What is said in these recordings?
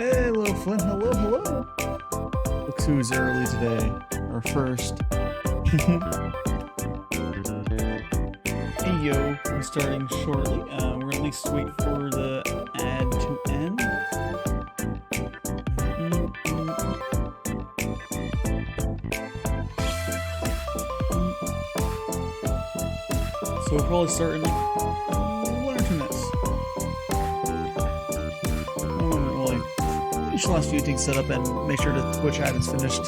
Hello, Flynn. Hello, hello. Look who's early today. Or first. Hey, yo. We're starting shortly. We're at least wait for the ad to end. So we'll probably start in like 1 or 2 minutes. Finish the last few things set up and make sure the Twitch ad is finished.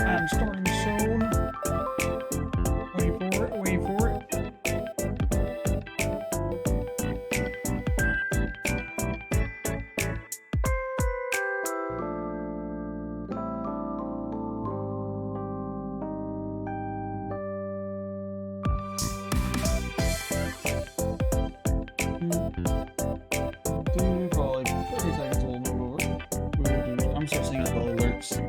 I'm starting soon. Wait for it, wait for it. Probably 30 seconds we'll move over. I'm still seeing all the alerts.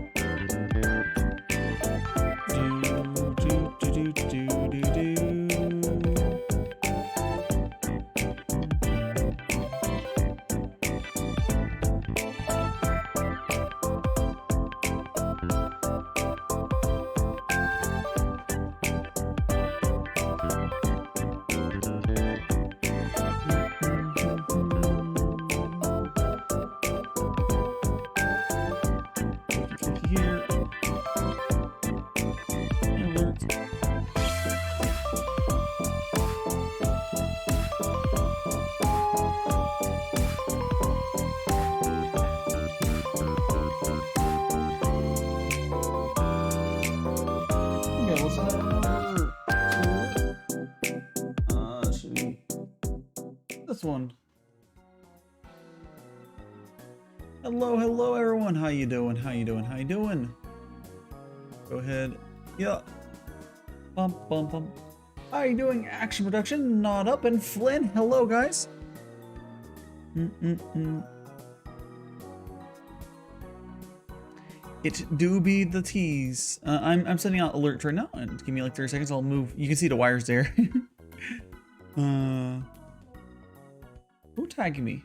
Here. Alert. Okay, let's head over to should be this one. Hello, hello everyone. How you doing? How you doing? How you doing? Go ahead. Yeah. Bum bum bum. How you doing? Action Production, Not Up, and Flynn. Hello, guys. It do be the tease. I'm sending out alerts right now, and give me like 30 seconds. I'll move. You can see the wires there. Who tagged me?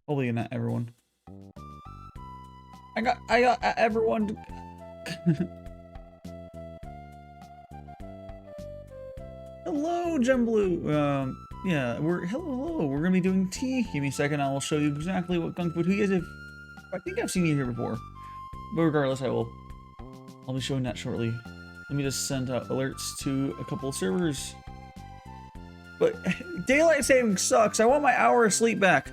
Hopefully not everyone. I got everyone. Hello, Gem Blue. Yeah, hello. We're gonna be doing tea. Give me a second. I will show you exactly what Gongfu Tea is. I think I've seen you here before, but regardless, I'll be showing that shortly. Let me just send out alerts to a couple of servers. But daylight saving sucks. I want my hour of sleep back.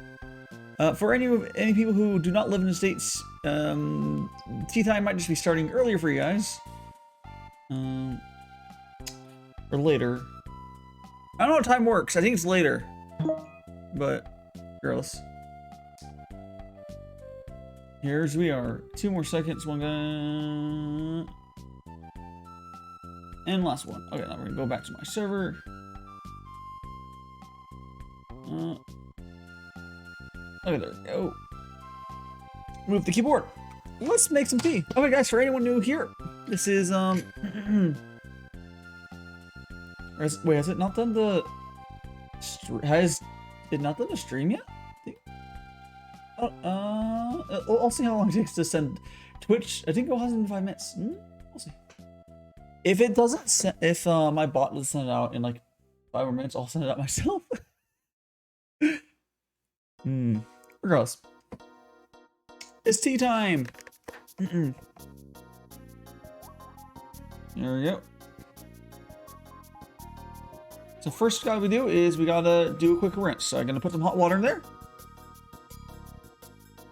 For any people who do not live in the States, tea time might just be starting earlier for you guys. Or later. I don't know what time works. I think it's later. But, regardless. Here's we are. 2 more seconds. One guy. And last one. Okay, now we're gonna go back to my server. Okay, there we go. Move the keyboard. Let's make some tea. Okay, guys, for anyone new here, this is, wait, has it not done the, has it not done the stream yet? I'll see how long it takes to send Twitch. I think it has in 5 minutes. We'll see. If it doesn't, if my bot doesn't send it out in like 5 more minutes, I'll send it out myself. Regardless. It's tea time! There we go. So first gotta we do is we gotta do a quick rinse. So I'm gonna put some hot water in there.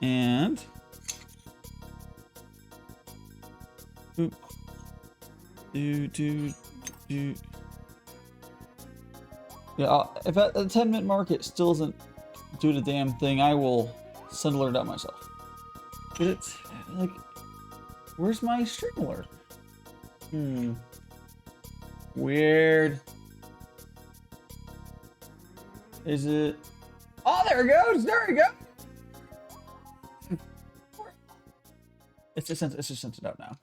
And Oop. Do. Yeah, if at the 10-minute mark it still doesn't do the damn thing, I will send alert out myself. But it's like, where's my stream alert? Weird. Is it? Oh, there it goes. There we go. It's just sent it out now.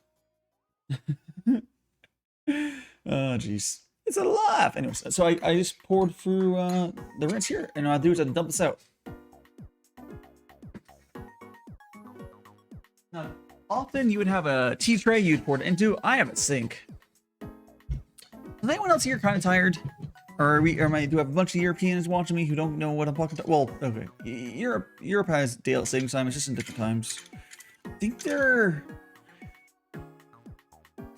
Oh, jeez. It's alive. Anyways, so I just poured through the rinse here, and what I do is I dump this out. Now, often you would have a tea tray you'd pour it into. I have a sink. Is anyone else here kind of tired? Or do I have a bunch of Europeans watching me who don't know what I'm talking about? Well, okay. Europe has daylight savings time. It's just in different times. I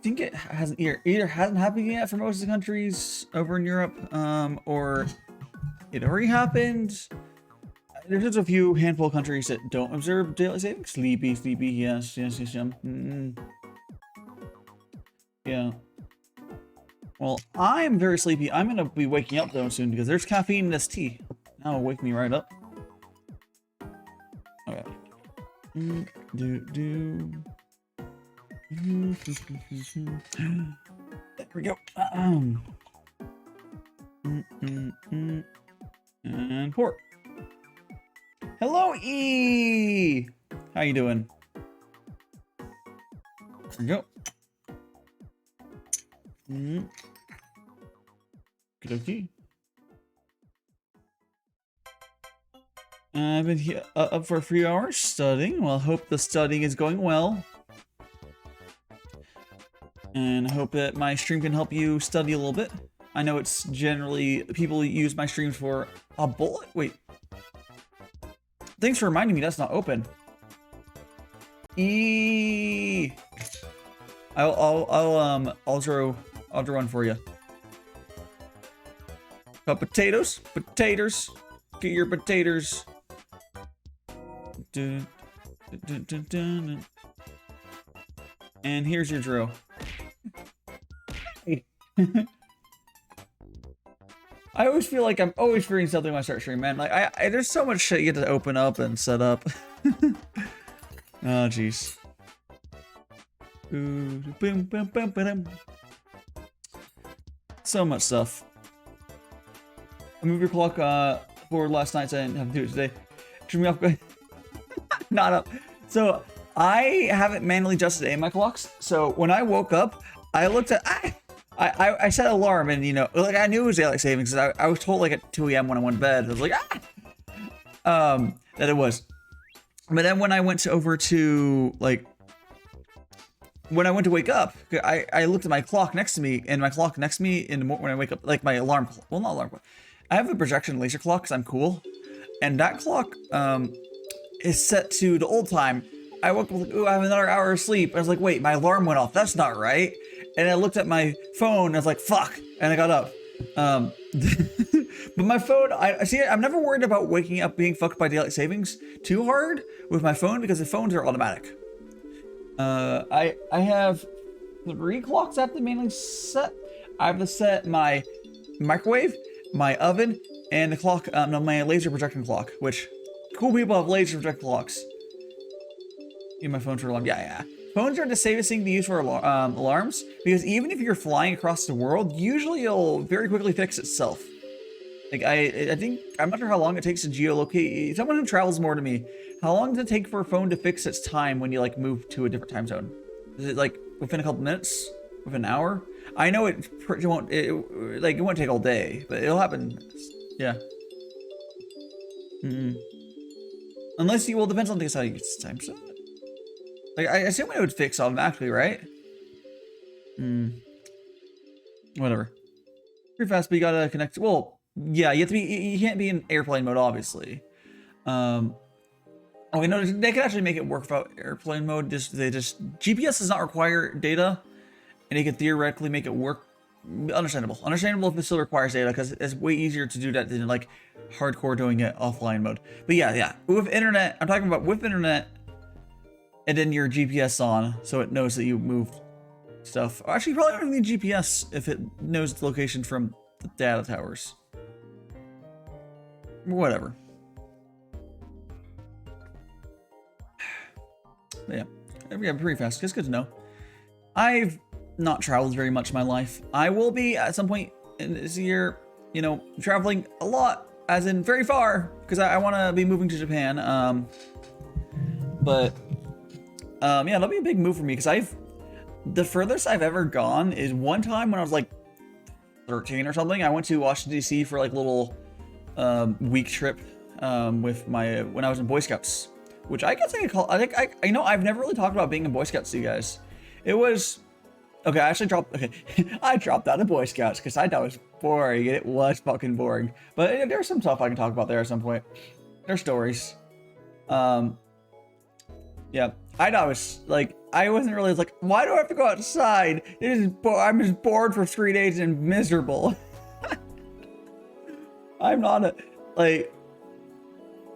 think it hasn't either hasn't happened yet for most of the countries over in Europe, or it already happened. There's just a few handful of countries that don't observe daylight savings. Sleepy, yes. Yeah. Well, I'm very sleepy. I'm gonna be waking up though soon because there's caffeine in this tea. That'll wake me right up. Okay. There we go. And pour. Hello, E. How you doing? There we go. Good okay. I've been here up for a few hours studying. Well, I hope the studying is going well. And I hope that my stream can help you study a little bit. I know it's generally people use my streams for a bullet. Wait. Thanks for reminding me that's not open. I'll draw one for you. Potatoes. Get your potatoes. And here's your drill. I always feel like I'm always figuring something when I start streaming, man. Like there's so much shit you get to open up and set up. Oh jeez. So much stuff. I moved your clock forward last night, so I didn't have to do it today. Turn me off. Not up. So I haven't manually adjusted my clocks. So when I woke up, I looked at I set an alarm, and you know, like I knew it was daylight savings. I was told like at 2 a.m. when I went to bed. I was like that it was. But then when I went over to like when I went to wake up, I looked at my clock next to me, and my clock next to me in the morning when I wake up, like my alarm, well, not alarm clock. I have a projection laser clock because I'm cool, and that clock is set to the old time. I woke up like, ooh, I have another hour of sleep. I was like, wait, my alarm went off. That's not right. And I looked at my phone, and I was like, fuck, and I got up. But my phone, I see, I'm never worried about waking up being fucked by daylight savings too hard with my phone because the phones are automatic. I have 3 clocks I have to manually set. I have to set my microwave, my oven, and the clock, no, my laser projection clock, which cool people have laser projection clocks. My phone's for alarm. Yeah. Phones are the safest thing to use for alarms because even if you're flying across the world, usually it'll very quickly fix itself. Like I think, I'm not sure how long it takes to geolocate. Someone who travels more to me, how long does it take for a phone to fix its time when you like move to a different time zone? Is it like within a couple minutes? Within an hour? I know it won't take all day, but it'll happen. Yeah. Unless you, well, depends on how you get the time set. Like I assume it would fix automatically, right? Whatever. Pretty fast, but you gotta connect. Well, yeah, you have to be. You can't be in airplane mode, obviously. Okay, no, they can actually make it work without airplane mode. GPS does not require data, and they can theoretically make it work. Understandable if it still requires data because it's way easier to do that than like hardcore doing it offline mode. But yeah, with internet, I'm talking about with internet, and then your GPS on, so it knows that you moved stuff. Actually, probably don't need GPS if it knows the location from the data towers. Whatever. But yeah, pretty fast. It's good to know. I've not traveled very much in my life. I will be at some point in this year, you know, traveling a lot, as in very far, because I want to be moving to Japan. Yeah, that'll be a big move for me, because the furthest I've ever gone is one time when I was like 13 or something. I went to Washington D.C. for like a little week trip with when I was in Boy Scouts, which I guess I could call. I know I've never really talked about being in Boy Scouts to you guys. It was okay. I actually dropped. Okay, I dropped out of Boy Scouts because I thought it was boring, and it was fucking boring. But there's some stuff I can talk about there at some point. There's stories. Yeah, I thought it was like, I wasn't really like, why do I have to go outside? I'm just bored for 3 days and miserable. I'm not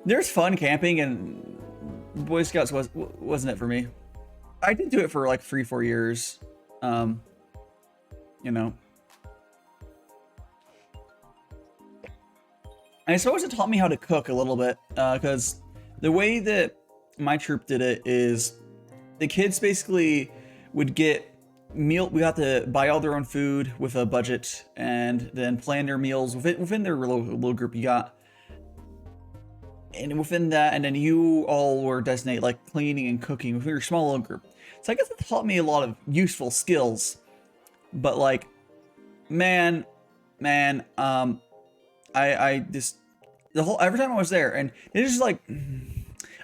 there's fun camping, and Boy Scouts wasn't it for me. I did do it for like 3-4 years. You know. I suppose it taught me how to cook a little bit, because the way that my troop did it is the kids basically would get we got to buy all their own food with a budget, and then plan their meals within their little group you got. And within that, and then you all were designated like cleaning and cooking within your small little group. So I guess it taught me a lot of useful skills. But like, man, I just every time I was there, and it is like,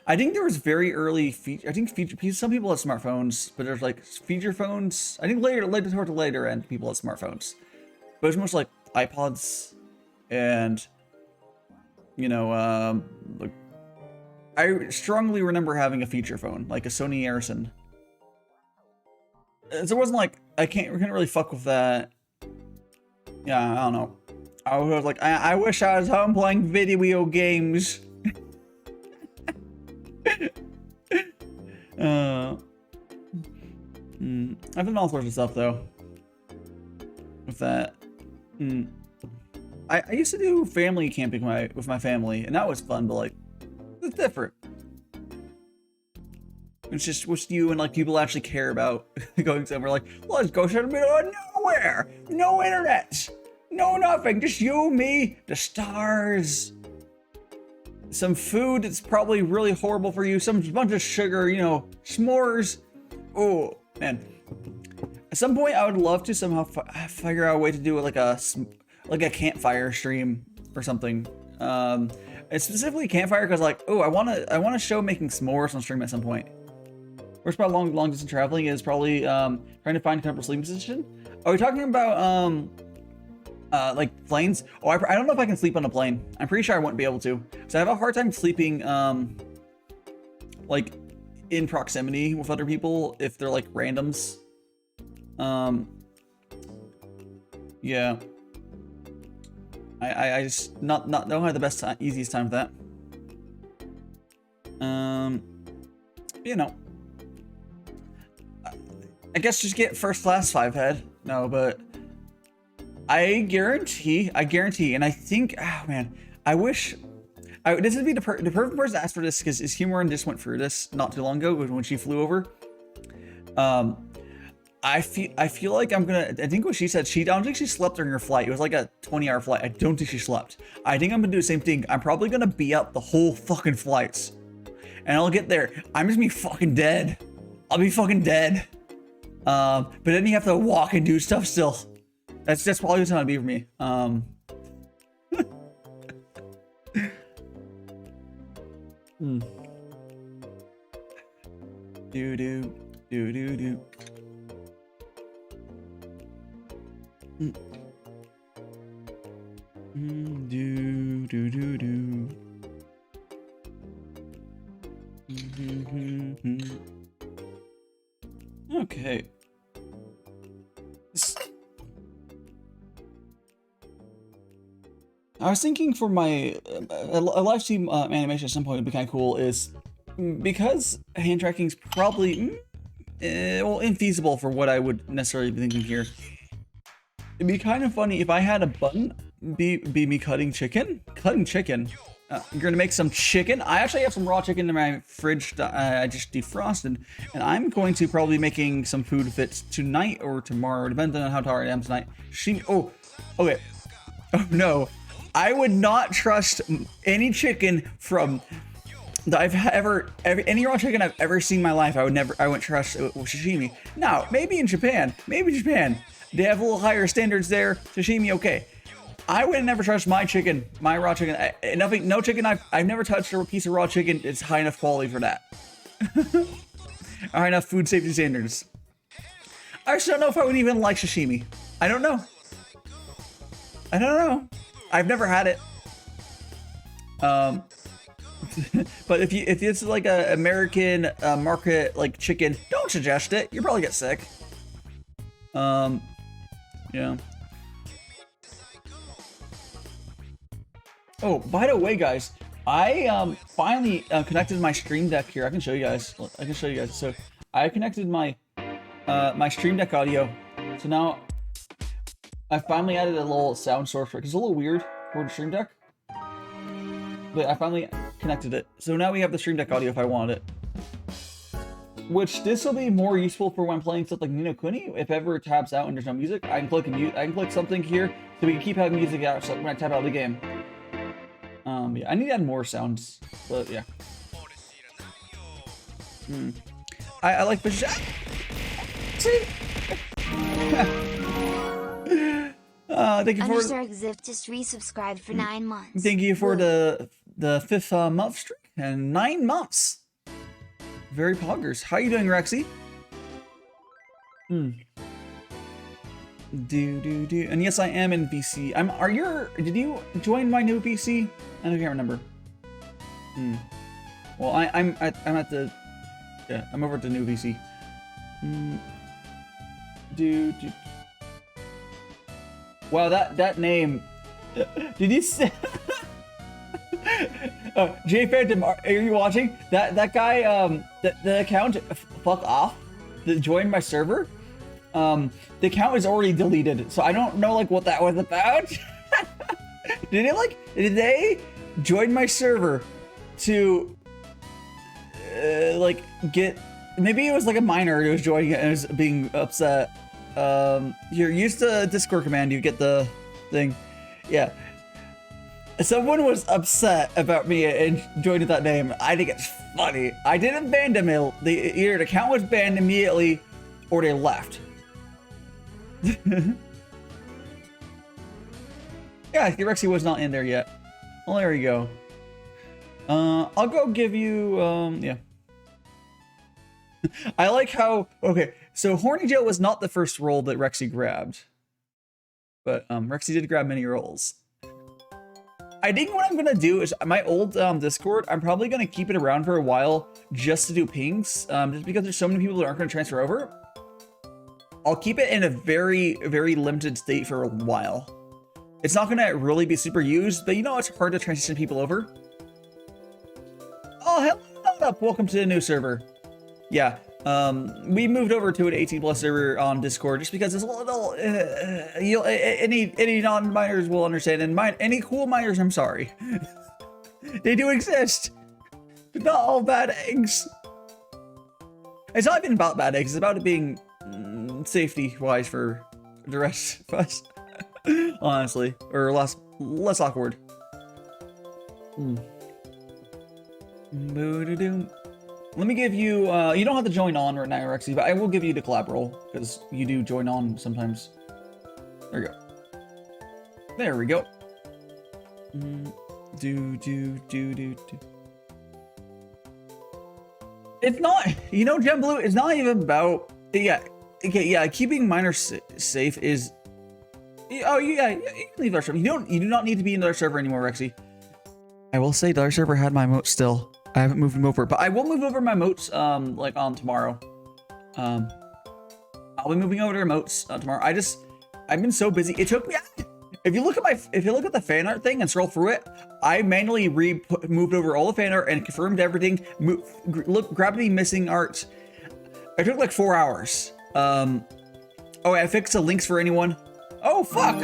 I think there was very early some people had smartphones, but there's like feature phones. I think later toward the later end, people had smartphones, but it was most like iPods, and you know, like, I strongly remember having a feature phone, like a Sony Ericsson. So it wasn't like I can't really fuck with that. Yeah, I don't know. I was like, I wish I was home playing video games. I've done all sorts of stuff though with that. I used to do family camping with my family, and that was fun, but like, it's different. It's just with you and like people actually care about going somewhere. Like, let's go to the middle of nowhere, no internet, no nothing, just you, me, the stars, some food that's probably really horrible for you, some bunch of sugar, you know, s'mores. Oh man, at some point I would love to somehow figure out a way to do like a campfire stream or something. It's specifically campfire because like, oh, I want to show making s'mores on stream at some point. Worst about long distance traveling is probably trying to find a comfortable sleeping position. Are we talking about like planes? Oh, I don't know if I can sleep on a plane. I'm pretty sure I wouldn't be able to. So I have a hard time sleeping like in proximity with other people if they're like randoms. Yeah. I just don't have the best time, easiest time with that. You know, I guess just get first class 5 head. No, but I guarantee, and I think, oh man, I wish, this would be the perfect person to ask for this, because his humor and just went through this not too long ago when she flew over. I feel like I think what she said, I don't think she slept during her flight. It was like a 20-hour flight. I don't think she slept. I think I'm gonna do the same thing. I'm probably gonna be up the whole fucking flights. And I'll get there. I'm just gonna be fucking dead. I'll be fucking dead. But then you have to walk and do stuff still. That's probably what's gonna be for me. Do. Okay. I was thinking for my a live stream animation at some point would be kind of cool, is because hand tracking's probably well, infeasible for what I would necessarily be thinking here. It'd be kind of funny if I had a button be me cutting chicken. Cutting chicken. You're gonna make some chicken. I actually have some raw chicken in my fridge that I just defrosted, and I'm going to probably be making some food if it's tonight or tomorrow, depending on how tired I am tonight. Oh, okay. Oh no, I would not trust any chicken from that I've any raw chicken I've ever seen in my life. I wouldn't trust sashimi. Now, maybe in Japan, they have a little higher standards there. Sashimi, okay. I would never trust my chicken, my raw chicken. No chicken I've never touched a piece of raw chicken. It's high enough quality for that. High enough food safety standards. I just don't know if I would even like sashimi. I don't know. I've never had it. But if it's like a American market like chicken, don't suggest it. You'll probably get sick. Yeah. Oh, by the way, guys, I finally connected my Stream Deck here. I can show you guys. So I connected my my Stream Deck audio. So now I finally added a little sound source for it. It's a little weird for the Stream Deck, but I finally connected it. So now we have the Stream Deck audio if I want it. Which this will be more useful for when playing stuff like Ni no Kuni. If ever it taps out and there's no music, I can click something here so we can keep having music out when I tap out of the game. Yeah, I need to add more sounds, but yeah. I like the thank you for UnderseaRexieVT just resubscribed for 9 months. Thank you for the 5th month streak and 9 months. Very poggers. How you doing, Rexy? And yes, I am in VC. Did you join my new VC? I can't remember. Well, I'm at the, yeah, I'm over at the new VC. Wow, that name. Did you say? J Phantom, are you watching? That guy, the account, fuck off, that joined my server. The account is already deleted, so I don't know like what that was about. Did they join my server to like get? Maybe it was like a minor who was joining it and was being upset. You're used to Discord command, you get the thing. Yeah. Someone was upset about me and joining that name. I think it's funny. I didn't ban them. Either the account was banned immediately or they left. Yeah, Rexy was not in there yet. Well, there you go. I'll go give you, yeah. I like how, okay, so Horny Joe was not the first role that Rexy grabbed. But Rexy did grab many roles. I think what I'm gonna do is my old Discord, I'm probably gonna keep it around for a while just to do pings, just because there's so many people that aren't gonna transfer over. I'll keep it in a very, very limited state for a while. It's not gonna really be super used, but you know, it's hard to transition people over. Oh, hello, up. Welcome to the new server. Yeah, we moved over to an 18+ server on Discord just because it's a little, any non-miners will understand, and any cool miners, I'm sorry. They do exist. They're not all bad eggs. It's not even about bad eggs, it's about it being safety-wise for the rest of us. Honestly, or less awkward. Let me give you, you don't have to join on right now, Rexy, but I will give you the collab role, because you do join on sometimes. There we go. There we go. It's not, you know, Gem Blue, it's not even about, yeah, okay, yeah, keeping miners safe is, oh, yeah, you can leave our server. You do not need to be in our server anymore, Rexy. I will say our server had my moat still. I haven't moved them over, but I will move over my moats like on tomorrow. I'll be moving over to moats tomorrow. I've been so busy. It took me. If you look at the fan art thing and scroll through it, I manually moved over all the fan art and confirmed everything. Grabbed the missing art. It took like 4 hours. Oh, I fixed the links for anyone. Oh, fuck.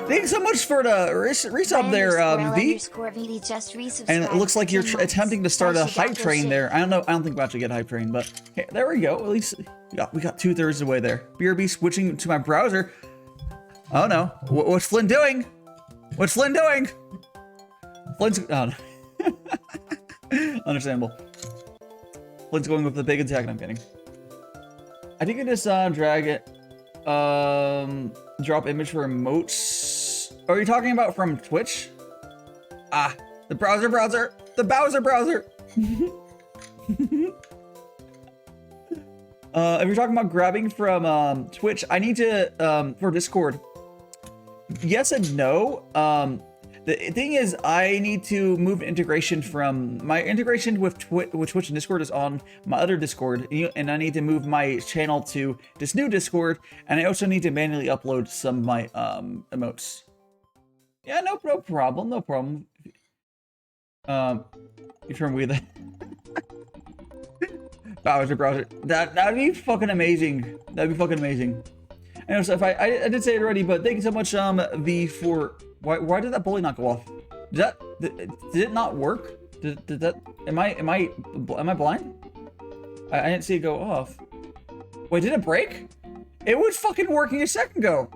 Thanks so much for the resub there, V. VT just And it looks like you're attempting to start a hype train there. I don't know. I don't think we're about to get a hype train, but hey, there we go. At least we got 2/3 of the way there. BRB switching to my browser. Oh no. What's Flynn doing? What's Flynn doing? Flynn's... Oh, no. Understandable. Flynn's going with the big attack, and I'm kidding. I think I just drag it. Drop image for emotes. Are you talking about from Twitch? Ah, the browser. The Bowser browser. If you're talking about grabbing from Twitch, I need to for Discord. Yes and no. The thing is, I need to move integration from my integration with Twitch and Discord is on my other Discord, and I need to move my channel to this new Discord, and I also need to manually upload some of my emotes. Yeah, no problem. You from with that? Browser. That'd be fucking amazing. That'd be fucking amazing. And so if I did say it already, but thank you so much, V, for why did that bully not go off? Did it not work? Did that? Am I blind? I didn't see it go off. Wait, did it break? It was fucking working a second ago.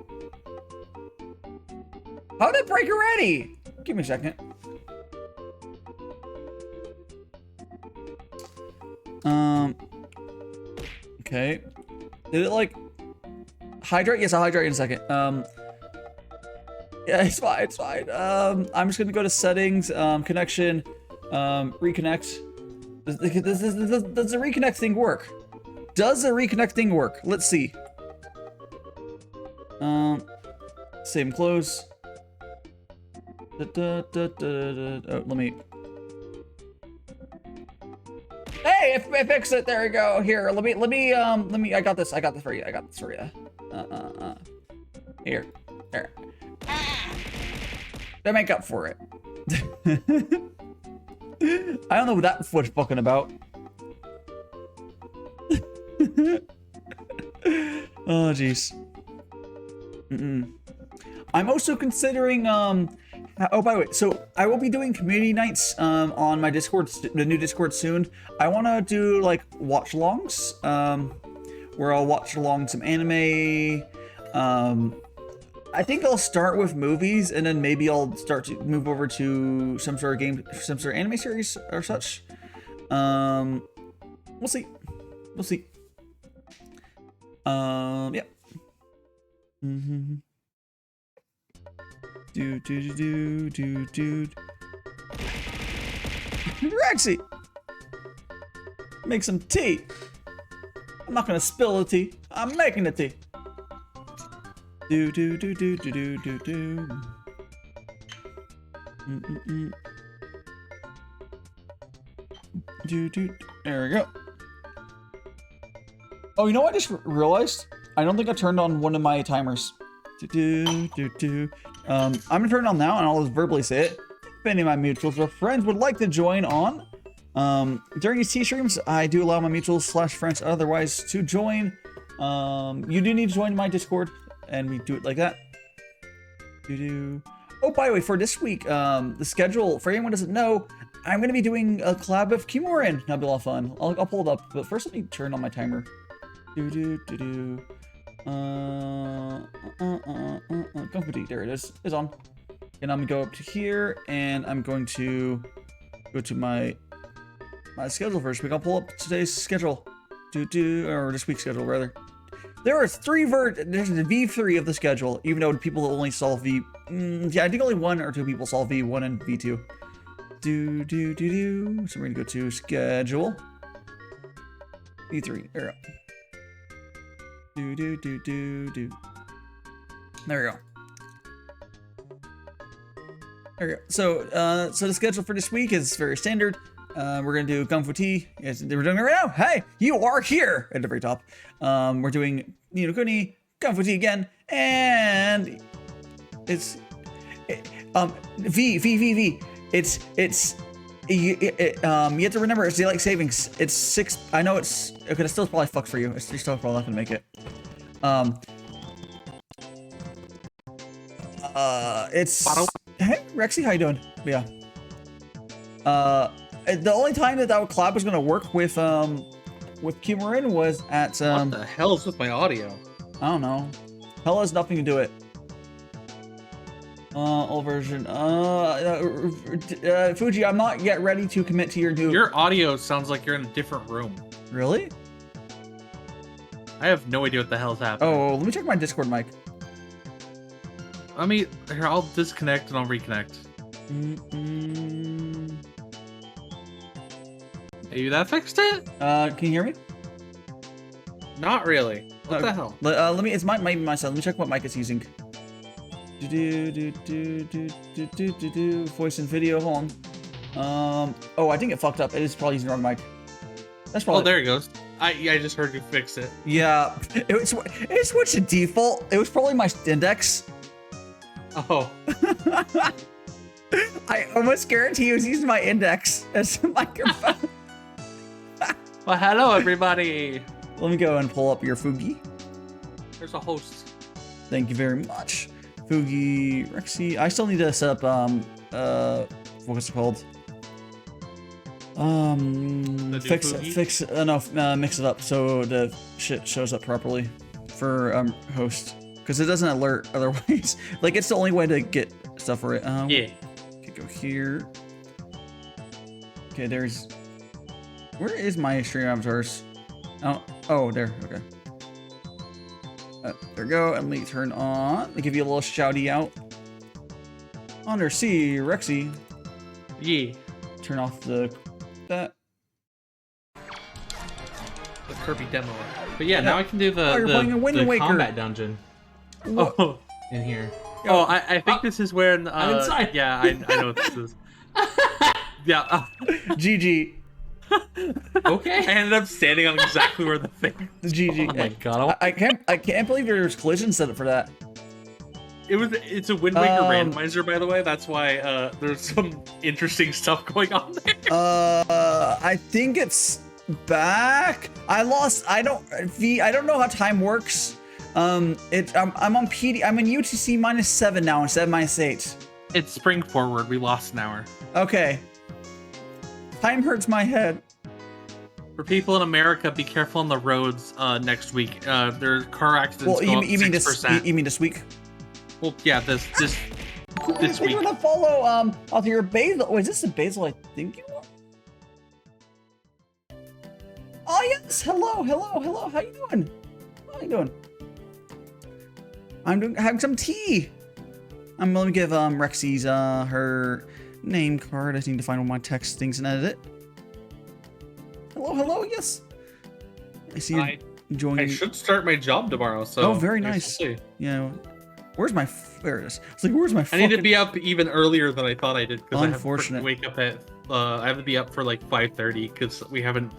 How did it break already? Give me a second. Okay. Did it like hydrate? Yes, I'll hydrate in a second. Yeah, it's fine. I'm just gonna go to settings, connection, reconnect. Does the reconnect thing work? Does the reconnect thing work? Let's see. Same close. Oh, let me. Hey, I fixed it. There we go. Here, let me. I got this for you. Here. There. To make up for it. I don't know what that was fucking about. Oh, jeez. I'm also considering, oh, by the way, so I will be doing community nights on my Discord, the new Discord soon. I want to do, like, watch-alongs, where I'll watch along some anime. I think I'll start with movies, and then maybe I'll start to move over to some sort of game, some sort of anime series or such. We'll see. Yeah. Rexy! Make some tea. I'm not gonna spill the tea. I'm making the tea. There we go. Oh, you know what I just realized? I don't think I turned on one of my timers. I'm gonna turn it on now, and I'll just verbally say it. If any of my mutuals or friends would like to join on, during these T streams, I do allow my mutuals / friends otherwise to join. You do need to join my Discord, and we do it like that. Oh, by the way, for this week, the schedule, for anyone who doesn't know, I'm going to be doing a collab with Kimorin. That'll be a lot of fun. I'll pull it up, but first let me turn on my timer. Gongfu Tea, there it is. It's on. And I'm going to go up to here, and I'm going to go to my schedule first. We're going to pull up today's schedule. Or this week's schedule, rather. There are there's the V3 of the schedule, even though people only saw V. Yeah, I think only 1 or 2 people saw V1 and V2. So we're gonna go to schedule. V3. There we go. There we go. There we go. So the schedule for this week is very standard. We're gonna do Gongfu Tea. Yes, we're doing it right now. Hey, you are here at the very top. We're doing Ni no Kuni, Gongfu Tea again, and it's V. It's you have to remember it's daylight savings. It's 6. I know it's okay. It still probably fucks for you. It's still probably not gonna make it. It's. Hey, Rexy, how you doing? Yeah. The only time that collab was gonna work with Cumarin was at What the hell is with my audio? I don't know. Hell has nothing to do it. Old version. Fuji, I'm not yet ready to commit to your new. Your audio sounds like you're in a different room. Really? I have no idea what the hell's happening. Oh, let me check my Discord mic. Here, I'll disconnect and I'll reconnect. Maybe that fixed it? Can you hear me? Not really. What the hell? Let me. It's my side. Let me check what mic it's using. Voice and video. Hold on. Oh, I think it fucked up. It is probably using the wrong mic. That's probably. Oh, there it goes. I just heard you fix it. Yeah, it switched to default. It was probably my index. Oh. I almost guarantee he was using my index as a microphone. Well, hello everybody. Let me go and pull up your Fugi. There's a host. Thank you very much. Fugi, Rexy. I still need to set up, what's it called? Mix it up so the shit shows up properly for, host. Because it doesn't alert otherwise. Like, it's the only way to get stuff right. Yeah. Okay, go here. Okay, there's... Where is my stream avatars? Oh, there. Okay. There we go. And let me turn on. Let me give you a little shouty out. UnderseaRexie. Yeah. Turn off that. The Kirby demo. But yeah, now I can do you're playing a Wind Waker combat dungeon. What? Oh, in here. Oh, I think this is when. I'm inside. Yeah, I know what this is. Yeah. GG. Okay. I ended up standing on exactly where the thing. GG. Oh my god. I can't believe there's collision set up for that. It's a Wind Waker randomizer, by the way. That's why there's some interesting stuff going on there. I think it's back. I don't know how time works. I'm on PD. I'm in UTC -7 now instead of -8. It's spring forward. We lost an hour. Okay. Time hurts my head. For people in America, be careful on the roads next week. There's car accidents. Well, you mean this week? Well, yeah, this Thanks week. for the follow. Off your basil. Wait, is this the basil I think you want? Oh yes. Hello. How you doing? I'm having some tea. Let me give Rexy's her name card. I just need to find all my text things and edit it. Hello, yes. I see you enjoying. I should start my job tomorrow. So. Oh, very nice. Yeah. Where's my? There it is. It's like, where's my? I need to be up even earlier than I thought I did. Unfortunate. I have to wake up at. I have to be up for like 5:30 because we haven't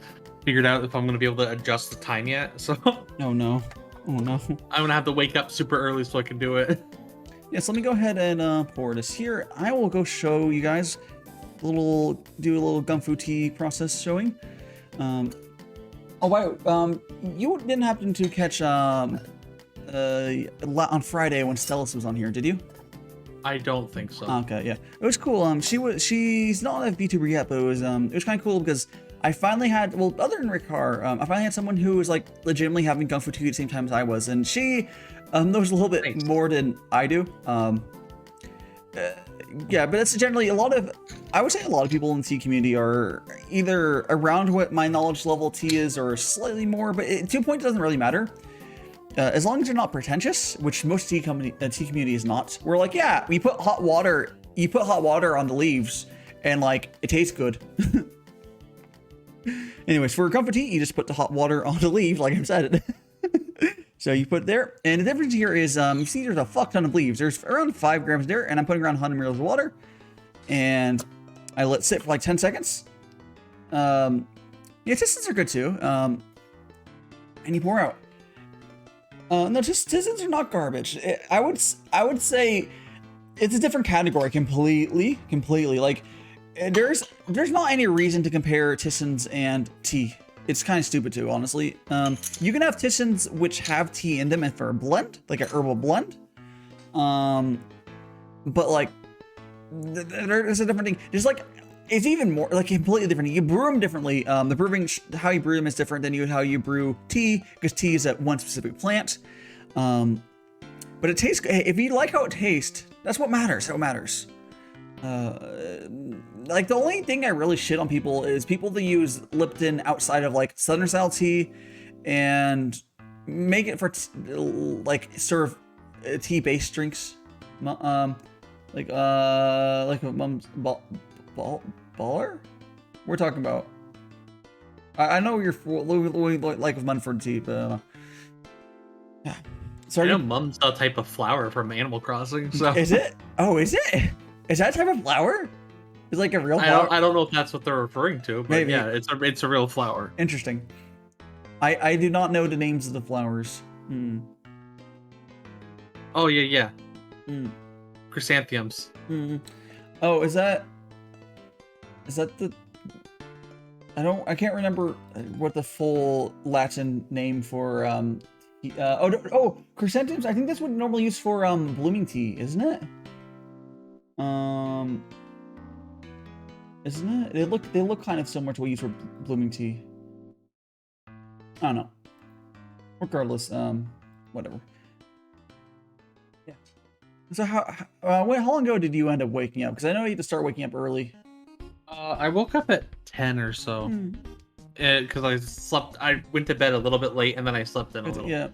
figured out if I'm gonna be able to adjust the time yet. So. Oh no. I'm gonna have to wake up super early so I can do it. Yes, let me go ahead and pour this here. I will go show you guys do a little Gongfu Tea process showing. You didn't happen to catch on Friday when Stellis was on here, did you? I don't think so. Okay, yeah, it was cool. She's not a Vtuber yet, but it was kind of cool because I finally had, well, other than Ricard, I finally had someone who was like legitimately having Gongfu Tea at the same time as I was, and she knows a little bit more than I do. Yeah, but it's generally I would say a lot of people in the tea community are either around what my knowledge level tea is or slightly more, but to a point it doesn't really matter. As long as they're not pretentious, which most tea community is not. We're like, yeah, you put hot water on the leaves and like it tastes good. Anyways, for Gongfu Tea, you just put the hot water on the leaves, like I said. So you put it there, and the difference here is, you see there's a fuck ton of leaves. There's around 5 grams there, and I'm putting around 100 ml of water, and I let it sit for like 10 seconds. Yeah, tisons are good too. And you pour out. No, tisons are not garbage. I would say it's a different category completely. Like, there's not any reason to compare Tissons and tea. It's kind of stupid too, honestly. You can have Tissons which have tea in them and for a blend, like an herbal blend. But like, there's a different thing. There's like, it's even more like completely different. You brew them differently. The brewing, how you brew them is different than how you brew tea, because tea is at one specific plant. But it tastes. If you like how it tastes, that's what matters. How it matters. Like the only thing I really shit on people is people that use Lipton outside of like Southern style tea, and make it for like serve tea-based drinks. Like a Mum's baller? We're talking about. I know you're like Munford tea, but yeah. Sorry. I know Mum's a type of flower from Animal Crossing. So is it? Oh, is it? Is that a type of flower? It's like a real flower. I don't know if that's what they're referring to, but maybe. Yeah, it's a real flower. Interesting. I do not know the names of the flowers. Oh yeah. Chrysanthemums. Oh, is that the? I can't remember what the full Latin name for chrysanthemums. I think that's what normally used for blooming tea, isn't it? Isn't it? They look kind of similar to what we use for blooming tea. I don't know. Regardless, whatever. Yeah. So how long ago did you end up waking up? Because I know you had to start waking up early. I woke up at 10 or so. Because I went to bed a little bit late and then I slept in a little. Yeah.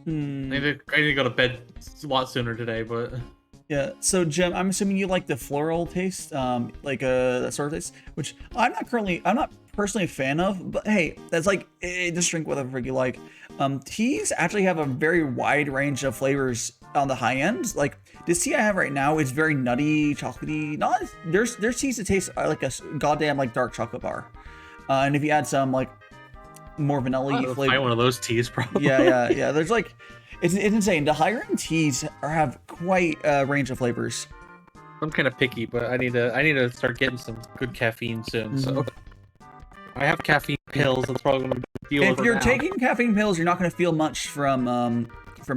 I need to go to bed a lot sooner today, but. Yeah. So Jem, I'm assuming you like the floral taste, like that sort of taste, which I'm not personally a fan of. But hey, that's like just drink whatever you like. Teas actually have a very wide range of flavors on the high end. Like this tea I have right now is very nutty, chocolatey. There's teas that taste like a goddamn like dark chocolate bar. And if you add some like more vanilla-y flavor, find one of those teas, probably. Yeah. There's like, it's insane. The higher end teas have quite a range of flavors. I'm kind of picky, but I need to start getting some good caffeine soon. So I have caffeine pills. That's probably gonna deal with. If you're taking caffeine pills, you're not gonna feel much from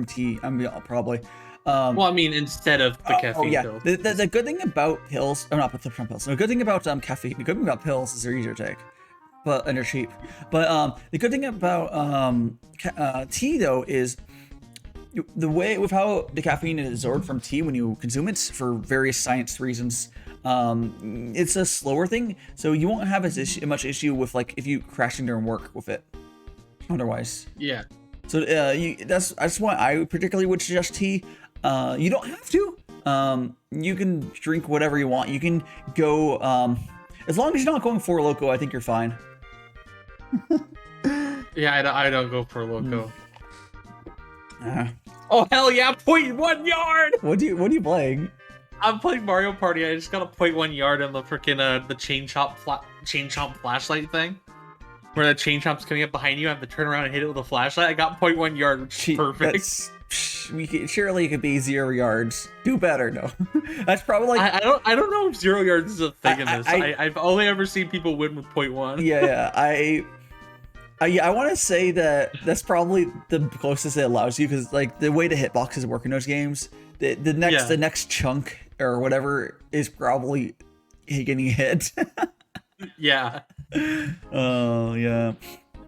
tea. I mean, probably. Well, I mean, instead of the caffeine pills. The good thing about pills, or not from pills. The good thing about caffeine, the good thing about pills is they're easier to take, and they're cheap. But the good thing about tea though is the way with how the caffeine is absorbed from tea when you consume it for various science reasons. It's a slower thing, so you won't have much issue with like if you crashing during work with it. Otherwise, yeah. So that's why I particularly would suggest tea. You don't have to. You can drink whatever you want. You can go as long as you're not going for loco. I think you're fine. Yeah, I don't go for loco. Oh hell yeah! 0.1 yard. What are you playing? I'm playing Mario Party. I just got a 0.1 yard on the freaking the chain chomp flashlight thing. Where the chain chomp's coming up behind you, I have to turn around and hit it with a flashlight. I got 0.1 yard, which is perfect. Surely it could be 0 yards. Do better, no. That's probably like I don't know if 0 yards is a thing in this. I've only ever seen people win with 0.1. Yeah. I want to say that that's probably the closest it allows you, because like the way the hitboxes work in those games, the next chunk or whatever is probably getting hit. Yeah. Oh yeah.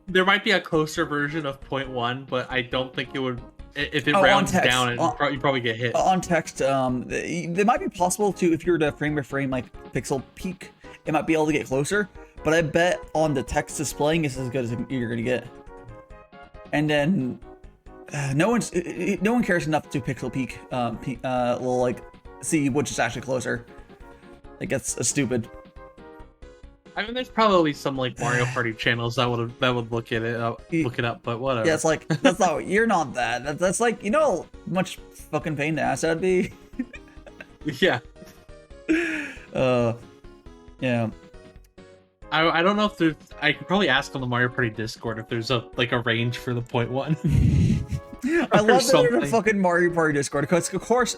There might be a closer version of 0.1, but I don't think it would. If it rounds down, you probably get hit. On text, it might be possible to, if you were to frame by frame like pixel peak, it might be able to get closer. But I bet on the text displaying it's as good as you're gonna get. And then no one cares enough to pixel peak, like see which is actually closer. Like that's stupid. I mean, there's probably some like Mario Party channels that would look it up, but whatever. Yeah, it's like that's not. You're not that. That's like, you know how much fucking pain to ass that'd be. Yeah. Yeah. I don't know if there's. I could probably ask on the Mario Party Discord if there's a range for the 0.1. I love that there's a fucking Mario Party Discord because of course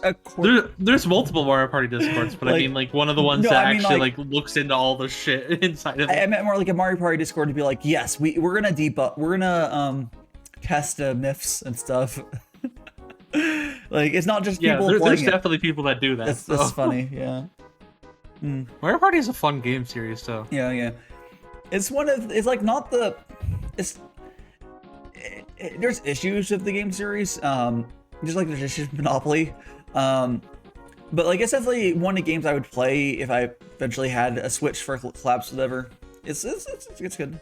there's multiple Mario Party Discords, but like, I mean like one of the ones that actually like looks into all the shit inside of it. I meant more like a Mario Party Discord to be like, yes, we're gonna debug, we're gonna test myths and stuff. Like it's not just people playing there's definitely people that do that. That's funny, yeah. Mario Party is a fun game series, though. Yeah. It's one of, it's like not the, there's issues with the game series, just like there's issues with Monopoly, but like it's definitely one of the games I would play if I eventually had a Switch for collapse, whatever. It's good.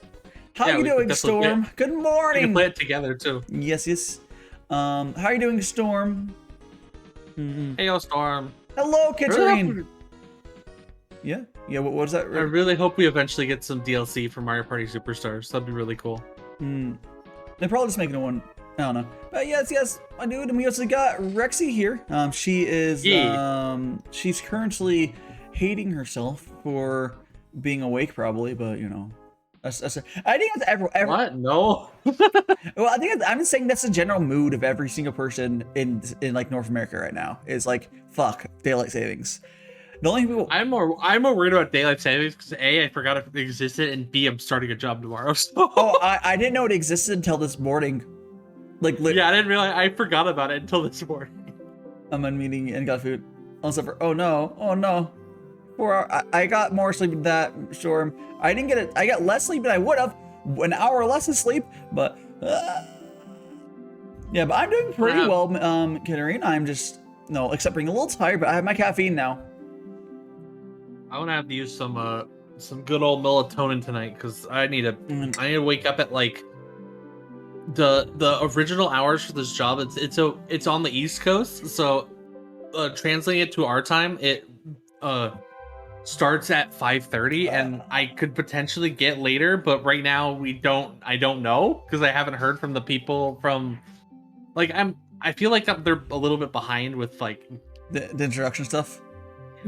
How are you doing, Storm? Good morning. We can play it together too. Yes. How are you doing, Storm? Hey, yo, Storm. Hello, Katarine. Yeah. What was that? I really hope we eventually get some DLC for Mario Party Superstars. That'd be really cool. They're probably just making one. I don't know. But yes, I do. And we also got Rexy here. She is. She's currently hating herself for being awake, probably. But you know, I think that's everyone. What? No. Well, I think I'm saying that's the general mood of every single person in like North America right now. Is like fuck daylight savings. The only people I'm more worried about daylight savings because A, I forgot if it existed, and B, I'm starting a job tomorrow. So. Oh, I didn't know it existed until this morning. Like yeah, I didn't realize. I forgot about it until this morning. I'm on meeting and got food. Also for oh no. 4 hours. I got more sleep than that, Storm. I didn't get it. I got less sleep than I would have. An hour less of sleep, but yeah, but I'm doing pretty well, Katarina. I'm just except being a little tired, but I have my caffeine now. I want to have to use some good old melatonin tonight because I need to wake up at like the original hours for this job. It's on the East Coast, so translating it to our time, it starts at 5:30, and I could potentially get later, but right now I don't know because I haven't heard from the people from like I feel like they're a little bit behind with like the introduction stuff.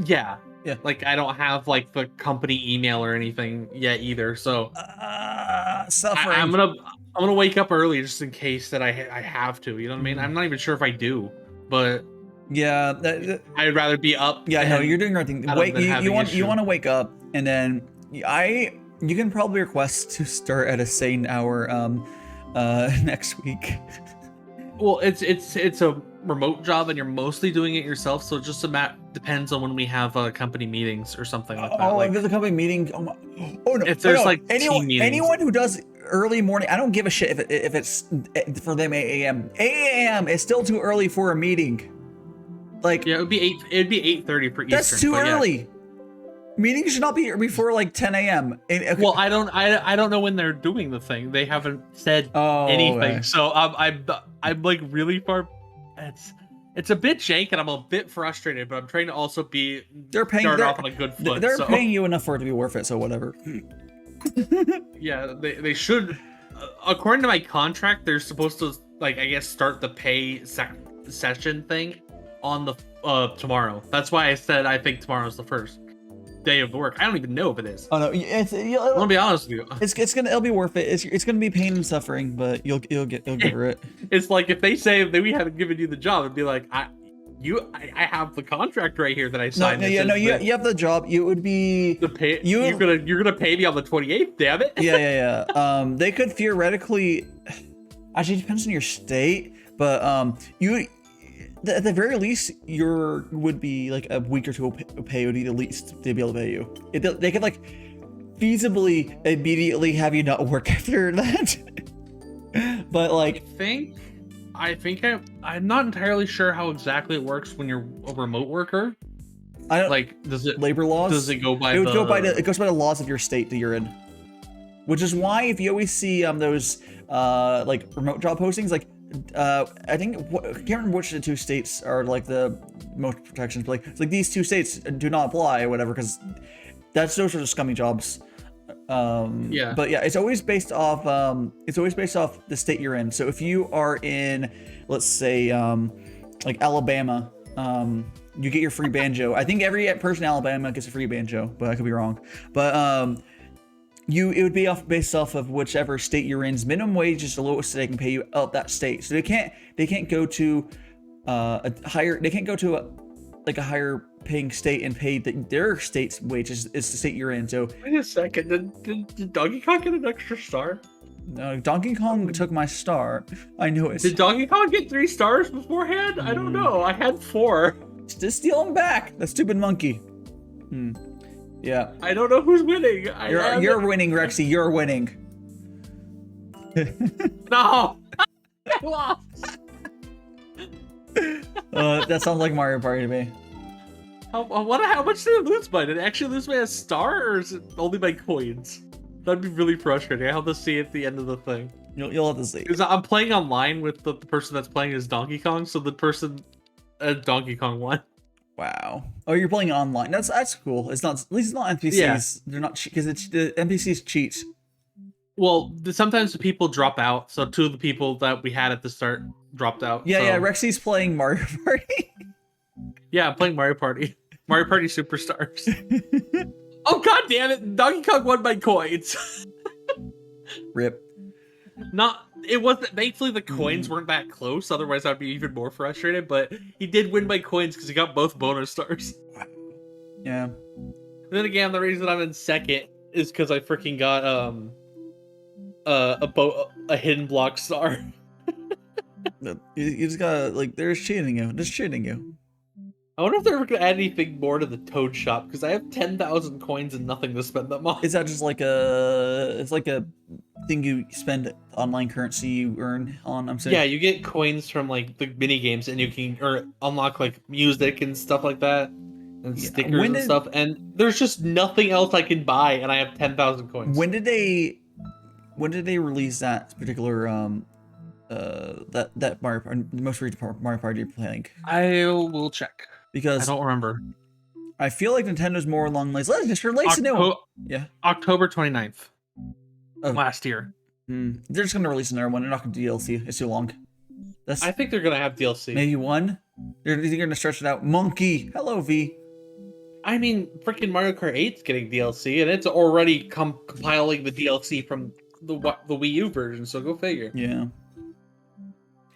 Yeah. Like I don't have like the company email or anything yet either, so suffering. I'm gonna wake up early just in case that I have to. You know what I mean? I'm not even sure if I do, but yeah, I'd rather be up. Yeah, no, you're doing the right thing. Wait, you want to wake up, and then you can probably request to start at a sane hour next week. Well, it's a remote job, and you're mostly doing it yourself, so it just depends on when we have company meetings or something like that. Oh, like, if there's a company meeting. Oh no! If there's like anyone who does early morning, I don't give a shit if it's for them 8 a.m. 8 a.m. is still too early for a meeting. Like yeah, it'd be 8:30 for Eastern. That's too early. Meetings should not be before like 10 a.m. Well, I don't know when they're doing the thing. They haven't said anything, okay. So I'm like really far. It's a bit jank, and I'm a bit frustrated, but I'm trying to also start off on a good foot. They're paying you enough for it to be worth it, so whatever. Yeah, they should. According to my contract, they're supposed to like I guess start the pay session thing on the tomorrow. That's why I said I think tomorrow's the first day of work. I don't even know if it is. Oh no, I'm gonna be honest with you. It'll be worth it. It's gonna be pain and suffering, but you'll get over it. It's like if they say that we haven't given you the job, it'd be like I have the contract right here that I signed. You have the job. You would be the pay. You're gonna pay me on the 28th. Damn it. Yeah. They could theoretically. Actually, it depends on your state, but you. At the very least, would be like a week or two pay would be the least they'd be able to pay you. They could like feasibly immediately have you not work after that. But like, I'm not entirely sure how exactly it works when you're a remote worker. I don't like. Does it labor laws? Does it go by? It goes by the laws of your state that you're in. Which is why if you always see those like remote job postings, like. I think I can't remember which of the two states are like the most protections, but like it's like these two states do not apply or whatever because those are just scummy jobs. Yeah. But yeah, it's always based off the state you're in. So if you are in, let's say, like Alabama, you get your free banjo. I think every person in Alabama gets a free banjo, but I could be wrong. But it would be based off of whichever state you're in. Minimum wage is the lowest they can pay you out that state. So they can't go to a higher higher paying state and pay their state's wages. It's the state you're in. So wait a second, did Donkey Kong get an extra star? No, Donkey Kong took my star. I knew it. Did Donkey Kong get 3 stars beforehand? I don't know. I had 4. Just steal them back. That stupid monkey. Yeah. I don't know who's winning. You're winning, Rexy. You're winning. No. I lost. That sounds like Mario Party to me. How much did it lose by? Did it actually lose by a star, or is it only by coins? That'd be really frustrating. I have to see at the end of the thing. You'll have to see. Because I'm playing online with the person that's playing as Donkey Kong, so the person Donkey Kong won. Wow. Oh, you're playing online. That's cool. It's not, at least it's not NPCs. Yeah. They're not, because it's the NPCs cheat. Well, sometimes the people drop out. So 2 of the people that we had at the start dropped out. Yeah, so. yeah. Rexy's playing Mario Party. Yeah, I'm playing Mario Party. Mario Party Superstars. Oh, god damn it. Donkey Kong won by coins. Rip. It wasn't, thankfully the coins weren't that close, otherwise I'd be even more frustrated, but he did win by coins because he got both bonus stars. Yeah. And then again, the reason I'm in second is because I freaking got a hidden block star. You just gotta, like, they're cheating you. Just cheating you. I wonder if they're ever gonna add anything more to the Toad Shop, because I have 10,000 coins and nothing to spend them on. Is that just like it's like a thing you spend online currency you earn on? I'm saying. Yeah, you get coins from like the mini games, and you can unlock like music and stuff like that, and stickers and stuff. And there's just nothing else I can buy, and I have 10,000 coins. When did they release that particular that Mario, the most recent Mario Party you're playing? I will check. Because I don't remember. I feel like Nintendo's more along the lines. Let's just release a new one. Yeah. October 29th. Of last year. They're just gonna release another one. They're not gonna do DLC. It's too long. I think they're gonna have DLC. Maybe one. They're gonna stretch it out. Monkey. Hello, V. I mean, freaking Mario Kart 8's getting DLC, and it's already compiling the DLC from the Wii U version. So go figure. Yeah.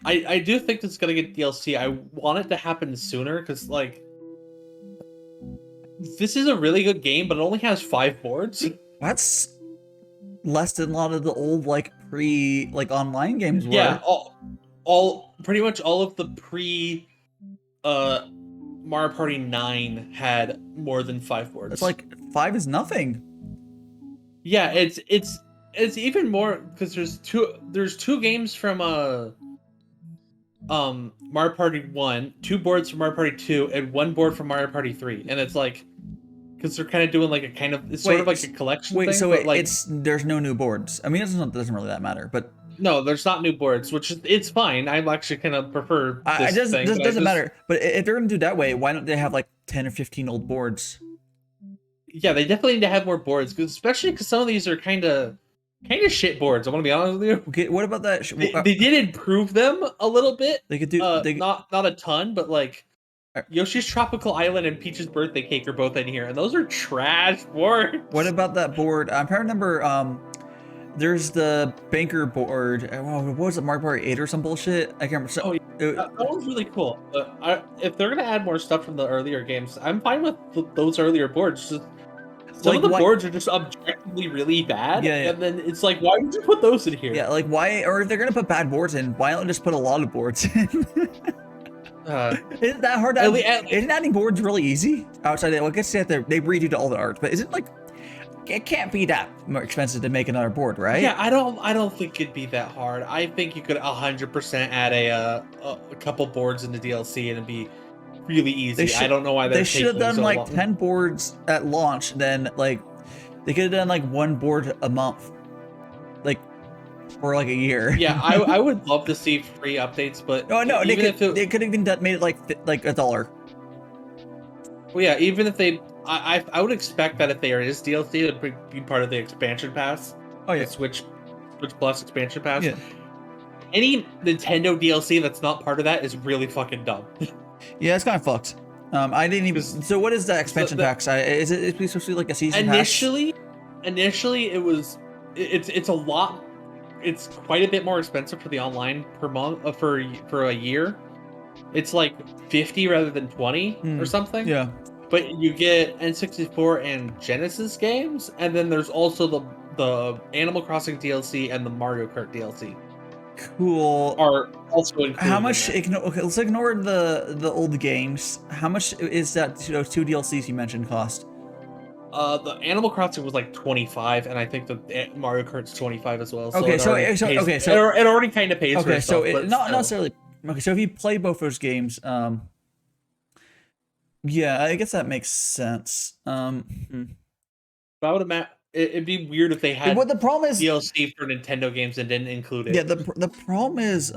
I do think it's gonna get DLC. I want it to happen sooner because like this is a really good game, but it only has 5 boards. That's less than a lot of the old like online games were. Yeah, pretty much all of the pre Mario Party 9 had more than 5 boards. It's like 5 is nothing. Yeah, it's even more because there's 2 games from Mario Party 1, 2 boards from Mario Party 2, and 1 board from Mario Party 3, and it's like because they're kind of doing like it's sort of like a collection thing. So like, there's no new boards. I mean, it doesn't really that matter, but no, there's not new boards, which it's fine. I actually kind of prefer this thing. It doesn't matter. But if they're gonna do that way, why don't they have like 10 or 15 old boards? Yeah, they definitely need to have more boards, especially because some of these are kind of shit boards. I want to be honest with you. Okay, what about that? They did improve them a little bit. They could do not a ton, but like Yoshi's Tropical Island and Peach's Birthday Cake are both in here, and those are trash boards. What about that board? I'm trying to remember. There's the banker board. What was it, Mario Party 8 or some bullshit? I can't remember. That one's really cool. If they're gonna add more stuff from the earlier games, I'm fine with those earlier boards. Just some of the boards are just objectively really bad, and then it's like, why would you put those in here? Yeah, like why? Or if they're gonna put bad boards in, why don't they just put a lot of boards in? Isn't that hard? Isn't adding boards really easy? Outside, I guess they redo all the art, but isn't like it can't be that more expensive to make another board, right? Yeah, I don't think it'd be that hard. I think you could 100% add a couple boards in the DLC and it'd be really easy. I don't know why they should have done so like 10 boards at launch. Then like they could have done like 1 board a month, like for like a year. Yeah, I would love to see free updates, but no, they could have even made it like $1. Well, yeah, even if they, I would expect that if there is DLC, it would be part of the expansion pass. Oh yeah, the Switch Plus expansion pass. Yeah. Any Nintendo DLC that's not part of that is really fucking dumb. Yeah, it's kind of fucked. I didn't even. So what is the expansion pack? Is it supposed to be like a season pass? initially it's a lot. It's quite a bit more expensive for the online per month for a year. It's like 50 rather than 20 or something. Yeah. But you get N64 and Genesis games, and then there's also the Animal Crossing DLC and the Mario Kart DLC. Cool. Are also included. How much? Okay, let's ignore the old games. How much is that? Those 2 DLCs you mentioned cost? The Animal Crossing was like 25, and I think the Mario Kart's 25 as well. So Okay, it already kind of pays for itself. Okay, so not necessarily. Okay, so if you play both those games, yeah, I guess that makes sense. But I would imagine it'd be weird if they had. What the problem is DLC for Nintendo games and didn't include it. Yeah, the problem is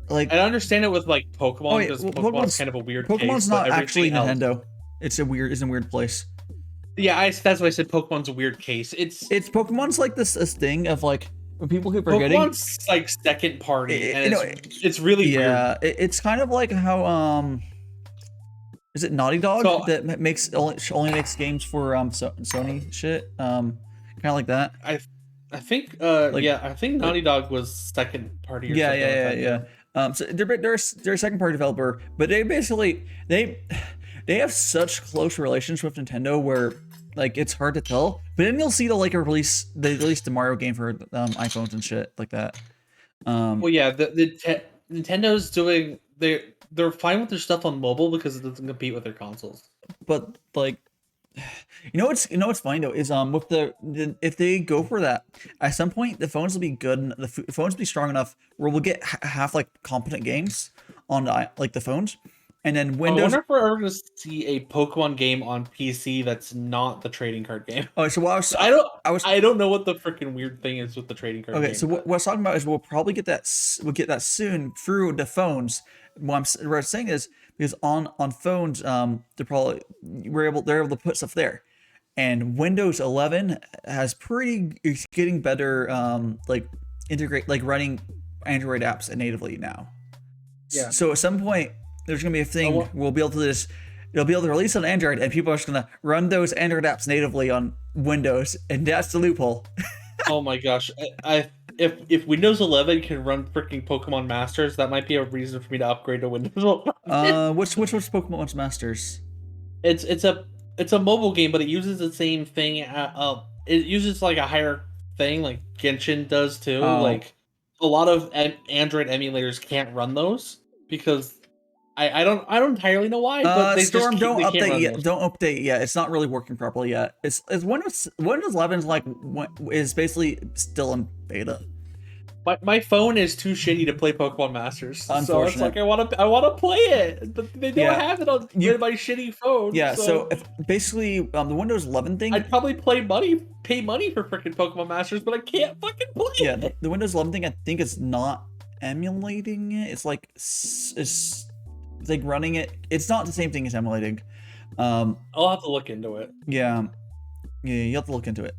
like I understand it with like Pokemon because Pokemon's kind of a weird. Pokemon's not actually Nintendo. It's a weird place. Yeah, that's why I said Pokemon's a weird case. It's Pokemon's like this thing of like when people keep forgetting. Pokemon's like second party, and it's really weird. It's kind of like how is it Naughty Dog that makes only makes games for Sony shit? Kind of like that. I think I think Naughty Dog was second party. Or Yeah. So they're a second party developer, but they basically they have such close relations with Nintendo where like it's hard to tell. But then you'll see they released the Mario game for iPhones and shit like that. Well, yeah, Nintendo's doing they're fine with their stuff on mobile because it doesn't compete with their consoles. But like, you know what's funny though is with if they go for that, at some point the phones will be good and the phones will be strong enough where we'll get half like competent games on like the phones, and then Windows. I wonder if we're ever going to see a Pokemon game on PC that's not the trading card game. Oh, so I don't know what the freaking weird thing is with the trading card. Okay, game. so what I was talking about is we'll probably get that soon through the phones. What I'm saying is because on phones, they're able to put stuff there, and Windows 11 is getting better, like integrate like running Android apps natively now. Yeah. So at some point there's gonna be a thing we'll be able to it'll be able to release on Android, and people are just gonna run those Android apps natively on Windows, and that's the loophole. Oh my gosh, if Windows 11 can run freaking Pokemon Masters, that might be a reason for me to upgrade to Windows 11. What's Pokemon Masters? It's a mobile game, but it uses the same thing. It uses like a higher thing, like Genshin does too. Like a lot of Android emulators can't run those because I don't entirely know why. But they Storm, don't update yet. Those. Don't update yet. It's not really working properly yet. It's Windows 11 is basically still in beta. My phone is too shitty to play Pokemon Masters, so it's like I want to play it, but they don't have it on my shitty phone. Yeah, so if basically the Windows 11 thing, I'd probably pay money for freaking Pokemon Masters, but I can't fucking play it. Yeah, the Windows 11 thing, I think is not emulating it. It's like like running it. It's not the same thing as emulating. I'll have to look into it. Yeah, you have to look into it.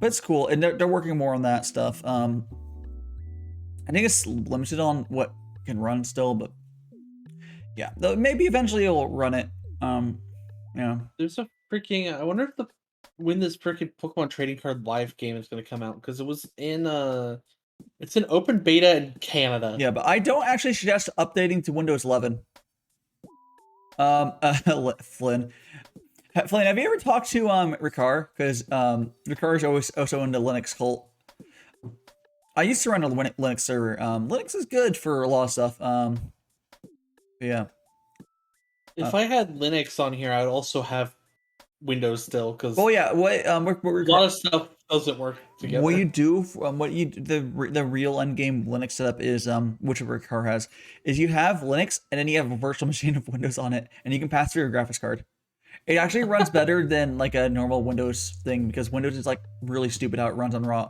But it's cool, and they're working more on that stuff. I think it's limited on what can run still, but yeah, maybe eventually it'll run it. Yeah. There's a freaking. I wonder if when this freaking Pokemon Trading Card Live game is going to come out, because it was in it's an open beta in Canada. Yeah, but I don't actually suggest updating to Windows 11. Flynn, have you ever talked to Ricard? Because Ricard is always also in the Linux cult. I used to run a Linux server. Linux is good for a lot of stuff. Yeah. If I had Linux on here, I would also have Windows still, because a lot of stuff doesn't work together. What you do, the real endgame Linux setup is which Ricard has is you have Linux and then you have a virtual machine of Windows on it, and you can pass through your graphics card. It actually runs better than like a normal Windows thing, because Windows is like really stupid how it runs on raw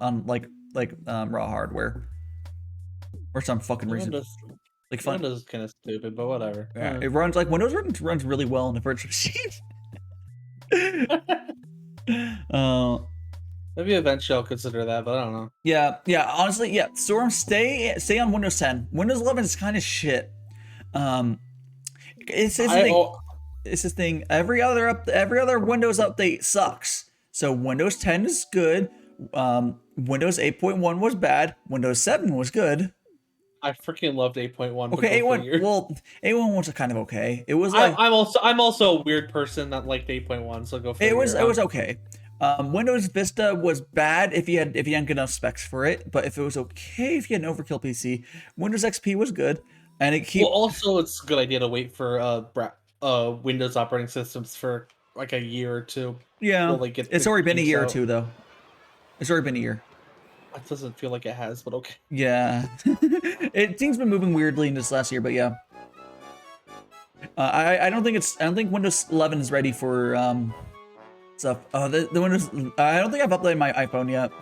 hardware for some fucking reason. Windows is kind of stupid, but whatever. Yeah, it runs like Windows runs really well in a virtual machine. Maybe eventually I'll consider that, but I don't know. Yeah. Honestly, yeah. Storm, stay on Windows 10. Windows 11 is kind of shit. It's this thing. Every other Windows update sucks. So Windows 10 is good. Windows 8.1 was bad. Windows 7 was good. I freaking loved 8.1. Okay, 8.1. Well, 8.1 was kind of okay. It was like I'm also a weird person that liked 8.1. So go for it was okay. Windows Vista was bad if you hadn't good enough specs for it, but if it was okay if you had an overkill PC. Windows XP was good, and well, also it's a good idea to wait for Windows operating systems for like a year or two. Yeah, it's already been a year or two though. It's already been a year. That doesn't feel like it has, but okay. Yeah, things been moving weirdly in this last year, but yeah. I don't think Windows 11 is ready for stuff. The Windows. I don't think I've updated my iPhone yet.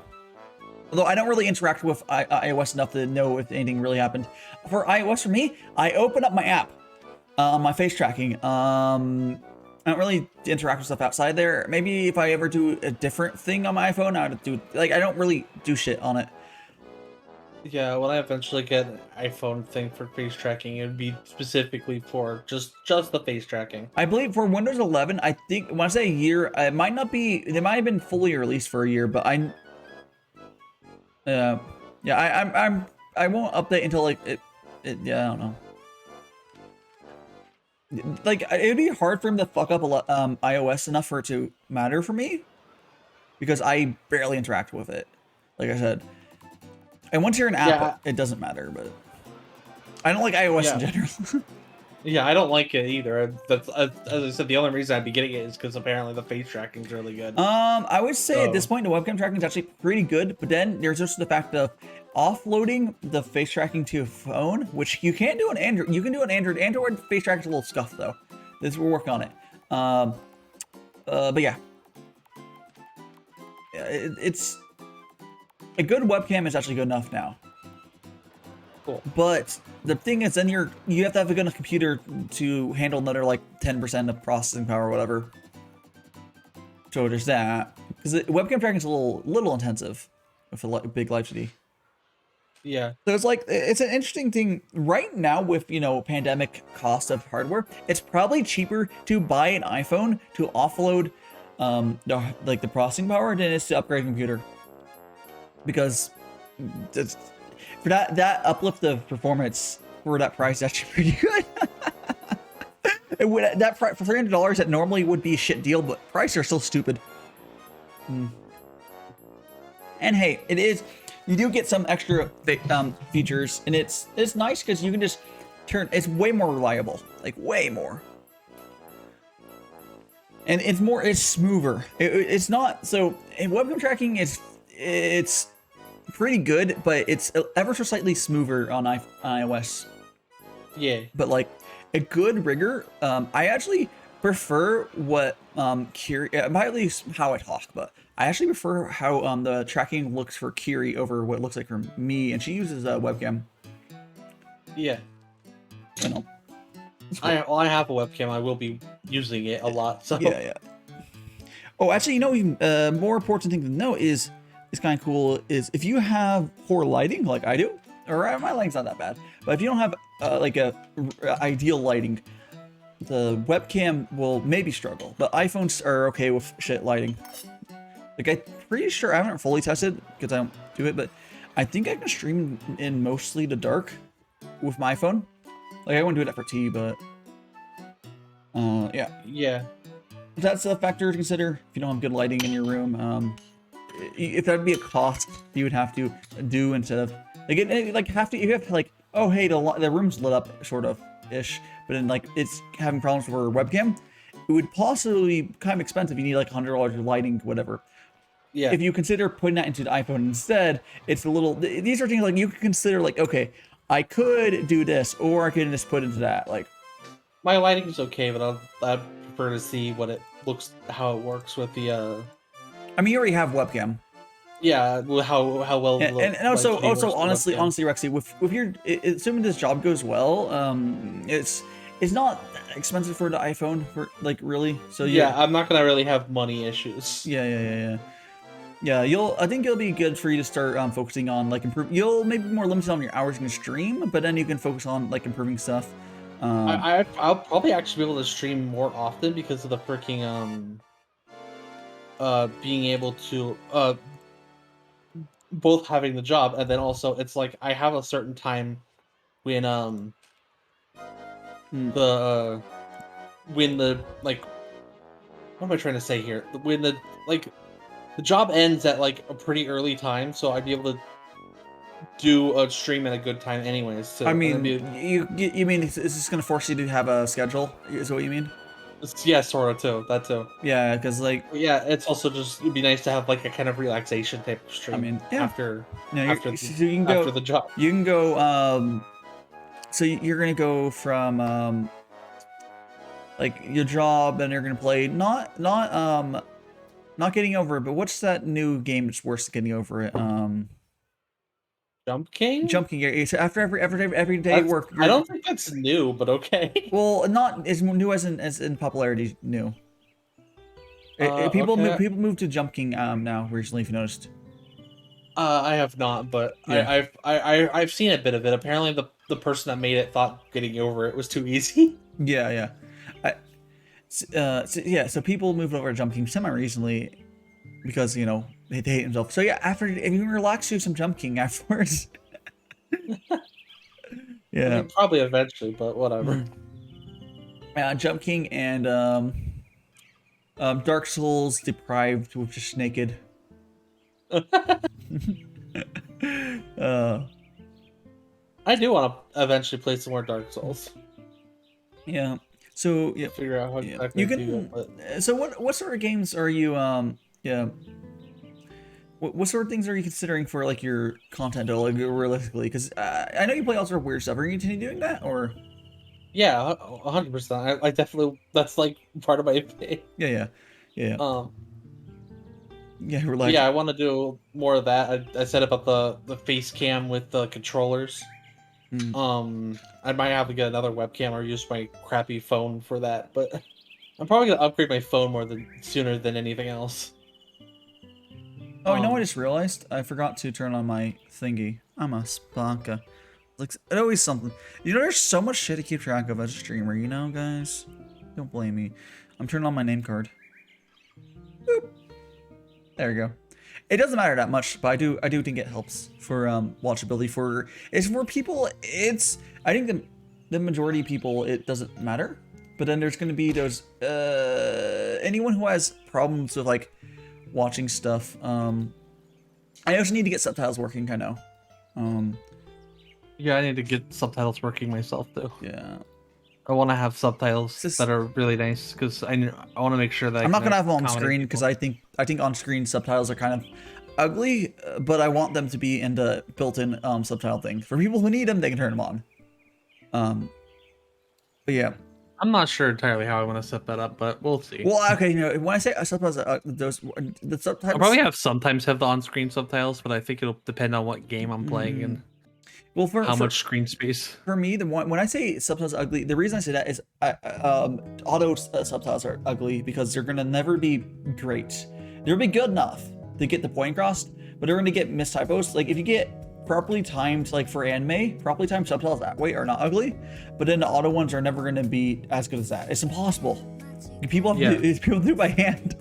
Although I don't really interact with iOS enough to know if anything really happened. For iOS, for me, I open up my app, my face tracking. I don't really interact with stuff outside there. Maybe if I ever do a different thing on my iPhone, I would do I don't really do shit on it. Yeah, when I eventually get an iPhone thing for face tracking, it would be specifically for just the face tracking. I believe for Windows 11, I think when I say a year, it might not be. They might have been fully released for a year, but I won't update until like yeah, I don't know. Like it'd be hard for him to fuck up a lot iOS enough for it to matter for me, because I barely interact with it. Like I said, and once you're an app, it doesn't matter. But I don't like iOS in general. Yeah, I don't like it either. That's as I said, the only reason I'd be getting it is because apparently the face tracking is really good. I would say at this point the webcam tracking is actually pretty good, but then there's just the fact of offloading the face tracking to a phone, which you can't do on Android. You can do on Android. Android face tracking is a little scuffed though. We're working on it. But yeah, it's a good webcam is actually good enough now. Cool. But the thing is, then you have to have a good enough computer to handle another like 10% of processing power or whatever. So there's that, because webcam tracking is a little intensive with a big live CD. Yeah. So it's like, it's an interesting thing right now with, pandemic cost of hardware. It's probably cheaper to buy an iPhone to offload the processing power than it is to upgrade a computer. Because for that uplift of performance for that price is actually pretty good. For $300 that normally would be a shit deal, but prices are still stupid. And hey, it is. You do get some extra features, and it's nice because you can just turn. It's way more reliable, like way more, and it's smoother. It's not so. Webcam tracking it's pretty good, but it's ever so slightly smoother on iOS. Yeah. But like a good rigger, I actually prefer what Kiri, at least how I talk, but I actually prefer how the tracking looks for Kiri over what it looks like for me, and she uses a webcam. Yeah. I know. Cool. I have a webcam. I will be using it a lot. So yeah. Oh, actually, even more important thing to know is kind of cool is if you have poor lighting like I do, or my lighting's not that bad, but if you don't have like a ideal lighting, the webcam will maybe struggle, but iPhones are okay with shit lighting. Like I'm pretty sure, I haven't fully tested because I don't do it, but I think I can stream in mostly the dark with my iPhone. Like I wouldn't do that for T, but yeah. Yeah. That's a factor to consider if you don't have good lighting in your room. If that'd be a cost you would have to do instead of like you have to like, oh hey, the room's lit up sort of ish, but then like it's having problems with our webcam, it would possibly be kind of expensive. You need like $100 of lighting, whatever. Yeah. If you consider putting that into the iPhone instead, it's a little. These are things like you can consider like, okay, I could do this, or I could just put into that. Like my lighting is okay, but I'd prefer to see how it works with the. I mean, you already have webcam. Yeah, how well. And also honestly, Rexy, with your assuming this job goes well, it's not expensive for the iPhone for like really. So yeah, I'm not gonna really have money issues. Yeah. I think it'll be good for you to start focusing on like improve. You'll maybe be more limited on your hours you can stream, but then you can focus on like improving stuff. I'll probably actually be able to stream more often because of the freaking being able to both having the job, and then also it's like I have a certain time when the when the like what am I trying to say here? When the the job ends at like a pretty early time, so I'd be able to do a stream at a good time anyways. So I mean, you mean is this gonna force you to have a schedule? Is what you mean? yeah, sort of too. That too. Yeah, because like Yeah, it's also just it'd be nice to have like a kind of relaxation type of stream. I mean, yeah. after No, after so you can go, after the job. You can go. So you're gonna go from like your job, and you're gonna play not getting over it, but what's that new game that's worse than getting over it? Jump King. Jump King. So after every day work. I don't think that's new, but okay. Well, not as new as in popularity. New. People okay. people move to Jump King now recently. If you noticed. I have not, but Yeah. I've seen a bit of it. Apparently, the person that made it thought getting over it was too easy. Yeah. So people moved over to Jump King semi-recently because, you know, they hate themselves. So yeah, if you relax, do some Jump King afterwards. Yeah. I mean, probably eventually, but whatever. Jump King and Dark Souls Deprived, which is naked. I do want to eventually play some more Dark Souls. Yeah. So yeah, Figure out how exactly you to can. do it, but... So what sort of games are you yeah? What sort of things are you considering for like your content, though, like realistically? Because I know you play all sorts of weird stuff. Are you continue doing that, or? Yeah, 100%. I definitely that's like part of my thing. Yeah. Yeah, relax. Yeah, I want to do more of that. I said about the face cam with the controllers. I might have to get another webcam or use my crappy phone for that, but I'm probably gonna upgrade my phone sooner than anything else. Oh, you know what I just realized? I forgot to turn on my thingy. I'm a spanka. Like, it's always something. You know, there's so much shit to keep track of as a streamer, you know, guys? Don't blame me. I'm turning on my name card. Boop. There we go. It doesn't matter that much, but I do think it helps for watchability. It's for people. I think the majority of people it doesn't matter, but then there's going to be those anyone who has problems with like watching stuff. I also need to get subtitles working. I know. Yeah, I need to get subtitles working myself too. Yeah. I want to have subtitles that are really nice because I want to make sure that I'm not gonna have them on screen because I think on screen subtitles are kind of ugly, but I want them to be in the built-in subtitle thing. For people who need them, they can turn them on. But yeah, I'm not sure entirely how I want to set that up, but we'll see. Well, okay, you know, when I say subtitles, the subtitles. I'll probably sometimes have the on-screen subtitles, but I think it'll depend on what game I'm playing and. Well, for much screen space? For me, when I say subtitles are ugly, the reason I say that is auto subtitles are ugly because they're gonna never be great. They'll be good enough to get the point across, but they're gonna get mistypos. Like if you get properly timed, like for anime, properly timed subtitles that way are not ugly, but then the auto ones are never gonna be as good as that. It's impossible. People have to do it by hand.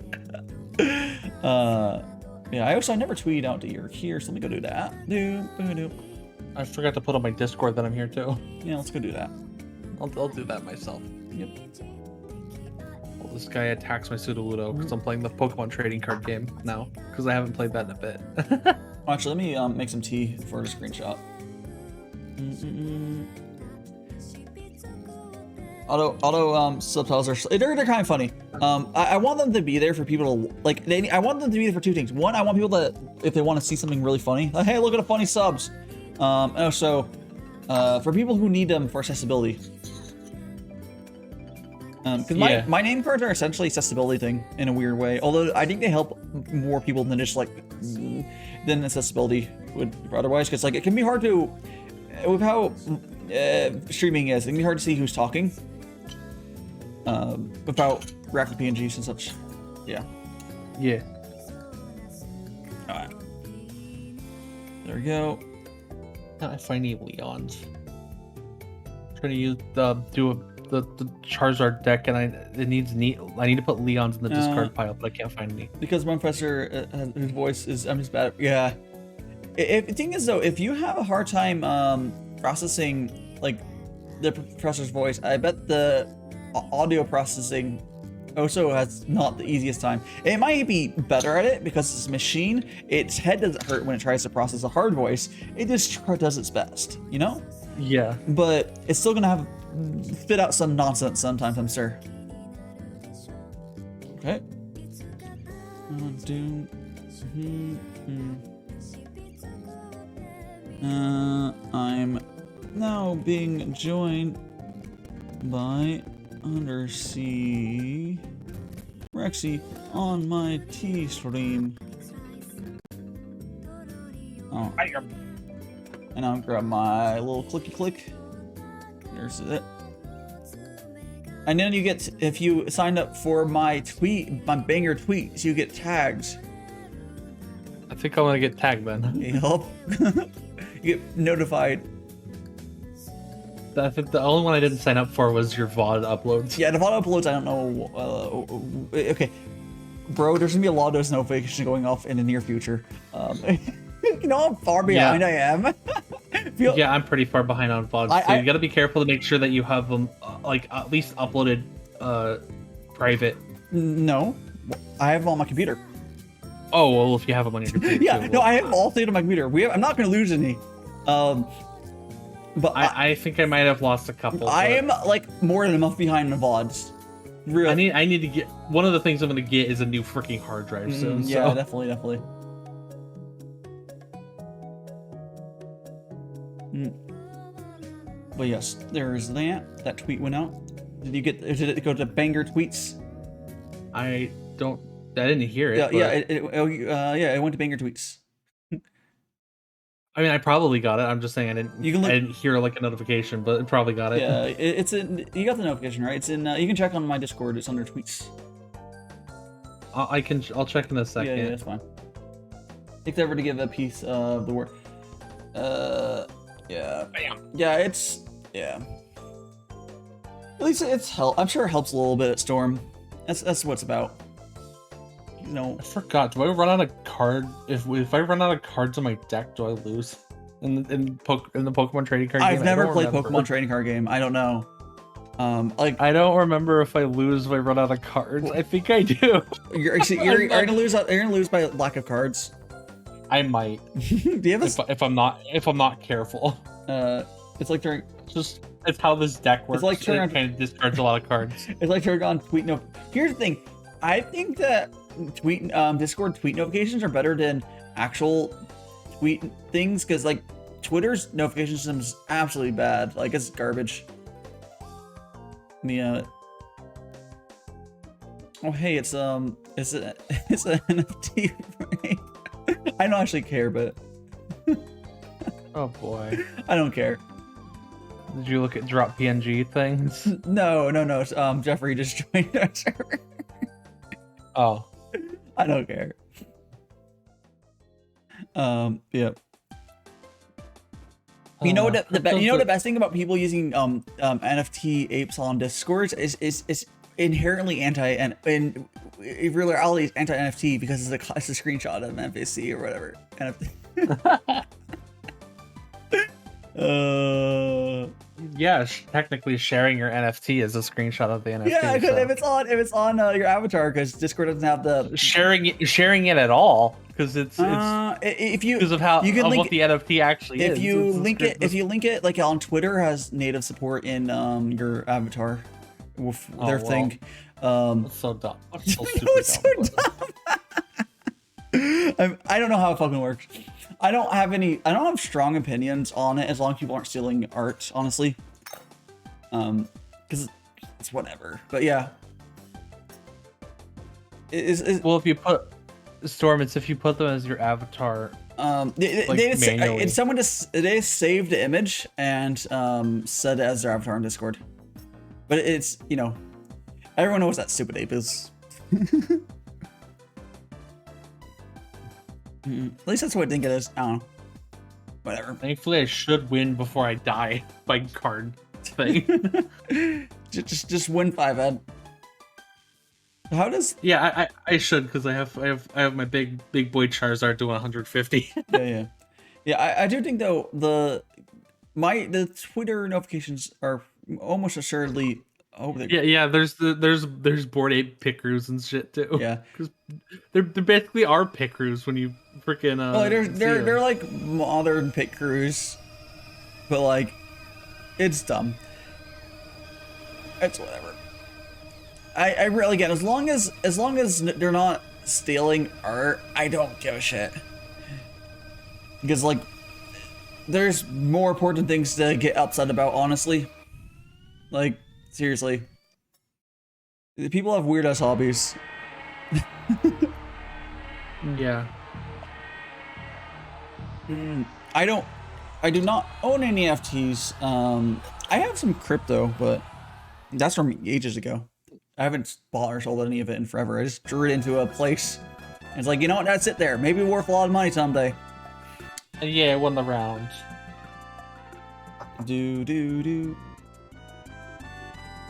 Yeah. I never tweeted out that you're here, so let me go do that. I forgot to put on my Discord that I'm here too. Yeah, let's go do that. I'll do that myself. Yep. Well, this guy attacks my Sudowoodo because I'm playing the Pokemon trading card game now because I haven't played that in a bit. Actually, let me make some tea for a screenshot. Auto subtitles are they're kind of funny. I want them to be there for people to like. I want them to be there for two things. One, I want people to, if they want to see something really funny, like, hey, look at the funny subs. And also, for people who need them for accessibility. Because my name cards are essentially accessibility thing in a weird way. Although I think they help more people than just like than accessibility would otherwise. Because like it can be hard to, with how streaming is, it can be hard to see who's talking. Without rapid PNGs and such. Yeah. Yeah. All right. There we go. I find any Leons. Trying to use the Charizard deck, and I need to put Leons in the discard pile, but I can't find any. Because one professor, his voice is, I'm just bad. Yeah. The thing is though, if you have a hard time processing like the professor's voice, I bet the audio processing also has not the easiest time. It might be better at it because it's a machine. Its head doesn't hurt when it tries to process a hard voice. It just does its best, you know? Yeah. But it's still gonna have spit out some nonsense sometimes, I'm sure. Okay. I'm now being joined by UnderseaRexie on my T stream. Oh, and I'll grab my little clicky click. There's it. And then you get, if you signed up for my banger tweets, you get tags. I think I want to get tagged then. Yup. You get notified. I think the only one I didn't sign up for was your VOD uploads. Yeah, the VOD uploads, I don't know. Okay. Bro, there's gonna be a lot of those notifications going off in the near future. You know how far behind I am? Yeah, I'm pretty far behind on VODs, so you gotta be careful to make sure that you have them, like, at least uploaded private. No. I have them on my computer. Oh, well, if you have them on your computer. Yeah, too, no, I have them all saved on my computer. I'm not gonna lose any. But I think I might have lost a couple. I am like more than a month behind the VODs. Really. I need to get, one of the things I'm gonna get is a new freaking hard drive soon. Yeah, so. definitely. But yes, there's that. That tweet went out. Did it go to banger tweets? I didn't hear it. Yeah, it went to banger tweets. I mean, I probably got it. I'm just saying I didn't hear like a notification, but it probably got it. Yeah, it's in. You got the notification, right? It's in. You can check on my Discord. It's under tweets. I'll check in a second. Yeah, that's fine. If ever to give a piece of the work. Yeah. Bam. Yeah, it's At least it's I'm sure it helps a little bit at Storm. That's what it's about. You know. I forgot. Do I run out of card? If I run out of cards on my deck, do I lose? In the Pokemon trading card game? I've never played Pokemon trading card game. I don't know. I don't remember if I lose if I run out of cards. I think I do. You're gonna lose. You're gonna lose by lack of cards. I might. Do you have if I'm not careful. It's like during. It's how this deck works. It's like it kind of discards a lot of cards. It's like turning on tweet no. Here's the thing. I think that Discord tweet notifications are better than actual tweet things because like Twitter's notification system is absolutely bad. Like it's garbage. Yeah. Oh hey, it's an NFT. Right? I don't actually care, but oh boy, I don't care. Did you look at drop PNG things? No. Jeffrey just joined our server. Oh, I don't care. Yep. You know what the best thing about people using NFT apes on Discord is inherently anti and in reality it's anti NFT because it's a screenshot of an NPC or whatever. yeah, technically sharing your NFT is a screenshot of the NFT. Yeah, because if it's on your avatar, because Discord doesn't have the sharing it at all, because it's if you because of how you can of link what the NFT actually is. If you link it like on Twitter has native support in your avatar with their thing. That's so dumb. That's so super dumb. I don't know how it fucking works. I don't have strong opinions on it as long as people aren't stealing art, honestly. Because it's whatever. But yeah. Well, if you put Storm, it's if you put them as your avatar. They saved the image and said it as their avatar on Discord. But it's, you know, everyone knows that stupid ape is. At least that's what I think it is. I don't know. Whatever. Thankfully, I should win before I die by card thing. Just win 5 Ed. How does? Yeah, I should, because I have my big boy Charizard doing 150. Yeah. I do think though the Twitter notifications are almost assuredly over there. Yeah. There's Bored Ape Pickaroos and shit too. Yeah, because they're basically our Pickaroos when you freaking they're like modern Pickaroos, but like it's dumb. It's whatever. I really get it. As long as they're not stealing art, I don't give a shit. Because like, there's more important things to get upset about, honestly. Like, seriously. People have weird ass hobbies. Yeah. I do not own any NFTs. I have some crypto, but that's from ages ago. I haven't bought or sold any of it in forever. I just drew it into a place. And it's like, you know what? That's it there. Maybe worth a lot of money someday. Yeah, it won the round. It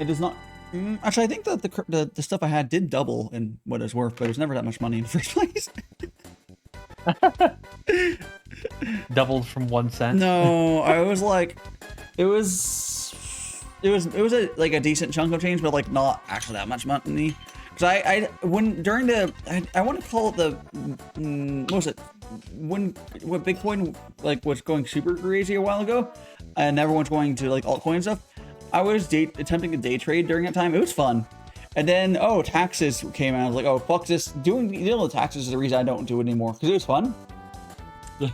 does not. Actually, I think that the stuff I had did double in what it's worth, but it was never that much money in the first place. Doubled from 1 cent. No, I was like, it was like a decent chunk of change, but like not actually that much money. Because I want to call it the what was it when Bitcoin like was going super crazy a while ago, and everyone's going to like altcoin and stuff. I was attempting to day trade during that time. It was fun, and then taxes came out. I was like, oh fuck this. Dealing with taxes is the reason I don't do it anymore, because it was fun.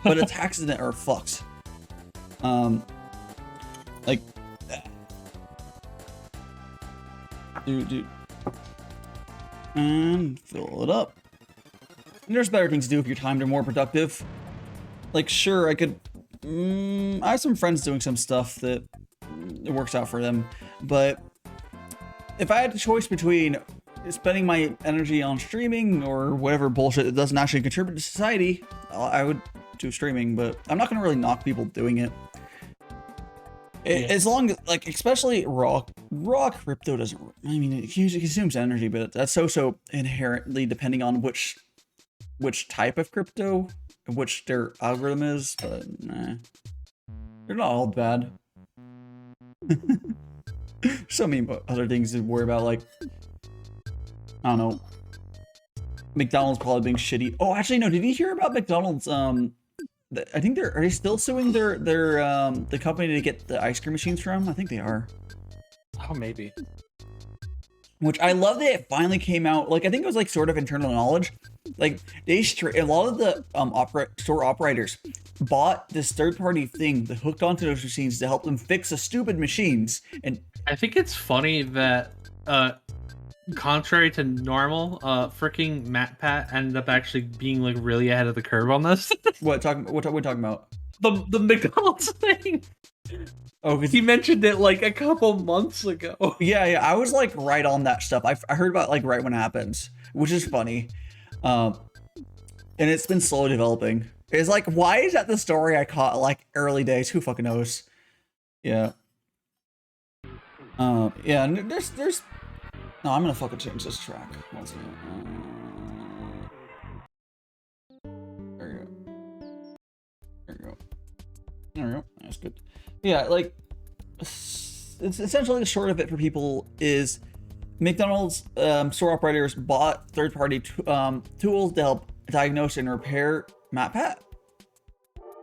But the taxes are fucked. Like. Dude. And fill it up. And there's better things to do if your time are more productive. Like, sure, I could. I have some friends doing some stuff that it works out for them, but if I had a choice between spending my energy on streaming or whatever bullshit that doesn't actually contribute to society, I would do streaming. But I'm not gonna really knock people doing it. As long as, like, especially raw crypto doesn't. I mean, it consumes energy, but that's so inherently depending on which type of crypto, which their algorithm is. But nah, they're not all bad. So many other things to worry about, like I don't know, McDonald's probably being shitty. Oh, actually, no. Did you hear about McDonald's? I think are they still suing the company to get the ice cream machines from? I think they are. Oh, maybe. Which I love that it finally came out. Like, I think it was like sort of internal knowledge. Like a lot of the store operators bought this third-party thing that hooked onto those machines to help them fix the stupid machines. And I think it's funny that contrary to normal, freaking MatPat ended up actually being like really ahead of the curve on this. What are we talking about? The McDonald's thing. Oh, he mentioned it like a couple months ago. Yeah, I was like right on that stuff. I heard about like right when it happens, which is funny. And it's been slowly developing. It's like, why is that the story I caught like early days? Who fucking knows? Yeah. Yeah. And there's. No, I'm gonna fucking change this track. One second. There you go. There we go. That's good. Yeah, like, it's essentially the short of it for people is McDonald's store operators bought third-party tools to help diagnose and repair MatPat. I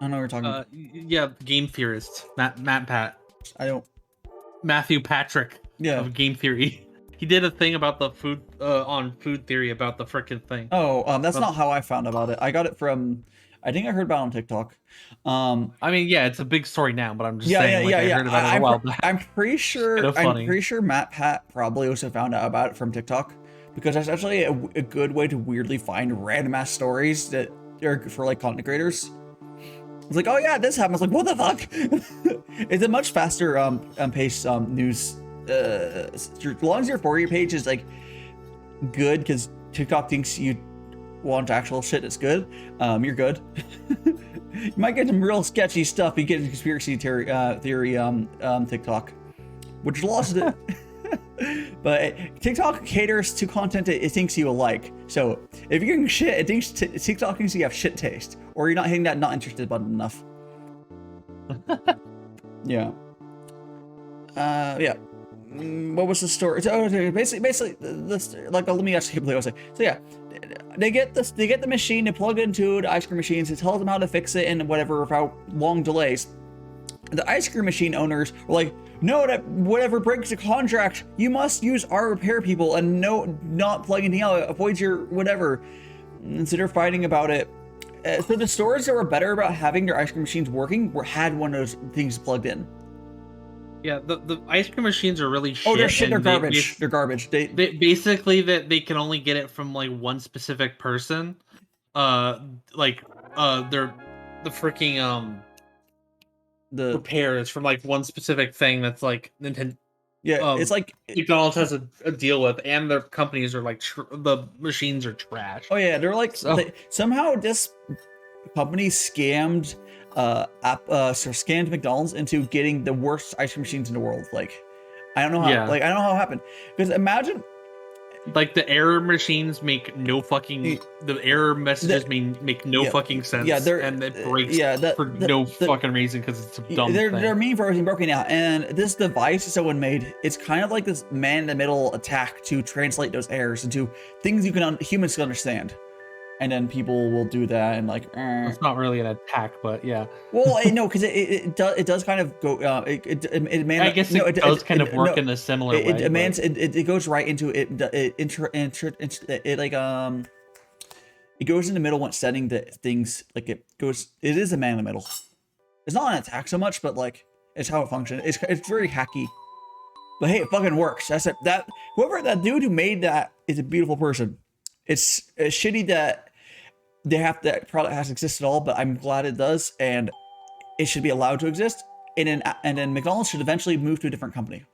don't know what you're talking about. Yeah, game theorist MatPat. I don't. Matthew Patrick. Yeah. Of Game Theory. He did a thing about the food on Food Theory about the frickin' thing. Oh, that's not how I found about it. I got it from. I think I heard about it on TikTok. I mean, yeah, it's a big story now, but I'm just saying. I heard about it a while back. I'm pretty sure. I'm pretty sure MatPat probably also found out about it from TikTok, because that's actually a good way to weirdly find random ass stories that are for like content creators. It's like, oh yeah, this happened. I was like, what the fuck? It's a much faster paced news. As long as your For You page is like good, because TikTok thinks you want actual shit that's good, you're good. You might get some real sketchy stuff. You get into conspiracy theory TikTok, which lost it. But TikTok caters to content it thinks you will like. So if you're getting shit, it thinks TikTok thinks you have shit taste, or you're not hitting that not interested button enough. Yeah. Yeah. What was the story? So, basically, this, like, let me actually play. So yeah, they get the machine, they plug it into the ice cream machines, it tells them how to fix it and whatever without long delays. The ice cream machine owners were like, no, that whatever breaks the contract, you must use our repair people and not plug anything out, avoid your whatever. And so they're fighting about it. So the stores that were better about having their ice cream machines working had one of those things plugged in. Yeah, the ice cream machines are really shit. Oh, they're shit. They're garbage. They're garbage. They basically that they can only get it from like one specific person. They're the freaking the repairs from like one specific thing that's like Nintendo. Yeah, it's like McDonald's has a deal with, and their companies are like the machines are trash. Oh yeah, they're like somehow this company scammed scammed McDonald's into getting the worst ice cream machines in the world. Like, I don't know how. Yeah. Like, I don't know how it happened. Because imagine, like, the error machines make no fucking. The error messages make no fucking sense. Yeah, and it breaks for no fucking reason because it's a dumb thing. They're mean for everything broken out. And this device someone made, it's kind of like this man-in-the-middle attack to translate those errors into things humans can understand. And then people will do that and like. It's not really an attack, but yeah. Well, no, because it does kind of go. I guess it does kind of work in a similar way. It goes right into it. It goes in the middle when setting the things like it goes. It is a man in the middle. It's not an attack so much, but like it's how it functions. It's very hacky. But hey, it fucking works. That's it. Whoever that dude who made that is a beautiful person. It's shitty that that product has to exist at all, but I'm glad it does, and it should be allowed to exist. And then McDonald's should eventually move to a different company.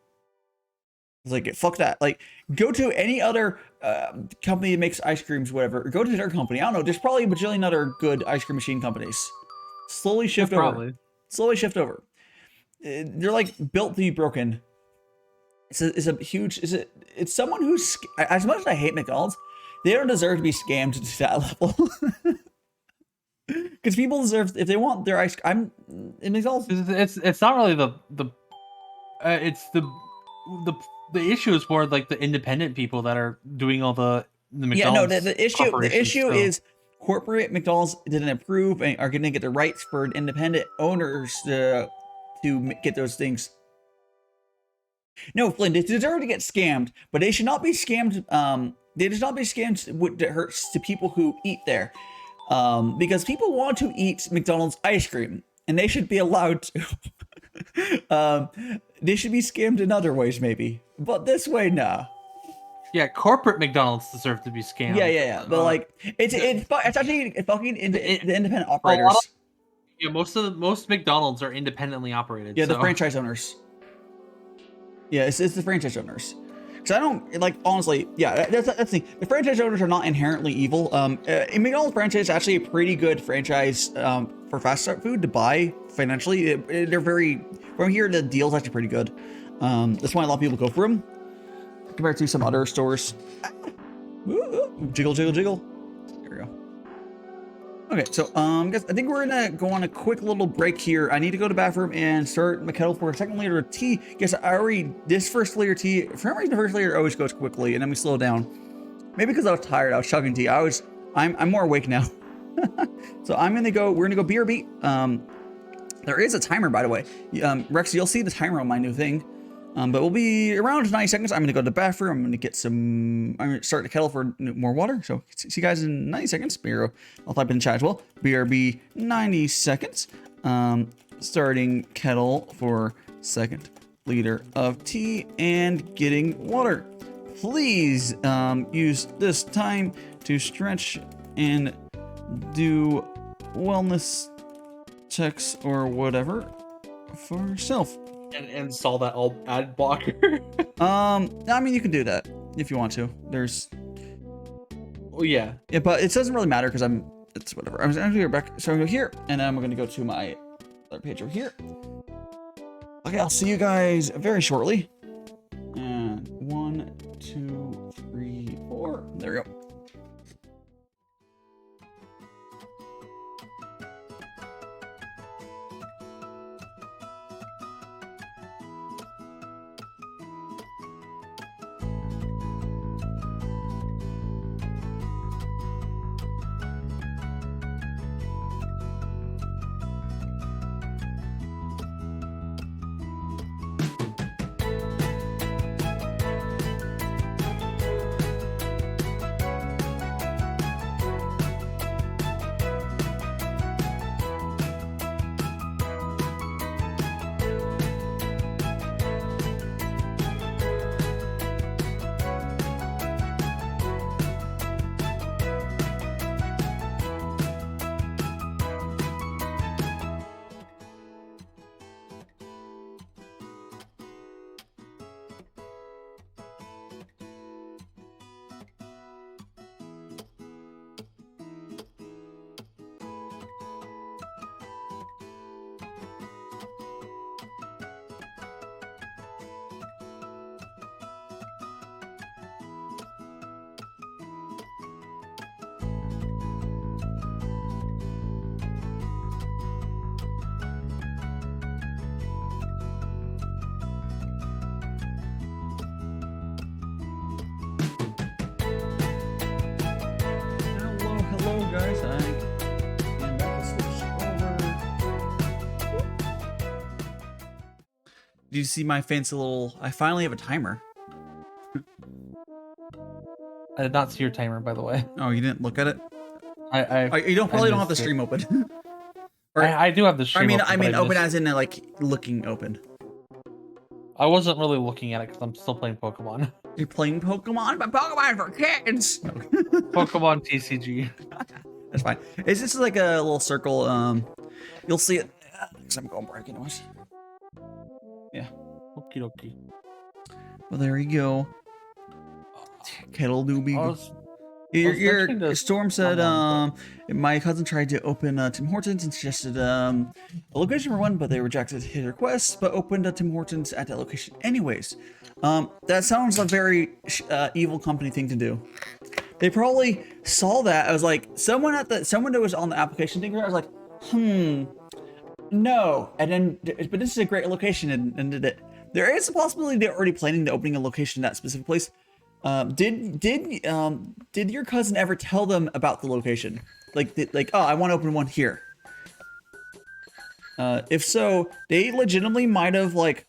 It's like, fuck that. Like, go to any other company that makes ice creams, whatever. Or go to their company. I don't know. There's probably a bajillion other good ice cream machine companies. Slowly shift over. Slowly shift over. They're like built to be broken. It's someone who's, as much as I hate McDonald's, they don't deserve to be scammed to that level. Because people deserve, if they want their ice cream, it's not really it's the issue is more like the independent people that are doing all the McDonald's. Yeah, no, the issue is corporate McDonald's didn't approve and are going to get the rights for independent owners to get those things. No, Flynn, they deserve to get scammed, but they should not be scammed. They should not be scammed that hurts to people who eat there. Because people want to eat McDonald's ice cream, and they should be allowed to. They should be scammed in other ways, maybe. But this way, nah. Yeah, corporate McDonald's deserve to be scammed. Yeah. But like, it's actually fucking the independent operators. Most McDonald's are independently operated. Yeah, the franchise owners. Yeah, it's the franchise owners. Because I don't, like, honestly, yeah, that's the thing. The franchise owners are not inherently evil. McDonald's franchise is actually a pretty good franchise for fast food to buy financially. They're very, from here, the deal's actually pretty good. That's why a lot of people go for them compared to some other stores. Jiggle, jiggle, jiggle. There we go. Okay, so guys, I think we're gonna go on a quick little break here. I need to go to the bathroom and start my kettle for a second liter of tea. Guess this first layer of tea, for some reason the first layer always goes quickly and then we slow down. Maybe because I was tired, I was chugging tea. I'm more awake now. So we're gonna go BRB. There is a timer, by the way. Rex, you'll see the timer on my new thing. But we'll be around 90 seconds. I'm gonna go to the bathroom. I'm gonna start the kettle for more water. So see you guys in 90 seconds. I'll type in the chat as well. BRB 90 seconds. Starting kettle for second liter of tea and getting water. Please use this time to stretch and do wellness checks or whatever for yourself. And install that ad blocker. I mean, you can do that if you want to. Yeah, but it doesn't really matter because it's whatever. I'm gonna go back. So I'm gonna go here, and then I'm gonna go to my other page over here. Okay, I'll see you guys very shortly. And 1. Did you see my fancy little? I finally have a timer. I did not see your timer, by the way. Oh, you didn't look at it? You probably don't have the stream open. Or, I do have the stream. I mean open as in like looking open. I wasn't really looking at it because I'm still playing Pokemon. You're playing Pokemon, but Pokemon for kids. Pokemon TCG. That's fine. It's just like a little circle. You'll see it. Because I'm going break anyways. Yeah. Okie dokie. Well, there you go. Kettle doobie. Your Storm said, my cousin tried to open Tim Hortons and suggested a location for one, but they rejected his request, but opened a Tim Hortons at that location anyways. That sounds like a very evil company thing to do. They probably saw that. I was like, someone that was on the application thing. I was like, no. And then, but this is a great location, and did it. There is a possibility they're already planning to opening a location in that specific place. Did your cousin ever tell them about the location? Like, oh, I want to open one here. If so, they legitimately might have like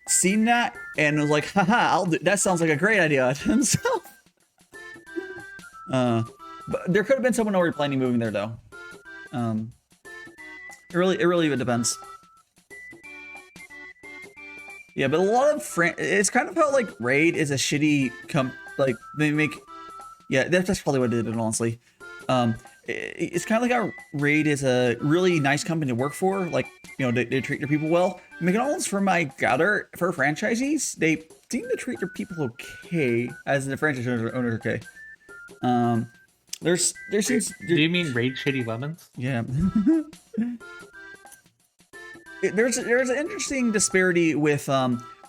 seen that and was like, haha, that sounds like a great idea to himself. But there could have been someone already planning moving there though. It really depends. Yeah, but a lot of it's kind of how like Raid is a shitty like they make. Yeah, that's probably what it did, honestly. It's kind of like how Raid is a really nice company to work for. Like, you know, they treat their people well. McDonald's, for my gather, for franchisees, they seem to treat their people okay, as the franchise owners okay. There seems. Do you mean Raid Shitty Lemons? Yeah. There's an interesting disparity with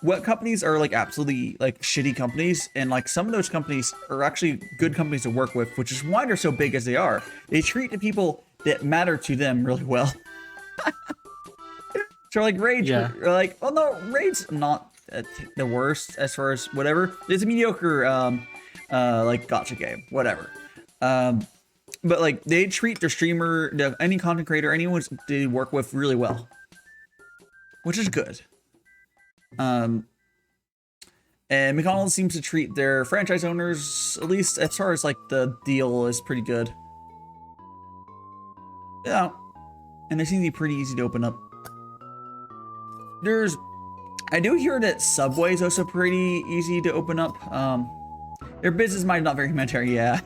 what companies are like absolutely like shitty companies, and like some of those companies are actually good companies to work with, which is why they're so big as they are. They treat the people that matter to them really well. So like Raid, yeah. Like, well, no, Raid's not the worst as far as whatever. It's a mediocre like gacha game, whatever. But like they treat their streamer, any content creator, anyone they work with really well, which is good. And McDonald's seems to treat their franchise owners, at least as far as like the deal, is pretty good. Yeah, and they seem to be pretty easy to open up. I do hear that Subway is also pretty easy to open up. Their business might not very humanitarian, yeah.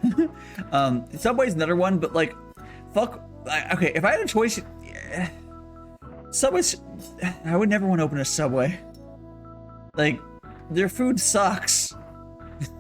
Subway's another one, but like, fuck. Okay, if I had a choice, yeah, Subway's. I would never want to open a Subway. Like, their food sucks.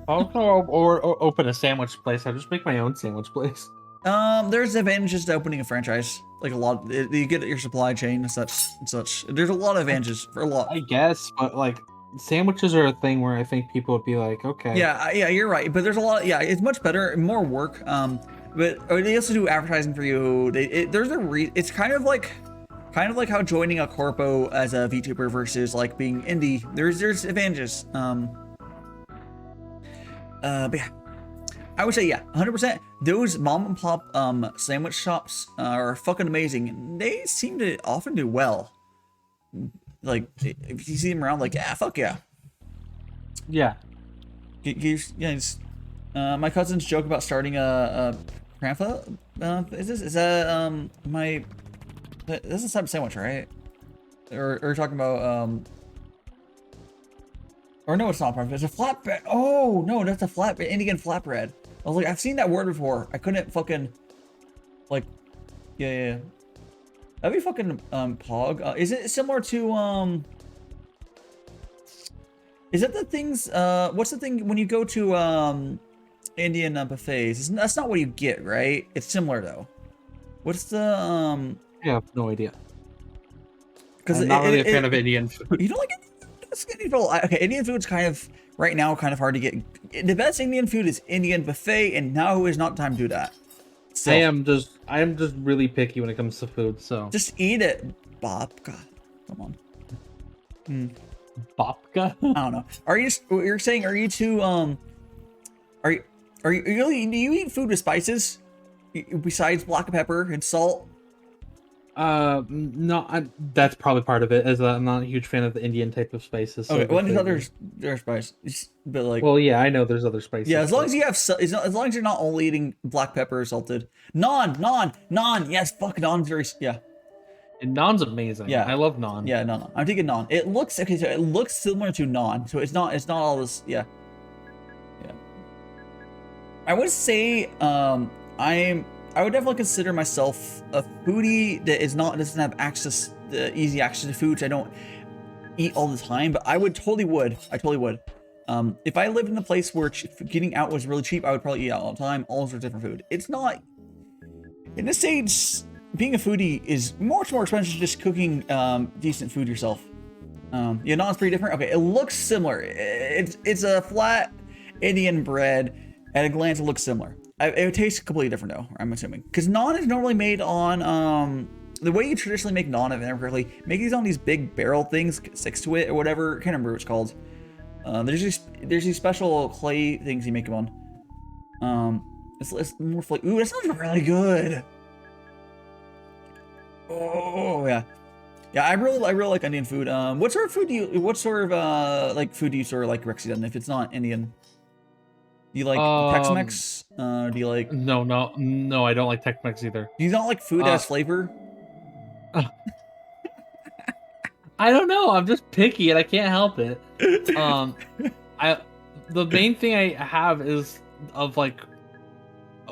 Or open a sandwich place. I'll just make my own sandwich place. There's advantages to opening a franchise. Like a lot, you get your supply chain and such. There's a lot of advantages for a lot. I guess, but like sandwiches are a thing where I think people would be like, okay. Yeah, you're right. But there's a lot. Yeah, it's much better, more work. But they also do advertising for you. It's kind of like how joining a corpo as a VTuber versus like being indie. There's advantages. But yeah, I would say, yeah, 100%. Those mom and pop sandwich shops are fucking amazing, and they seem to often do well. Like, if you see them around, like, yeah, fuck yeah. Yeah. My cousin's joke about starting a grandpa. Is that my? This is some sandwich, right? Or you're talking about or no, it's not perfect. It's a flatbread. Oh no, that's a flatbread. Indian flatbread. I was like, I've seen that word before. I couldn't fucking like. Yeah. That'd be fucking pog. Is it similar to Is that the things? What's the thing when you go to Indian buffets? That's not what you get, right? It's similar though. What's the I have no idea. Because I'm not really a fan of Indian food. You don't like Indian food? Okay, Indian food's kind of right now kind of hard to get. The best Indian food is Indian buffet, and now is not time to do that. So, I am just really picky when it comes to food. So just eat it, Babka. Come on. Babka? I don't know. You're saying? Are you too Are you really? Do you eat food with spices besides black pepper and salt? No, that's probably part of it. As I'm not a huge fan of the Indian type of spices. So Okay, well, there's spice, but like, well, yeah, I know there's other spices. yeah, as long as you have, as long as you're not only eating black pepper or salted. Naan. Yes, fuck naan's very, yeah. And naan's amazing. Yeah, I love naan. Yeah, no. I'm thinking naan. It looks okay. So it looks similar to naan. So it's not all this. Yeah. I would say I would definitely consider myself a foodie that doesn't have easy access to food, which I don't eat all the time, but I totally would. If I lived in a place where getting out was really cheap, I would probably eat out all the time, all sorts of different food. It's not, in this age, being a foodie is much more expensive than just cooking decent food yourself. Yeah, no, it's pretty different. Okay, it looks similar. It's a flat Indian bread. At a glance, it looks similar. It tastes completely different though, I'm assuming. Because naan is normally made on, the way you traditionally make naan, if I remember correctly, make these on these big barrel things, sticks to it or whatever. I can't remember what it's called. There's these special clay things you make them on. It's more flavor. Ooh, that sounds really good. Oh yeah. Yeah, I really like Indian food. What sort of food do you sort of like, Rexy, then, if it's not Indian? Do you like Tex-Mex? Do you like... No, I don't like Tex-Mex either. Do you not like food that has flavor? I don't know. I'm just picky and I can't help it. The main thing I have is of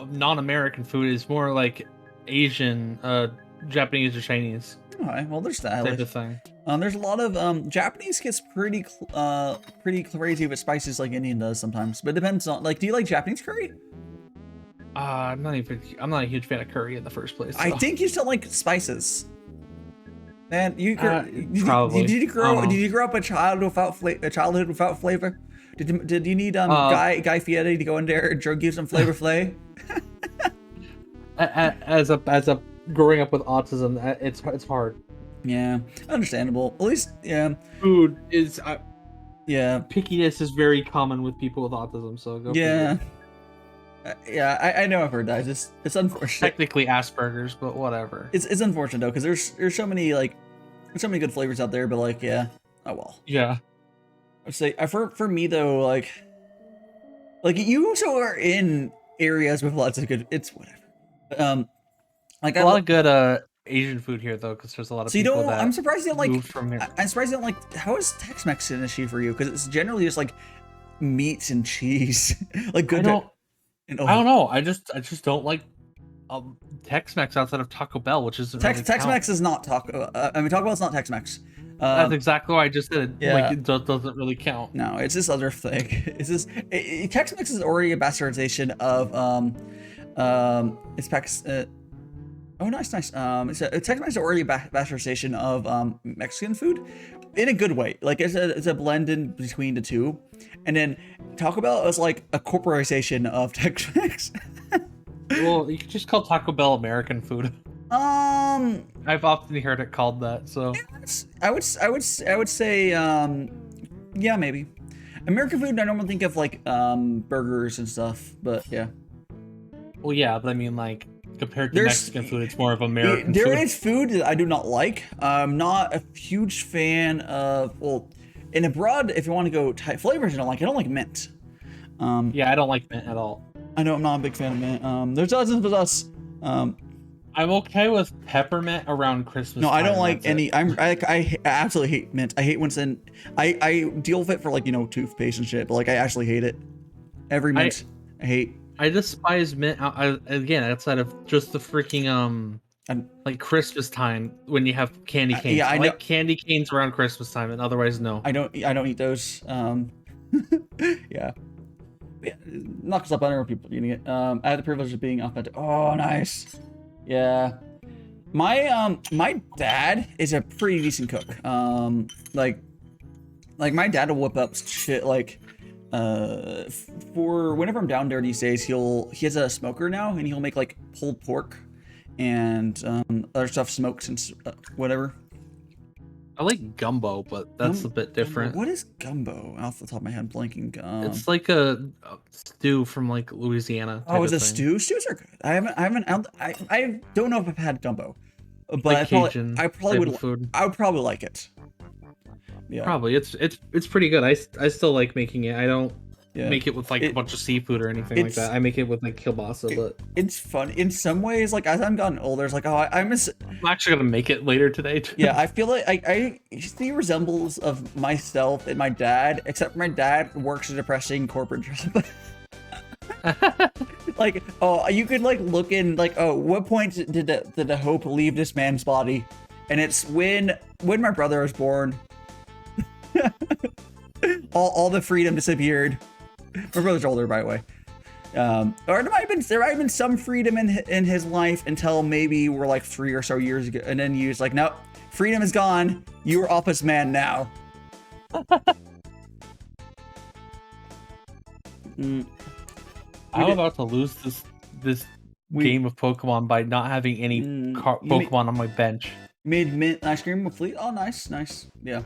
non-American food is more like Asian, Japanese or Chinese. Alright, well, there's that type of thing. There's a lot of Japanese gets pretty crazy with spices like Indian does sometimes, but it depends on, like, do you like Japanese curry? I'm not a huge fan of curry in the first place. So. I think you still like spices. Man, probably. Did you grow up a childhood without flavor? Did you need Guy Fieri to go in there and drug you some Flavor Flay? as a growing up with autism, it's hard. Yeah, understandable. At least, yeah. Food is, yeah. Pickiness is very common with people with autism. So go. Yeah. Yeah, I know I've heard that. It's unfortunate. Technically Asperger's, but whatever. It's unfortunate though, because there's so many good flavors out there, but like, yeah. Oh well. Yeah. I'd say for me though, like you also are in areas with lots of good. It's whatever. Like a lot of good Asian food here though, because there's a lot of people that I'm surprised you don't like. From here. I'm surprised you don't like. How is Tex-Mex an issue for you? Because it's generally just like meats and cheese, like good. I don't know. I just don't like Tex-Mex outside of Taco Bell, which is Tex-Mex is not Taco. I mean, Taco Bell's not Tex-Mex. That's exactly what I just said. Yeah. Like, it doesn't really count. No, it's this other thing. It's this. Tex-Mex is already a bastardization of it's oh, nice. Tex-Mex is already a bastardization of Mexican food, in a good way. Like it's a blend in between the two, and then Taco Bell is like a corporatization of Tex-Mex. Well, you could just call Taco Bell American food. I've often heard it called that. So I would say yeah, maybe American food. I normally think of like burgers and stuff, but yeah. Well, yeah, but I mean, like, compared to Mexican food, it's more of American food. There is food that I do not like. I'm not a huge fan of, well, in abroad, if you want to go type flavors, I don't like mint. Yeah, I don't like mint at all. I know I'm not a big fan of mint. There's dozens of us. I'm okay with peppermint around Christmas. No, I don't like any. I absolutely hate mint. I hate when it's in. I deal with it for, like, you know, toothpaste and shit, but like I actually hate it. Every mint I hate. I despise mint again outside of just the freaking like Christmas time when you have candy canes. Yeah, I know. like candy canes around Christmas time, and otherwise no. I don't eat those. Yeah. Not because I know people eating it. I had the privilege of being authentic. Oh, nice. Yeah. My dad is a pretty decent cook. Like my dad will whip up shit like. For whenever I'm down there these days, he has a smoker now, and he'll make like pulled pork and other stuff smoked and whatever. I like gumbo, but that's a bit different. What is gumbo? Off the top of my head, blanking. It's like a stew from like Louisiana. Oh, it's a stew. Stews are good. I don't know if I've had gumbo. but like Cajun I probably would. food. I would probably like it. Yeah. Probably it's pretty good. I still like making it. I don't make it with like a It- bunch of seafood or anything like that. I make it with like kielbasa, but It's fun in some ways. Like as I'm gotten older, it's like, oh, I miss. I'm actually gonna make it later today. Too. Yeah, I feel like I see resembles of myself and my dad, except my dad works a depressing corporate job. Like, oh, you could like look in like, oh, what point did the hope leave this man's body? And it's when my brother was born. all the freedom disappeared. My brother's older, by the way. Or there might have been some freedom in his life until maybe we're like 3 or so years ago, and then he was like, nope, freedom is gone. You are office man now. I'm about to lose this game of Pokemon by not having any Pokemon on my bench. Mint ice cream with fleet. Oh, nice. Yeah.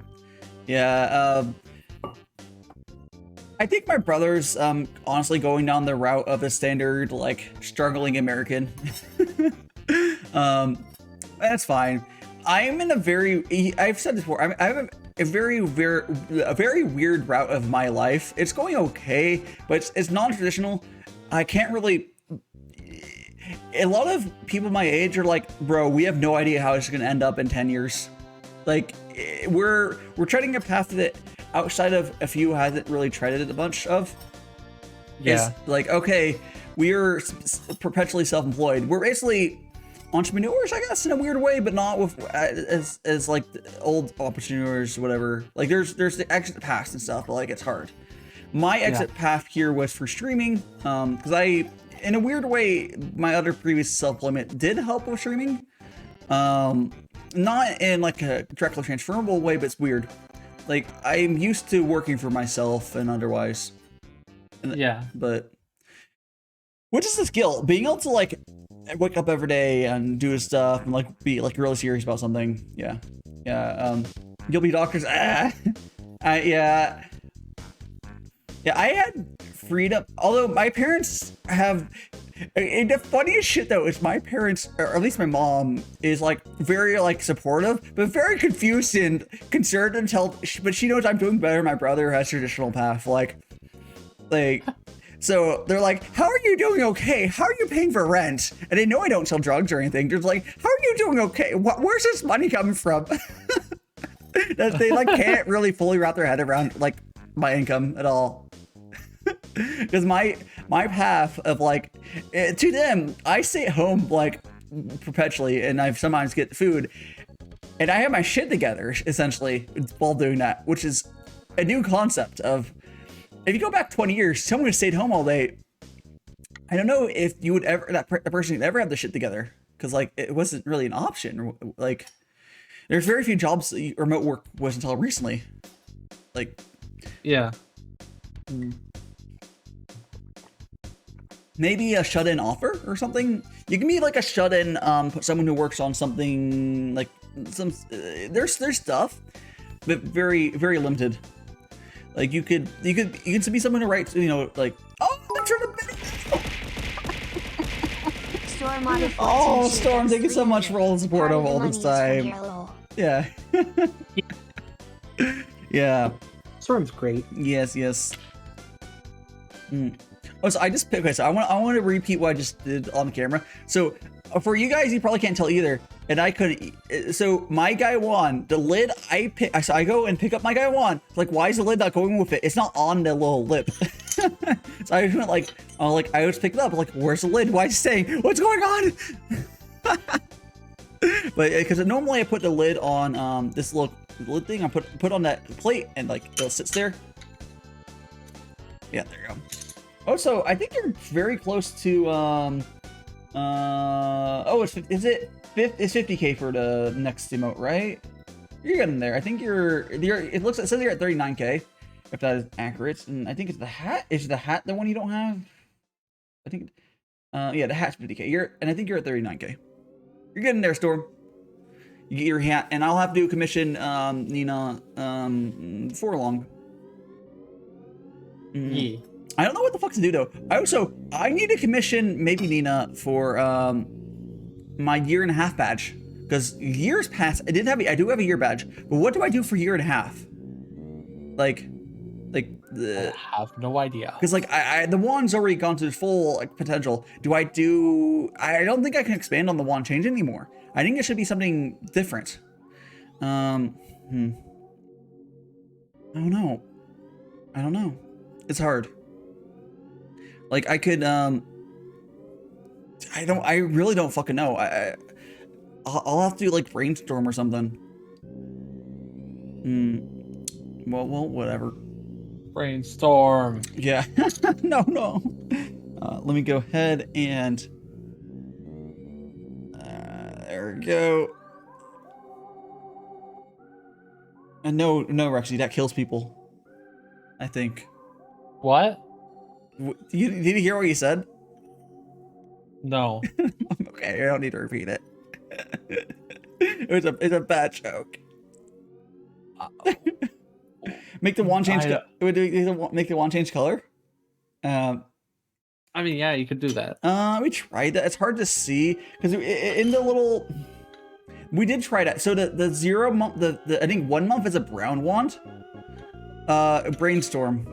I think my brother's honestly going down the route of a standard like struggling American. That's fine. I'm in a very, I've said this before, I have a very weird route of my life. It's going okay, but it's non-traditional. I can't really, a lot of people my age are like, bro, we have no idea how it's gonna end up in 10 years. Like, we're treading a path that outside of a few hasn't really treaded a bunch of. Yeah. It's like, okay, we are perpetually self-employed. We're basically entrepreneurs, I guess, in a weird way, but not with as like the old entrepreneurs, whatever. Like there's the exit path and stuff, but like it's hard. My exit path here was for streaming, because I, in a weird way, my other previous self-employment did help with streaming. Not in like a directly transferable way, but it's weird. Like I'm used to working for myself and otherwise. Yeah. But which is the skill? Being able to like wake up every day and do stuff and like be like really serious about something. Yeah. You'll be doctors. Yeah, I had freedom. Although my parents have, and the funniest shit though is my parents, or at least my mom, is like very like supportive, but very confused and concerned until, but she knows I'm doing better. My brother has traditional path, like. So they're like, how are you doing okay? How are you paying for rent? And they know I don't sell drugs or anything. They're like, how are you doing okay? Where's this money coming from? That they like can't really fully wrap their head around like my income at all. Because my path of like, to them, I stay at home like perpetually, and I sometimes get food, and I have my shit together essentially while doing that, which is a new concept of. If you go back 20 years, someone who stayed home all day, I don't know if you would ever, that person would ever have the shit together, because like it wasn't really an option. Like there's very few jobs that remote work was until recently. Like, yeah. Maybe a shut-in offer or something. You can be like a shut-in, someone who works on something like some. There's stuff, but very limited. Like you could be someone who writes, you know, like, oh, I'm trying to. Storm, oh, Storm, thank you so much for all the support of all this time. Yeah. Yeah. Storm's great. Yes. Oh, so I just picked. Okay, so I want to repeat what I just did on the camera. So for you guys, you probably can't tell either. And I couldn't. So my guy won. The lid I pick. So I go and pick up my guy won. Like, why is the lid not going with it? It's not on the little lip. So I just went like, I just picked it up. Like, where's the lid? Why is it staying? What's going on? But because normally I put the lid on this little lid thing. I put on that plate and like it sits there. Yeah, there you go. Oh, so I think you're very close to it's 50K for the next emote, right? You're getting there. I think it says you're at 39K, if that is accurate. And I think it's the hat. Is the hat the one you don't have? I think yeah, the hat's 50K. And I think you're at 39K. You're getting there, Storm. You get your hat, and I'll have to do a commission Nina before long. Yeah. I don't know what the fuck to do though. I need to commission maybe Nina for my 1.5 year badge. Because years past, I do have a year badge, but what do I do for year and a half? Like, I have no idea. because like the wand's already gone to full like potential. I don't think I can expand on the wand change anymore. I think it should be something different. I don't know. It's hard. Like I could I really don't fucking know. I'll have to like brainstorm or something. Well, whatever. Brainstorm. Yeah. No. Let me go ahead and there we go. And no, Rexy, that kills people. I think. What? Did you hear what you said? No. Okay, I don't need to repeat it. It's a bad joke. Make the wand change. Make the wand change color. I mean, yeah, you could do that. We tried that. It's hard to see because in the little. We did try that. So the 0 month, the I think 1 month is a brown wand. Brainstorm.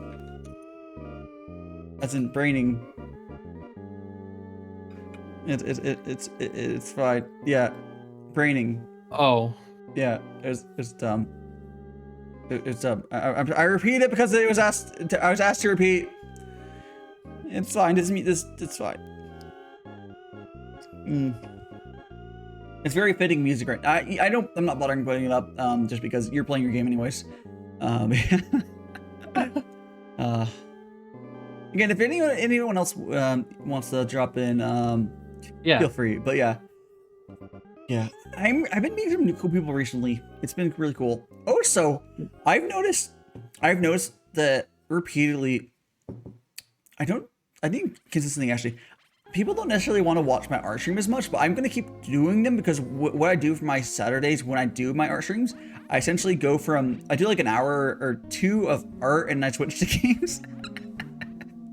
As in braining. It's fine. Yeah, braining. Oh. Yeah, it's dumb. It's dumb. I repeat it because it was asked. I was asked to repeat. It's fine. It's fine. It's very fitting music, right? I'm not bothering putting it up. Just because you're playing your game anyways. Again, if anyone else wants to drop in, yeah, feel free. But yeah. I've been meeting some cool people recently. It's been really cool. Also, I've noticed that repeatedly. I think consistently actually, people don't necessarily want to watch my art stream as much, but I'm gonna keep doing them because what I do for my Saturdays when I do my art streams, I essentially I do like an hour or two of art and I switch to games.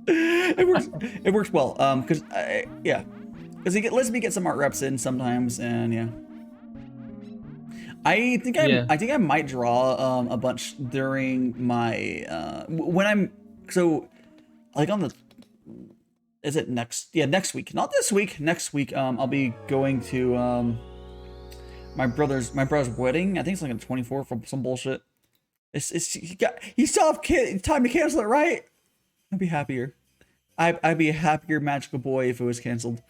It works well. Because it lets me get some art reps in sometimes, and yeah. I think I might draw a bunch during my when I'm like on the next week, not this week, next week. I'll be going to my brother's wedding. I think it's like on the 24th for some bullshit. He still have time to cancel it, right? I'd be happier. I'd be a happier magical boy if it was canceled.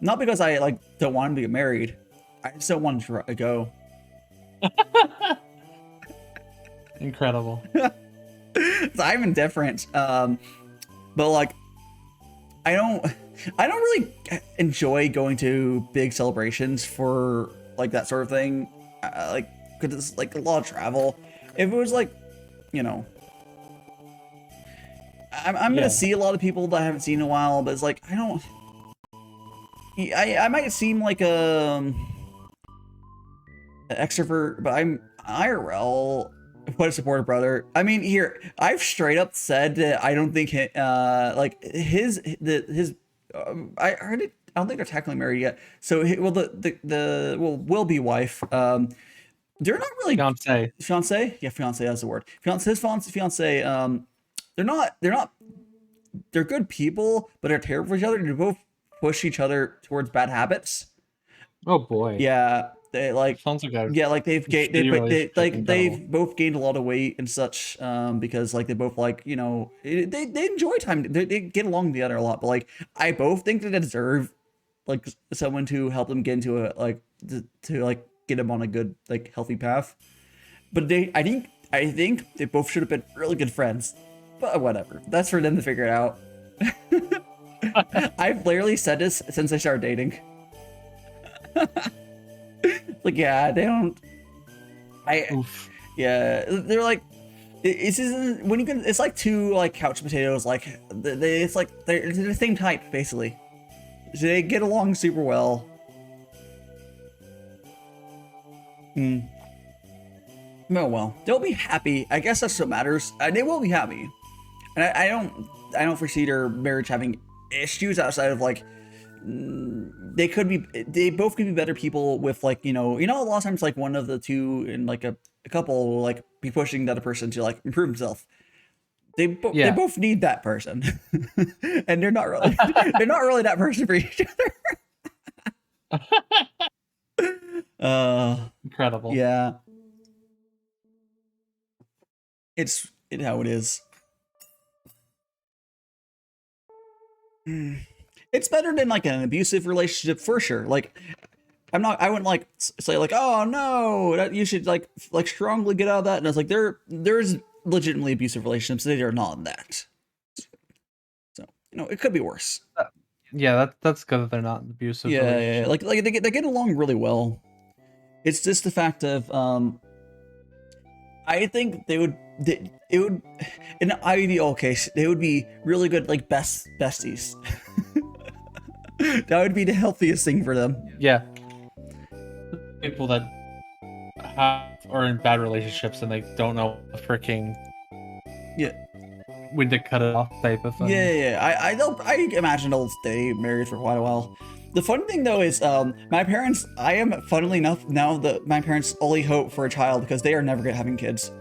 Not because I like don't want him to get married. I just don't want him to go. Incredible. So I'm indifferent. But like I don't really enjoy going to big celebrations for like that sort of thing. Like because it's like a lot of travel. If it was like, you know, I'm gonna see a lot of people that I haven't seen in a while, but it's like I might seem like an extrovert, but I'm IRL quite a supportive brother. I mean, here I've straight up said that I don't think I don't think they're technically married yet. So will be wife. They're not really fiance. Yeah, fiance. That's the word. His fiance. They're good people, but they're terrible for each other. They both push each other towards bad habits. Oh boy. Yeah, they like. Sounds like they've both gained a lot of weight and such. Because like they both like they enjoy time. They get along together a lot. But like I both think that they deserve like someone to help them get into to get them on a good like healthy path. But I think they both should have been really good friends. But whatever. That's for them to figure it out. I've literally said this since I started dating. Like, yeah, they don't. Yeah, they're like, it's like two like couch potatoes. Like, it's like they're the same type basically. So they get along super well. Oh well, they'll be happy. I guess that's what matters. They will be happy. And I don't foresee their marriage having issues outside of like they both could be better people with like, a lot of times like one of the two in like a couple will like be pushing the other person to like improve himself. They both need that person. And they're not really that person for each other. Incredible. Yeah. It's how it is. It's better than like an abusive relationship for sure. Like I wouldn't like say like, oh no, that you should like strongly get out of that. And I was like, there's legitimately abusive relationships. They are not that. So, it could be worse. Yeah, that's good that they're not abusive. Yeah. Like they get along really well. It's just the fact of I think it would in an ideal case they would be really good like besties. That would be the healthiest thing for them. Yeah. People that are in bad relationships and they don't know the freaking when to cut it off type of thing. Yeah. I imagine they'll stay married for quite a while. The fun thing though is my parents, I am funnily enough now that my parents only hope for a child because they are never good at having kids.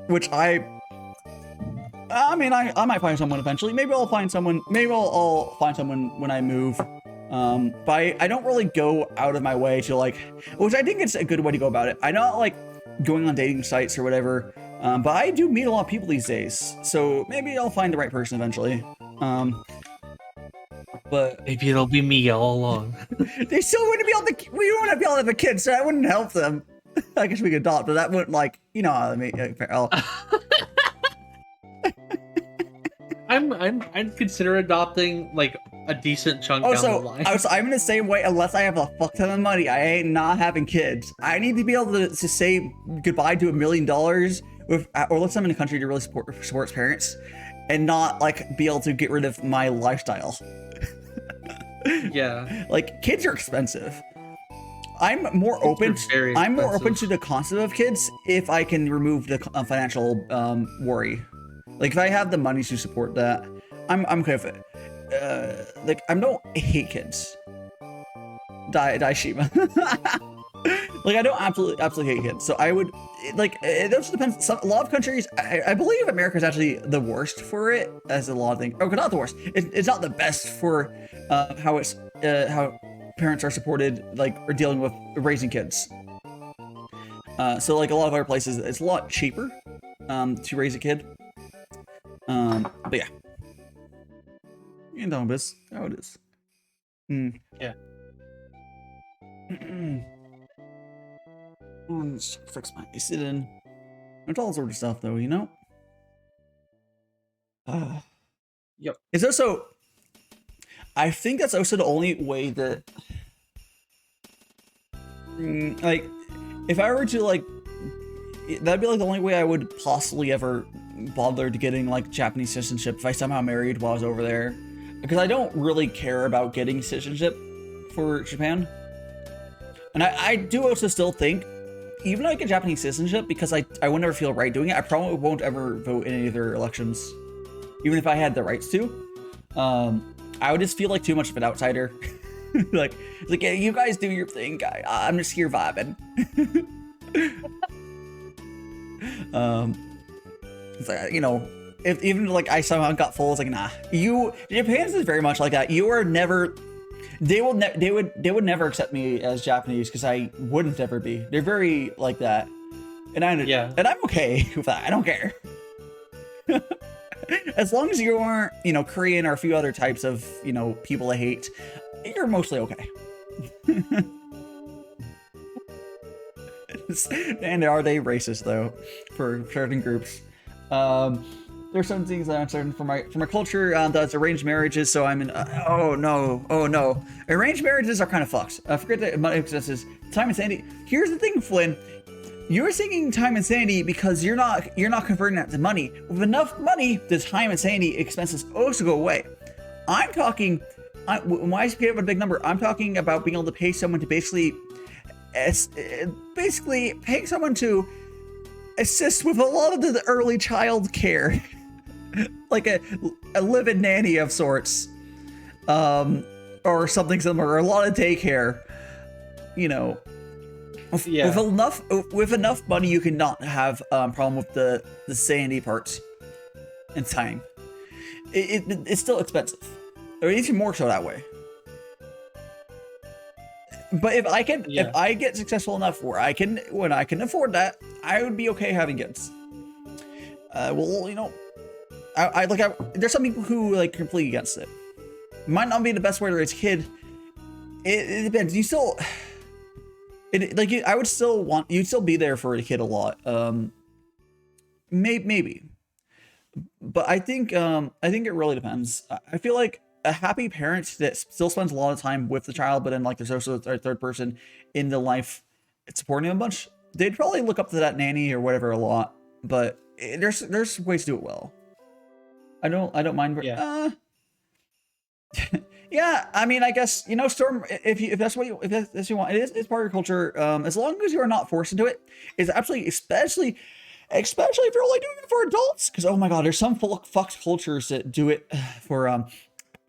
Which I mean I might find someone eventually. Maybe I'll find someone when I move. But I don't really go out of my way to like, which I think it's a good way to go about it. I'm not like going on dating sites or whatever, but I do meet a lot of people these days. So maybe I'll find the right person eventually. But maybe it'll be me all along. They still wouldn't be able to. We wouldn't be able to have a kid, so that wouldn't help them. I guess we could adopt, but that wouldn't like I mean. I'd consider adopting like a decent chunk down the line. I'm in the same way. Unless I have a fuck ton of money, I ain't not having kids. I need to be able to say goodbye to $1 million with, or let's say I'm in a country to really support parents, and not like be able to get rid of my lifestyle. Yeah, like kids are expensive. I'm more open to the concept of kids if I can remove the financial worry. Like if I have the money to support that, I'm okay with it. Like I don't hate kids. DaiShima. Like I don't absolutely hate kids. So I would like it also depends. A lot of countries, I believe America is actually the worst for it, as a lot of things. Oh, not the worst. It's not the best for how parents are supported, like, or dealing with raising kids. So like a lot of other places, it's a lot cheaper to raise a kid. But yeah, you know this how it is. Yeah. Let's fix my sit in. It's all sorts of stuff though, Yep. It's also, I think that's also the only way that, like, if I were to like, that'd be like the only way I would possibly ever bother to getting like Japanese citizenship if I somehow married while I was over there, because I don't really care about getting citizenship for Japan. And I do also still think, even if I get Japanese citizenship, because I would never feel right doing it, I probably won't ever vote in any of their elections, even if I had the rights to. I would just feel like too much of an outsider. like yeah, you guys do your thing, guy. I'm just here vibing. It's like, if even like I somehow got full, it's like, nah. Japan's is very much like that. You are never. They would never accept me as Japanese because I wouldn't ever be. They're very like that, and I'm okay with that. I don't care. As long as you aren't, Korean or a few other types of, people I hate, you're mostly okay. And are they racist though, for certain groups? There's some things that I'm certain for my culture that's arranged marriages. So I'm in. Oh no! Arranged marriages are kind of fucked. Forget that money expenses. Time and sanity. Here's the thing, Flynn. You're thinking time and sanity because you're not converting that to money. With enough money, the time and sanity expenses also go away. I'm talking. When I speak of a big number, I'm talking about being able to pay someone to basically paying someone to assist with a lot of the early child care. Like a live-in nanny of sorts. or something similar, or a lot of daycare. You know, with enough money, you can not have problem with the sanity parts and time. It's still expensive, or even more so that way. But if I get successful enough when I can afford that, I would be okay having kids. Well, you know, there's some people who like completely against it. Might not be the best way to raise a kid. It depends. You still, I would still you'd still be there for a kid a lot. Maybe, but I think it really depends. I feel like a happy parent that still spends a lot of time with the child, but then like there's also a third person in the life supporting him a bunch, they'd probably look up to that nanny or whatever a lot. But there's ways to do it well. I don't mind. Yeah. Yeah, I mean, I guess, you know, Storm, if that's what you want, it's part of your culture. As long as you are not forced into it, it's absolutely, especially if you're only doing it for adults. Because oh my god, there's some fucked cultures that do it for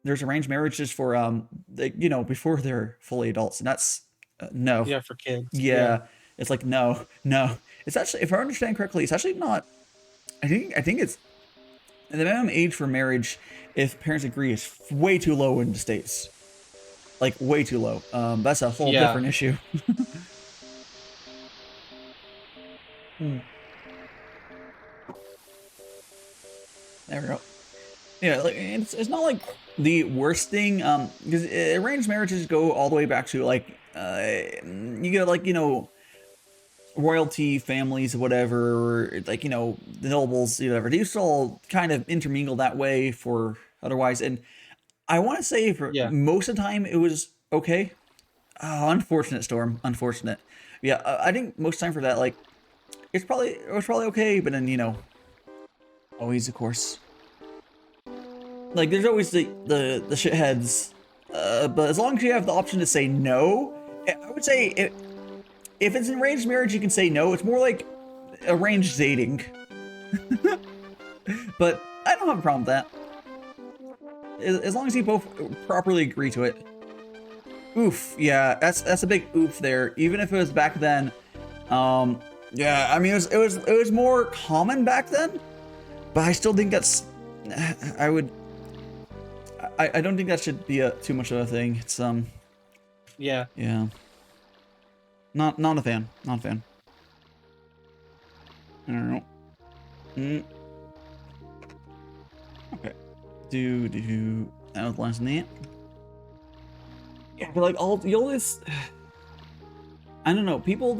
there's arranged marriages for you know, before they're fully adults, and that's no. Yeah, for kids. Yeah, it's like no. It's actually, if I understand correctly, it's actually not. I think it's the minimum age for marriage, if parents agree, is way too low in the States. Like way too low. That's a whole different issue. There we go. Yeah, like, it's not like the worst thing, because arranged marriages go all the way back to like you get like, you know, royalty families or whatever, like, you know, the nobles, whatever. They used to all kind of intermingle that way for otherwise, and I want to say for most of the time it was okay. Oh, unfortunate, Storm. Unfortunate. Yeah, I think most of the time for that, like, it was probably okay, but then, you know, always, of course. Like, there's always the shitheads, but as long as you have the option to say no, I would say if it's an arranged marriage, you can say no. It's more like arranged dating. But I don't have a problem with that. As long as you both properly agree to it. Oof, yeah, that's a big oof there. Even if it was back then, yeah, I mean, it was more common back then, but I still think that's, I don't think that should be too much of a thing. It's yeah. Not a fan. Not a fan. I don't know. Okay. That was last night. Yeah, but like you'll just, I don't know. People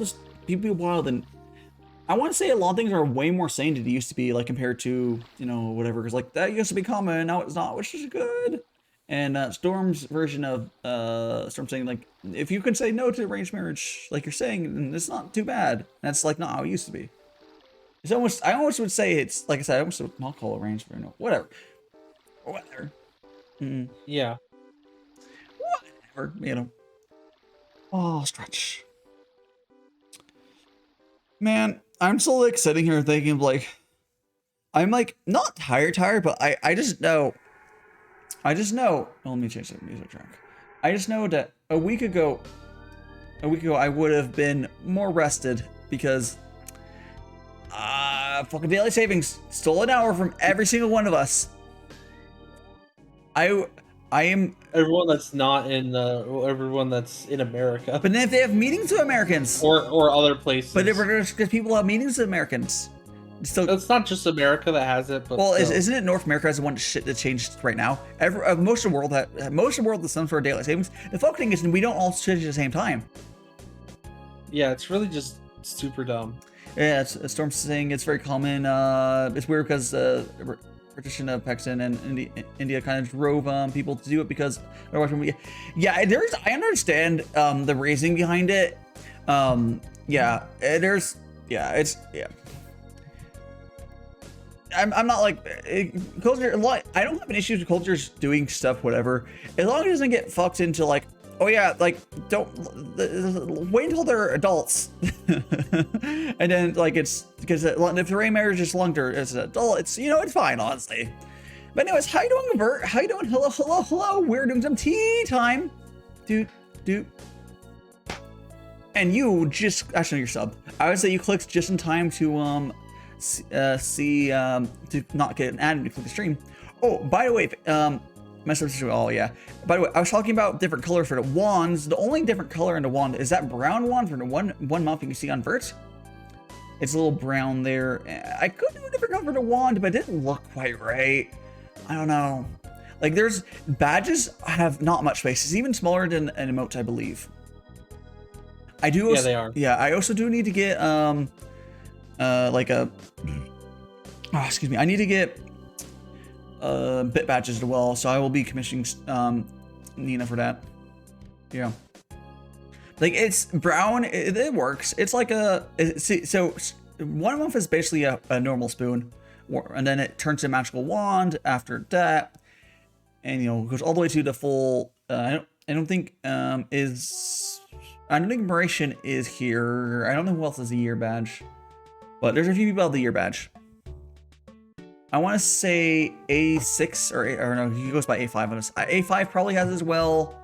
wild, and I want to say a lot of things are way more sane than they used to be, like compared to, you know, whatever. Because like that used to be common, and now it's not, which is good. And Storm's version of Storm saying like, if you can say no to arranged marriage, like you're saying, then it's not too bad. That's like not how it used to be. It's almost, I almost would say it's, like I said, I almost would not call arranged marriage. No, whatever. Yeah. Whatever, you know. Oh, stretch. Man, I'm still like sitting here thinking of like, I'm like not tired, but I just know. Oh, let me change the music track. I just know that a week ago I would have been more rested because fucking daily savings stole an hour from every single one of us. I am everyone that's not in everyone that's in America. But then if they have meetings with Americans or other places. But because people have meetings with Americans. So it's not just America that has it, but well, isn't it North America has the one shit that changed right now? Most of the world has some sort of daylight savings. The fucking thing is we don't all change at the same time. Yeah, it's really just super dumb. Yeah, it's Storm's saying it's very common. It's weird because partition of Pakistan and India kind of drove people to do it because they're watching media. Yeah, I understand the reasoning behind it. I'm not like culture. I don't have an issue with cultures doing stuff, whatever, as long as it doesn't get fucked into like, oh yeah, like don't wait until they're adults, and then like it's because if the arranged marriage is longer as an adult, it's, you know, it's fine, honestly. But anyways, how you doing, Vert? How you doing? Hello, hello, hello. We're doing some tea time. Doot, doot. And you just, actually, your sub. I would say you clicked just in time to to not get an ad when you click the stream. Oh, by the way, oh yeah. By the way, I was talking about different colors for the wands. The only different color in the wand is that brown wand for the one month you can see on Vert. It's a little brown there. I could do a different color for the wand, but it didn't look quite right. I don't know. Like, there's badges have not much space. It's even smaller than an emote, I believe. I do. Also, yeah, they are. Yeah, I also do need to get like a. Oh, excuse me. I need to get bit badges as well, so I will be commissioning Nina for that. Yeah. Like, it's brown. It works. It's like a. So one month is basically a normal spoon, and then it turns to a magical wand after that, and goes all the way to the full. I don't think I don't think Mauritian is here. I don't know who else has a year badge, but there's a few people with the year badge. I want to say A6 or no, he goes by A5 on us. A5 probably has as well.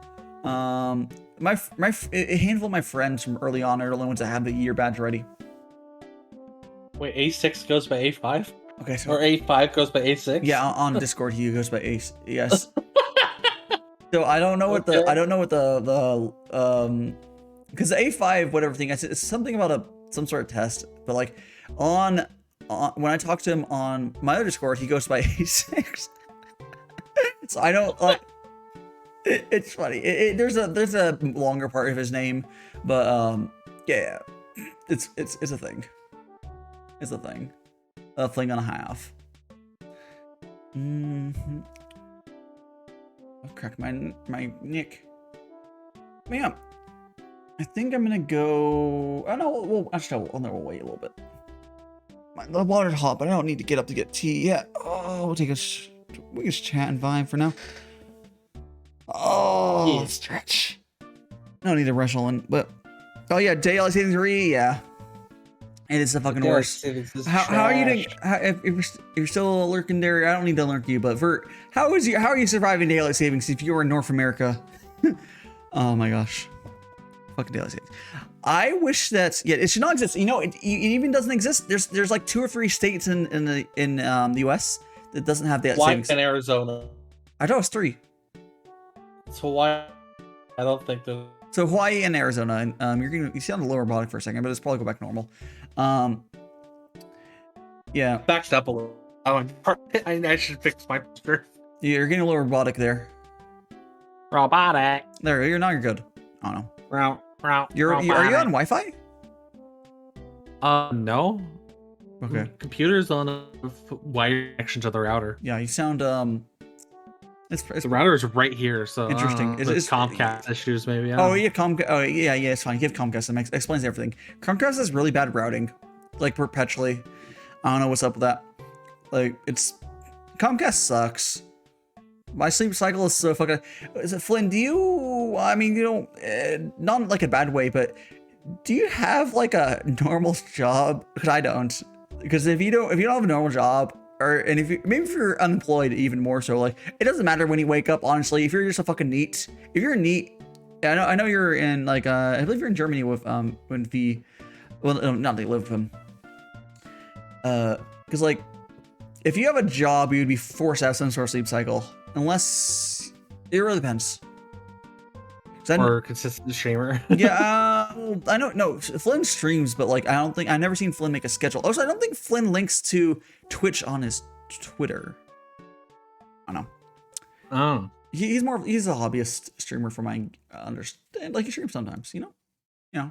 A handful of my friends from early on are the only ones that have the year badge already. Wait, A6 goes by A5? Okay, so or A5 goes by A6? Yeah, on Discord he goes by A. Yes. So I don't know what the because the A5 whatever thing, it's something about some sort of test, but like on when I talk to him on my other Discord, he goes by A6. So I don't like. It's funny. There's a longer part of his name, but yeah, it's a thing. It's a thing. A thing and a half. I've cracked my neck. Man, I think I'm gonna go. I know. Well, actually, we'll wait a little bit. The water's hot, but I don't need to get up to get tea yet. Oh, we can just chat and vibe for now. Oh, yeah. Stretch. I don't need to rush on, but oh yeah, daylight saving 3, yeah. It is the fucking worst. How are you doing? If you're still lurking there, I don't need to lurk you, but Vert, how are you surviving daylight savings if you were in North America? Oh my gosh, fucking daylight savings. I wish that it should not exist. It even doesn't exist. There's like 2 or 3 states in the U.S. that doesn't have daylight savings. In Arizona. I thought it was 3. It's Hawaii. I don't think the. So Hawaii and Arizona, and you see on the lower body for a second, but it's probably go back normal. Yeah. Backed up a little. I should fix my picture. You're getting a little robotic there. Robotic. There, you're good. I don't know. Are you on Wi-Fi? No. Okay. Computer's on a wire connection to the router. Yeah, you sound the router is right here, so interesting. It's Comcast issues maybe. Oh yeah, Comcast. Oh yeah, it's fine. Give Comcast. That explains everything. Comcast has really bad routing, like perpetually. I don't know what's up with that. Like Comcast sucks. My sleep cycle is so fucking. Is it Flynn? Do you? I mean, not like a bad way, but do you have like a normal job? Because I don't. Because if you don't have a normal job. And if you're unemployed, even more so, like it doesn't matter when you wake up. Honestly, if you're just a fucking neat, if you're a neat, I know you're in like I believe you're in Germany with when V, well not they live with him. Because like if you have a job, you'd be forced to have some sort of sleep cycle, unless it really depends. Or consistent streamer. Yeah, I know. No, Flynn streams, but like I've never seen Flynn make a schedule. Also, I don't think Flynn links to Twitch on his Twitter. I don't know. Oh, he's a hobbyist streamer from my understand. Like he streams sometimes, Yeah.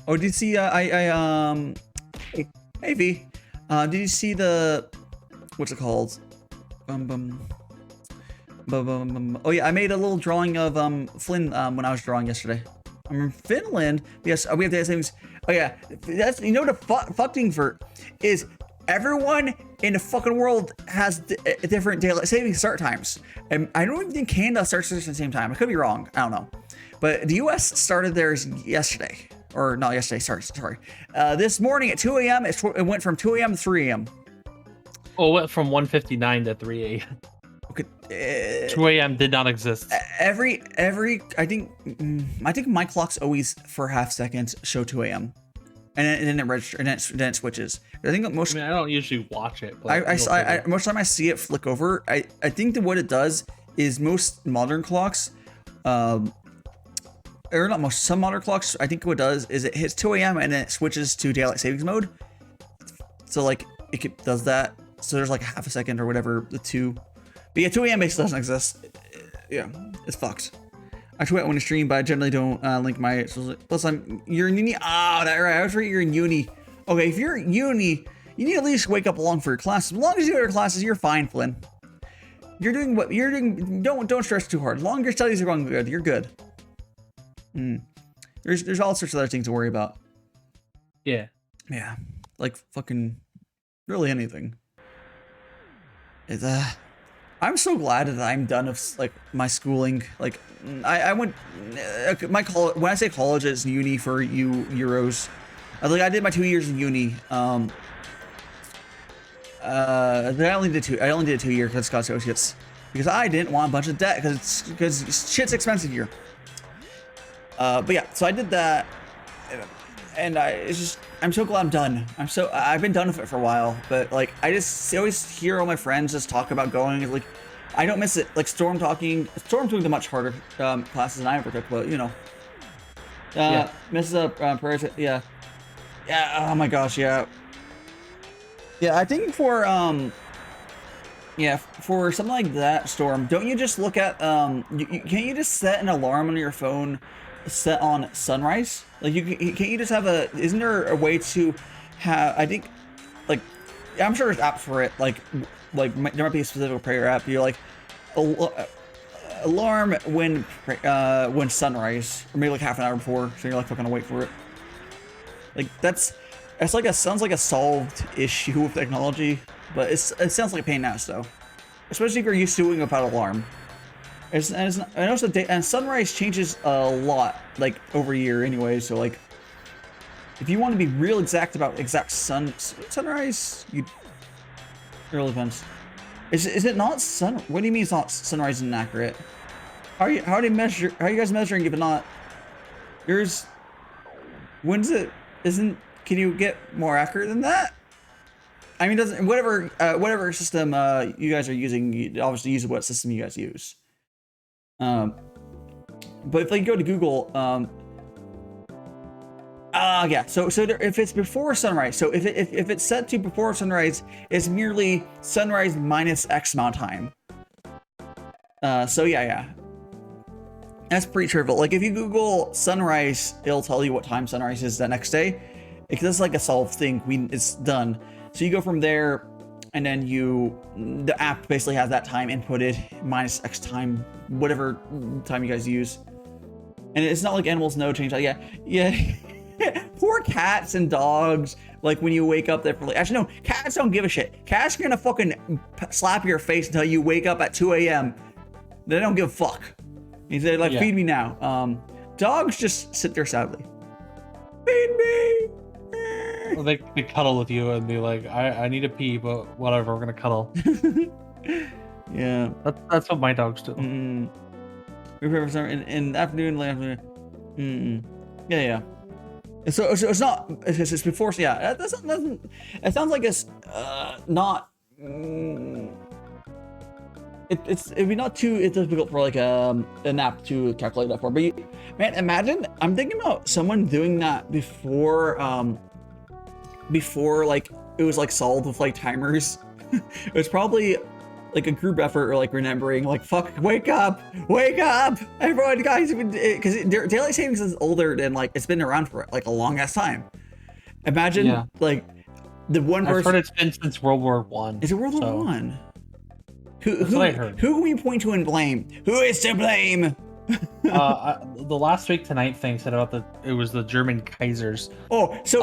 Oh, did you see? Hey V, did you see the what's it called? Oh yeah, I made a little drawing of Flynn when I was drawing yesterday. I'm in Finland. Yes, we have daylight savings. Oh yeah, that's the fuck thing for is everyone in the fucking world has different daylight savings start times, and I don't even think Canada starts at the same time. I could be wrong. I don't know, but the U.S. started theirs yesterday, or not yesterday. Sorry. This morning at 2 a.m. It went from 2 a.m. to 3 a.m. Oh, it went from 1:59 to 3 a.m. Okay. 2 a.m. did not exist. Every I think my clocks always for half seconds show 2 a.m. and then it registers and then it switches. I think most. I mean, I don't usually watch it. But I most of the time I see it flick over. I think that what it does is most modern clocks, or not most, some modern clocks. I think what it does is it hits 2 a.m. and then it switches to daylight savings mode. So like does that. So there's like half a second or whatever the two. But yeah, 2 a.m. basically doesn't exist. Yeah, it's fucked. I tweet when I stream, but I generally don't link my. Plus, you're in uni. Ah, that right. I was right. You're in uni. Okay, if you're in uni, you need to at least wake up along for your classes. As long as you go to your classes, you're fine, Flynn. You're doing what you're doing. Don't stress too hard. As long as your studies are going good, you're good. There's all sorts of other things to worry about. Yeah. Yeah, like fucking really anything. It's I'm so glad that I'm done with like my schooling. Like I went my college. When I say college, it's uni for you Euros. I did my 2 years in uni. I only did 2 years because Scott Associates because I didn't want a bunch of debt because shit's expensive here. But yeah, so I did that, and I'm so glad I'm done. I've been done with it for a while, but like I always hear all my friends just talk about going. Like I don't miss it. Like Storm's doing the much harder classes than I ever took, but you know. Yeah. Mrs. Perez, yeah. Yeah, oh my gosh, yeah. Yeah, I think for for something like that, Storm, don't you just look at can't you just set an alarm on your phone set on sunrise? Like can't you just have isn't there a way to have, I think, like, I'm sure there's apps for it, like there might be a specific prayer app. You're like alarm when sunrise, or maybe like half an hour before, so you're like fucking wait for it. Like that's like sounds like a solved issue with technology, but it sounds like a pain in the ass though, especially if you're used to doing it without alarm. And also and sunrise changes a lot like over a year anyway, so like if you want to be real exact about exact sunrise, it really depends. Is it not sun? What do you mean it's not sunrise and inaccurate? How are you guys measuring if it's not yours? When's it? Can you get more accurate than that? I mean, whatever system you guys are using, you obviously use what system you guys use. But if you go to Google, yeah. So if it's before sunrise, so if it's set to before sunrise, it's merely sunrise minus X amount of time. So yeah. That's pretty trivial. Like if you Google sunrise, it'll tell you what time sunrise is the next day. It's like a solved thing. It's done. So you go from there, and then the app basically has that time inputted minus X time, whatever time you guys use. And it's not like animals know change. Yeah. Poor cats and dogs. Like when you wake up there for actually no, cats don't give a shit. Cats are gonna fucking slap your face until you wake up at 2 a.m. They don't give a fuck. They're like, feed me now. Dogs just sit there sadly. Feed me. Well, they cuddle with you and be like, I need to pee, but whatever, we're gonna cuddle. Yeah. That's what my dogs do. We prepare for in the afternoon, late afternoon. Yeah. So it's not. It's before. So yeah, that doesn't. It sounds like it's not. It'd be not too difficult for like an app to calculate that for. But man, imagine I'm thinking about someone doing that before like it was like solved with like timers. It was probably like a group effort or like remembering like fuck, wake up, everyone, guys, because daylight savings is older than like it's been around for like a long ass time. Imagine like the one person. I've heard it's been since World War One. Is it World War One? Who can we point to and blame? Who is to blame? The last week tonight thing said about it was the German Kaisers. Oh, so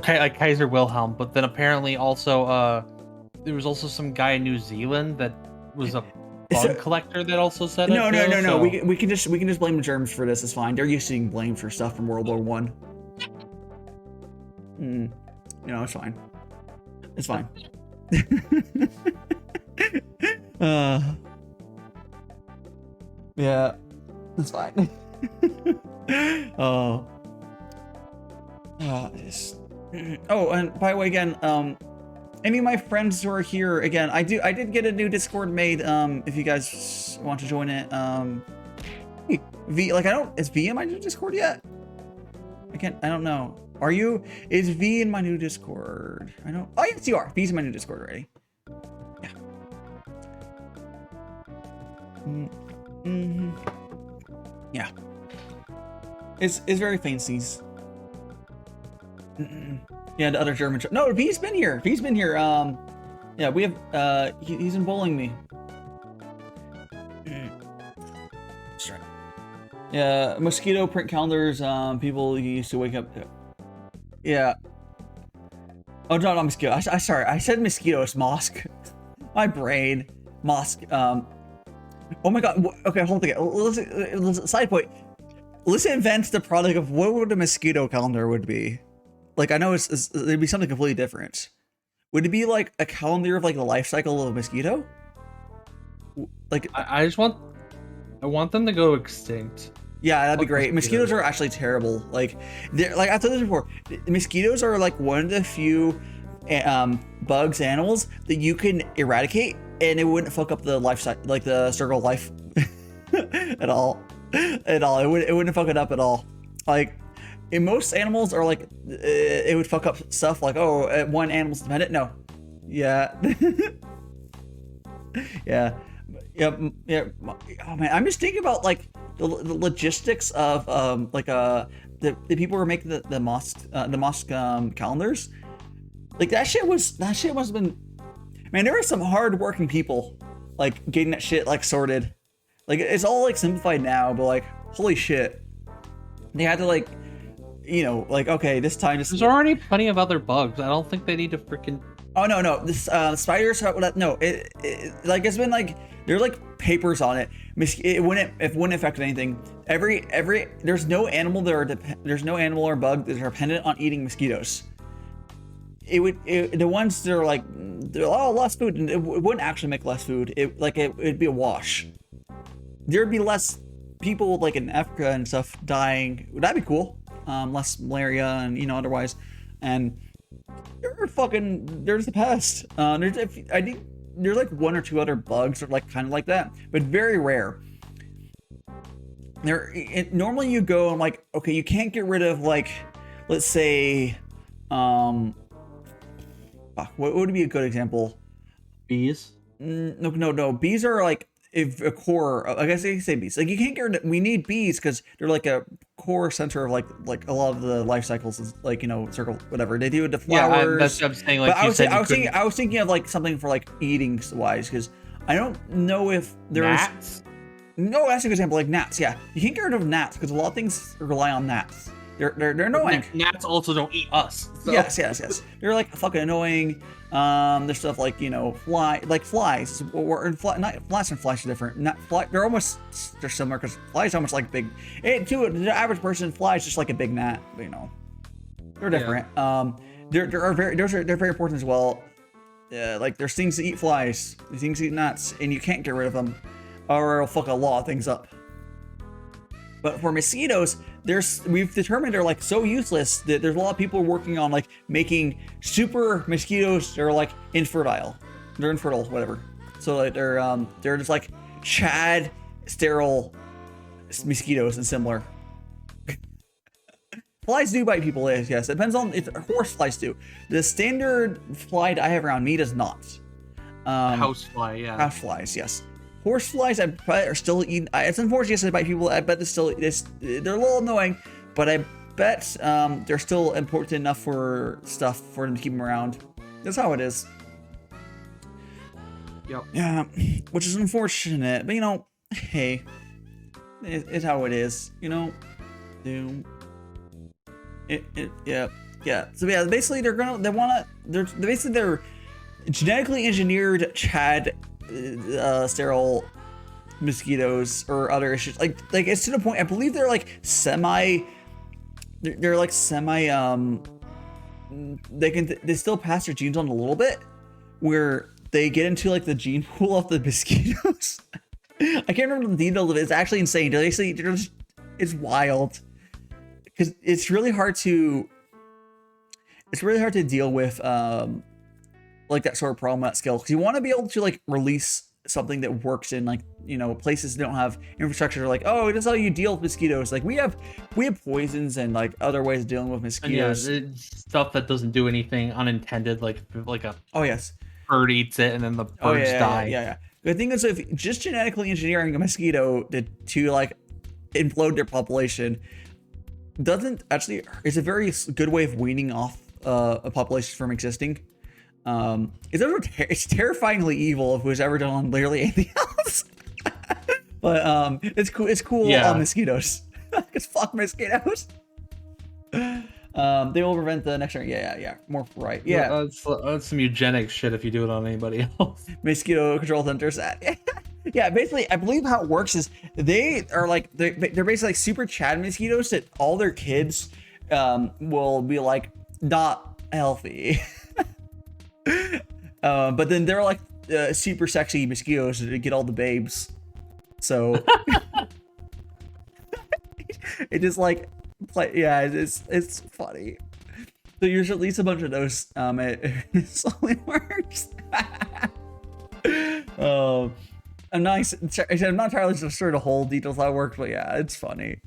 like Kaiser Wilhelm, but then apparently also there was also some guy in New Zealand that was a bug collector that also said it. No. We can just blame the Germans for this. It's fine. They're used to being blamed for stuff from World War One. It's fine. It's fine. Yeah, that's fine. Oh. Oh, and by the way, again, any of my friends who are here, again, I did get a new Discord made. If you guys want to join it, is V in my new Discord yet? I don't know. Are you? Is V in my new Discord? Oh, yes, you are. V's in my new Discord already. Yeah. Yeah. It's very fancy. Yeah, the other German. No, V's been here. V's been here. Yeah, we have. He's been bullying me. That's right. Yeah, mosquito print calendars. People used to wake up. Yeah. Oh, no, not mosquito. I sorry. I said mosquito. It's mosque. My brain. Mosque. Oh my god. Okay, hold on. Let's side point. Let's invent the product of what would a mosquito calendar would be. Like, I know it'd be something completely different. Would it be like a calendar of like the life cycle of a mosquito? Like, I want them to go extinct. Yeah, that'd be great. Mosquitoes are actually terrible. Like I've said this before. Mosquitoes are like one of the few bugs, animals that you can eradicate, and it wouldn't fuck up the life cycle, like the circle of life, at all. It wouldn't fuck it up at all. Like, in most animals are like, it would fuck up stuff like, oh, one animal's dependent. No. Yeah. Yeah. Yeah. Yeah. Oh man, I'm just thinking about like the logistics of the people who are making the mosque calendars. Like that shit must have been, man, there were some hard-working people like getting that shit like sorted. Like, it's all like simplified now, but like, holy shit, they had to like, you know, like, okay, this time just. There's already plenty of other bugs. I don't think they need to freaking. Oh no, this spiders. No, like it's been like there's like papers on it. It wouldn't affect anything. There's no animal or bug that are dependent on eating mosquitoes. The ones that are like, less food, and it wouldn't actually make less food. It'd be a wash. There'd be less people like in Africa and stuff dying. That'd be cool. Less malaria and otherwise, and there's the pest. I think there's like one or two other bugs that are like kind of like that, but very rare. Normally you go and like, okay, you can't get rid of like, let's say, what would be a good example? Bees? No. Bees are like a core. I guess you can say bees. Like you can't get rid of. We need bees because they're like a core center of like a lot of the life cycles. Is like circle whatever they do with the flowers. Yeah, that's what I'm saying. Like, but I was thinking of like something for like eating wise, because I don't know if there's. Gnats? No, that's a good example. Like gnats. Yeah, you can't get rid of gnats because a lot of things rely on gnats. They're annoying. Gnats also don't eat us. So. Yes. They're like fucking annoying. There's stuff like flies, or flies and flies are different. They're similar because flies are almost like big. To the average person, flies just like a big gnat. But, they're different. Yeah. They're very important as well. Like there's things that eat flies, there's things that eat gnats, and you can't get rid of them, or it'll fuck a lot of things up. But for mosquitoes, we've determined they're like so useless that there's a lot of people working on like making super mosquitoes that are like infertile. They're infertile, whatever. So like they're just like Chad sterile mosquitoes and similar. Flies do bite people, yes. It depends on if horse flies do. The standard fly that I have around me does not. Housefly, yeah. Houseflies, yes. Horse flies, I bet, are still eating. It's unfortunate they bite people. I bet they're a little annoying, but I bet they're still important enough for them to keep them around. That's how it is. Yep. Yeah, which is unfortunate, but hey, it's how it is. Yeah. So yeah, basically they're genetically engineered Chad. Sterile mosquitoes or other issues, like it's to the point I believe they're semi they still pass their genes on a little bit, where they get into like the gene pool of the mosquitoes. I can't remember the details of it. It's actually insane. It's wild because it's really hard to deal with like that sort of problem at scale, because you want to be able to like release something that works in, like, you know, places that don't have infrastructure. Like, oh, that's how you deal with mosquitoes. Like we have poisons and like other ways of dealing with mosquitoes. Yeah, stuff that doesn't do anything unintended, like a oh yes bird eats it and then the birds die. Yeah. The thing is, if just genetically engineering a mosquito to like implode their population doesn't actually, it's a very good way of weaning off a population from existing. It's terrifyingly evil if it was ever done on literally anything else. But it's cool on mosquitoes. Because fuck mosquitoes. They will prevent the next generation. Yeah. More right. Yeah. That's some eugenics shit if you do it on anybody else. Mosquito control centers. Yeah, basically, I believe how it works is they are like they're basically like super Chad mosquitoes that all their kids will be like not healthy. But then they're like super sexy mosquitoes that get all the babes. So it just like it's funny. So there's at least a bunch of those. It slowly works. I'm not entirely sure the whole details how it works, but yeah, it's funny.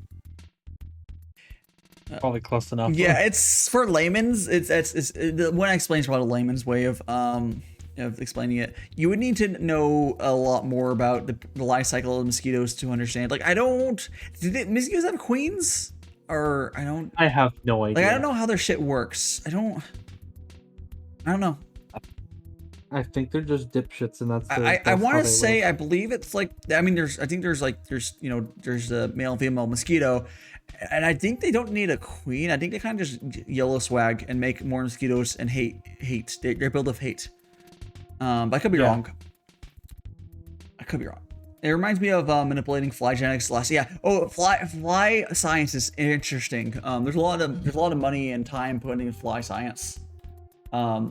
Probably close enough. Yeah, it's for layman's. It's when I explain about a layman's way of explaining it, you would need to know a lot more about the life cycle of mosquitoes to understand. Like, mosquitoes have queens? Or I have no idea. Like, I don't know how their shit works. I don't know. I think they're just dipshits, and that's. I want to say, I believe it's like, I mean, there's the male and female mosquito, and I think they don't need a queen. I think they kind of just yellow swag and make more mosquitoes and hate. They're built of hate. But I could be wrong. It reminds me of manipulating fly genetics last. Yeah. Oh, fly science is interesting. There's a lot of money and time put into fly science.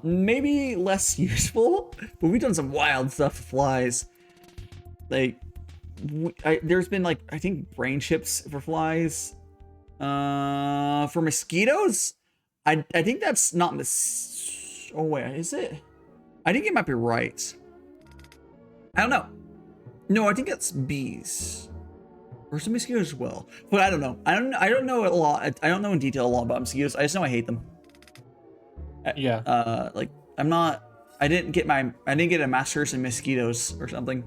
Maybe less useful, but we've done some wild stuff with flies. Like, there's been like, I think, brain chips for flies. For mosquitoes, I think that's not oh wait, is it? I think it might be right. I don't know. No, I think it's bees. Or some mosquitoes as well. But I don't know. I don't know a lot. I don't know in detail a lot about mosquitoes. I just know I hate them. Yeah. Like, I didn't get a master's in mosquitoes or something.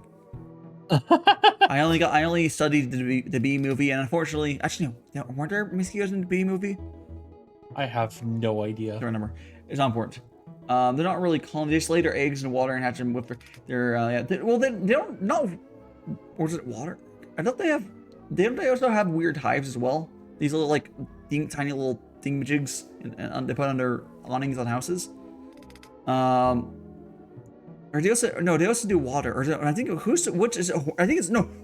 I only studied the Bee Movie, and unfortunately, actually no, weren't there mosquitoes in the Bee Movie? I have no idea. I don't remember. It's not important. They're not really colonies. They just lay their eggs in the water and hatch them with their they don't know. Or is it water? I thought they also have weird hives as well. These little like tiny little thingamajigs, and they put on their awnings on houses. Or they also do water. Or I think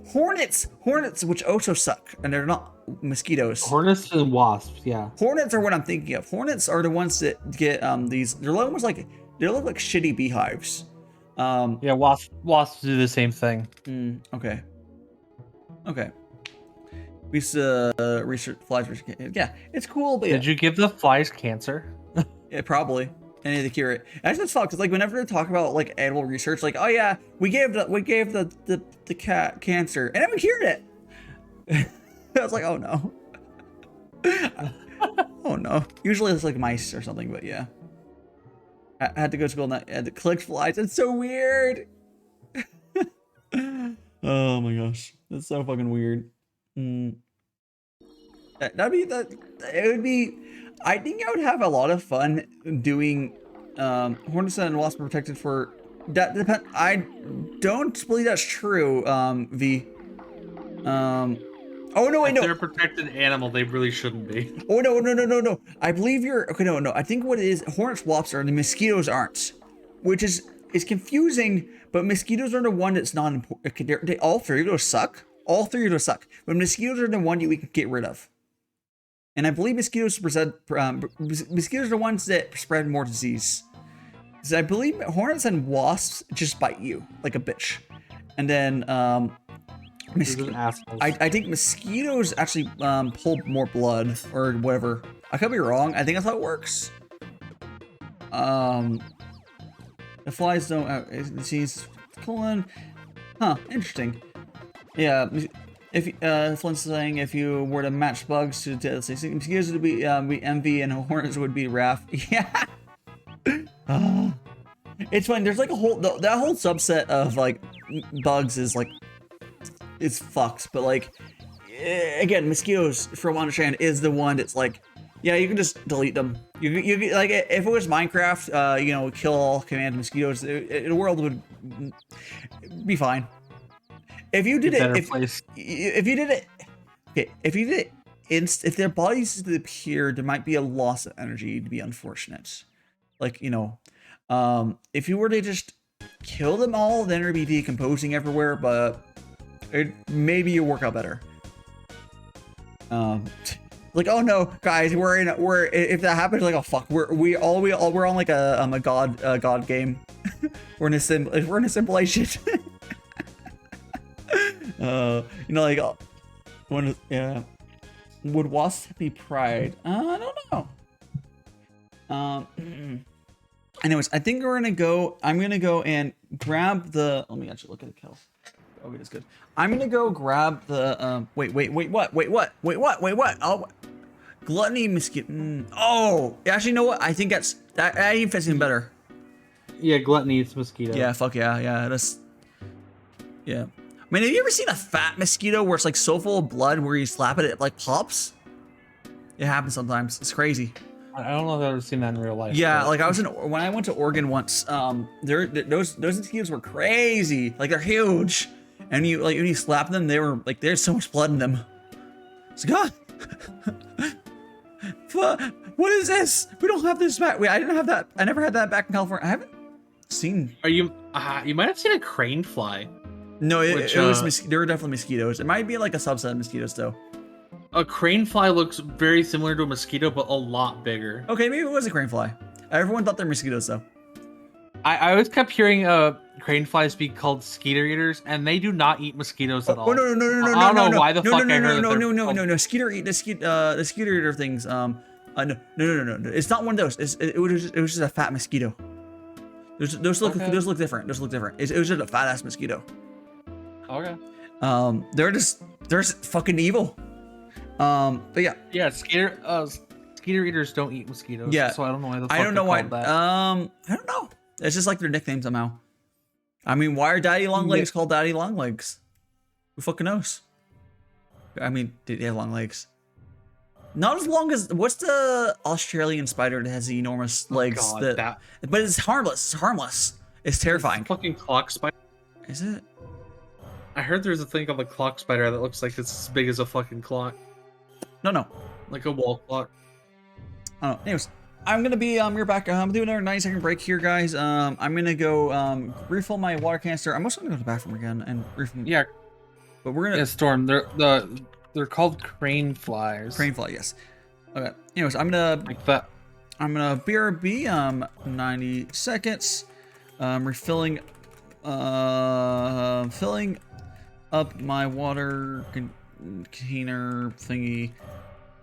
hornets. Hornets, which also suck, and they're not mosquitoes. Hornets and wasps, yeah. Hornets are what I'm thinking of. Hornets are the ones that get these. They're almost like, they look like shitty beehives. Yeah, wasps do the same thing. Okay. We used to research flies. Yeah, it's cool. But Did you give the flies cancer? Yeah, probably. I need to cure it. That's just fun, because like whenever they talk about like animal research, like, oh yeah, we gave the cat cancer and then we cured it. I was like, oh no. Oh no. Usually it's like mice or something, but yeah. I had to go to school and I had to collect flies. It's so weird. Oh my gosh. That's so fucking weird. It would be, I think I would have a lot of fun doing hornets and wasps are protected for that. I don't believe that's true. Oh no, wait, no. If they're a protected animal, they really shouldn't be. Oh no. I believe you're okay. No. I think what it is, hornets, wasps are, and the mosquitoes aren't, which is confusing. But mosquitoes are the one that's not important. All three of those suck. All three of those suck. But mosquitoes are the one we can get rid of. And I believe mosquitoes are the ones that spread more disease. 'Cause I believe hornets and wasps just bite you like a bitch, and then I think mosquitoes actually pull more blood or whatever. I could be wrong. I think that's how it works. The flies don't. It seems colon. Huh. Interesting. Yeah. If Flint's saying if you were to match bugs to mosquitoes would be envy and hornets would be wrath. Yeah. It's fun. There's like a whole that whole subset of like bugs is like it's fucked, but like again, mosquitoes from what I understand is the one that's like yeah, you can just delete them. You like if it was Minecraft, you know, kill all command mosquitoes, the world would be fine. If you did it, if you did it, okay, if you did it, if their bodies disappeared, there might be a loss of energy to be unfortunate. Like, you know, if you were to just kill them all, then it'd be decomposing everywhere, but maybe you work out better. Like, oh no, guys, we're if that happens, like, oh fuck, we're on like a god game. we're in a simulation. You know, like when would wasps be pride? I don't know. Anyways, I think we're gonna go. I'm gonna go and grab the. Let me actually look at the kills. Okay, that's good. I'm gonna go grab the. Wait, what? Oh, gluttony mosquito. Oh, actually, you know what? I think that even fits even better. Yeah, gluttony is mosquito. Yeah, fuck yeah. That's. Yeah. I mean, have you ever seen a fat mosquito where it's like so full of blood where you slap it like pops? It happens sometimes. It's crazy. I don't know if I've ever seen that in real life. Yeah, like when I went to Oregon once, those mosquitoes were crazy. Like they're huge, and when you slap them, there's so much blood in them. It's like, God, what is this? We don't have this back. Wait, I didn't have that. I never had that back in California. I haven't seen. Are you? You might have seen a crane fly. No, it was. There were definitely mosquitoes. It might be like a subset of mosquitoes, though. A crane fly looks very similar to a mosquito, but a lot bigger. Okay, maybe it was a crane fly. Everyone thought they're mosquitoes, though. I always kept hearing crane flies be called skeeter eaters, and they do not eat mosquitoes at all. Oh no! I don't know why the fuck I heard no. Skeeter eater things. No. It's not one of those. It was just a fat mosquito. Those look different. It was just a fat ass mosquito. Okay. They're just fucking evil. But yeah. Yeah, skeeter eaters don't eat mosquitoes. Yeah. So I don't know why the fuck I don't know why. That. I don't know. It's just like their nickname somehow. I mean, why are Daddy Longlegs called Daddy Longlegs? Who fucking knows? I mean, they have long legs. Not as long as what's the Australian spider that has the enormous legs? But it's harmless. It's harmless. It's terrifying. It's fucking clock spider. Is it? I heard there's a thing called the clock spider that looks like it's as big as a fucking clock. No. Like a wall clock. Oh, anyways, I'm gonna be you're back. I'm doing another 90-second break here, guys. I'm gonna go refill my water canister. I'm also gonna go to the bathroom again and refill. Yeah, but we're gonna. Yeah, Storm. They're called crane flies. Crane fly, yes. Okay. Anyways, I'm gonna like that. I'm gonna BRB 90 seconds. Refilling. Filling up my water container thingy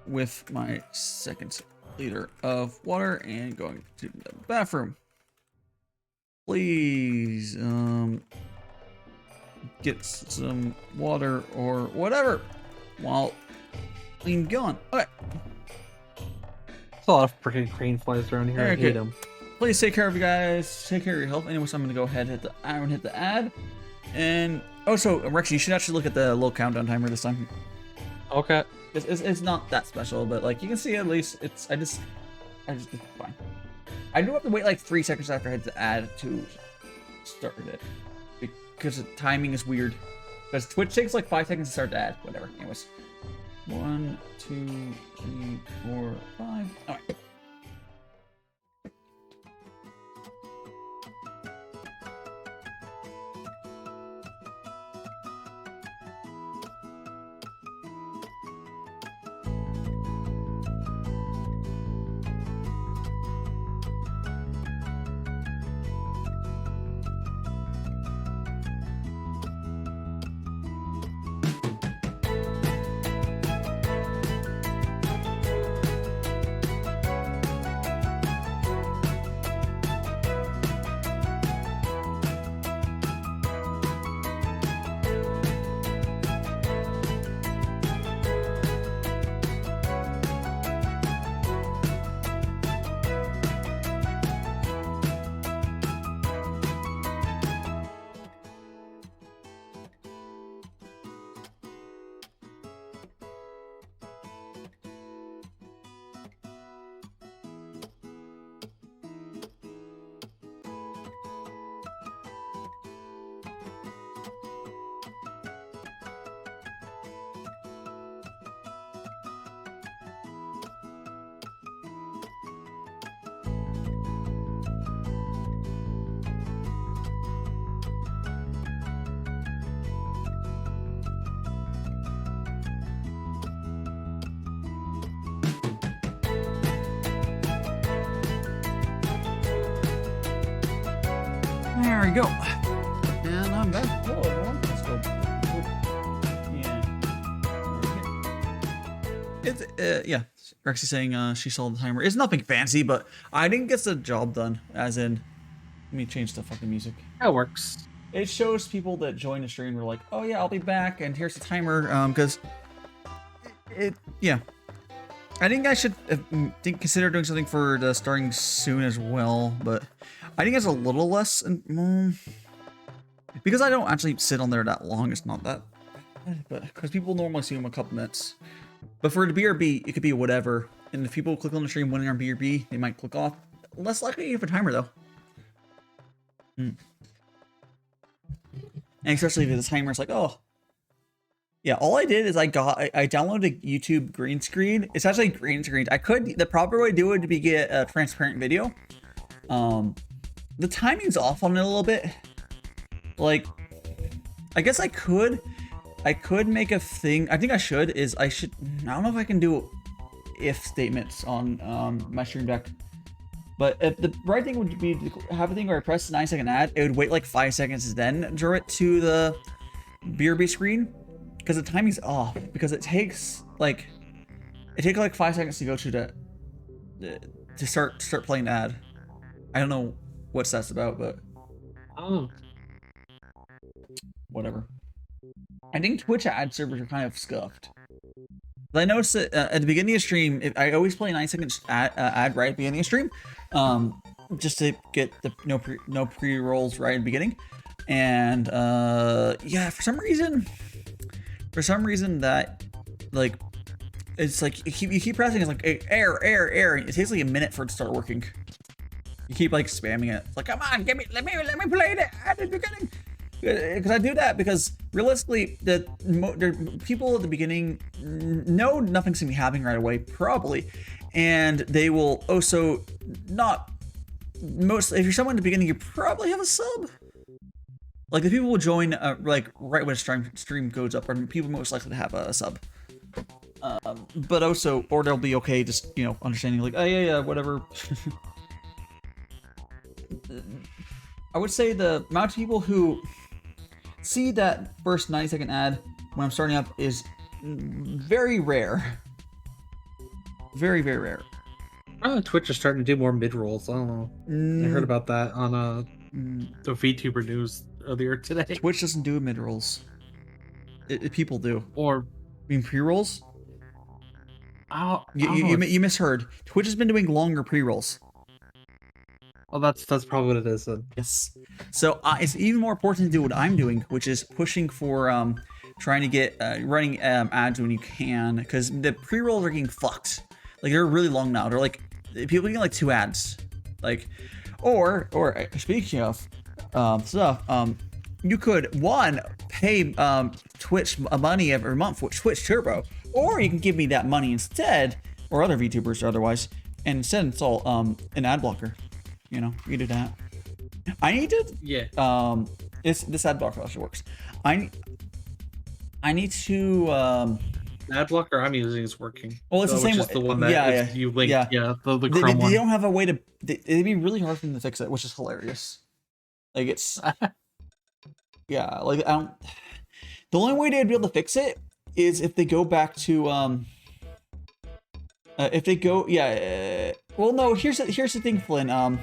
with my second liter of water and going to the bathroom. Please get some water or whatever while I'm going. Okay. There's a lot of freaking crane flies around here. I hate them. Please take care of you guys. Take care of your health. Anyways, I'm gonna go ahead and hit the ad. And so Rex, you should actually look at the little countdown timer this time. Okay. It's not that special, but like you can see at least I just it's fine. I do have to wait like 3 seconds after I hit the ad to start it because the timing is weird. Because Twitch takes like 5 seconds to start the ad. Whatever. Anyways, 1, 2, 3, 4, 5. All right. we go. And I'm back. Hello, everyone. Let's go. Yeah. Yeah. Rexy saying she saw the timer. It's nothing fancy, but I didn't get the job done. As in, let me change the fucking music. That works. It shows people that join the stream were like, oh yeah, I'll be back, and here's the timer. Because yeah. I think I should consider doing something for the starting soon as well, but I think it's a little less, because I don't actually sit on there that long. It's not that bad, but because people normally see them a couple minutes. But for the BRB, it could be whatever. And if people click on the stream when they're on BRB, they might click off. Less likely you have a timer though. And especially if the timer is like, oh. Yeah, all I did is I downloaded YouTube green screen. It's actually green screen. The proper way to do it would be get a transparent video. The timing's off on it a little bit. Like, I guess I could make a thing. I think I should. I don't know if I can do if statements on my stream deck. But if the right thing would be to have a thing where I press the 9-second ad, it would wait like 5 seconds and then draw it to the BRB screen. Because the timing's off. Because it takes like 5 seconds to go to to start playing the ad. I don't know what that's about, but whatever. I think Twitch ad servers are kind of scuffed. I noticed that at the beginning of the stream, I always play 9 seconds ad right at the beginning of the stream, just to get the no pre-rolls right at the beginning. And yeah, for some reason that like it's like you keep pressing, it's like error. It takes like a minute for it to start working. You keep like spamming it. It's like, come on, let me play it at the beginning. Because I do that because realistically, the people at the beginning know nothing's gonna be happening right away, probably, and they will also not. If you're someone at the beginning, you probably have a sub. Like the people will join like right when stream goes up, are people most likely to have a sub. But also, or they'll be okay, just understanding like, oh yeah, whatever. I would say the amount of people who see that first 90-second ad when I'm starting up is very rare. Very, very rare. Twitch is starting to do more mid-rolls. I don't know. I heard about that on the Vtuber news earlier today. Twitch doesn't do mid-rolls. People do. Or you mean pre-rolls? You misheard. Twitch has been doing longer pre-rolls. Well, that's probably what it is then. Yes. So it's even more important to do what I'm doing, which is pushing for trying to get running ads when you can, because the pre-rolls are getting fucked. Like they're really long now. They're like people getting like 2 ads, like or speaking of stuff, you could pay Twitch money every month with Twitch Turbo, or you can give me that money instead, or other VTubers otherwise, and instead install an ad blocker. You do that. I need to. Yeah. This ad blocker actually works. I need to. Ad blocker I'm using is working. Well, it's the same. Which is the one that you link. Yeah. The Chrome one. They don't have a way to. It'd be really hard for them to fix it, which is hilarious. Like it's. Yeah. Like I don't. The only way they'd be able to fix it is if they go back to if they go. Yeah. Well, no. Here's the thing, Flynn.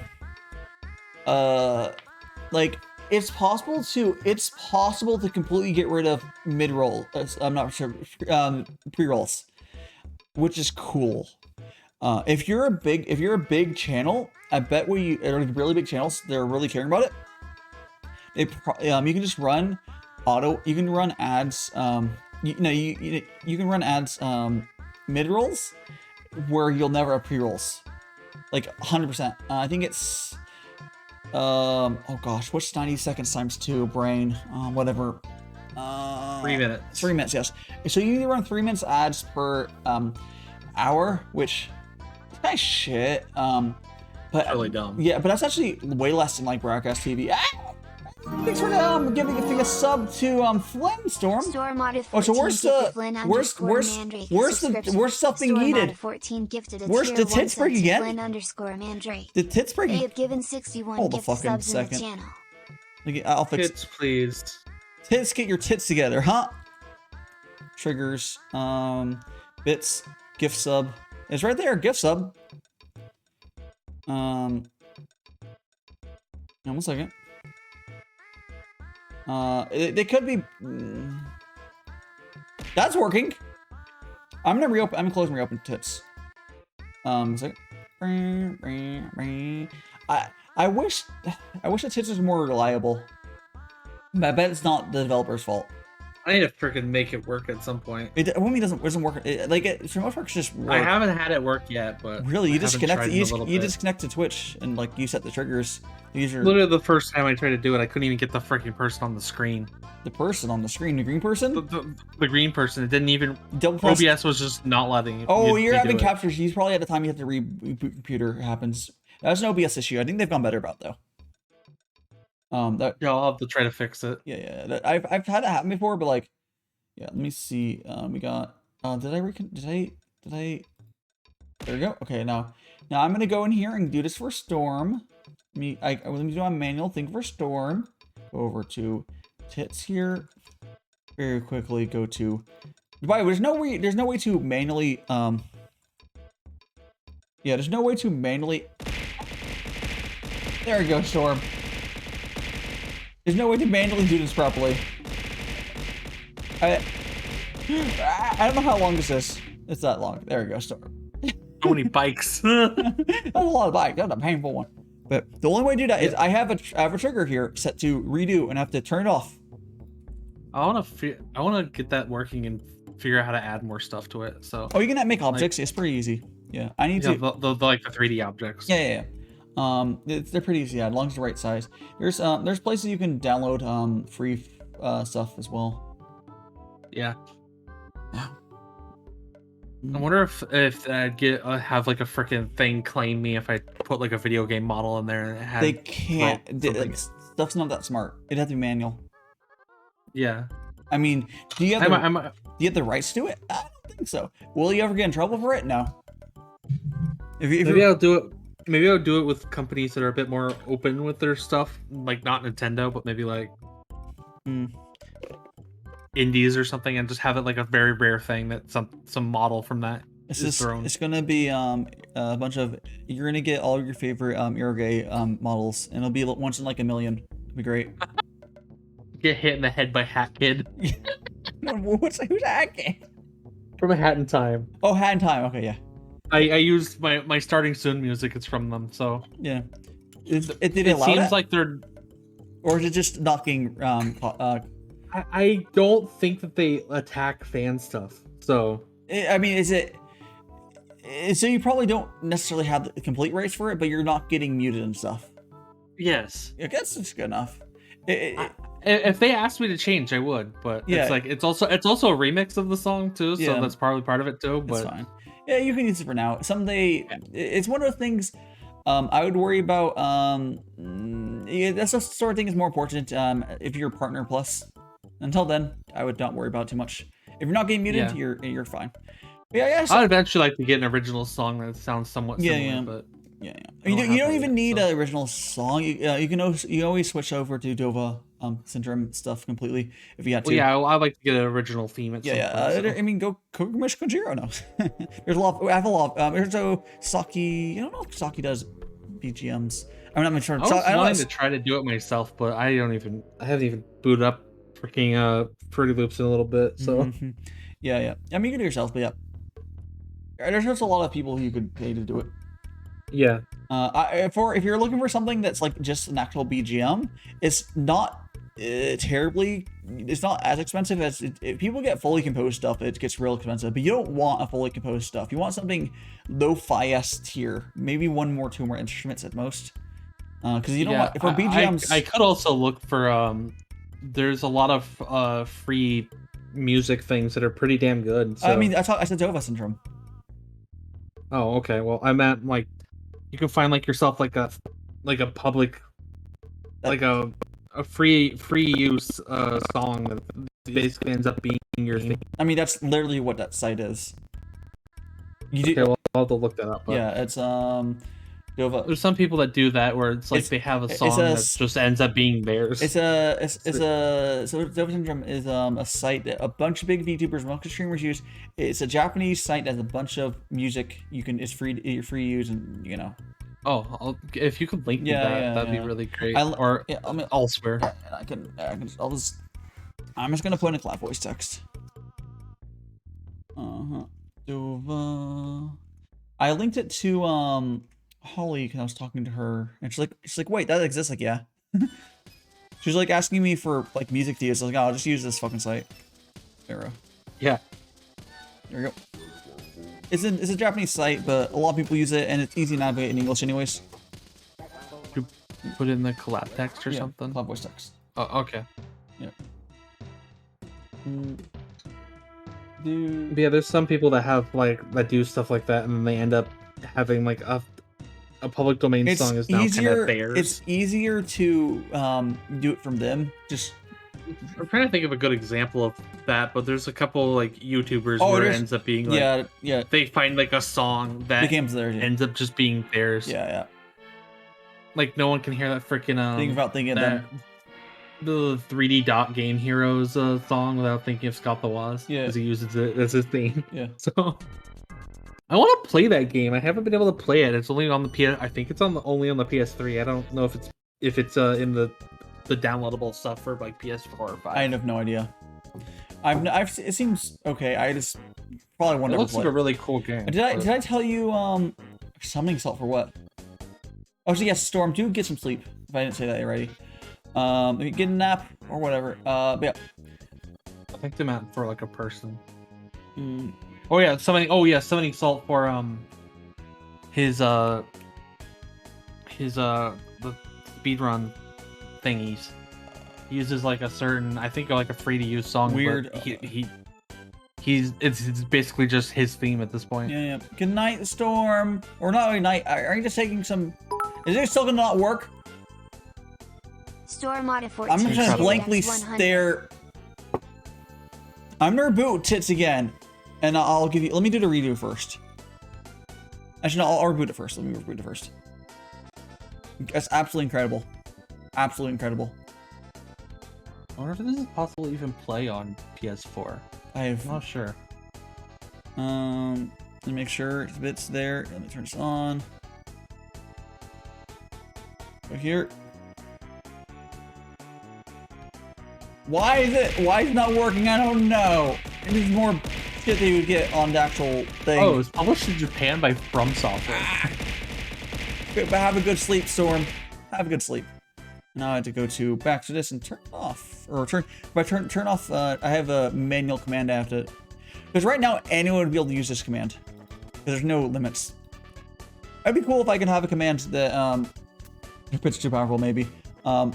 Like it's possible to completely get rid of mid-roll. I'm not sure, pre-rolls, which is cool. If you're a big channel, I bet really big channels, they're really caring about it. You can just run you can run ads. You can run ads mid-rolls where you'll never have pre-rolls, like 100%. I think it's. Oh gosh, what's 90 seconds times 2, brain? Whatever. 3 minutes. 3 minutes, yes. So you need to run 3 minutes ads per hour, which is kind of shit. But really dumb. Yeah, but that's actually way less than like broadcast TV. Thanks for giving a sub to Flynn Storm. Oh, so where's stuff being needed? Where's the tits break again? The tits breaking. Given 61 Hold the gift fucking subs in the second. channel. I'll fix Tits, please. tits. Get your tits together, huh? Triggers. Bits. Gift sub. It's right there. Gift sub. 1 second. They could be. That's working. I'm gonna reopen. I'm closing reopen tits. So, I wish the tits was more reliable. I bet it's not the developer's fault. I need to freaking make it work at some point. It doesn't work. For most part, it's just work. I haven't had it work yet, but really, you disconnect. You bit. disconnect to Twitch and like you set the triggers. These are Literally the first time I tried to do it, I couldn't even get the freaking person on the screen. the person on the screen, the green person. The green person. It didn't even. Double press. OBS was just not letting you. Oh, you're having do it. captures. He's probably at the time you have to reboot computer. It happens. That's an OBS issue. I think they've gone better about though. Yeah, I'll have to try to fix it. Yeah. I've had it happen before, but like, yeah. Let me see. We got. Did I? There we go. Okay, now I'm gonna go in here and do this for Storm. Let me do a manual thing for Storm. Go over to tits here. Very quickly go to. By the way, there's no way to manually. Yeah, there's no way to manually. There we go, Storm. There's no way to manually do this properly. I don't know how long this is. It's that long. There we go, Storm. How many bikes? That's a lot of bike. That's a painful one. But the only way to do that is I have a trigger here set to redo, and I have to turn it off. I want to get that working and figure out how to add more stuff to it. So. Oh, you can make objects. It's pretty easy. Yeah, I need to. The like the 3D objects. Yeah. They're pretty easy. Yeah, as long as the right size. There's places you can download free stuff as well. Yeah. I wonder if I'd have like a freaking thing claim me if I put like a video game model in there. And they can't. Stuff's not that smart. It'd have to be manual. Yeah. I mean, do you have the rights to it? I don't think so. Will you ever get in trouble for it? No. Maybe I'll do it. Maybe I'll do it with companies that are a bit more open with their stuff, like not Nintendo, but maybe like indies or something, and just have it like a very rare thing that some model from that is thrown. It's gonna be a bunch of. You're gonna get all of your favorite Irogay models, and it'll be once in like a million. It'll be great. Get hit in the head by Hat Kid. Who's Hat Kid? From A Hat in Time. Oh, Hat in Time. Okay, yeah. I used my starting soon music. It's from them, so yeah. It seems like they're, or is it just knocking? I don't think that they attack fan stuff. So I mean, is it? So you probably don't necessarily have the complete rights for it, but you're not getting muted and stuff. Yes, I guess it's good enough. If they asked me to change, I would. But yeah, it's like it's also a remix of the song too, so that's probably part of it too. But it's fine. Yeah, you can use it for now. Someday, it's one of those things I would worry about. That's the sort of thing is more important if you're partner plus. Until then, I would not worry about it too much. If you're not getting muted, you're fine. But yeah. I'd eventually like to get an original song that sounds somewhat similar. But you don't even need an original song. You always switch over to Dova Syndrome stuff completely if you had to. Well, yeah, I'd like to get an original theme at some point, so. I mean, go commission Kojiro. No, there's a lot. I have a lot. There's also Saki. I don't know if Saki does BGMs. I'm not sure. I was wanting to try to do it myself, but I haven't even booted up freaking Fruity Loops in a little bit. So yeah. I mean, you can do it yourself, but yeah. There's just a lot of people who you could pay to do it. Yeah. If you're looking for something that's like just an actual BGM, it's not terribly. It's not as expensive as if people get fully composed stuff. It gets real expensive, but you don't want a fully composed stuff. You want something lo-fi-esque tier, maybe two more instruments at most. Because you don't want for BGMs. I could also look for there's a lot of free music things that are pretty damn good. So. I mean, I said Dova Syndrome. Oh, okay. Well, I meant like you can find like yourself like a public like a free use song that basically ends up being your thing. I mean, that's literally what that site is. Well, I'll have to look that up. But... Yeah, it's Dova. There's some people that do that where it's like they have a song that just ends up being theirs. So Dova Syndrome is a site that a bunch of big VTubers, multi streamers use. It's a Japanese site that has a bunch of music. It's free to use, and you know. Oh, if you could link me that'd be really great. I'll swear. I'm just gonna put in a cloud voice text. Dova. I linked it to Holly because I was talking to her, and she's like, wait, that exists? Like, yeah. She was like asking me for like music to use. I was like, oh, I'll just use this fucking site. There we go. Yeah. There we go. It's a Japanese site, but a lot of people use it, and it's easy to navigate in English, anyways. You put in the collab text or something. Cloud voice text. Oh, okay. Yeah. Yeah, there's some people that have that do stuff like that, and then they end up having like a public domain song is now kind of theirs. It's easier to do it from them. I'm trying to think of a good example of that, but there's a couple like YouTubers where it ends up being like they find like a song that ends up just being theirs. Yeah. Like no one can hear that freaking think about thinking that the 3D Dot Game Heroes song without thinking of Scott the Woz. Yeah, because he uses it as his theme. Yeah. So I want to play that game. I haven't been able to play it. It's only on the PS. I think it's only on the PS3. I don't know if it's in the downloadable stuff for like PS4 or 5. I have no idea. It seems okay. I just probably wonder. It looks like a really cool game. Did I tell you summoning salt for what? Oh, so yes, Storm, do get some sleep. If I didn't say that already. Get a nap or whatever. But yeah. I think they meant for like a person. Oh yeah, summoning salt for the speedrun thingies. He uses like a certain, I think like a free to use song. Weird. It's basically just his theme at this point. Yeah. Good night, Storm. Or not really night. Are you just taking some? Is it still gonna not work? Storm out of 14. I'm just gonna blankly stare. I'm gonna reboot tits again, and I'll give you. Let me do the redo first. Actually, no, I'll reboot it first. Let me reboot it first. That's absolutely incredible. Absolutely incredible. I wonder if this is possible to even play on PS4. I'm not sure. Let me make sure it's there. Let me turn this on. Go here. Why is it not working? I don't know. Maybe there's more shit that you would get on the actual thing. Oh, it was published in Japan by From Software. But have a good sleep, Storm. Have a good sleep. Now I have to go back to this and turn it off. Or turn off, I have a manual command I have to... Because right now, anyone would be able to use this command. Because there's no limits. It'd be cool if I could have a command that, if it's too powerful, maybe. You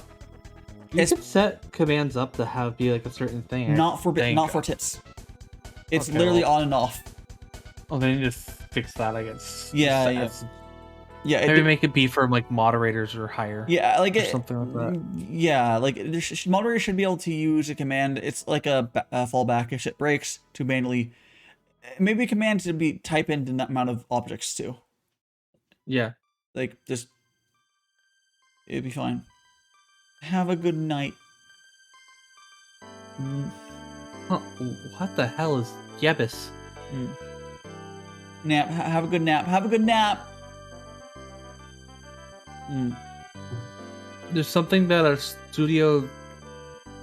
could set commands up to be like a certain thing. Not for tits. It's literally on and off. Oh, they need to fix that, I guess. Yeah. Maybe make it be for like moderators or higher. Yeah, like something like that. Yeah, like moderators should be able to use a command. It's like a fallback if shit breaks to manually. Maybe a command to be type in the amount of objects too. Yeah. Like just, it'd be fine. Have a good night. Huh, what the hell is Yebis? Nap. Have a good nap. Have a good nap. There's something that our studio,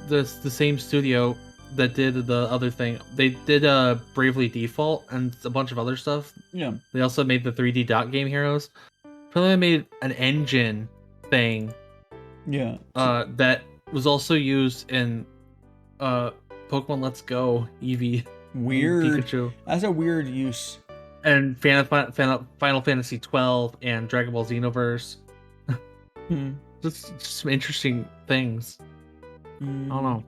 the same studio that did the other thing, they did Bravely Default and a bunch of other stuff. Yeah. They also made the 3D Dot Game Heroes. Apparently, they made an engine thing. Yeah. That was also used in Pokemon Let's Go Eevee. Weird. Pikachu. That's a weird use. And Final Fantasy 12 and Dragon Ball Xenoverse. Just some interesting things. I don't know.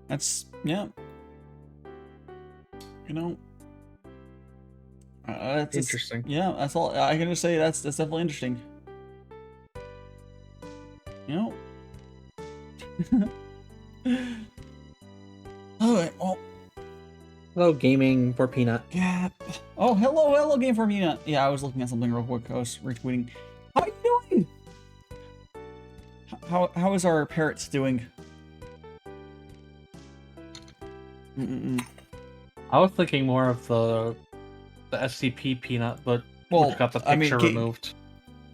That's you know. That's interesting. Yeah, that's all I can just say. That's definitely interesting. You know. All right. Well, Hello, gaming for Peanut. Yeah. Oh, hello, Game for Peanut. Yeah, I was looking at something real quick. I was retweeting. How are you doing? How is our parrots doing? I was thinking more of the SCP Peanut, but Well, which got the picture removed.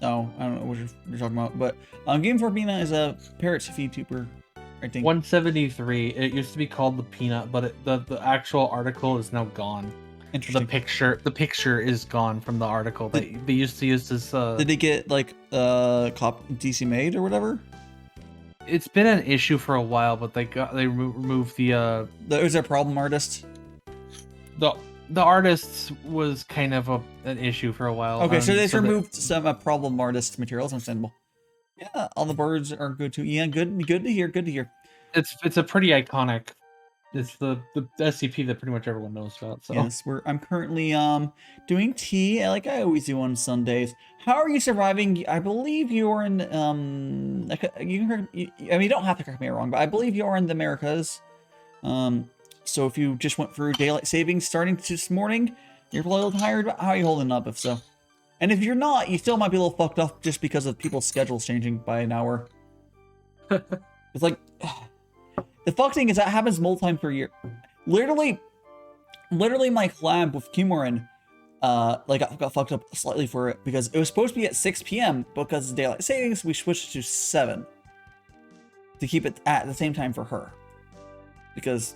Oh, I don't know what you're talking about, but Game for Peanut is a parrot's Vtuber, I think. 173. It used to be called the Peanut, but the actual article is now gone. Interesting. The picture is gone from the article. They used to use this. Did they get like DC made or whatever? It's been an issue for a while, but they removed the. It was a problem artist. The artist was kind of an issue for a while. Okay, so they removed some problem artist materials. Understandable. Yeah, all the birds are good too. Yeah, good to hear. Good to hear. It's a pretty iconic. It's the SCP that pretty much everyone knows about. So yes, I'm currently doing tea like I always do on Sundays. How are you surviving? I believe you're in I mean, you don't have to correct me wrong, but I believe you're in the Americas. So if you just went through daylight savings starting this morning, you're probably a little tired. But how are you holding up? If so, and if you're not, you still might be a little fucked up just because of people's schedules changing by an hour. It's like. The fuck thing is that happens multiple times per year. Literally my collab with Kimorin, got fucked up slightly for it because it was supposed to be at 6 p.m. because of daylight savings. We switched to 7 to keep it at the same time for her because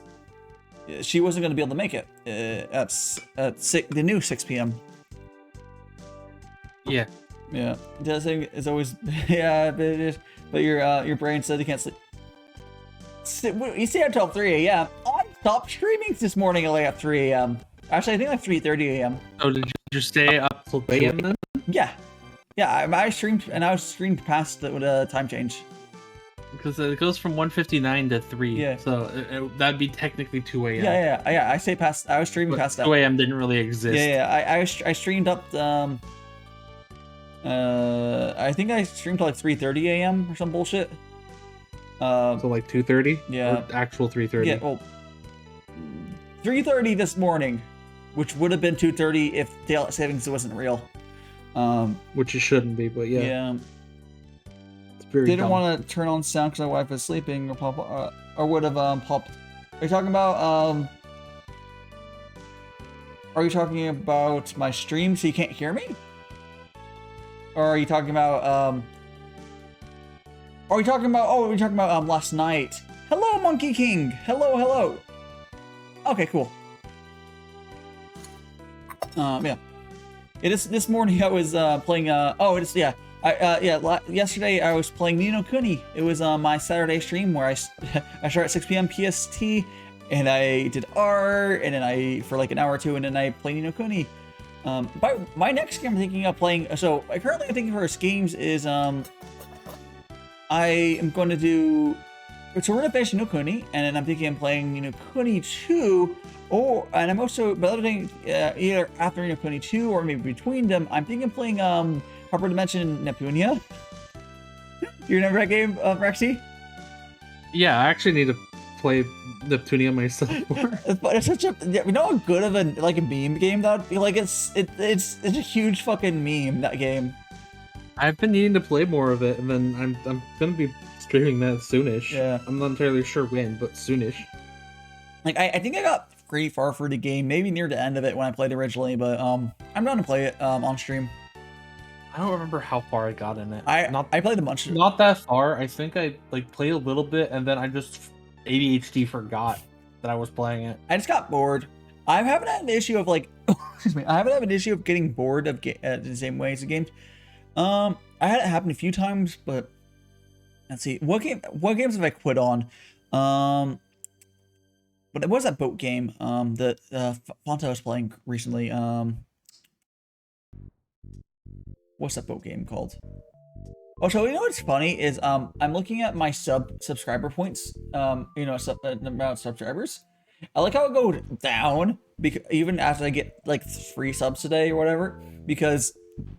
she wasn't going to be able to make it at the new 6 p.m. Yeah. The thing is always but your brain said you can't sleep. You stay up till 3 a.m. I stopped streaming this morning at 3 a.m. Actually, I think like 3:30 a.m. Oh, did you stay up till 3 a.m. then? Yeah. I streamed and I was streamed past the time change. Because it goes from 1:59 to 3. Yeah. So that'd be technically 2 a.m. Yeah. I was streaming past that. 2 a.m. didn't really exist. Yeah. I streamed up. I think I streamed till like 3:30 a.m. or some bullshit. So like 2:30? Yeah. Or actual 3:30? Yeah, well, 3:30 this morning, which would have been 2:30 if daylight savings wasn't real. Which it shouldn't be, but yeah. Yeah. It's very Didn't want to turn on sound because my wife was sleeping or would have popped. Are you talking about my stream so you can't hear me? Or are you talking about we're talking about last night. Hello, Monkey King. Hello. Okay, cool. Yeah. It is this morning. I was playing. Yesterday I was playing Ni no Kuni. It was my Saturday stream where I started at 6 p.m. PST, and I did art, and then for like an hour or two, and then I played Ni no Kuni. But my next game I'm thinking of playing. So I currently thinking for games is I am going to do. So we're gonna finish Ni no Kuni, and then I'm thinking I'm playing Ni no Kuni 2, and I'm also either after Ni no Kuni 2 or maybe between them. I'm thinking of playing Hyper Dimension Nepunia. You remember that game, Rexy? Yeah, I actually need to play Neptunia myself more. But it's such a how good of a meme game that would be. Like it's a huge fucking meme, that game. I've been needing to play more of it, and then I'm gonna be streaming that soonish. Yeah. I'm not entirely sure when, but soonish. Like I think I got pretty far through the game, maybe near the end of it when I played originally, but I'm down to play it on stream. I don't remember how far I got in it. I played a bunch. Not that far. I think I played a little bit, and then I just ADHD forgot that I was playing it. I just got bored. I haven't had an issue of excuse me. I haven't had an issue of getting bored of the same way as the games. I had it happen a few times, but let's see. What games have I quit on? But it was that boat game that Fonta was playing recently. What's that boat game called? Oh, so you know what's funny is I'm looking at my subscriber points. The amount of subscribers. I like how it goes down because even after I get like 3 subs today or whatever, because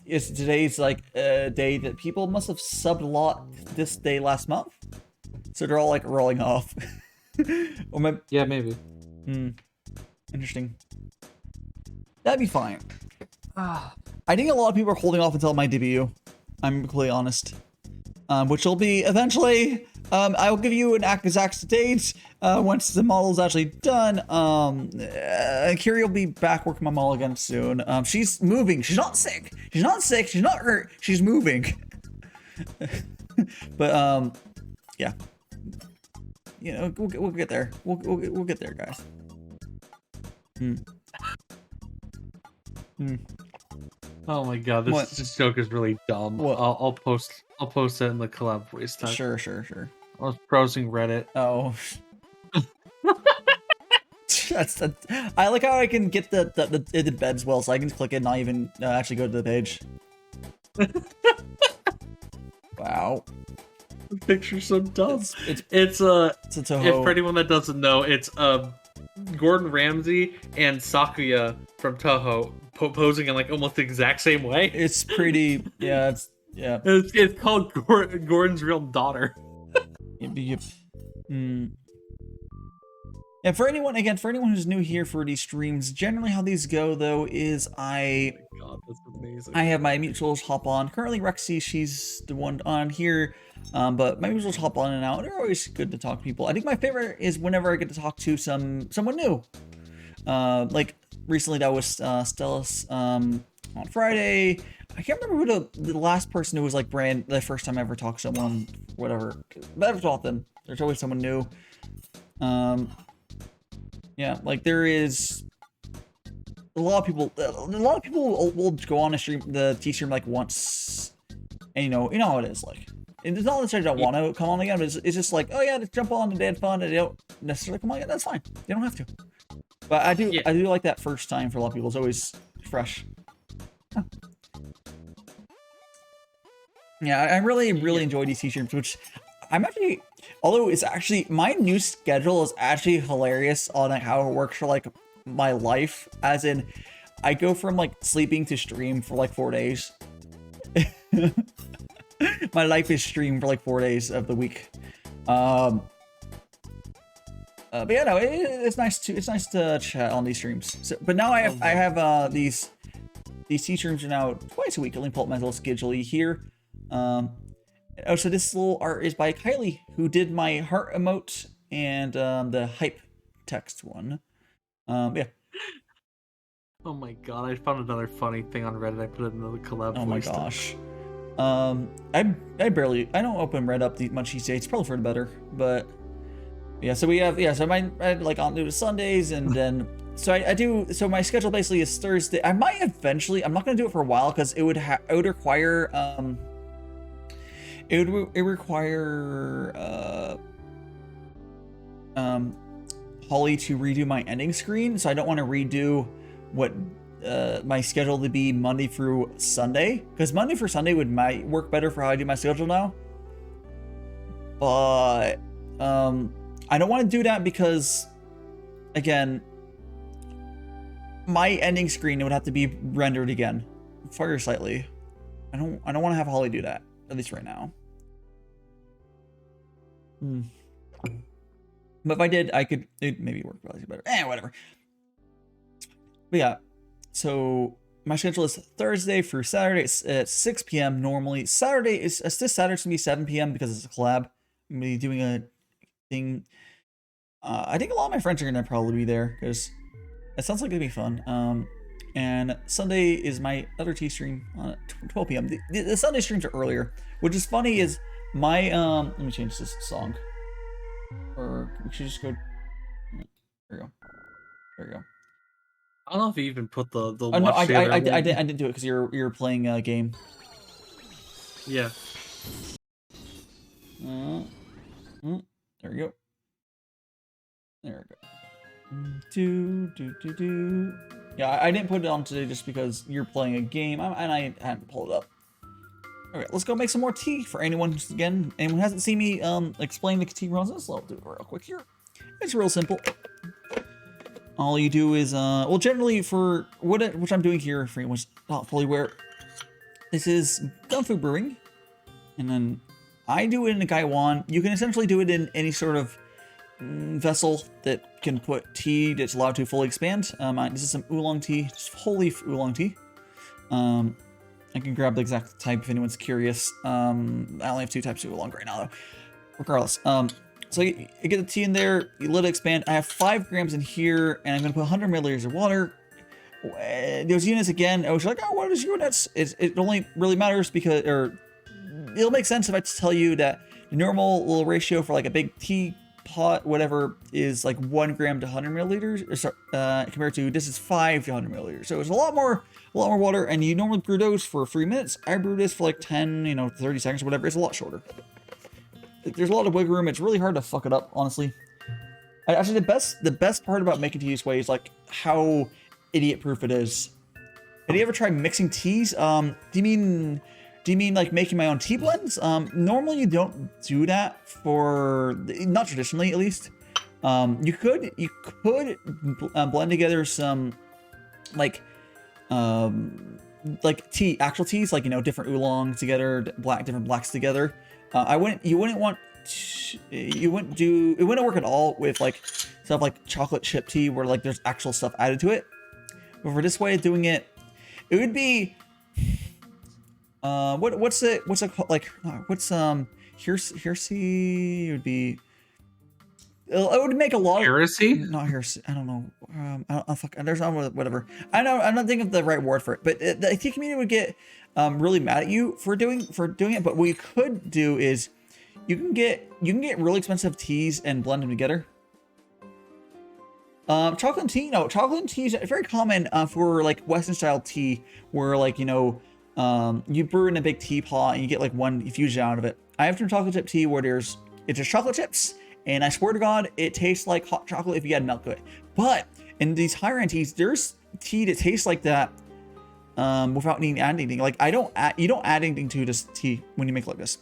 today's day that people must have subbed a lot this day last month, so they're all rolling off. Yeah, maybe. Interesting. That'd be fine. I think a lot of people are holding off until my debut. I'm completely honest. Which will be eventually. I will give you an exact date once the model is actually done. Kiri will be back working my model again soon. She's moving. She's not sick. She's not sick. She's not hurt. She's moving. But yeah. You know, we'll get there. We'll get there, guys. Oh my god, this joke is really dumb. What? I'll post it in the collab voice time. Sure. I was browsing Reddit. Oh. I like how I can get the embed as well, so I can click it and not even actually go to the page. Wow. The picture's so dumb. It's a Toho. If for anyone that doesn't know, it's Gordon Ramsay and Sakuya from Toho posing in like almost the exact same way. It's pretty, yeah. It's called Gordon's real daughter. Yep. And for anyone who's new here for these streams, generally how these go though is Oh my god, that's amazing. I have my mutuals hop on. Currently Rexie, she's the one on here. But my mutuals hop on and out. They're always good to talk to people. I think my favorite is whenever I get to talk to someone new. Like recently that was Stellus on Friday. I can't remember who the last person who was like the first time I ever talked to someone, whatever. But every so often, there's always someone new. Yeah, like there is a lot of people will go on a stream, the T stream like once, and you know how it is like. It's not necessarily I don't want to come on again, but it's just like, oh yeah, just jump on and they had fun, and they don't necessarily come on again. That's fine. They don't have to. But I do like that first time for a lot of people. It's always fresh. Huh. Yeah, I really enjoy these T streams, which I'm actually, although it's actually, my new schedule is actually hilarious on like how it works for like my life, as in I go from like sleeping to stream for like 4 days. My life is streamed for like 4 days of the week. But yeah, no, it's nice to chat on these streams. So, but now I have these T streams are now twice a week. I'll pull up my little schedule here. Oh, so this little art is by Kylie, who did my heart emote and the hype text one. Yeah. Oh my god, I found another funny thing on Reddit. I put it in the collab. Oh my gosh. I don't open Reddit much these days, probably for the better, but yeah, so we have, so I like on do Sundays, and then so I do, so my schedule basically is Thursday. I might eventually, I'm not going to do it for a while because it would require Holly to redo my ending screen, so I don't want to redo what my schedule to be Monday through Sunday, because Monday through Sunday might work better for how I do my schedule now. But I don't want to do that because, again, my ending screen would have to be rendered again, fire slightly. I don't want to have Holly do that, at least right now. But if I did, it'd maybe work really better. Whatever. But yeah, so my schedule is Thursday through Saturday at 6 p.m. normally. This Saturday's gonna be 7 p.m. because it's a collab. I'm gonna be doing a thing. I think a lot of my friends are gonna probably be there because it sounds like it'll be fun. And Sunday is my other T stream on 12 p.m. The Sunday streams are earlier, which is funny. Is my let me change this song, or we should just go. There we go. I don't know if you even put the Oh no, I didn't do it because you're playing a game. Yeah. There we go. There we go. Yeah, I didn't put it on today just because you're playing a game, and I hadn't pulled it up. All right, let's go make some more tea for anyone who hasn't seen me explain the tea process. I'll do it real quick here. It's real simple. All you do is, well, generally for which I'm doing here for anyone's not fully aware, this is Gongfu Brewing, and then I do it in a Gaiwan. You can essentially do it in any sort of vessel that can put tea that's allowed to fully expand. This is some oolong tea, just whole leaf oolong tea. I can grab the exact type if anyone's curious. I only have 2 types of oolong right now, though. Regardless, so you get the tea in there, you let it expand. I have 5 grams in here, and I'm gonna put 100 milliliters of water. Those units again, I was like, oh, what is units? It only really matters because, or it'll make sense if I tell you that the normal little ratio for like a big tea pot, whatever, is like 1 gram to 100 milliliters, compared to this is 5 to 100 milliliters. So it's a lot more water, and you normally brew those for 3 minutes. I brew this for like 10, 30 seconds, whatever. It's a lot shorter. There's a lot of wiggle room. It's really hard to fuck it up, honestly. Actually, the best part about making tea this way is like how idiot-proof it is. Have you ever tried mixing teas? Do you mean like making my own tea blends? Normally you don't do that for, not traditionally at least. You could blend together some like actual teas, like different oolongs together, different blacks together. It wouldn't work at all with like stuff like chocolate chip tea where like there's actual stuff added to it. But for this way of doing it, it would be what's it called? Like heresy would be. It would make a lot of heresy. Not heresy. I don't know. Fuck. There's not whatever. I know. I'm not thinking of the right word for it. But the IT community would get really mad at you for doing it. But what you could do is you can get really expensive teas and blend them together. Chocolate and tea. No, chocolate and tea is very common for like Western style tea, where like you brew in a big teapot and you get like one infusion out of it. I have some chocolate chip tea where it's just chocolate chips. And I swear to God, it tastes like hot chocolate if you add milk to it. But in these higher end teas, there's tea that tastes like that without needing to add anything. Like you don't add anything to this tea when you make it like this.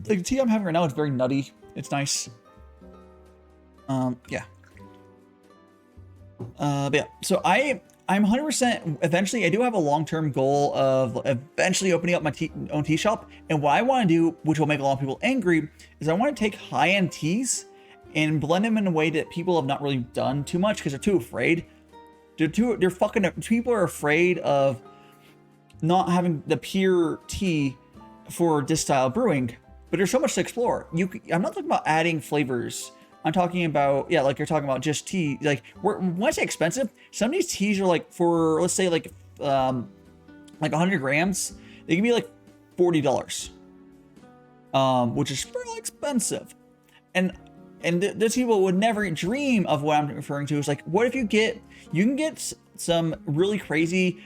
Like the tea I'm having right now is very nutty. It's nice. Yeah. But yeah. So I'm 100%. Eventually, I do have a long-term goal of eventually opening up my own tea shop. And what I want to do, which will make a lot of people angry, is I want to take high-end teas and blend them in a way that people have not really done too much because they're too afraid. People are afraid of not having the pure tea for this style of brewing. But there's so much to explore. I'm not talking about adding flavors. I'm talking about, yeah, like you're talking about just tea. Like, when I say expensive, some of these teas are like for, let's say like 100 grams, they can be like $40, which is really expensive. And those people would never dream of what I'm referring to. Is like, what if you can get some really crazy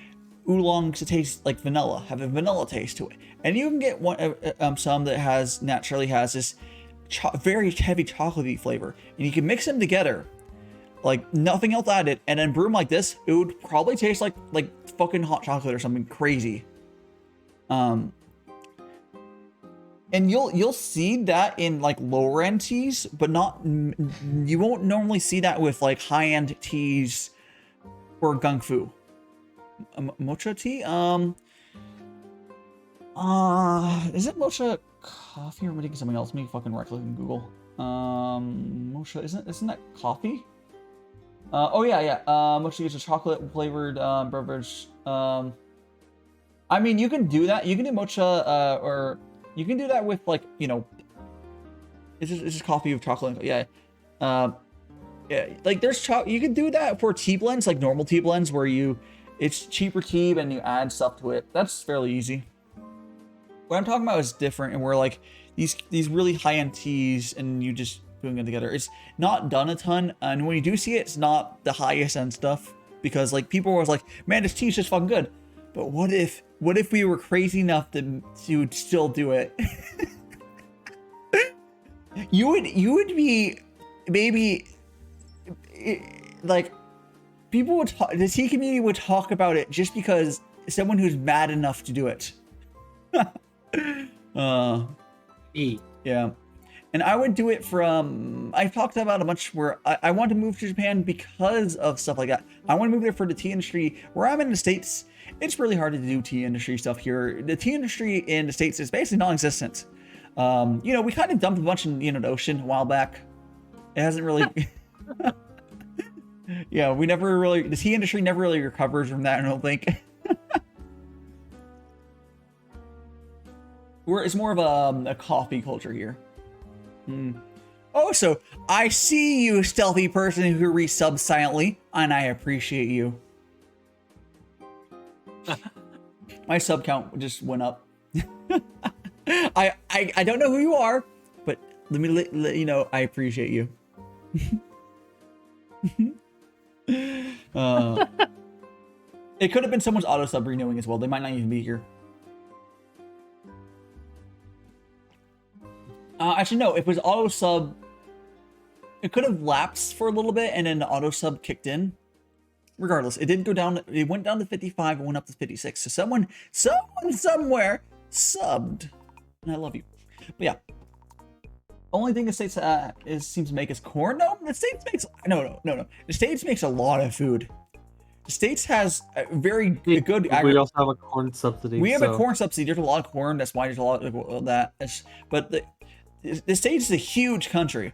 oolongs that taste like vanilla, have a vanilla taste to it, and you can get some that naturally has this very heavy chocolatey flavor, and you can mix them together like nothing else added, and then brew them like this. It would probably taste like fucking hot chocolate or something crazy. And you'll see that in like lower end teas, but you won't normally see that with like high end teas or Gongfu. Mocha tea? Is it mocha coffee or am I thinking something else? Let me fucking right click in Google. Mocha, isn't that coffee? Oh yeah. Mocha is a chocolate flavored beverage. I mean, you can do that. You can do mocha, or you can do that with like, it's just coffee with chocolate. Yeah. Yeah. Like you can do that for tea blends, like normal tea blends, where it's cheaper tea and you add stuff to it. That's fairly easy. What I'm talking about is different, and we're like these really high-end teas, and you just doing it together. It's not done a ton, and when you do see it, it's not the highest end stuff, because like people were like, man, this tea's just fucking good. But what if we were crazy enough to still do it? you would be maybe like people would talk, the tea community would talk about it just because someone who's mad enough to do it. Yeah. And I would do it I've talked about a bunch where I want to move to Japan because of stuff like that. I want to move there for the tea industry. Where I'm in the States, it's really hard to do tea industry stuff here. The tea industry in the States is basically non-existent. We kind of dumped a bunch in the ocean a while back. It hasn't really. Yeah, we never really. The tea industry never really recovers from that. I don't think. It's more of a coffee culture here. Oh, so I see you, stealthy person who resubs silently, and I appreciate you. My sub count just went up. I don't know who you are, but let me let you know I appreciate you. It could have been someone's auto sub renewing as well. They might not even be here. Actually, no. If it was auto sub, it could have lapsed for a little bit, and then the auto sub kicked in. Regardless, it didn't go down. It went down to 55 and went up to 56. So someone somewhere subbed, and I love you. But yeah, only thing the States seems to make is corn. No, the States makes no. The States makes a lot of food. The States has a very good. We also have a corn subsidy. We have a corn subsidy. There's a lot of corn. That's why there's a lot of that. But the States is a huge country.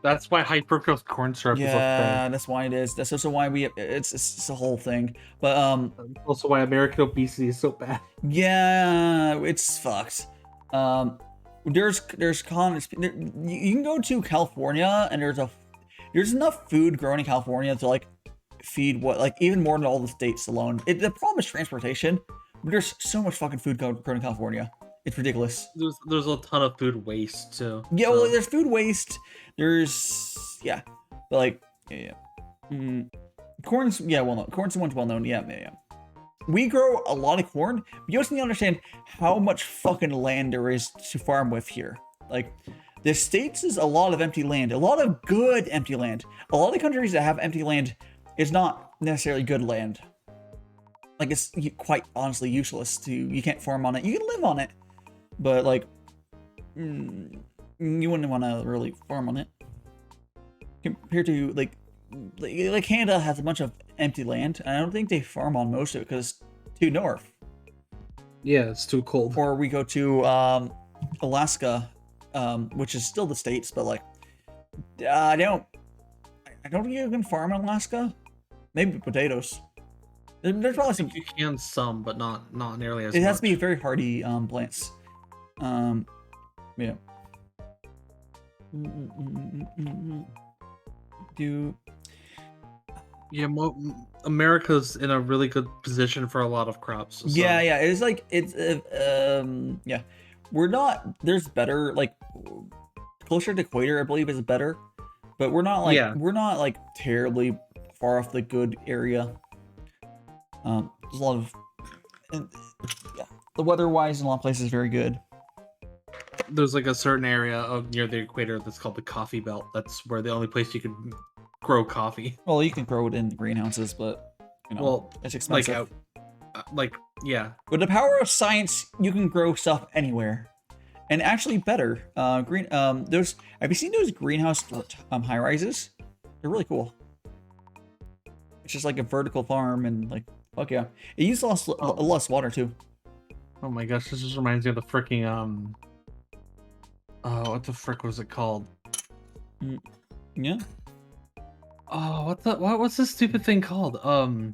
That's why high fructose corn syrup is a thing. Yeah, that's why it is. That's also why it's a whole thing. But also why American obesity is so bad. Yeah, it's fucked. There's you can go to California and there's enough food grown in California to like feed even more than all the states alone. The problem is transportation. But there's so much fucking food grown in California. It's ridiculous. There's a ton of food waste too. Yeah, so. Well, there's food waste. But like, corn's corn's the one's well known. Yeah. We grow a lot of corn, but you also need to understand how much fucking land there is to farm with here. Like, the States is a lot of empty land, a lot of good empty land. A lot of countries that have empty land is not necessarily good land. Like, it's quite honestly useless you can't farm on it. You can live on it, but like, you wouldn't want to really farm on it. Compared to like Canada has a bunch of empty land, and I don't think they farm on most of it because it's too north. Yeah, it's too cold. Or we go to Alaska, which is still the States, but like, I don't think you can farm in Alaska. Maybe potatoes. There's probably some. You can some, but not nearly as much. It has to be very hardy plants. Yeah. Yeah, America's in a really good position for a lot of crops. So. Yeah, yeah. We're not. There's better, like closer to equator, I believe, is better, but we're not like terribly far off the good area. There's a lot of, the weather-wise in a lot of places is very good. There's like a certain area near the equator that's called the coffee belt. That's where the only place you can grow coffee. Well, you can grow it in greenhouses, but it's expensive. Yeah. With the power of science, you can grow stuff anywhere, and actually better. Have you seen those greenhouse high rises? They're really cool. It's just like a vertical farm, and like, fuck yeah, it uses less water too. Oh my gosh, this just reminds me of the freaking what the frick was it called? Yeah. Oh, what's this stupid thing called? I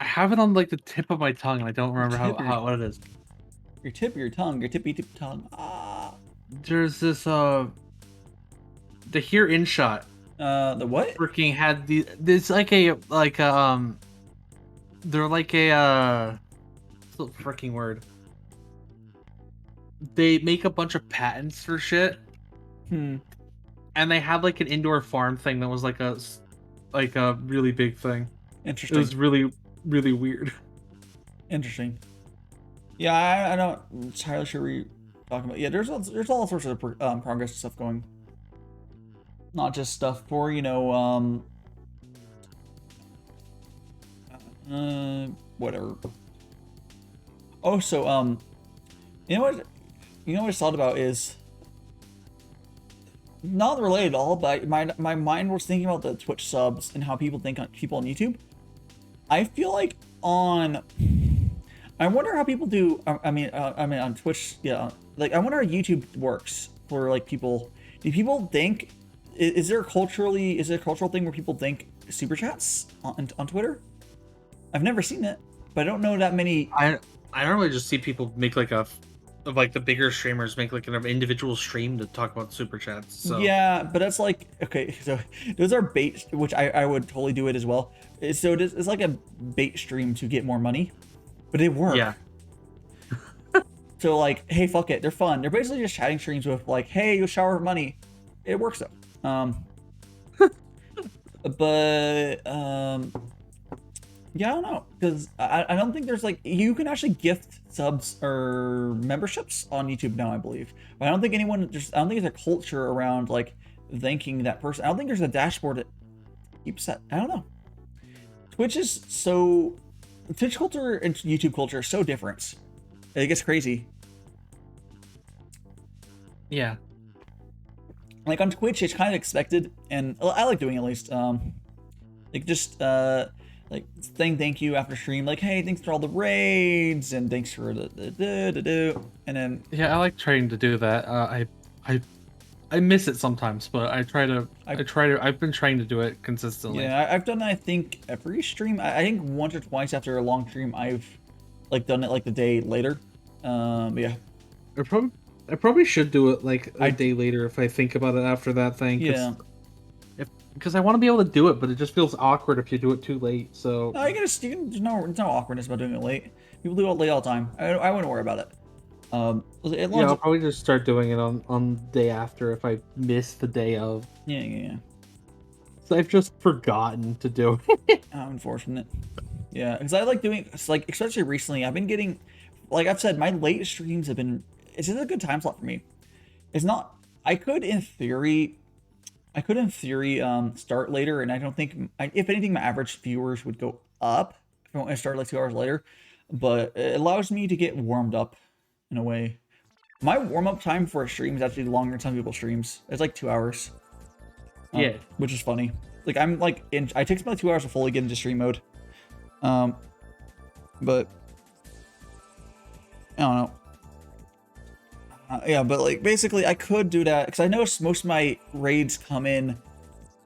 have it on like the tip of my tongue, and I don't remember what it is. Your tippy tongue. There's this the here in shot. The what? Freaking had they're like a what's the freaking word? They make a bunch of patents for shit. And they had like an indoor farm thing that was like a really big thing. Interesting. It was really, really weird. Interesting. Yeah, I don't entirely sure what you're talking about. Yeah, there's all sorts of progress stuff going. Not just stuff for, whatever. Oh, so, you know what I thought about is not related at all, but my mind was thinking about the Twitch subs and how people think on people on YouTube. I feel like I wonder how people do. I mean on Twitch, yeah. Like, I wonder how YouTube works for like people. Do people think, is there a cultural thing where people think super chats on Twitter? I've never seen it, but I don't know that many. I normally just see people make like like the bigger streamers make like an individual stream to talk about super chats. So Yeah, but that's like, okay, so those are bait, which I would totally do it as well. So it's like a bait stream to get more money, but it works. yeah. So like, hey, fuck it, they're fun. They're basically just chatting streams with like, hey, you'll shower money. It works though. But yeah, I don't know, because I don't think there's like, you can actually gift subs or memberships on YouTube now, I believe. But I don't think I don't think there's a culture around like thanking that person. I don't think there's a dashboard that keeps that. I don't know. Twitch culture and YouTube culture are so different. It gets crazy. Yeah. Like on Twitch, it's kind of expected, and I like doing it at least. Like just like saying thank you after stream, like, hey, thanks for all the raids and thanks for the and then Yeah, I like trying to do that. I miss it sometimes, but I've been trying to do it consistently. Yeah, I've done that, I think, every stream. I think once or twice after a long stream, I've like done it like the day later. Yeah. I probably should do it like a day later if I think about it after that thing. Yeah. Because I want to be able to do it, but it just feels awkward if you do it too late. So No, there's no awkwardness about doing it late. People do it late all the time. I wouldn't worry about it. Yeah, I'll probably just start doing it on the day after if I miss the day of. Yeah. So I've just forgotten to do it. How unfortunate. Yeah, because I like doing, like, especially recently, I've been getting, like I've said, my late streams have been, it's just a good time slot for me. It's not, I could in theory start later, and I don't think, if anything, my average viewers would go up if I start like 2 hours later, but it allows me to get warmed up in a way. My warm-up time for a stream is actually longer than some people's streams. It's like 2 hours. Yeah. Which is funny. Like, I'm like, I take about 2 hours to fully get into stream mode. But I don't know. Yeah, but like basically I could do that because I noticed most of my raids come in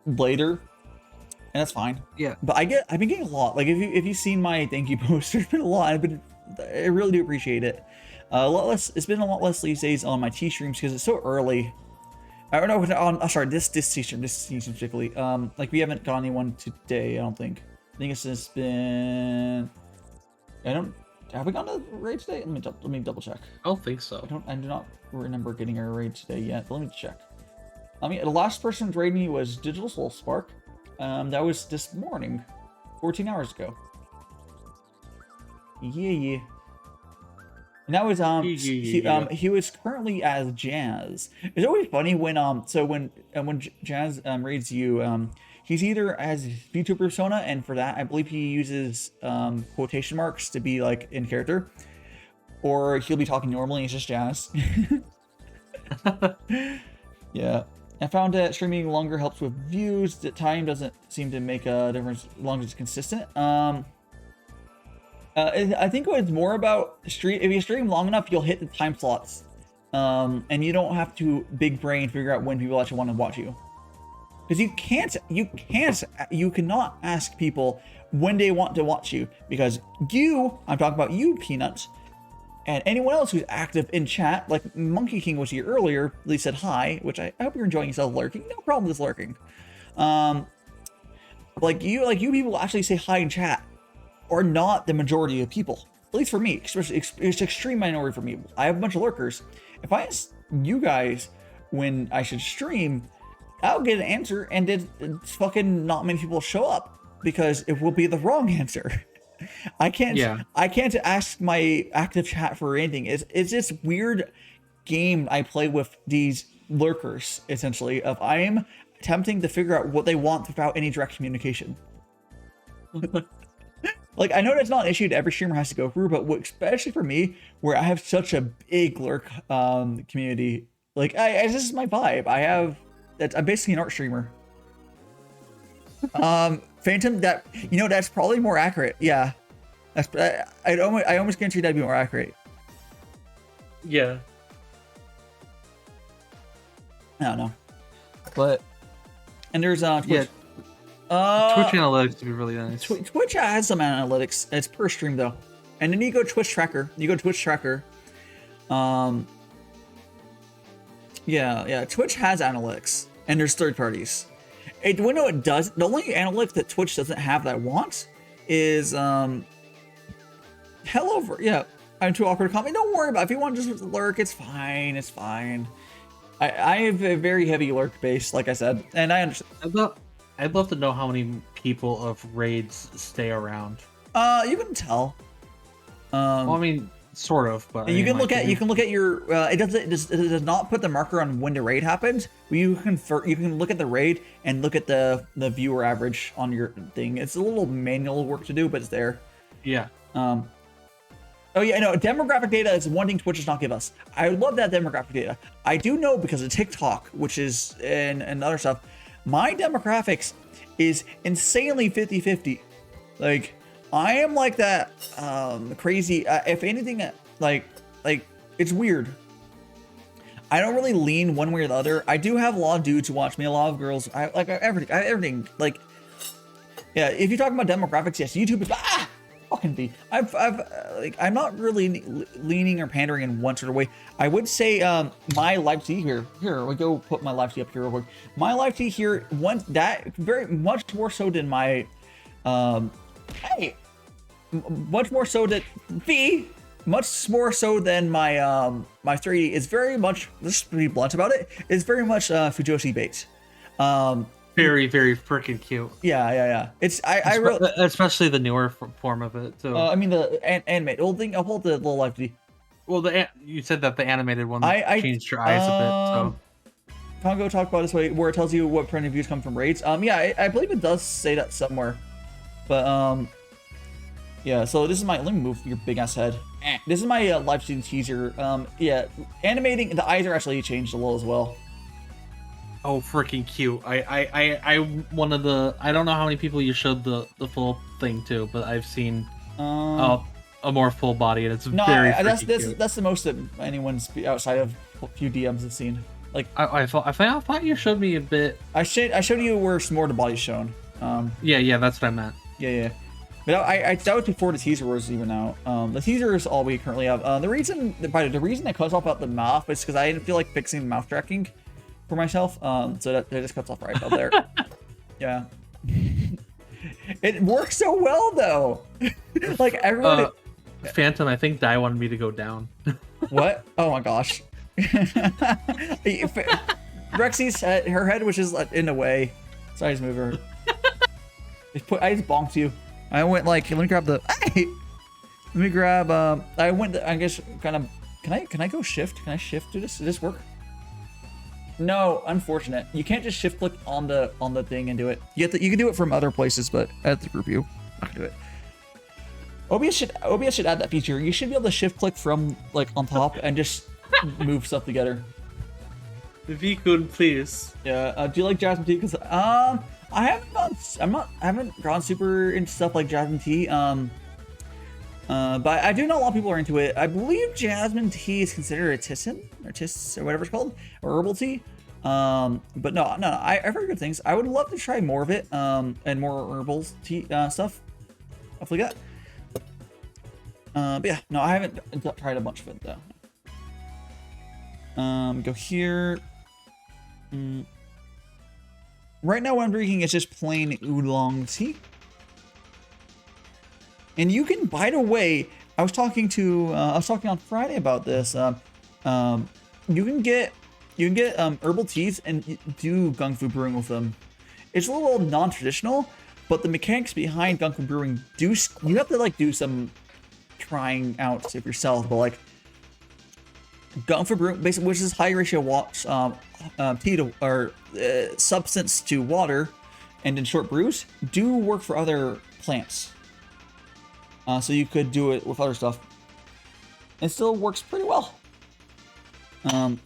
later, and that's fine. Yeah. But I've been getting a lot. Like if you've seen my thank you post, there's been a lot. I really do appreciate it. A lot less. It's been a lot less these days on my T streams because it's so early. I don't know. On sorry, this T stream, particularly. Like we haven't got anyone today. I don't think. I think it's just been. Have we gotten a raid today? Let me double check. I don't think so. I do not remember getting a raid today yet, but let me check. The last person who raided me was Digital Soul Spark. That was this morning, 14 hours ago. Yeah. And that was he was currently as Jazz. It's always funny when when Jazz raids you, he's either as Vtuber persona, and for that I believe he uses quotation marks to be like in character, or he'll be talking normally and it's just Jazz. Yeah, I found that streaming longer helps with views. The time doesn't seem to make a difference as long as it's consistent. I think it's more about if you stream long enough, you'll hit the time slots, and you don't have to big brain figure out when people actually want to watch you. Because you cannot ask people when they want to watch you, because I'm talking about you, Peanuts, and anyone else who's active in chat, like Monkey King was here earlier, at least said hi, which I hope you're enjoying yourself lurking. No problem with lurking. Like you people actually say hi in chat, or not the majority of people. At least for me, especially it's extreme minority for me. I have a bunch of lurkers. If I ask you guys when I should stream, I'll get an answer, and it's fucking not many people show up because it will be the wrong answer. I can't ask my active chat for anything. It's this weird game I play with these lurkers, essentially, of I am attempting to figure out what they want without any direct communication. Like, I know that's not an issue that every streamer has to go through, but especially for me, where I have such a big lurk community, like this is my vibe. I'm basically an art streamer. Phantom, that's probably more accurate. Yeah, I almost guarantee that'd be more accurate. Yeah. I don't know. But and there's Twitch. Twitch analytics would be really nice. Twitch has some analytics. It's per stream though. And then you go Twitch tracker. Yeah. Twitch has analytics, and there's third parties. It does. The only analytics that Twitch doesn't have that I want is hello. Yeah, I'm too awkward to comment. Don't worry about it. If you want to just lurk, it's fine. It's fine. I have a very heavy lurk base, like I said, and I understand. I'd love to know how many people of raids stay around. You can tell. Well, I mean, sort of, but you can look at your. It does not put the marker on when the raid happened. You can look at the raid and look at the viewer average on your thing. It's a little manual work to do, but it's there. Yeah. Oh yeah, no, demographic data is one thing Twitch does not give us. I love that demographic data. I do know because of TikTok, which is and other stuff, my demographics is insanely 50-50. Like, I am like that crazy. If anything, like it's weird. I don't really lean one way or the other. I do have a lot of dudes who watch me, a lot of girls. I like everything. Like, yeah. If you're talking about demographics, yes, YouTube is fucking be. I'm not really leaning or pandering in one sort of way. I would say my live tea here. Here we go. Put my live tea up here real quick. My live tea here. Very much more so than my much more so than much more so than my my 3D is very much. Let's be blunt about it. It's very much Fujoshi bait. Very, very freaking cute. Yeah. It's I especially the newer form of it. So I mean the animate old thing. I'll pull the little live tea. Well, you said that the animated one changed your eyes a bit. So Congo talked about this way where it tells you what print views come from raids. Yeah, I believe it does say that somewhere, but yeah. So this is my. Let me move your big ass head. This is my live stream teaser. Yeah, animating the eyes are actually changed a little as well. Oh, freaking cute! I one of the. I don't know how many people you showed the full thing to, but I've seen a more full body, and it's very cute. That's the most that anyone's outside of a few DMs have seen. Like I thought you showed me a bit. I showed you where some more of the body's shown. Yeah, that's what I meant. Yeah. But that was before the teaser was even out. The teaser is all we currently have. The reason it cuts off out the mouth is because I didn't feel like fixing mouth tracking for myself. So that just cuts off right out there. Yeah. It works so well though. Like everyone. Phantom, I think Dai wanted me to go down. What? Oh my gosh. Rexy's head, her head was just in the way. So I just moved her. I just bonked you. I went like, let me grab the. Hey! Let me grab. I went. I guess kind of. Can I go shift? Can I shift to this? Does this work? No, unfortunate. You can't just shift click on the thing and do it. You can do it from other places, but at the group view, I can do it. OBS should add that feature. You should be able to shift click from like on top and just move stuff together. V-Kun, please. Yeah. Do you like Jasmine Tea? Because I haven't gone super into stuff like Jasmine Tea. But I do know a lot of people are into it. I believe Jasmine Tea is considered a tisane or tis or whatever it's called, or herbal tea. But no, I've heard good things. I would love to try more of it. And more herbal tea stuff. Hopefully that. But yeah, no, I haven't tried a bunch of it though. Go here. Right now what I'm drinking is just plain oolong tea. And you can, by the way, I was talking on Friday about this. You can get herbal teas and do Gongfu brewing with them. It's a little non-traditional, but the mechanics behind Gongfu brewing you have to like do some trying out of yourself, but like Gongfu brewing, basically, which is high ratio tea to or substance to water, and in short brews, do work for other plants. So you could do it with other stuff. It still works pretty well. I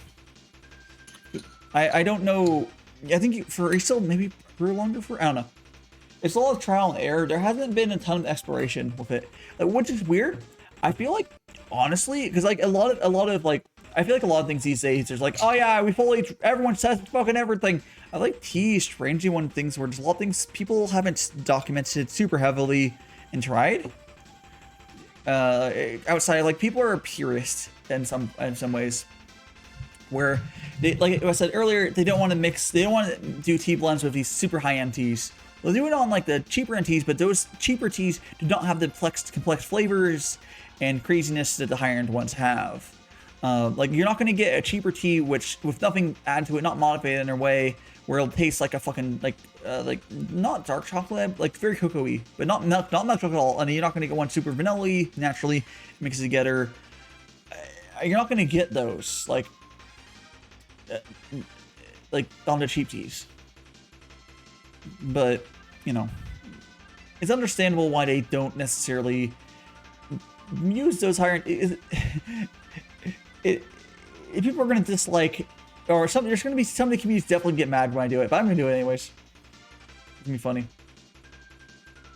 don't know. I think you still maybe brew longer for. I don't know. It's a lot of trial and error. There hasn't been a ton of exploration with it, which is weird. I feel like, honestly, because like a lot of like, I feel like a lot of things these days, there's like, oh yeah, everyone says fucking everything. I like T strangely one of the things where there's a lot of things people haven't documented super heavily and tried. Outside, like people are purists in some ways, where they, like I said earlier, they don't want to mix, they don't want to do tea blends with these super high-end teas. They'll do it on like the cheaper end teas, but those cheaper teas do not have the complex flavors and craziness that the higher end ones have. Like you're not going to get a cheaper tea which with nothing added to it, not modified in a way where it'll taste like a fucking like not dark chocolate, like very cocoa-y, but not milk chocolate at all. And you're not going to get one super vanilla-y naturally mixed together. You're not going to get those like on the cheap teas. But you know, it's understandable why they don't necessarily use those higher. If people are going to dislike, or something, there's going to be some of the communities definitely get mad when I do it, but I'm going to do it anyways. It's going to be funny.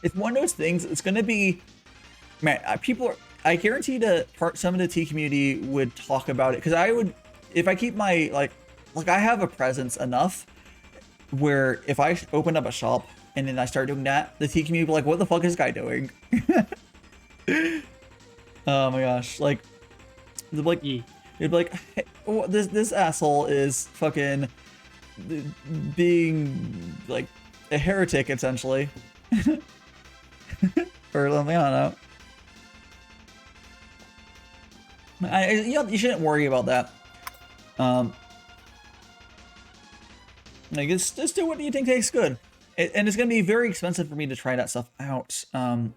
It's one of those things, it's going to be, man, I guarantee that some of the tea community would talk about it, because I would, if I keep my, like I have a presence enough, where if I open up a shop, and then I start doing that, the tea community will be like, what the fuck is this guy doing? Oh my gosh, like, it'd be like, hey, this asshole is fucking being like a heretic essentially, or something. I don't know. You shouldn't worry about that. Like just do what you think tastes good, and it's gonna be very expensive for me to try that stuff out. And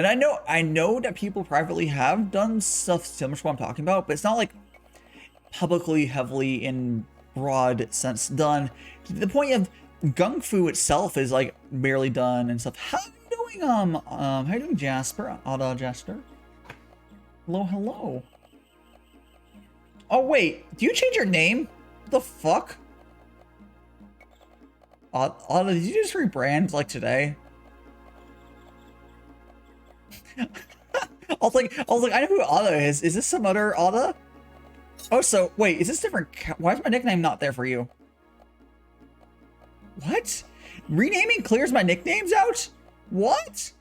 I know that people privately have done stuff similar to what I'm talking about, but it's not like publicly, heavily, in broad sense done. To the point of Gongfu itself is like barely done and stuff. How are you doing? How are you doing, Jasper? Jasper. Hello. Oh wait, do you change your name? What the fuck? Did you just rebrand like today? I was like, I know who Ada is. Is this some other Ada? Oh, so wait, is this different? Why is my nickname not there for you? What? Renaming clears my nicknames out? What?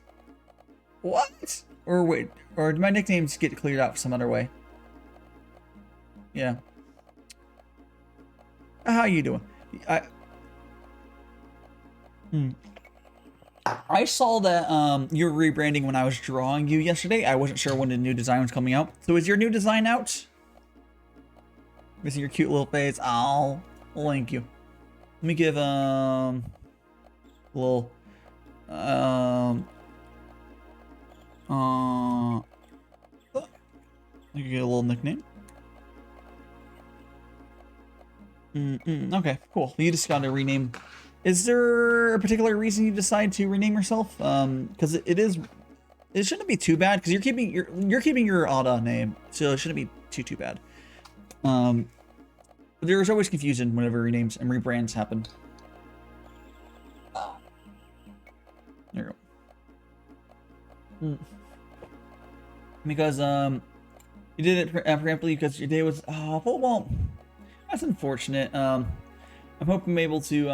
What? Or wait, or did my nicknames get cleared out some other way? Yeah. How you doing? I saw that you're rebranding when I was drawing you yesterday. I wasn't sure when the new design was coming out. So is your new design out? Missing your cute little face. Oh, thank you. Let me give a little you can get a little nickname. Okay, cool. You just got to rename. Is there a particular reason you decide to rename yourself? Because it shouldn't be too bad, because you're keeping your Ada name, so it shouldn't be too bad. There's always confusion whenever renames and rebrands happen. There you go. Because you did it preemptively because your day was well, that's unfortunate. I'm hoping I'm able to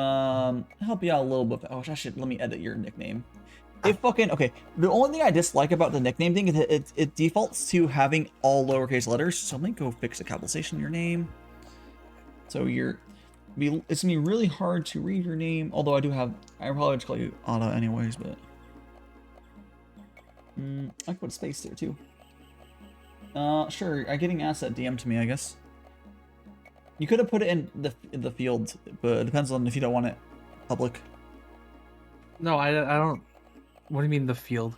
help you out a little bit. Oh, let me edit your nickname. Okay, the only thing I dislike about the nickname thing is it defaults to having all lowercase letters. So let me go fix the capitalization in your name. So it's gonna be really hard to read your name. Although I probably just call you Ada anyways, but I could put a space there too. Sure, getting asset DM to me, I guess. You could have put it in the field, but it depends on if you don't want it public. No, I don't. What do you mean the field?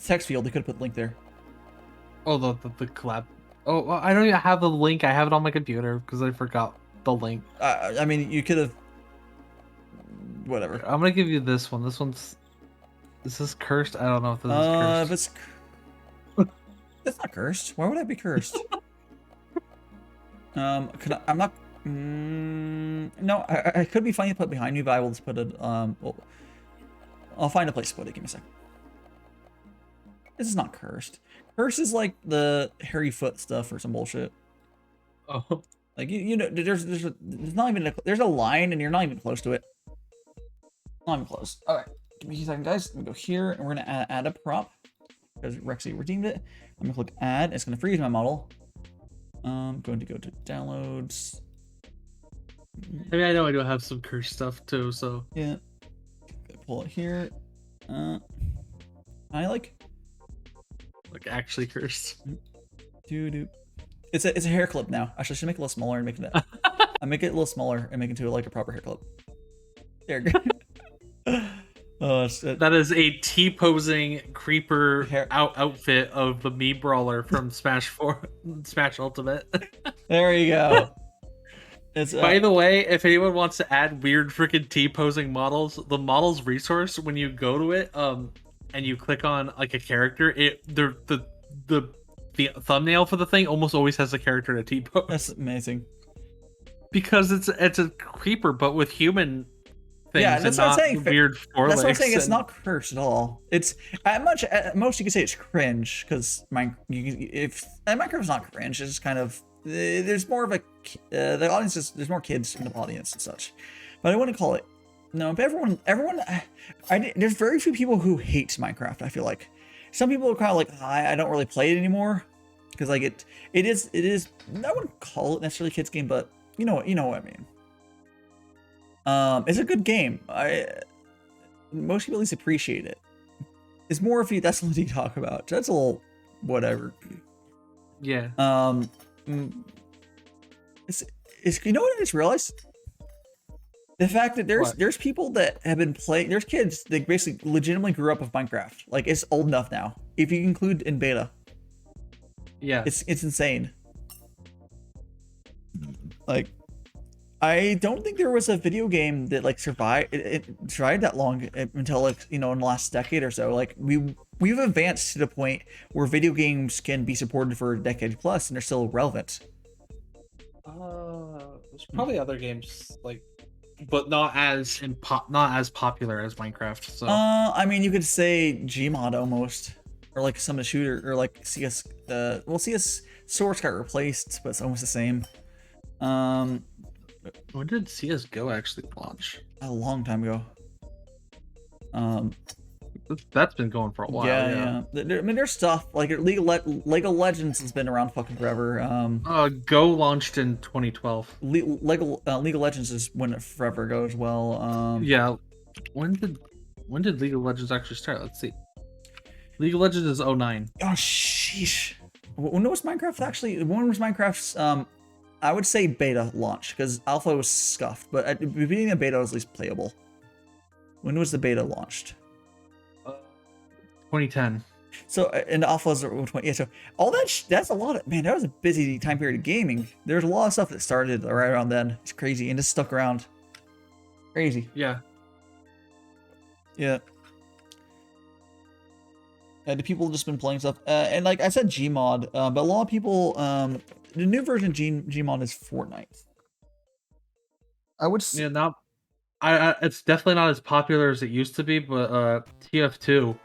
Text field. You could have put link there. Oh, the collab. Oh, well, I don't even have the link. I have it on my computer because I forgot the link. I mean, you could have. Whatever. I'm gonna give you this one. This one's. Is this cursed? I don't know if this is cursed. It's not cursed. Why would I be cursed? I'm not. No, I could be funny to put behind me, but I will just put it. Well, I'll find a place to put it. Give me a sec. This is not cursed. Cursed is like the hairy foot stuff or some bullshit. Oh. Like you know, there's not even there's a line and you're not even close to it. Not even close. All right, give me a second, guys. I'm gonna go here and we're gonna add a prop because Rexy redeemed it. I'm gonna click add. It's gonna freeze my model. Going to go to downloads. I mean, I know I do have some curse stuff too, so Yeah. Pull it here. I like actually cursed. doo. It's a hair clip now. Actually, I should make it a little smaller and make it. I make it a little smaller and make it into like a proper hair clip. There you go. Oh, that is a T-posing creeper hair outfit of the Mii Brawler from Smash Ultimate. There you go. It's, By the way, if anyone wants to add weird freaking T-posing models, the models resource, when you go to it, and you click on like a character, the thumbnail for the thing almost always has a character in a T-pose. That's amazing. Because it's a creeper, but with human things. Yeah, that's what I'm saying. Weird forelegs. That's what I'm saying. It's not cursed at all. It's at most you could say it's cringe because Minecraft's not cringe. It's just kind of there's more of a the audience is there's more kids in the audience and such. But I wouldn't call it no. But everyone, there's very few people who hate Minecraft. I feel like some people are kind of like I don't really play it anymore because like it is I wouldn't call it necessarily a kids game, but you know what I mean. It's a good game. Most people at least appreciate it. It's more if you that's what you talk about. That's a little whatever. Yeah. It's you know what I just realized? The fact that there's people that have been playing. There's kids that basically legitimately grew up with Minecraft. Like it's old enough now. If you include in beta. Yeah. It's insane. Like. I don't think there was a video game that like survived that long until like in the last decade or so. Like we've advanced to the point where video games can be supported for a decade plus and they're still relevant. There's probably other games like, but not as popular as Minecraft. So I mean you could say Gmod almost, or like some of the shooter or like CS. CS Source got replaced, but it's almost the same. When did CS:GO actually launch? A long time ago. That's been going for a while. Yeah. I mean, there's stuff like League of Legends has been around fucking forever. Go launched in 2012. League of Legends is when it forever ago as well. Yeah. When did League of Legends actually start? Let's see. League of Legends is 09. Oh sheesh. When was Minecraft actually? When was Minecraft's I would say beta launch because alpha was scuffed, but at the beginning of beta was at least playable. When was the beta launched? 2010. So and the alpha was 20. Yeah, so all that's a lot of man. That was a busy time period of gaming. There's a lot of stuff that started right around then. It's crazy and just stuck around. Crazy. Yeah. Yeah. The people have just been playing stuff, and like I said, Gmod, but a lot of people, the new version of Gmod is Fortnite. I would say, yeah, not. It's definitely not as popular as it used to be, but TF2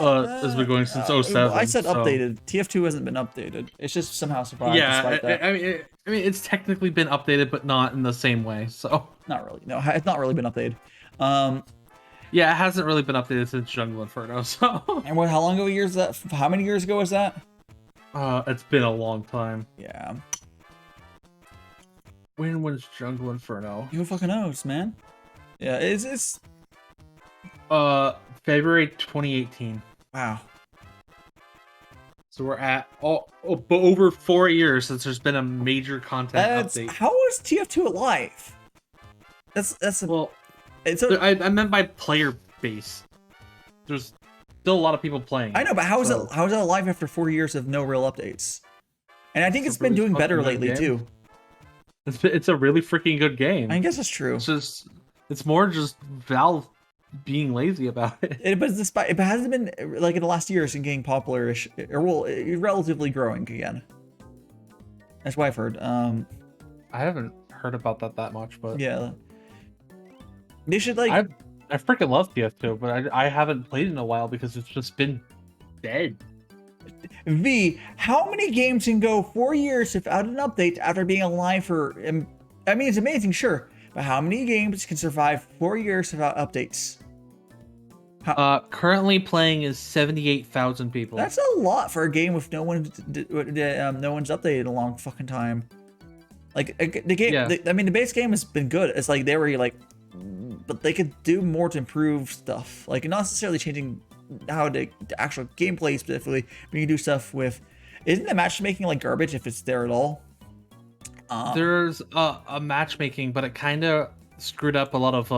has been going since 07. I said updated. TF2 hasn't been updated. It's just somehow survived. Yeah, despite that. I mean, it's technically been updated, but not in the same way. So not really. No, it's not really been updated. Yeah, it hasn't really been updated since Jungle Inferno. So. And how long ago years is that? How many years ago was that? It's been a long time. Yeah. When was Jungle Inferno? Who fucking knows, man? Yeah, it's. February 2018. Wow. So we're at over 4 years since there's been a major content update. How is TF2 alive? That's well. I meant by player base. There's still a lot of people playing. I know, but how is it alive after 4 years of no real updates? And I think it's been doing better lately too. It's a really freaking good game. I guess it's true. It's more just Valve being lazy about it. But it hasn't been like in the last years in getting popular-ish, or well, relatively growing again. That's what I've heard. I haven't heard about that much, but yeah. They should like. I freaking love TF2, but I haven't played in a while because it's just been dead. V, how many games can go 4 years without an update after being alive for? I mean, it's amazing, sure, but how many games can survive 4 years without updates? Currently playing is 78,000 people. That's a lot for a game with no one's updated in a long fucking time. Like the game, Yeah. I mean, the base game has been good. It's like they were like, but they could do more to improve stuff. Like not necessarily changing how the actual gameplay specifically, but you can do stuff with. Isn't the matchmaking like garbage if it's there at all? There's a matchmaking, but it kind of screwed up a lot of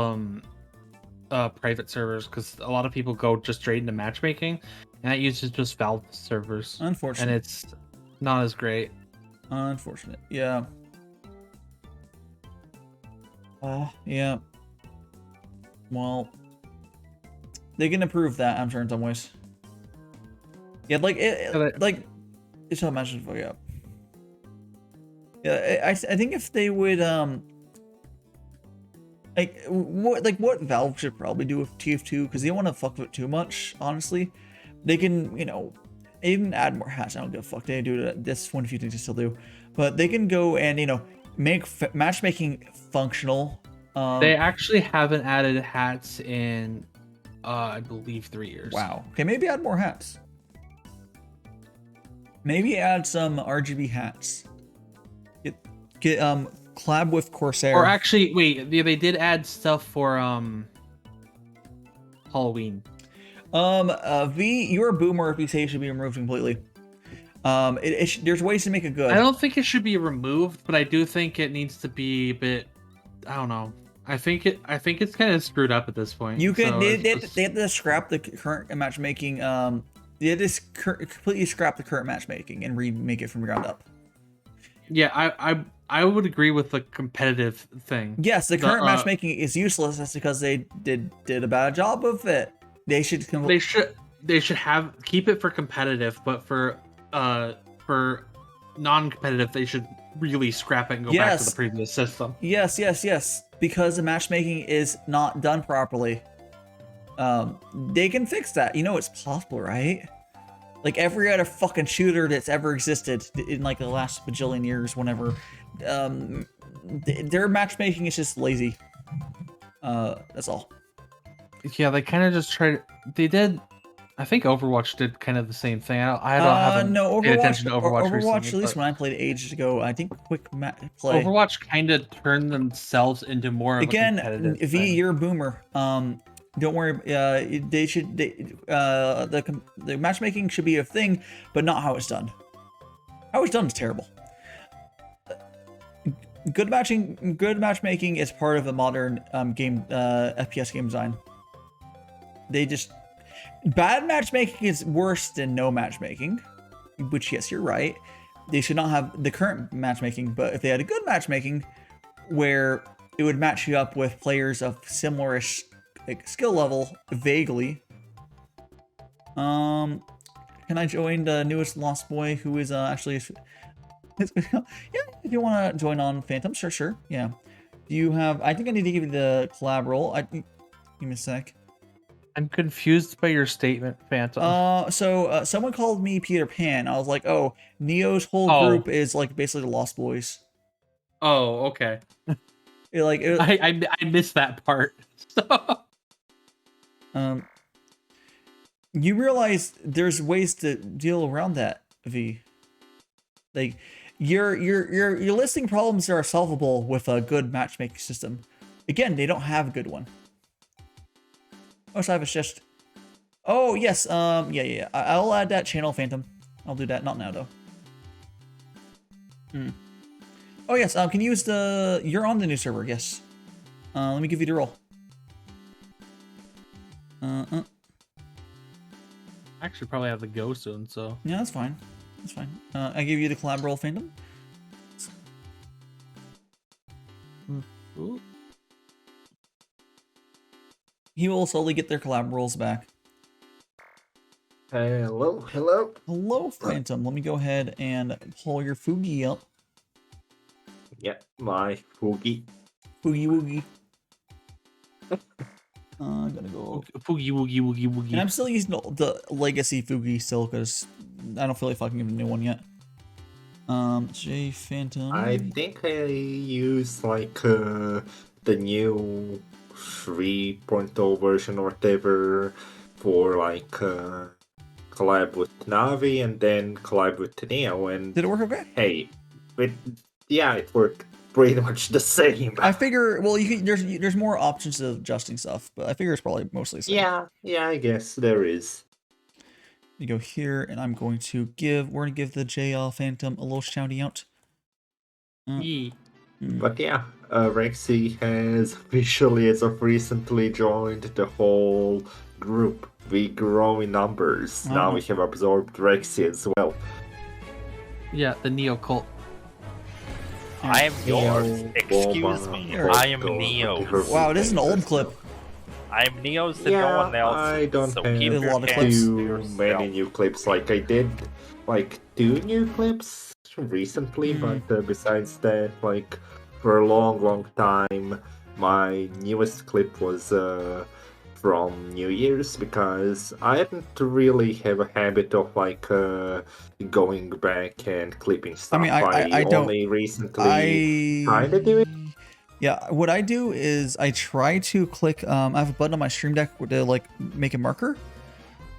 private servers because a lot of people go just straight into matchmaking, and that uses just Valve servers. Unfortunate. And it's not as great. Unfortunate. Yeah. Yeah. Well, they can improve that, I'm sure, in some ways. Yeah, like it's how much fuck up. Yeah, I think if they would what Valve should probably do with TF2, because they don't want to fuck with it too much, honestly. They can, even add more hats. I don't give a fuck. They do it. That's one few things they still do, but they can go and make matchmaking functional. They actually haven't added hats in, I believe, 3 years. Wow. Okay, maybe add more hats. Maybe add some RGB hats. Get collab with Corsair. Or actually, wait, they did add stuff for Halloween. V, you're a boomer if you say it should be removed completely. There's ways to make it good. I don't think it should be removed, but I do think it needs to be a bit. I don't know. I think it's kind of screwed up at this point. You can they have to scrap the current matchmaking. They have to completely scrap the current matchmaking and remake it from the ground up. Yeah, I would agree with the competitive thing. Yes, the current matchmaking is useless. That's because they did a bad job of it. They should keep it for competitive, but for non-competitive, they should really scrap it and go back to the previous system. Yes, because the matchmaking is not done properly. They can fix that. It's possible, right? Like every other fucking shooter that's ever existed in like the last bajillion years, whenever, their matchmaking is just lazy. That's all. Yeah, they kind of just tried. They did. I think Overwatch did kind of the same thing. I don't paid attention to Overwatch recently, at least when I played ages ago, I think quick play. Overwatch kind of turned themselves into more of a competitive V, thing. you're a boomer. Don't worry. The matchmaking should be a thing, but not how it's done. How it's done is terrible. Good matchmaking is part of a modern game FPS game design. Bad matchmaking is worse than no matchmaking, which, yes, you're right. They should not have the current matchmaking, but if they had a good matchmaking where it would match you up with players of similar-ish skill level, vaguely. Can I join the newest Lost Boy who is actually... yeah, if you want to join on Phantom, sure, yeah. Do you have... I think I need to give you the collab role. Give me a sec. I'm confused by your statement, Phantom. So someone called me Peter Pan. I was like, oh, Neo's whole group is like basically the Lost Boys. Oh, okay. I missed that part. You realize there's ways to deal around that, V. Like, your listing problems are solvable with a good matchmaking system. Again, they don't have a good one. Oh, so I have a shift. Oh, yes. Yeah. I'll add that channel, Phantom. I'll do that. Not now, though. Oh, yes. Can you use the... You're on the new server, yes. Let me give you the role. Actually, probably have to go soon, so... Yeah, that's fine. That's fine. I give you the collab role, Phantom. Ooh. He will slowly get their collab roles back. Hello. Hello, Phantom. Let me go ahead and pull your Fugi up. Yep, my Fugi. Fugi Woogie. I'm gonna go. Foogie woogie woogie woogie. And I'm still using the legacy Fugi still because I don't feel like fucking a new one yet. J Phantom. I think I use like the new 3.0 version or whatever for like collab with Navi and then collab with Neo. And Did it work okay? hey, yeah, it worked pretty much the same. I figure, well, you can, there's more options of adjusting stuff, but I figure it's probably mostly the same. Yeah, I guess there is. You go here, and I'm going to we're gonna give the JL Phantom a little shouty out. But yeah, Rexy has officially, as of recently, joined the whole group. We grow in numbers. Now we have absorbed Rexy as well. Yeah, the Neo cult. I am yours. Neo, Excuse Boba, me. Hulk, I am or Neo's. whatever Wow, this is an we old say. clip. I am Neo's to Yeah, no one else. I don't so have keep a your lot of hands to too yourself. many new clips. Like I did, like 2 new clips recently, but besides that, like for a long time, my newest clip was from New Year's because I didn't really have a habit of like going back and clipping stuff. I mean, I don't. only recently tried to do it. Yeah, what I do is I try to click. I have a button on my Stream Deck to like make a marker.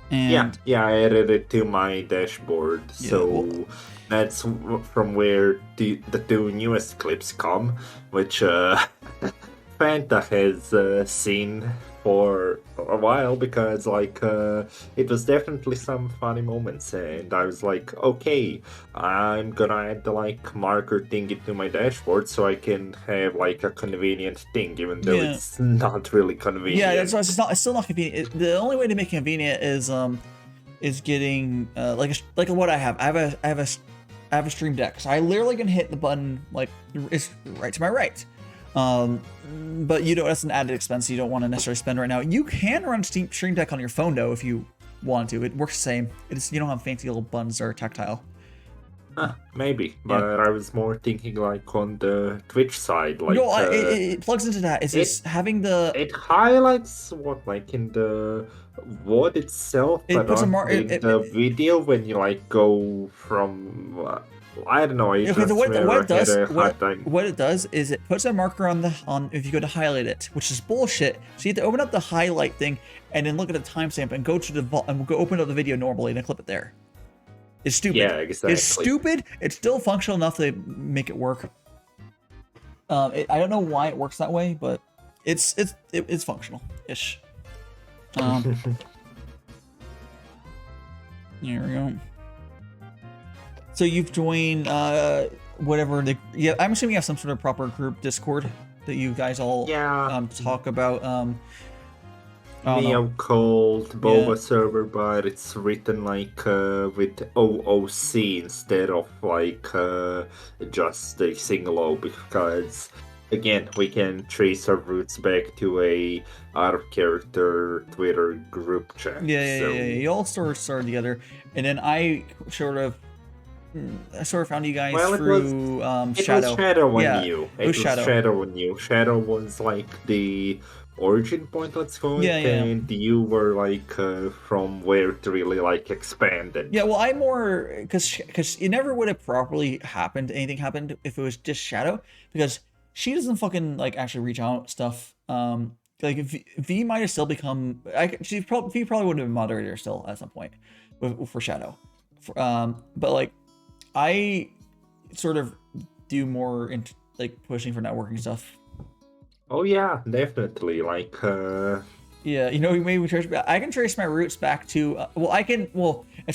And Yeah, I added it to my dashboard, Yeah, so well- that's from where the 2 newest clips come, which Fanta has seen for a while because like it was definitely some funny moments, and I was like, okay, I'm gonna add the like marker thingy to my dashboard so I can have like a convenient thing, even though Yeah. it's not really convenient. yeah, that's why it's still not convenient. The only way to make it convenient is getting like what I have. I have a Stream Deck, so I literally can hit the button like it's right to my right. But you know that's an added expense you don't want to necessarily spend right now. You can run Stream Deck on your phone though if you want to. It works the same. It's you don't have fancy little buttons or tactile. Maybe, but I was more thinking like on the Twitch side, like No, it plugs into that. It's just having the it highlights what like in the VOD itself, It but puts a not in the video when you like go from I don't know. I Okay, just so what never it does, had a hard time. what it does is it puts a marker on if you go to highlight it, which is bullshit. So you have to open up the highlight thing and then look at the timestamp and go to and go open up the video normally and then clip it there. It's stupid. Yeah, exactly. It's stupid. It's still functional enough to make it work. I don't know why it works that way, but it's functional-ish. Here we go. So you've joined whatever I'm assuming you have some sort of proper group Discord that you guys all talk about. I don't know. Neo Cold Boba server, but it's written like with OOC instead of like just a single O, because again we can trace our roots back to a out of character Twitter group chat. Yeah. You all sort of started together, and then I sort of found you guys through Shadow. It was Shadow Yeah, on you. it was Shadow. Shadow on you. Shadow was like the origin point, let's call it, Yeah. and you were like from where it really like expanded. Yeah, well, I'm more because it never would have properly anything happened if it was just Shadow, because she doesn't fucking like actually reach out stuff. Like V might have still become V probably would have been moderator still at some point for Shadow, but like I sort of do more into like pushing for networking stuff. Oh yeah, definitely. Like Yeah, you know, maybe I can trace my roots back to as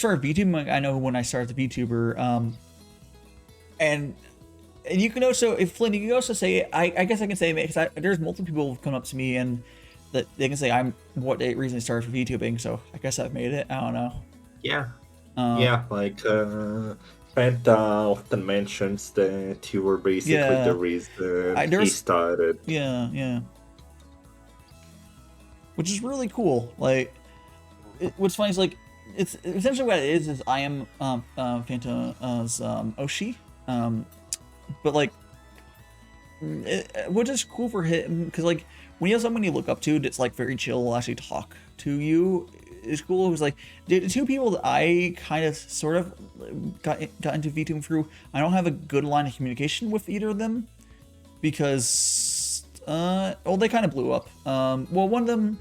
far as VTuber, I know when I started the VTuber, and you can also, if Flynn, you can also say, I guess I can say, because there's multiple people who've come up to me and that they can say I'm what they recently started for VTubing, so I guess I've made it. I don't know. yeah, like Fanta often mentions that you were basically the reason he started. Yeah. Which is really cool. Like, what's funny is like, it's essentially what it is I am Fanta's Oshi, but like, which is cool for him because like when you have someone you look up to that's like very chill, will actually talk to you. It's cool. It was like the two people that I kind of sort of got into VTubing through. I don't have a good line of communication with either of them because well, they kind of blew up. Well, one of them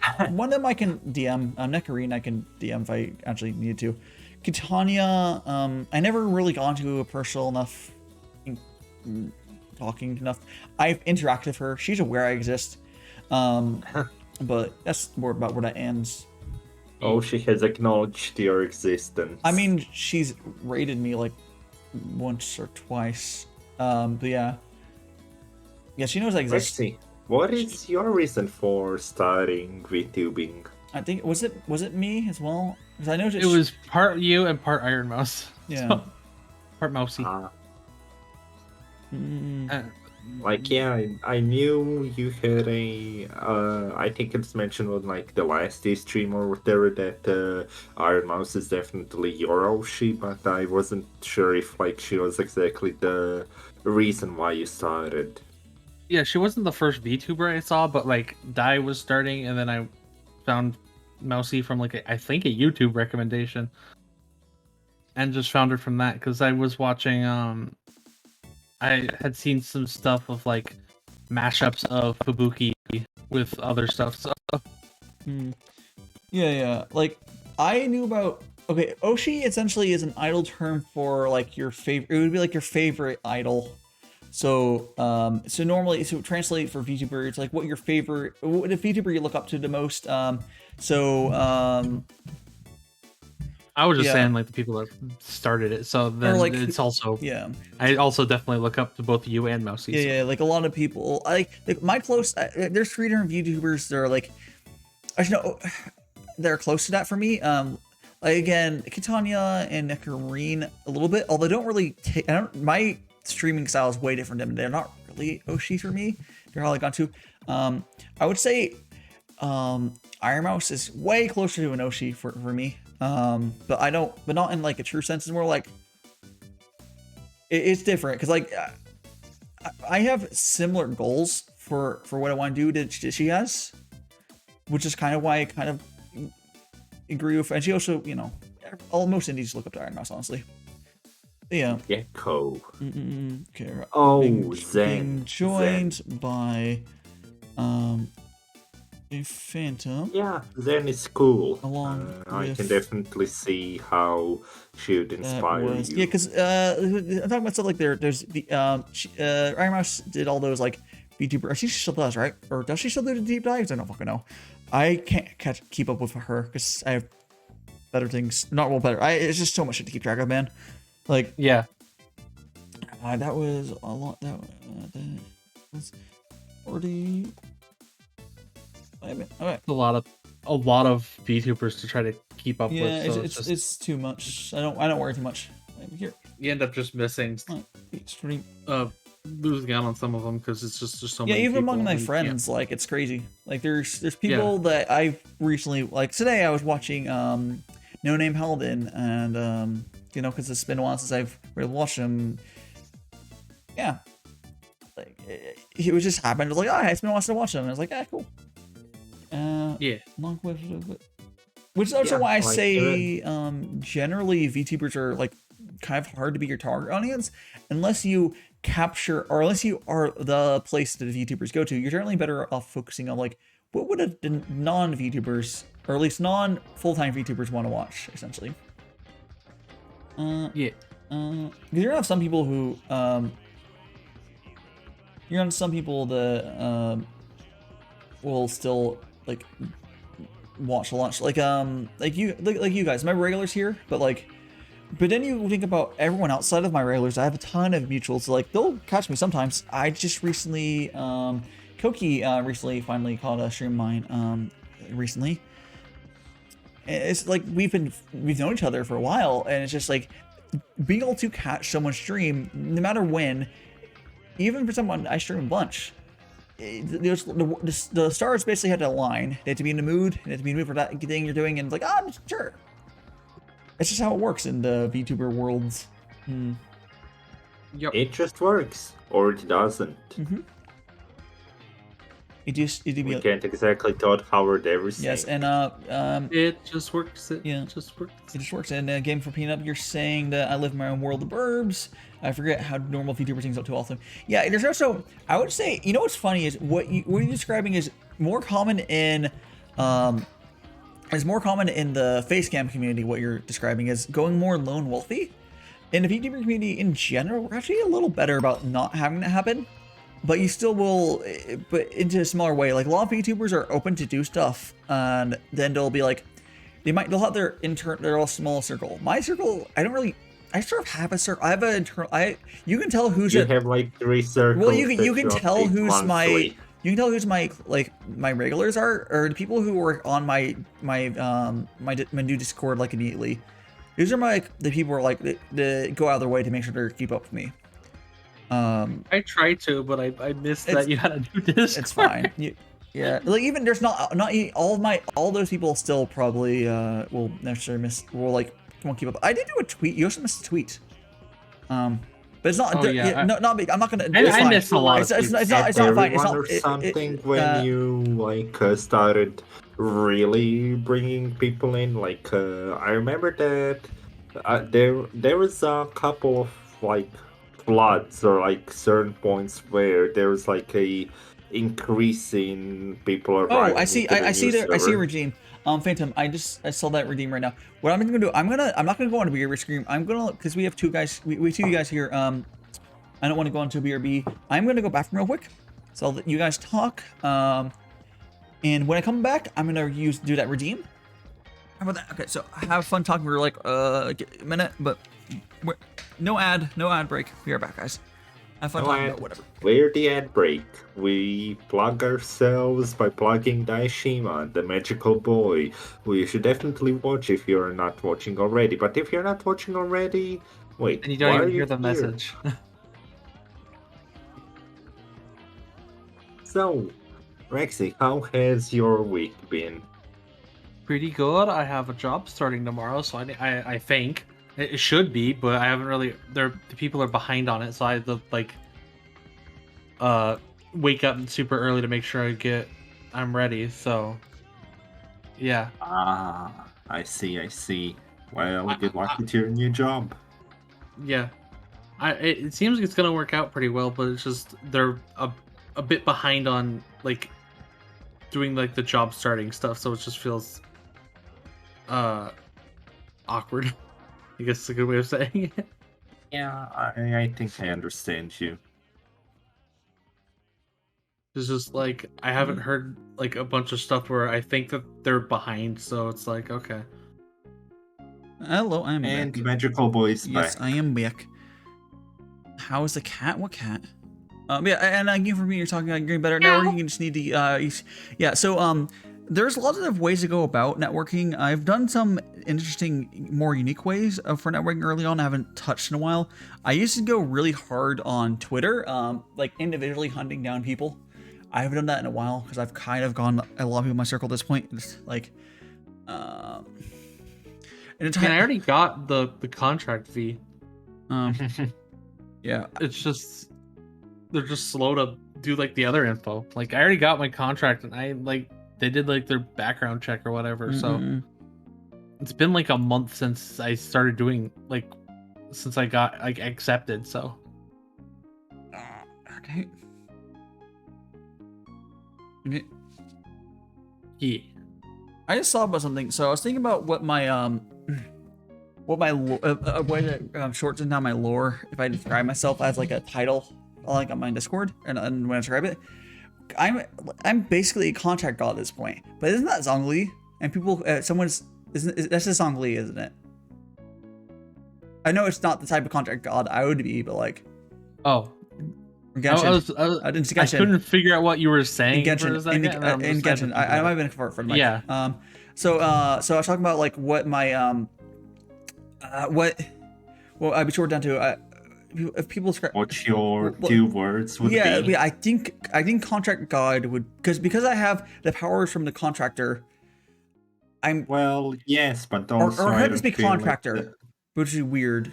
I can DM. Nectarine I can DM if I actually needed to. Kitania, I never really got into a personal enough talking enough. I've interacted with her. She's aware I exist. But that's more about where that ends. Oh, she has acknowledged your existence. I mean, she's rated me like once or twice. But yeah. Yeah, she knows I Let's exist. see. What is your reason for starting VTubing? I think was it me as well? Because I know It was part you and part Iron Mouse. Yeah. So, part Mousy. Like, yeah, I knew you had a, I think it's mentioned on, like, the last stream or whatever that Iron Mouse is definitely your Oshi, but I wasn't sure if, like, she was exactly the reason why you started. Yeah, she wasn't the first VTuber I saw, but, like, Dai was starting, and then I found Mousy from, like, I think a YouTube recommendation. And just found her from that, because I was watching, I had seen some stuff of like mashups of Fubuki with other stuff. So yeah. Like I knew about Oshi essentially is an idol term for like your favorite. It would be like your favorite idol. So normally translate for VTuber, it's like what your favorite, what a VTuber you look up to the most. I was just saying like the people that started it. So then like, it's also I also definitely look up to both you and Mousy. Yeah, like a lot of people. Like my close. There's 3 different VTubers that are like, actually no, they're close to that for me. Like again, Kitania and Nectarine a little bit, although they don't really take. My streaming style is way different than them. They're not really Oshi for me. They're how I got to. I would say, Iron Mouse is way closer to an Oshi for me. But not in like a true sense. It's more like it's different because like I have similar goals for what I want to do that she has, which is kind of why I kind of agree with. And she also, you know, most indies look up to Iron Mouse, honestly. Yeah. Gecko. Okay. Oh, being joined by a Phantom. Yeah, Zen is cool. I with can definitely see how she would inspire you. Yeah, because I'm talking about stuff like there's the Iron Mouse did all those like VTuber. She still does, right? Or does she still do the deep dives? I don't fucking know. I can't keep up with her because I have better things. Not well, better. It's just so much shit to keep track of, man. Like yeah, that was a lot. That was 40. Okay. a lot of VTubers to try to keep up with. Yeah, So it's too much. I don't worry too much. Here, you end up just missing, losing out on some of them because it's just so many. Yeah, even people among my friends, like it's crazy. Like there's people that I've recently, like today I was watching No Name Paladin, and you know, because it's been a while since I've really watched him. Yeah, like it was just happened. I was like, oh, it's been a while since I watched him. And I was like, yeah, cool. Long question, which is also why I say generally VTubers are like kind of hard to be your target audience unless you capture or unless you are the place that the VTubers go to. You're generally better off focusing on like what would a non-VTubers or at least non-full-time VTubers want to watch, essentially. You're gonna have some people who you're gonna have some people that will still like watch a lot, like you guys, my regulars here, but then you think about everyone outside of my regulars. I have a ton of mutuals, so like they'll catch me sometimes. I just recently Koki recently finally caught a stream of mine recently. It's like we've known each other for a while, and it's just like being able to catch someone's stream no matter when, even for someone I stream a bunch. The stars basically had to align. They had to be in the mood. They had to be in the mood for that thing you're doing, and it's like, I'm sure. It's just how it works in the VTuber worlds. Yep. It just works, or it doesn't. it'd be We can't exactly Todd Howard everything. yes, and It just works. It Yeah. just works. it just works. And Game for Peanut, you're saying that I live in my own world of burbs. I forget how normal VTuber things up too often. Yeah, there's also, I would say, you know what's funny is what you're describing is more common in the face cam community. What you're describing is going more lone wolfy. In the VTuber community in general, we're actually a little better about not having that happen. But you still will, but into a smaller way. Like a lot of VTubers are open to do stuff, and then they'll be like, they'll have their all small circle. My circle, I sort of have a circle. I have an internal. You can tell who's You have like 3 circles. well, you can that tell rotate who's my monthly. you can tell who's my my regulars are, or the people who are on my new Discord like immediately. These are the people who are like they go out of their way to make sure they keep up with me. I tried to, but I missed that you had to do this. It's fine. Yeah, like even there's not all those people still probably will necessarily won't keep up. I did do a tweet. You also missed a tweet. But it's not. Oh, yeah, not big. I'm not gonna. I missed a lot. It's not fine. It's not or something when you started really bringing people in. Like I remember that there was a couple of floods or certain points where there was a increase in people arriving. Oh, I see. I see a regime. Phantom. I saw that redeem right now. What I'm gonna do? I'm not gonna go on to BRB screen. I'm gonna, because we have 2 guys. We 2 guys here. I don't want to go on to BRB. I'm gonna go bathroom real quick, so I'll let you guys talk. And when I come back, I'm gonna do that redeem. How about that? Okay. So have fun talking. We're a minute, but no ad break. We are back, guys. Have fun talking about whatever. We're the ad break. We plug ourselves by plugging Daishima, the magical boy, who you should definitely watch if you're not watching already. But if you're not watching already, wait. And you don't why even are hear the here? message. So, Rexy, how has your week been? Pretty good. I have a job starting tomorrow, so I think it should be, but I haven't really. The people are behind on it, so I have to wake up super early to make sure I'm ready. So, yeah. Ah, I see. Well, good luck with your new job. Yeah. It seems like it's gonna work out pretty well, but it's just they're a bit behind on doing the job starting stuff, so it just feels awkward. I guess it's a good way of saying it. Yeah, I think I understand you. It's just I haven't heard a bunch of stuff where I think that they're behind, so it's okay. Hello, I'm And back. Magical Boy's Yes, back. I am back. How is the cat? What cat? Yeah, and again, for me, you're talking about getting better at networking. You just need to, yeah. So, there's lots of ways to go about networking. I've done some interesting, more unique ways for networking early on. I haven't touched in a while. I used to go really hard on Twitter, individually hunting down people. I haven't done that in a while because I've kind of gone a lot of people in my circle at this point. It's And I already got the contract fee. Yeah. It's just they're just slow to do the other info. I already got my contract, and they did their background check or whatever. So it's been a month since I started doing since I got accepted. So Okay. yeah. I just thought about something. So I was thinking about what my way to shorten down my lore. If I describe myself as a title, on my Discord, and when I describe it, I'm basically a contract god at this point. But isn't that Zhongli? And people, that's just Zhongli, isn't it? I know it's not the type of contract god I would be, but Oh. Genshin. I couldn't figure out what you were saying. In Genshin, in Genshin, I might have been for Mike. Yeah. So I was talking about what my well, I'd be short down to if people describe What's your 2 words would be? Yeah, I think contract god would because I have the powers from the contractor. Well, yes, but also or I have to be don't feel contractor, which is weird.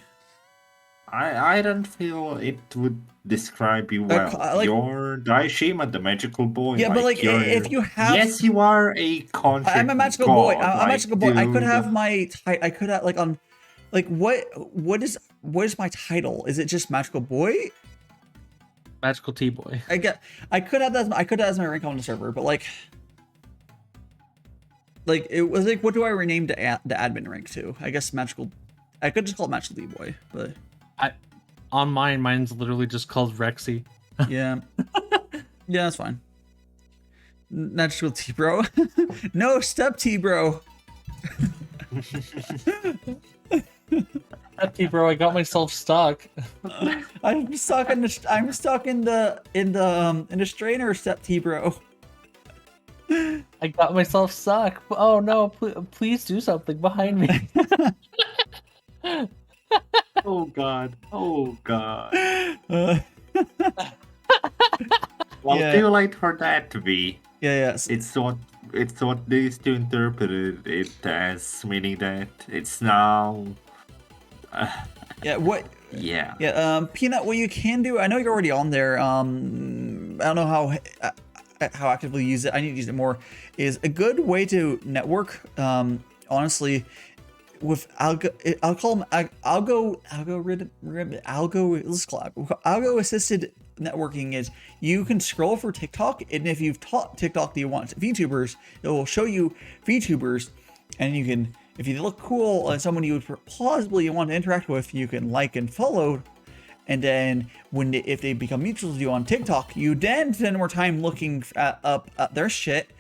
I don't feel it would describe you well. You're Daishima, the magical boy. Yeah, but like if you have, yes, you are a contract. I'm a magical boy. I'm a magical boy. I could have my. I could have like on, like what is my title? Is it just magical boy? Magical tea boy. I could have that. I could have as my rank on the server, but like it was like, what do I rename the admin rank to? I guess magical. I could just call it magical tea boy, but on mine's literally just called Rexy. Yeah, yeah, that's fine. Natural tea bro. No step tea bro. Tea bro, I got myself stuck. I'm stuck in the strainer step tea bro. I got myself stuck. Oh no! Please do something behind me. Oh god! Oh god! Well, yeah. too late for that to be. Yeah, yeah. It's what they used to interpret it as, meaning that it's now. Yeah. What? Yeah. Yeah. Peanut, what you can do? I know you're already on there. I don't know how actively you use it. I need to use it more. Is a good way to network. Honestly, with algo assisted networking is you can scroll for TikTok, and if you've taught TikTok that you want VTubers, it will show you VTubers, and you can, if you look cool and someone you would plausibly want to interact with, you can like and follow. And then if they become mutuals with you on TikTok, you then spend more time looking up their shit.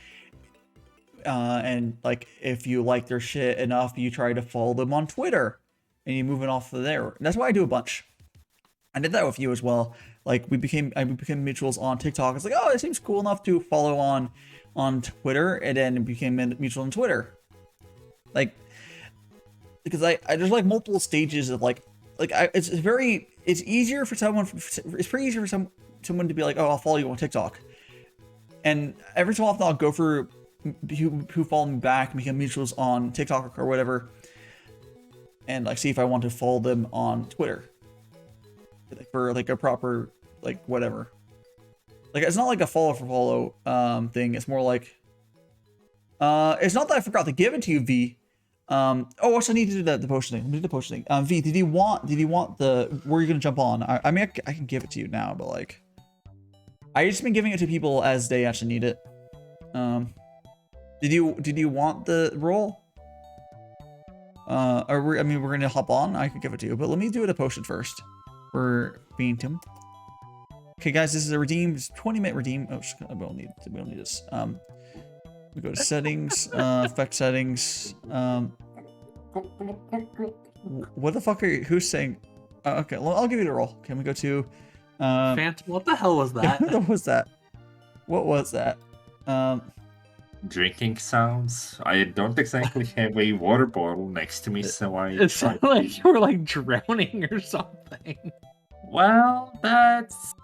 And like if you like their shit enough, you try to follow them on Twitter, and you move it off of there. And that's why I do a bunch. I did that with you as well. Like we became mutuals on TikTok. It's like, oh, it seems cool enough to follow on Twitter, and then it became mutual on Twitter. Like because there's like multiple stages of it's easier for someone. It's pretty easy for someone to be like, oh, I'll follow you on TikTok, and every so often I'll go for who follow me back and become mutuals on TikTok or whatever, and like see if I want to follow them on Twitter for like a proper like whatever. Like it's not like a follow for follow thing. It's more like it's not that I forgot to give it to you, V. Oh, also I need to do the potion thing. Let me do the potion thing. V, did you want the where you're gonna jump on? I mean I can give it to you now, but like I just been giving it to people as they actually need it. Did you want the role? We're gonna hop on. I could give it to you, but let me do it a potion first. For being Tim. Okay, guys, this is a redeem. It's 20-minute redeem. Oh, we don't need this. We go to settings, effect settings. What the fuck are you? Who's saying? Okay, well, I'll give you the roll. Can we go to? Phantom. What the hell was that? What was that? What was that? Drinking sounds. I don't exactly have a water bottle next to me, so It sounded like you were like drowning or something. Well, that's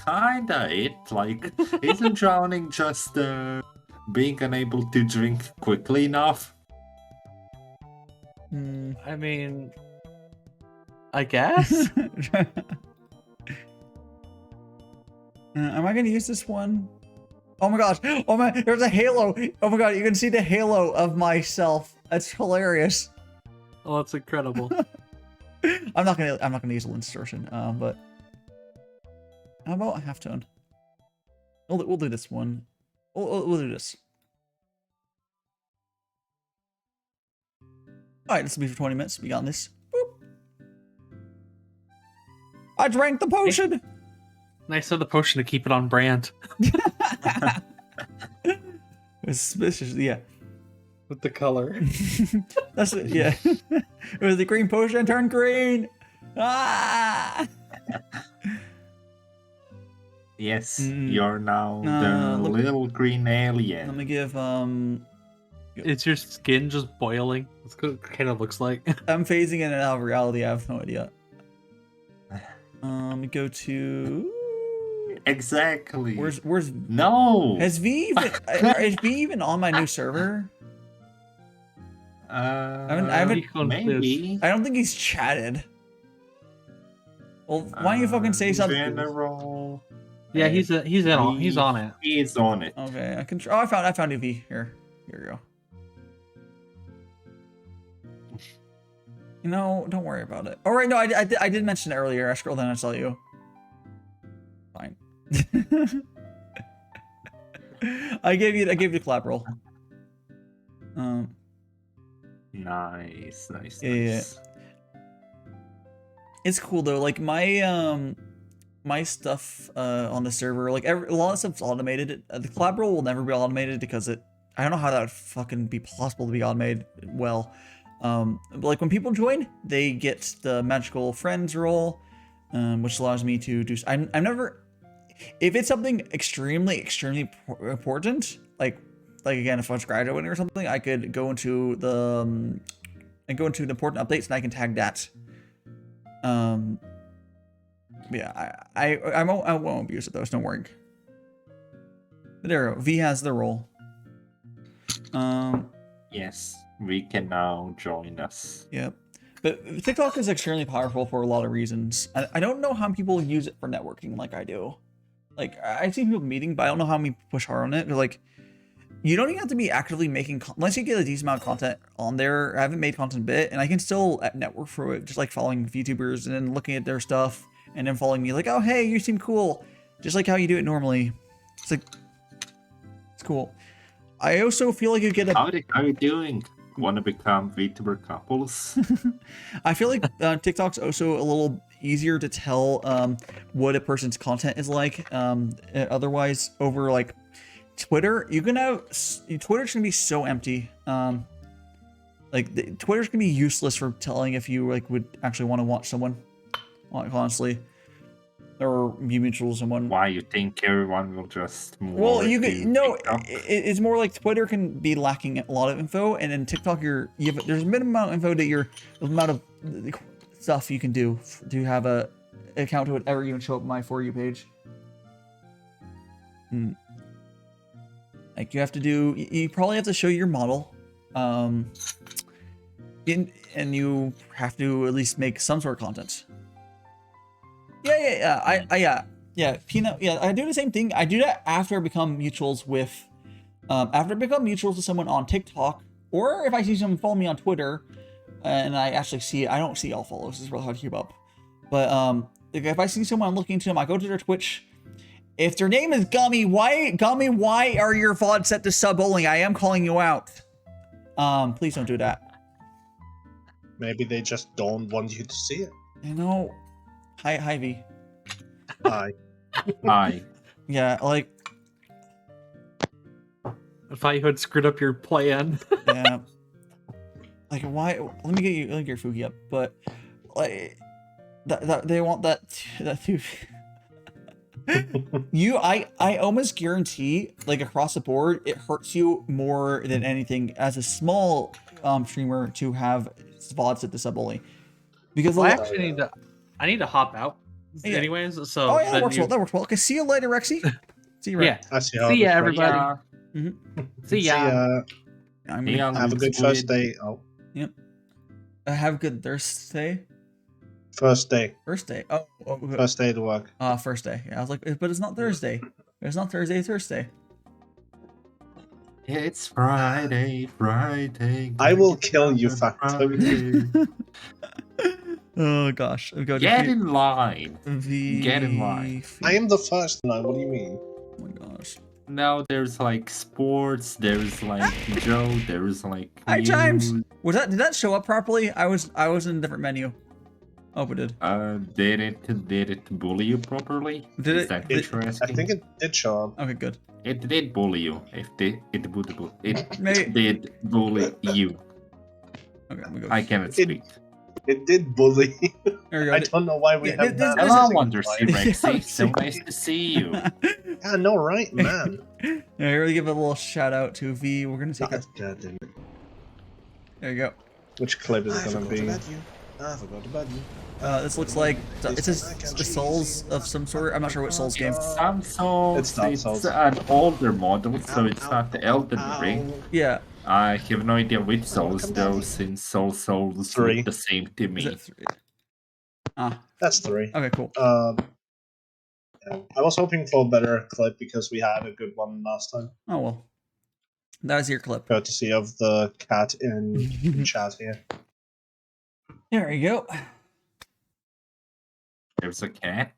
kinda it. Like, isn't drowning just being unable to drink quickly enough? I mean, I guess. Am I gonna use this one? Oh my gosh! Oh my! There's a halo! Oh my god! You can see the halo of myself. That's hilarious. Oh, that's incredible. I'm not gonna use a lens distortion. But how about a halftone? We'll do this one. We'll do this. All right, this will be for 20 minutes. We got this. Boop. I drank the potion. Nice of the potion to keep it on brand. It's suspicious, yeah. With the color. That's it, yeah. It was the green potion turned green. Ah! Yes, you're now the little green alien. Let me give Is your skin just boiling? That's what it kind of looks like. I'm phasing in and out of reality. I have no idea. Go to. Exactly. Where's no? Is V even on my new server? I haven't. Maybe. I don't think he's chatted. Well, why don't you fucking say something? General. Yeah, he's on it. He is on it. Okay, I can. Oh, I found UV. Here you go. You know, don't worry about it. All right, no, I did mention it earlier. I scrolled down and saw you. Fine. I gave you the clap roll. Nice. Yeah. It's cool though. Like my my stuff on the server, like a lot of stuff's automated. The collab roll will never be automated because I don't know how that would fucking be possible to be automated well. But like when people join, they get the magical friends roll, which allows me to do. I'm never, if it's something extremely important, like again, if I was graduating or something, I could go into the important updates and I can tag that. Yeah, I won't abuse it though, so don't worry. But there we go. V has the role. Yes, we can now join us. Yep. But TikTok is extremely powerful for a lot of reasons. I don't know how people use it for networking like I do. Like, I've seen people meeting, but I don't know how many push hard on it. But like, you don't even have to be actively making, unless you get a decent amount of content on there. I haven't made content a bit, and I can still network through it, just like following VTubers and then looking at their stuff, and then following me like, oh, hey, you seem cool. Just like how you do it normally. It's like, it's cool. I also feel like you get a... How are you doing? Want to become VTuber couples? I feel like TikTok's also a little easier to tell what a person's content is like. Otherwise, over like Twitter, you can have... Twitter's gonna be so empty. Twitter's gonna be useless for telling if you like would actually want to watch someone. Like, honestly. Or you mutual someone. Why you think everyone will just move? Well, you can it's more like Twitter can be lacking a lot of info, and in TikTok there's a minimum amount of info that the amount of stuff you can do to have a account to whatever even show up on my For You page. Like you have to do, you probably have to show your model, and you have to at least make some sort of content. Yeah. Peanut. Yeah, I do the same thing. I do that after I become mutuals with, with someone on TikTok, or if I see someone follow me on Twitter, and I actually see it. I don't see all follows. It's really hard to keep up. But if I see someone looking to them, I go to their Twitch. If their name is Gummy, why are your VOD set to sub only? I am calling you out. Please don't do that. Maybe they just don't want you to see it. You know. Hi, V. Hi. Hi. Yeah, like... I thought you had screwed up your plan. Yeah. Like, why... Let me get your Fugi up, but... Like... They want that too... I almost guarantee, like, across the board, it hurts you more than anything as a small streamer to have VODs at the sub only. Because... I actually I need to hop out, anyways. So oh yeah, that works well. That works well. Okay, see you later, Rexy. See you. Right. Yeah. See ya, everybody. See ya. Have a good first day. Oh. Yep. Have a good Thursday. First day. First day. Oh. First day to work. First day. Yeah, I was like, but it's not Thursday. It's not Thursday. It's Thursday. It's Friday. I will kill you, Factory. Oh gosh. Get in line. Get in line. I am the first line. What do you mean? Oh my gosh. Now there's like sports, there's like Joe, there's like Hi Chimes! Did that show up properly? I was in a different menu. Oh, it did. Did it bully you properly? Did I think it did show up. Okay, good. It did bully you. It did bully you. Okay, let me go. I cannot speak. It did bully. I don't know why we have that. Hello, UnderseaRexie. So nice to see you. Yeah, no, right, man. Yeah, we're gonna give a little shout out to V. We're gonna take God damn it. There you go. Which clip is it gonna be? I forgot about you. This looks like it's the Souls of some sort. I'm not sure what Souls game. Some Souls. It's not Souls. An older model, so it's not the Elden Ring. Yeah. I have no idea which Souls though, since Souls look the same to me. Ah, That's 3. okay, cool. Yeah. I was hoping for a better clip because we had a good one last time. Oh well. That was your clip. Courtesy of the cat in chat here. There you go. There's a cat.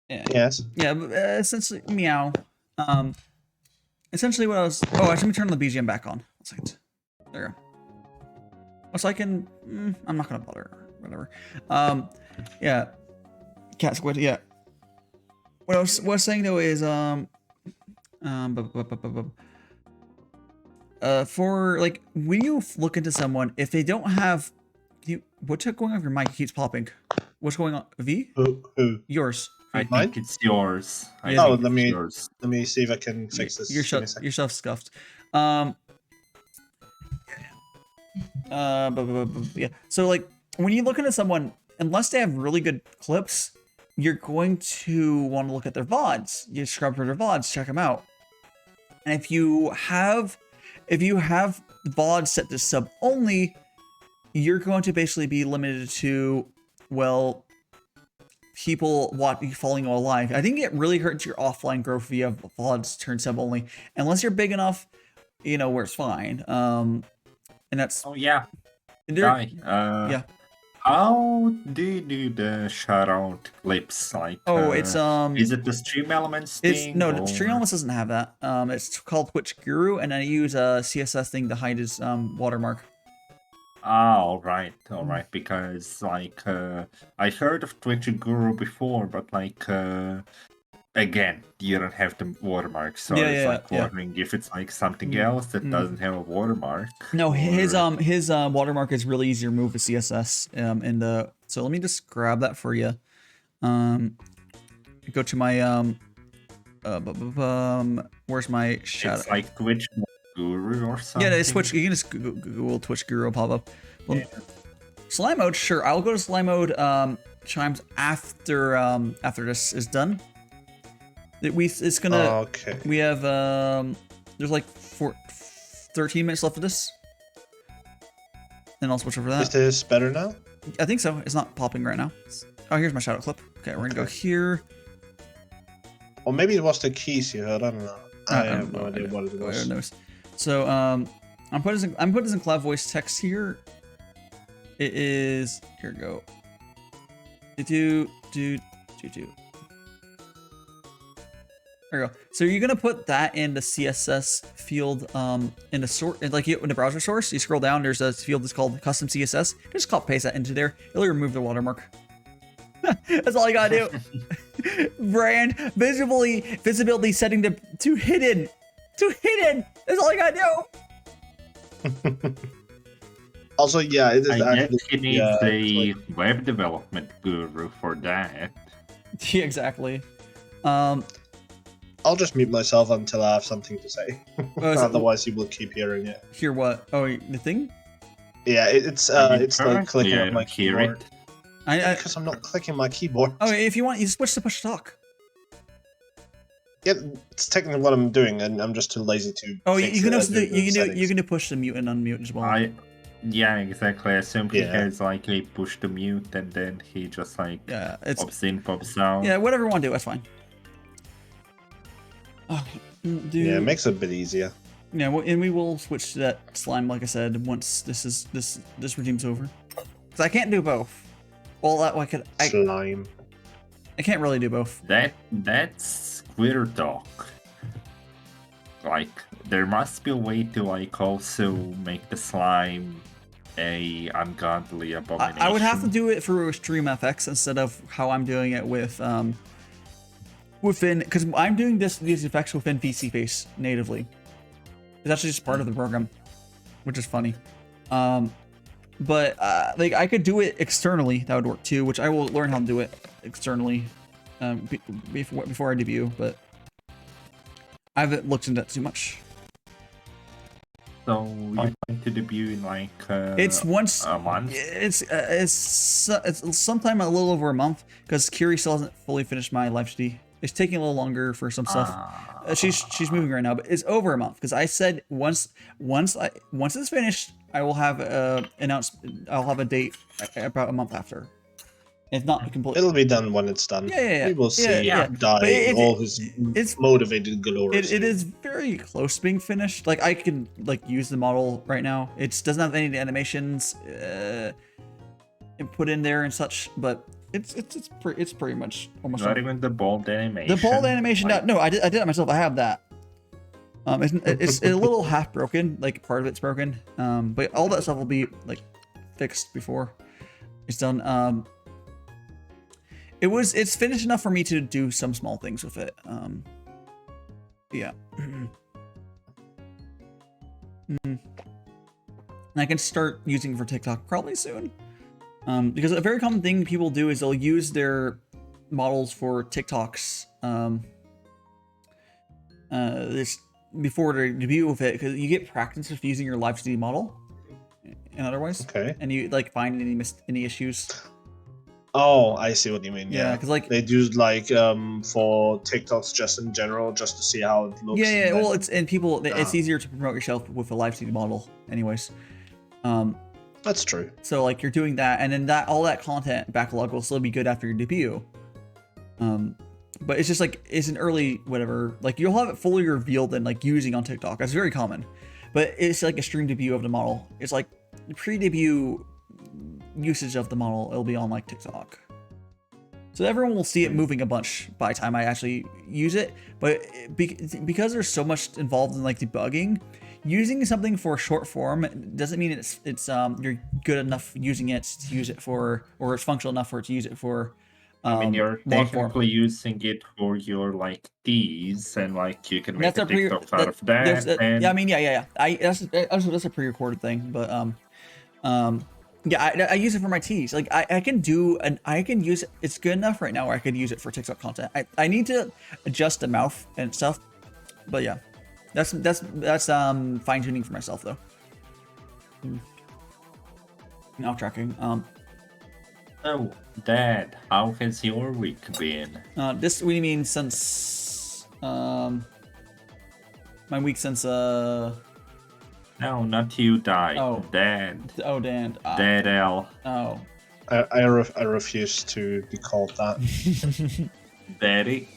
Yeah. Yes. Yeah, essentially, meow. Essentially what I was... Oh, actually, let me turn the BGM back on. 1 second. There you go. So I can... I'm not going to bother. Whatever. Yeah. Cat squid, yeah. What I was saying, though, is... for, like, when you look into someone, if they don't have... What's going on with your mic? It keeps popping. What's going on? V? Who? Yours. I Mine? think it's yours. I Yeah. think let me- it's yours. Let me see if I can fix this. You're Give me a second. yourself scuffed. Yeah. So like when you look into someone, unless they have really good clips, you're going to want to look at their VODs. You scrub through their VODs, check them out. And if you have VODs set to sub only, you're going to basically be limited to, well, people following you alive. I think it really hurts your offline growth if you have VODs turned sub only, unless you're big enough, you know, where it's fine. And that's Oh yeah. there, Yeah. How do you do the shout out clips? Like, it's is it the Stream Elements thing? no, Stream Elements doesn't have that. It's called Twitch Guru, and I use a CSS thing to hide his watermark. Ah, all right, because like I heard of Twitch Guru before, but like again, you don't have the watermark, so wondering if it's like something else that doesn't have a watermark. No, his watermark is really easy to remove with CSS. So let me just grab that for you. Go to my where's my shadow? It's like Twitch Guru or something. Yeah, it's Twitch. You can just Google Twitch Guru pop up. Well, Slime mode, sure. I'll go to slime mode chimes after this is done. It's gonna. Okay. We have there's like 13 minutes left of this, and I'll switch over that. Is this better now? I think so. It's not popping right now. Oh, here's my shadow clip. Okay, we're gonna go here. Or maybe it was the keys you heard. I don't know. I have no idea what it was. So I'm putting this in cloud voice text here. It is here. We go. Do. There we go. So you're gonna put that in the CSS field in the sort, like in the browser source. You scroll down. There's a field that's called custom CSS. Just copy paste that into there. It'll remove the watermark. That's all you gotta do. Brand visibility setting to hidden. To hidden. That's all you gotta do. Also, yeah, it is I actually. guess he needs a web development guru for that. Yeah, exactly. I'll just mute myself until I have something to say. Otherwise, you will keep hearing it. Hear what? Oh, the thing? Yeah, it's the clicking of my hear keyboard. it. Because I'm not clicking my keyboard. Oh, if you want, you switch to push to talk. Yeah, it's technically what I'm doing, and I'm just too lazy to. Oh, fix you can it also and do you can do push to mute and unmute as well. Yeah, exactly. I simply has like a push to mute, and then he just like pops in, pops out. Yeah, whatever you want to do, that's fine. Yeah, it makes it a bit easier. Yeah, well, and we will switch to that slime, like I said, once this regime's over. Because I can't do both. Well, Slime. I can't really do both. That's Twitter talk. Like, there must be a way to like also make the slime a ungodly abomination. I would have to do it through StreamFX instead of how I'm doing it with within, because I'm doing these effects within VSeeFace natively. It's actually just part of the program, which is funny. But like I could do it externally, that would work too, which I will learn how to do it externally before I debut, but I haven't looked into that too much. So you're going to debut in like it's once a month? It's sometime a little over a month because Kiri still hasn't fully finished my live stream. It's taking a little longer for some stuff. She's moving right now, but it's over a month because I said once it's finished, I will have I'll have a date about a month after. It's not complete. It'll be done when it's done. Yeah. We will see Yeah. Die But all his it's motivated glory. it is very close to being finished. Like I can like use the model right now. It doesn't have any animations put in there and such, but it's pretty much almost Not even the bold animation. the bold animation. Like, No, I did it myself. I have that. It's a little half broken, like part of it's broken. But all that stuff will be like fixed before it's done. It's finished enough for me to do some small things with it. Yeah. And I can start using it for TikTok probably soon. Because a very common thing people do is they'll use their models for TikToks this before they debut with it, because you get practice with using your live 2D model and otherwise. Okay. And you like find any issues. Oh, I see what you mean. Yeah, because like they do like for TikToks just in general, just to see how it looks. yeah. Well, it's easier to promote yourself with a live 2D model, anyways. That's true. So like you're doing that, and then all that content backlog will still be good after your debut. But it's just like it's an early whatever. Like you'll have it fully revealed and like using on TikTok. That's very common. But it's like a stream debut of the model. It's like pre-debut usage of the model. It'll be on like TikTok. So everyone will see it moving a bunch by the time I actually use it. But because there's so much involved in like debugging, using something for short form doesn't mean it's you're good enough using it to use it for, or it's functional enough for it to use it for. I mean, you're long technically using it for your like teas, and like you can make That's a TikTok out of that. And yeah, I mean, yeah. That's a pre-recorded thing, but yeah, I use it for my teas. Like I can use it. It's good enough right now where I could use it for TikTok content. I need to adjust the mouth and stuff, but yeah, that's fine tuning for myself though. Mouth tracking. oh, Dad, how has your week been? This what do you mean since my week since No, not you, Die. Oh. Dad. oh Dan. Dad L. Oh. I refuse to be called that. Daddy.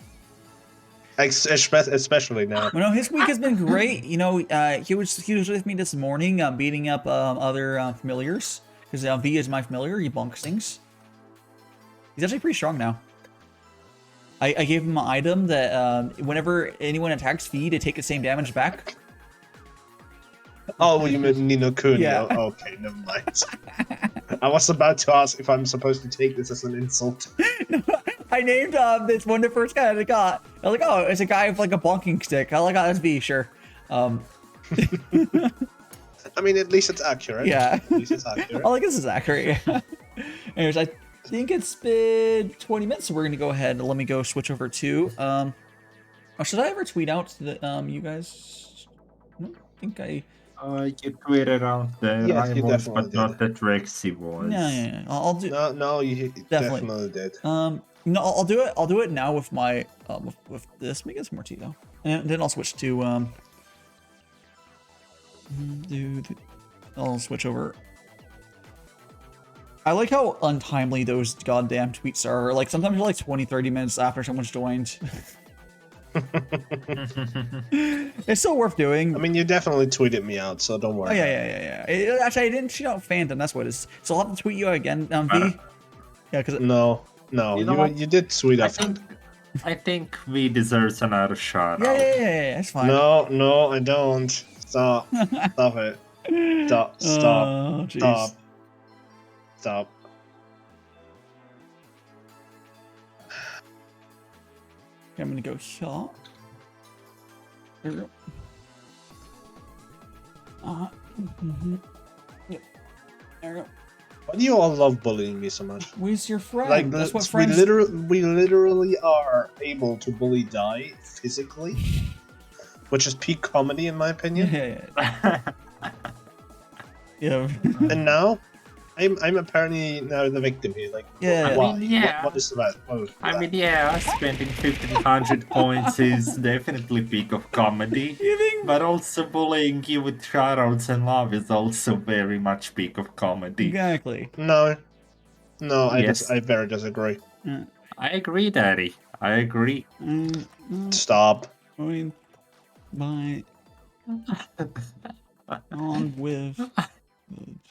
Especially now. Well, no, his week has been great. You know, he was with me this morning, beating up other familiars because V is my familiar. He bonks things. He's actually pretty strong now. I gave him an item that whenever anyone attacks V, to take the same damage back. Oh, well, you mean Nino Kun? Yeah. Oh, okay, never mind. I was about to ask if I'm supposed to take this as an insult. I named this one the first guy that I got. I was like, oh, it's a guy with like a bonking stick. I like, oh, that's V, sure. I mean, at least it's accurate. Yeah. At least it's accurate. Oh, like this is accurate. Yeah. Anyways, I think it's been 20 minutes, so we're gonna go ahead and let me go switch over to should I ever tweet out to the you guys? I don't think I. You tweeted out the Yes, you rivals, definitely but not that Rexy was. Yeah. I'll do. No, you definitely did. No, I'll do it. I'll do it now with my with this. Let me get some more tea though, and then I'll switch to I'll switch over. I like how untimely those goddamn tweets are. Like sometimes they're like 20-30 minutes after someone's joined. It's still worth doing. I mean, you definitely tweeted me out, so don't worry. Oh, yeah. Actually, I didn't tweet out Phantom. That's what it is. So I'll have to tweet you again, V. Yeah, because No, You know what? you did tweet I out. think we deserves another shot. yeah, that's fine. No, I don't. Stop. Stop it. Stop. Oh, jeez. Stop. Okay, I'm gonna go here. There we go. Yep. There we go. Why do you all love bullying me so much? Where's your friend? Like, That's what we friends. literally are able to bully Die physically, which is peak comedy in my opinion. Yeah. And now, I'm apparently now the victim here. Like, Yeah. why? I mean, yeah. What is that? What is I that? mean, yeah, spending 1,500 points is definitely peak of comedy. You think? But also bullying you with shoutouts and love is also very much peak of comedy. Exactly. No, No, Yes. I very disagree. I agree, Daddy. I agree. Stop. Going by on with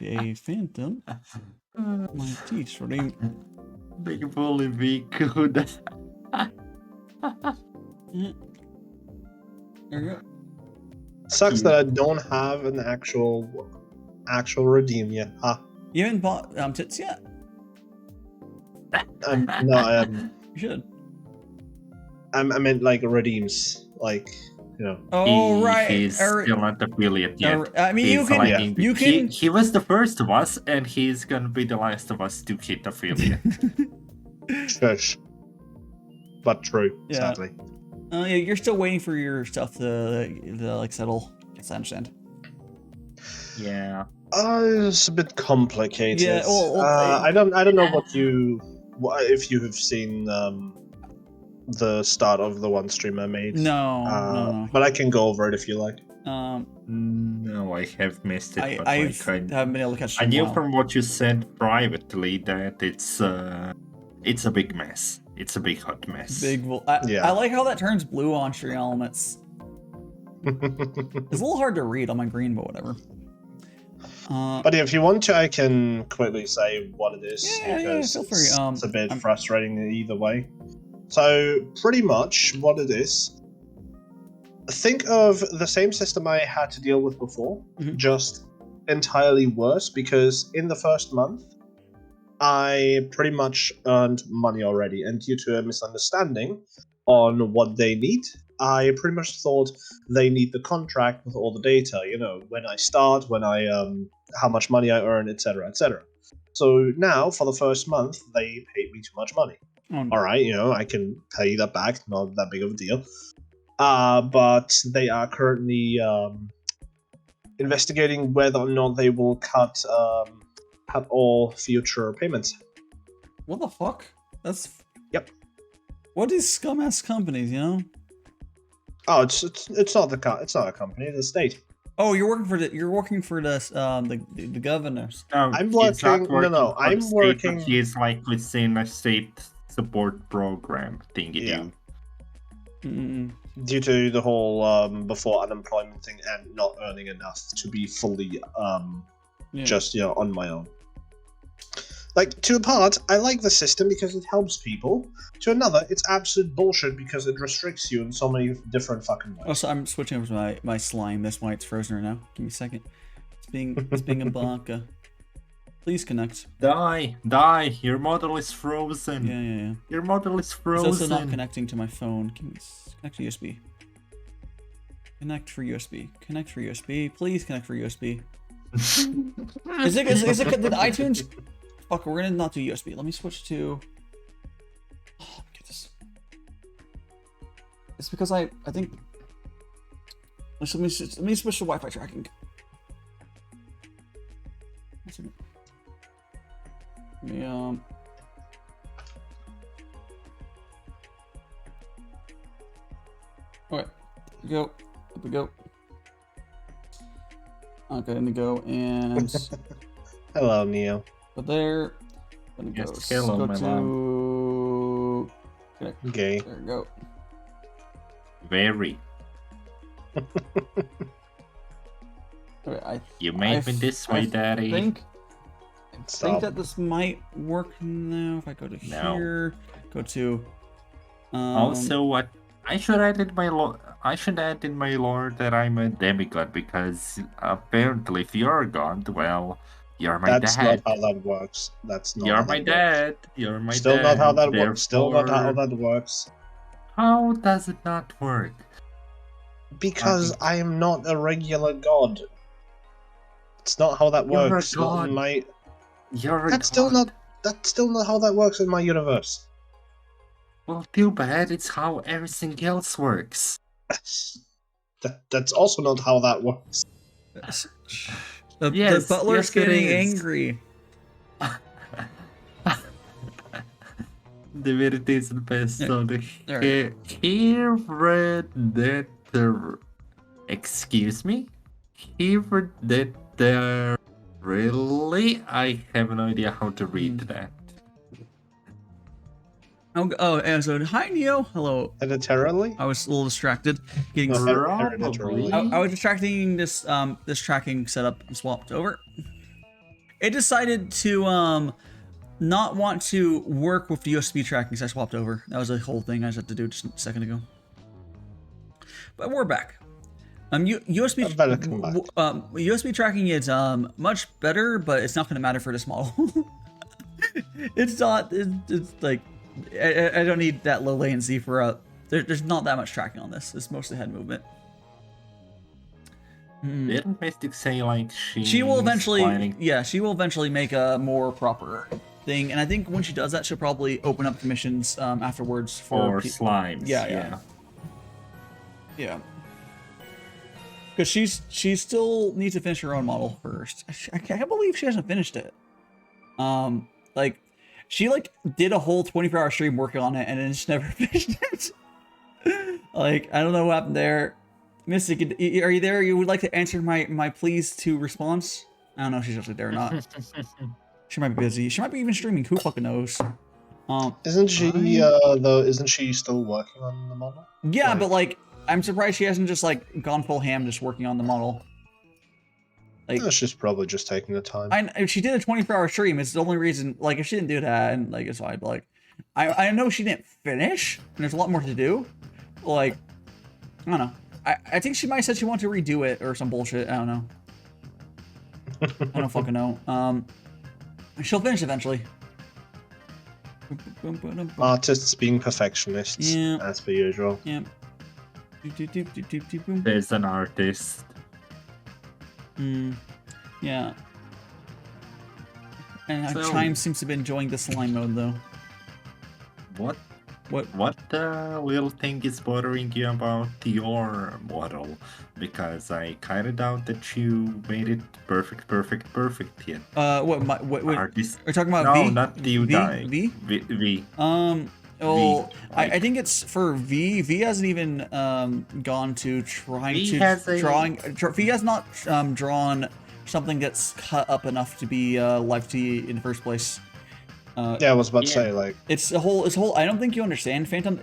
a phantom. My teeth starting. Big bully be good. There you go. Sucks that I don't have an actual redeem yet. Huh. You haven't bought tits yet? No, You should. I meant like redeems, like Oh right. He's still not affiliate yet. I mean, you He's can. lagging. You can. He was the first of us, and he's gonna be the last of us to hit affiliate. Shush. But true, Yeah. sadly. Yeah, you're still waiting for your stuff to like settle. Yes, I understand. Yeah. It's a bit complicated. Yeah, well, I don't know if you have seen the start of the one stream I made. No. But I can go over it if you like. No, I have missed it. But I like, haven't been able to catch. I it in a knew while. from what you said privately that it's a big mess. It's a big hot mess. Yeah. I like how that turns blue on stream elements. It's a little hard to read on my green, but whatever. But if you want to, I can quickly say what it is, because feel free. it's a bit frustrating either way. So, pretty much what it is, think of the same system I had to deal with before, just entirely worse, because in the first month, I pretty much earned money already, and due to a misunderstanding on what they need, I pretty much thought they need the contract with all the data, when I start, how much money I earn, etc., etc. So now, for the first month, they paid me too much money. Alright, I can pay that back, not that big of a deal. But they are currently investigating whether or not they will cut all future payments. What the fuck? That's. Yep. What is scum-ass companies? Oh, it's not a company, it's the state. Oh, you're working for the governors. No, I'm he's not working. No, for I'm the state, working. But he's like within a state support program thingy. Yeah. Due to the whole before unemployment thing and not earning enough to be fully just on my own. Like, to a part, I like the system because it helps people. To another, it's absolute bullshit because it restricts you in so many different fucking ways. Also, I'm switching over to my slime. That's why it's frozen right now. Give me a second. It's being a baka. Please connect. Die! Your model is frozen. Yeah. Your model is frozen. It's also not connecting to my phone. Connect to USB. Connect for USB. Connect for USB. Please connect for USB. Is it did iTunes? Fuck, we're gonna not do USB. Let me switch to. Oh, get this. It's because I think. Let me switch to Wi-Fi tracking. Let me Okay, go. Up we go. Okay, let me go and. Hello, Neo. But there. Let me go. Yes, hello, go my to. Connect. Gay. There we go. Very. Okay, You made me this way, Daddy. I think that this might work now. If I go to here, go to. Also, what I should add in my lore. I should add in my lore that I'm a demigod because apparently, if you're a god, well, you're my That's dad. not how that works. That's not. You're how my that dad. Works. You're my Still dad. not how that works. Still not how Therefore- that works. How does it not work? Because I am not a regular god. It's not how that You're a works. Not god. in my. You're a That's still god. not. That's still not how that works in my universe. Well, too bad. It's how everything else works. That's also not how that works. The butler's yes, it getting is. angry. The Verity is the best. Yeah. So the Alright. he read that the. Excuse me? He read that the. Really? I have no idea how to read that. And so hi Neo, hello. Editorially? I was a little distracted. Getting Probably. I was distracting this this tracking setup swapped over. It decided to not want to work with the USB tracking, so I swapped over. That was a whole thing I just had to do just a second ago. But we're back. USB Welcome back. USB tracking is much better, but it's not going to matter for this model. It's not. It's like I don't need that low latency for there's not that much tracking on this. It's mostly head movement. Didn't Mystic say like She will eventually, planning... yeah, she will eventually make a more proper thing, and I think when she does that, she'll probably open up commissions afterwards for slimes. Yeah. Because she still needs to finish her own model first. I can't believe she hasn't finished it. Like she did a whole 24-hour stream working on it and then just never finished it. Like I don't know what happened there. Mystic, are you there? You would like to answer my pleas to response? I don't know if she's actually there or not. She might be busy. She might be even streaming. Who fucking knows? Isn't she though? Isn't she still working on the model? Yeah, but like, I'm surprised she hasn't just gone full ham just working on the model. Like, she's probably just taking the time. If she did a 24-hour stream, it's the only reason. Like, if she didn't do that, and it's fine. But like, I know she didn't finish, and there's a lot more to do. But, like, I don't know. I think she might have said she wanted to redo it or some bullshit. I don't know. I don't fucking know. She'll finish eventually. Artists being perfectionists, as per usual. Yeah. There's an artist. Yeah. And So- Chime seems to be enjoying the slime mode though. What What? little thing is bothering you about your model? Because I kind of doubt that you made it perfect yet. What? Artist. Are you talking about No, V? not you, Dai. V? V. Well, I like- think it's for V. V hasn't even gone to trying V to has a- drawing. V has not drawn something that's cut up enough to be live T in the first place. Yeah, I was about to say It's a whole. I don't think you understand, Phantom.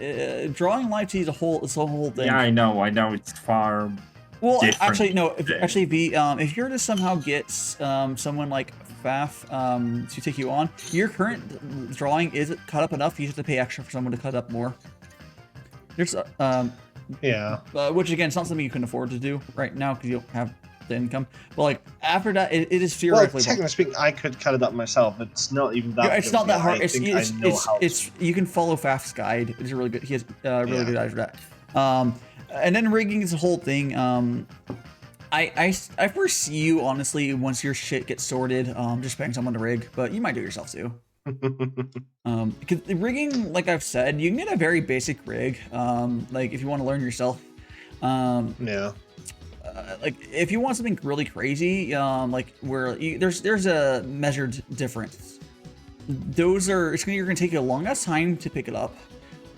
Drawing live T is a whole. It's a whole thing. Yeah, I know. It's far. Well, different actually, no. than- Actually, V. If you're to somehow get someone like Faf to take you on, your current drawing is cut up enough. You have to pay extra for someone to cut up more. There's yeah. Which again, it's not something you can afford to do right now because you don't have the income. But like after that, it is Well, theoretically. technically speaking, I could cut it up myself, but it's not even that. Yeah, it's not that hard. I think I know how to- It's you can follow Faf's guide. It's really good. He has really good guide for that. And then rigging is a whole thing. I foresee you honestly once your shit gets sorted, just paying someone to rig, but you might do it yourself too. Because the rigging, like I've said, you can get a very basic rig. Like if you want to learn yourself. Yeah. Like if you want something really crazy, like where there's a measured difference. You're gonna take you a long enough time to pick it up,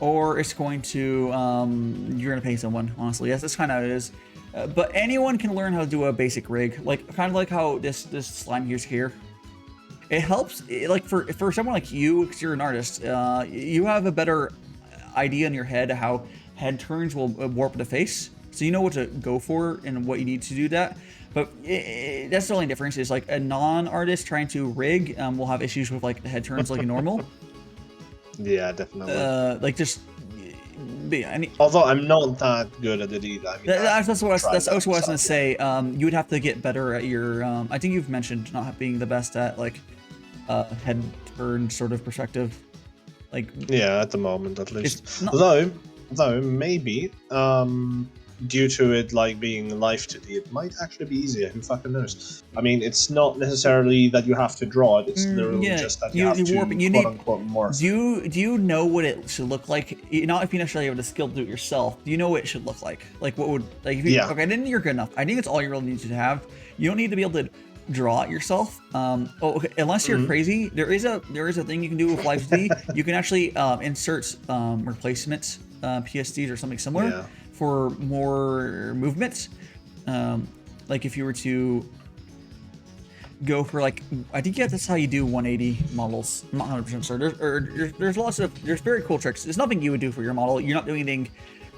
or it's going to you're gonna pay someone. Honestly, that's kind of how it is. But anyone can learn how to do a basic rig, kind of like how this slime here's here. It helps, like for someone like you, because you're an artist, you have a better idea in your head of how head turns will warp the face. So you know what to go for and what you need to do that. But that's the only difference is like a non-artist trying to rig will have issues with like the head turns like a normal. Yeah, definitely. Although I'm not that good at it either. I mean, that's also what I was going to say. You would have to get better at your. I think you've mentioned not being the best at like head turn sort of perspective. Like yeah, at the moment at least. Though maybe due to it like being live today, it might actually be easier. Who fucking knows? I mean, it's not necessarily that you have to draw it. It's literally just that you have to quote unquote morph. Do you know what it should look like? Not if you necessarily have the skill to do it yourself. Do you know what it should look like? Like what would like if you, yeah. Okay, then you're good enough. I think it's all you really need to have. You don't need to be able to draw it yourself. Unless you're crazy, there is a thing you can do with Live D. You can actually insert replacement PSDs or something similar for more movements. Like if you were to go for like, I think that's how you do 180 models. I'm not 100% sure. There's lots of, there's very cool tricks. There's nothing you would do for your model. You're not doing anything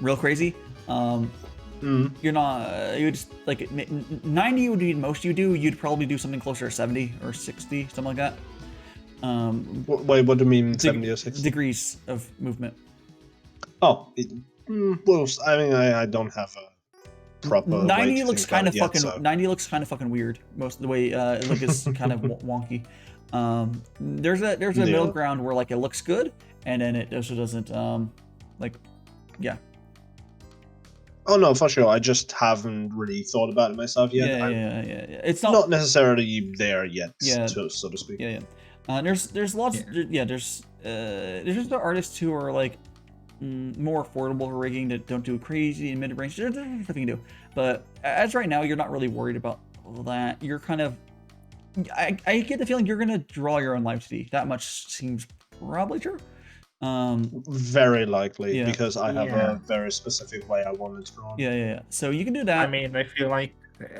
real crazy. You're not, you would just like 90 would be most you do. You'd probably do something closer to 70 or 60, something like that. Wait, what do you mean 70 or 60? Degrees of movement. Oh, well, I mean, I don't have a proper 90 looks kind of fucking. So. 90 looks kind of fucking weird. Most of the way it looks is kind of wonky. There's a middle ground where like it looks good, and then it also doesn't. Yeah. Oh no, for sure. I just haven't really thought about it myself yet. Yeah. It's not necessarily there yet, so to speak. Yeah. There's lots. There's just the artists who are like more affordable for rigging that don't do crazy in mid-range. There's nothing you can do. But as right now, you're not really worried about all that. You're kind of. I get the feeling you're gonna draw your own live CD. That much seems probably true. Very likely, because I have a very specific way I want it drawn. Yeah. So you can do that. I mean, I feel like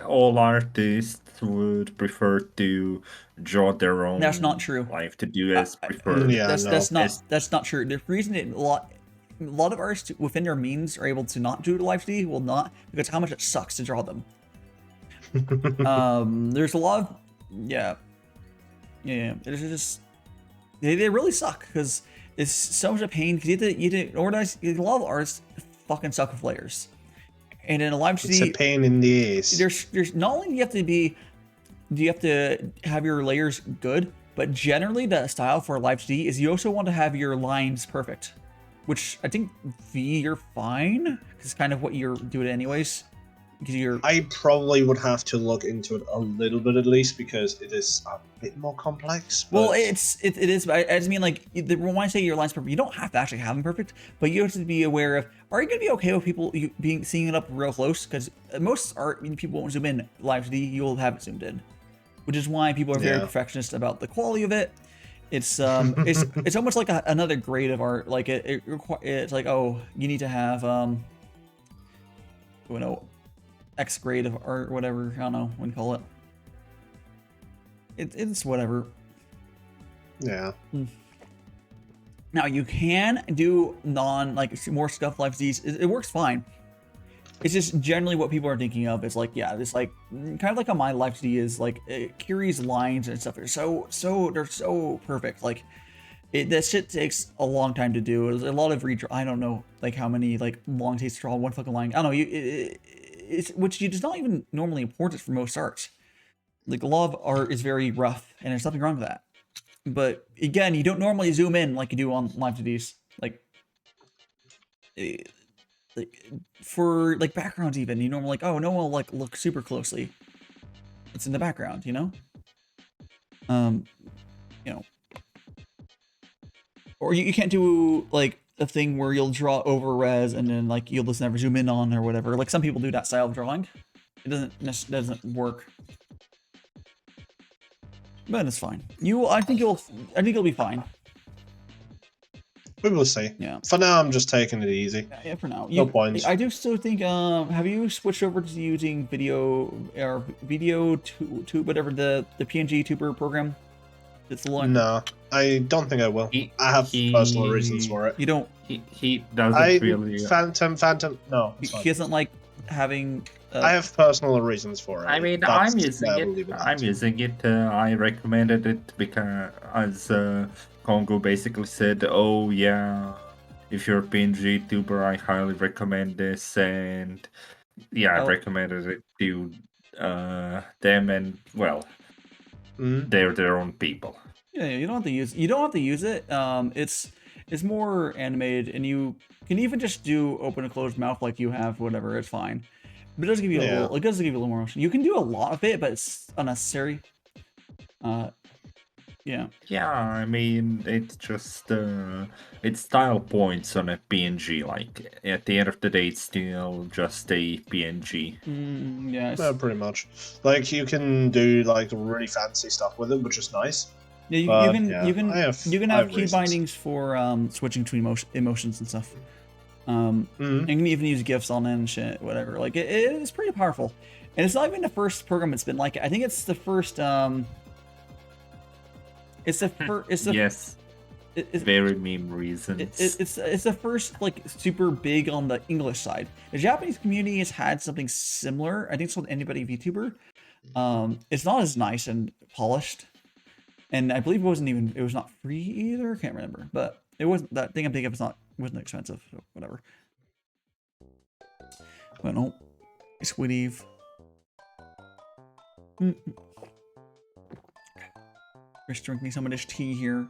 all artists would prefer to draw their own. That's not true. Live to do as preferred. That's not true. The reason a lot of artists within their means are able to not do the live CD will not, because how much it sucks to draw them. There's a lot of it's just they really suck because it's so much a pain because you have to organize. A lot of artists fucking suck with layers, and in a live CD, it's a pain in the ass. There's not only do you have to have your layers good, but generally the style for a live CD is you also want to have your lines perfect, which I think you're fine. It's kind of what you're doing anyways. I probably would have to look into it a little bit at least because it is a bit more complex. But... Well, it is. But I just mean like when I say your lines perfect, you don't have to actually have them perfect, but you have to be aware of. Are you going to be okay with people seeing it up real close? Because most art, people won't zoom in live CD. You'll have it zoomed in, which is why people are very perfectionist about the quality of it. It's it's almost like another grade of art. Like it's like, oh, you need to have X grade of art, whatever. I don't know what you call it. It's whatever. Yeah. Now you can do more stuff like these. It works fine. It's just generally what people are thinking of. It's like, this like kind of like how my live CD is like Kiri's lines and stuff. They're so perfect. Like that shit takes a long time to do. There's a lot of redraw. I don't know like how many like long takes to draw one fucking line. I don't know. Which is not even normally important for most arts. Like a lot of art is very rough, and there's nothing wrong with that. But again, you don't normally zoom in like you do on live CDs. Like for like backgrounds, even you normally like, oh, no one will like look super closely. It's in the background, or you can't do like a thing where you'll draw over res and then like you'll just never zoom in on or whatever. Like some people do that style of drawing. It doesn't work. But it's fine. I think you'll be fine. We will see. Yeah. For now, I'm just taking it easy. Yeah, for now. No points. I do still think. Have you switched over to using Vtuber, whatever the PNG tuber program? It's the one. No, I don't think I will. I have personal reasons for it. You don't. He doesn't really. Phantom. No, he doesn't like having. I have personal reasons for it. I mean, I'm using it. I recommended it because Kongo basically said, "Oh yeah, if you're a PNG tuber, I highly recommend this." And I recommended it to them, and well. They're their own people. Yeah, you don't have to use it. It's more animated, and you can even just do open and closed mouth like you have, whatever. It's fine, but it does give you a little more motion. You can do a lot of it, but it's unnecessary. Yeah. Yeah, I mean, it's just it's style points on a PNG. Like at the end of the day, it's still just a PNG. Yeah, pretty much. Like you can do like really fancy stuff with it, which is nice. Yeah, you can have key bindings for switching between emotions and stuff. And you can even use GIFs on it and shit, whatever. Like it is pretty powerful, and it's not even the first program it's been like it. I think it's the first. It's the first. It's the Yes. it's, Very meme reasons. it's the first like super big on the English side. The Japanese community has had something similar. I think it's called Anybody Vtuber. It's not as nice and polished, and I believe it was not free either. Can't remember, but it wasn't that thing I'm thinking of. Wasn't expensive, so whatever. But no, Squid Eve. Just drinking some of this tea here.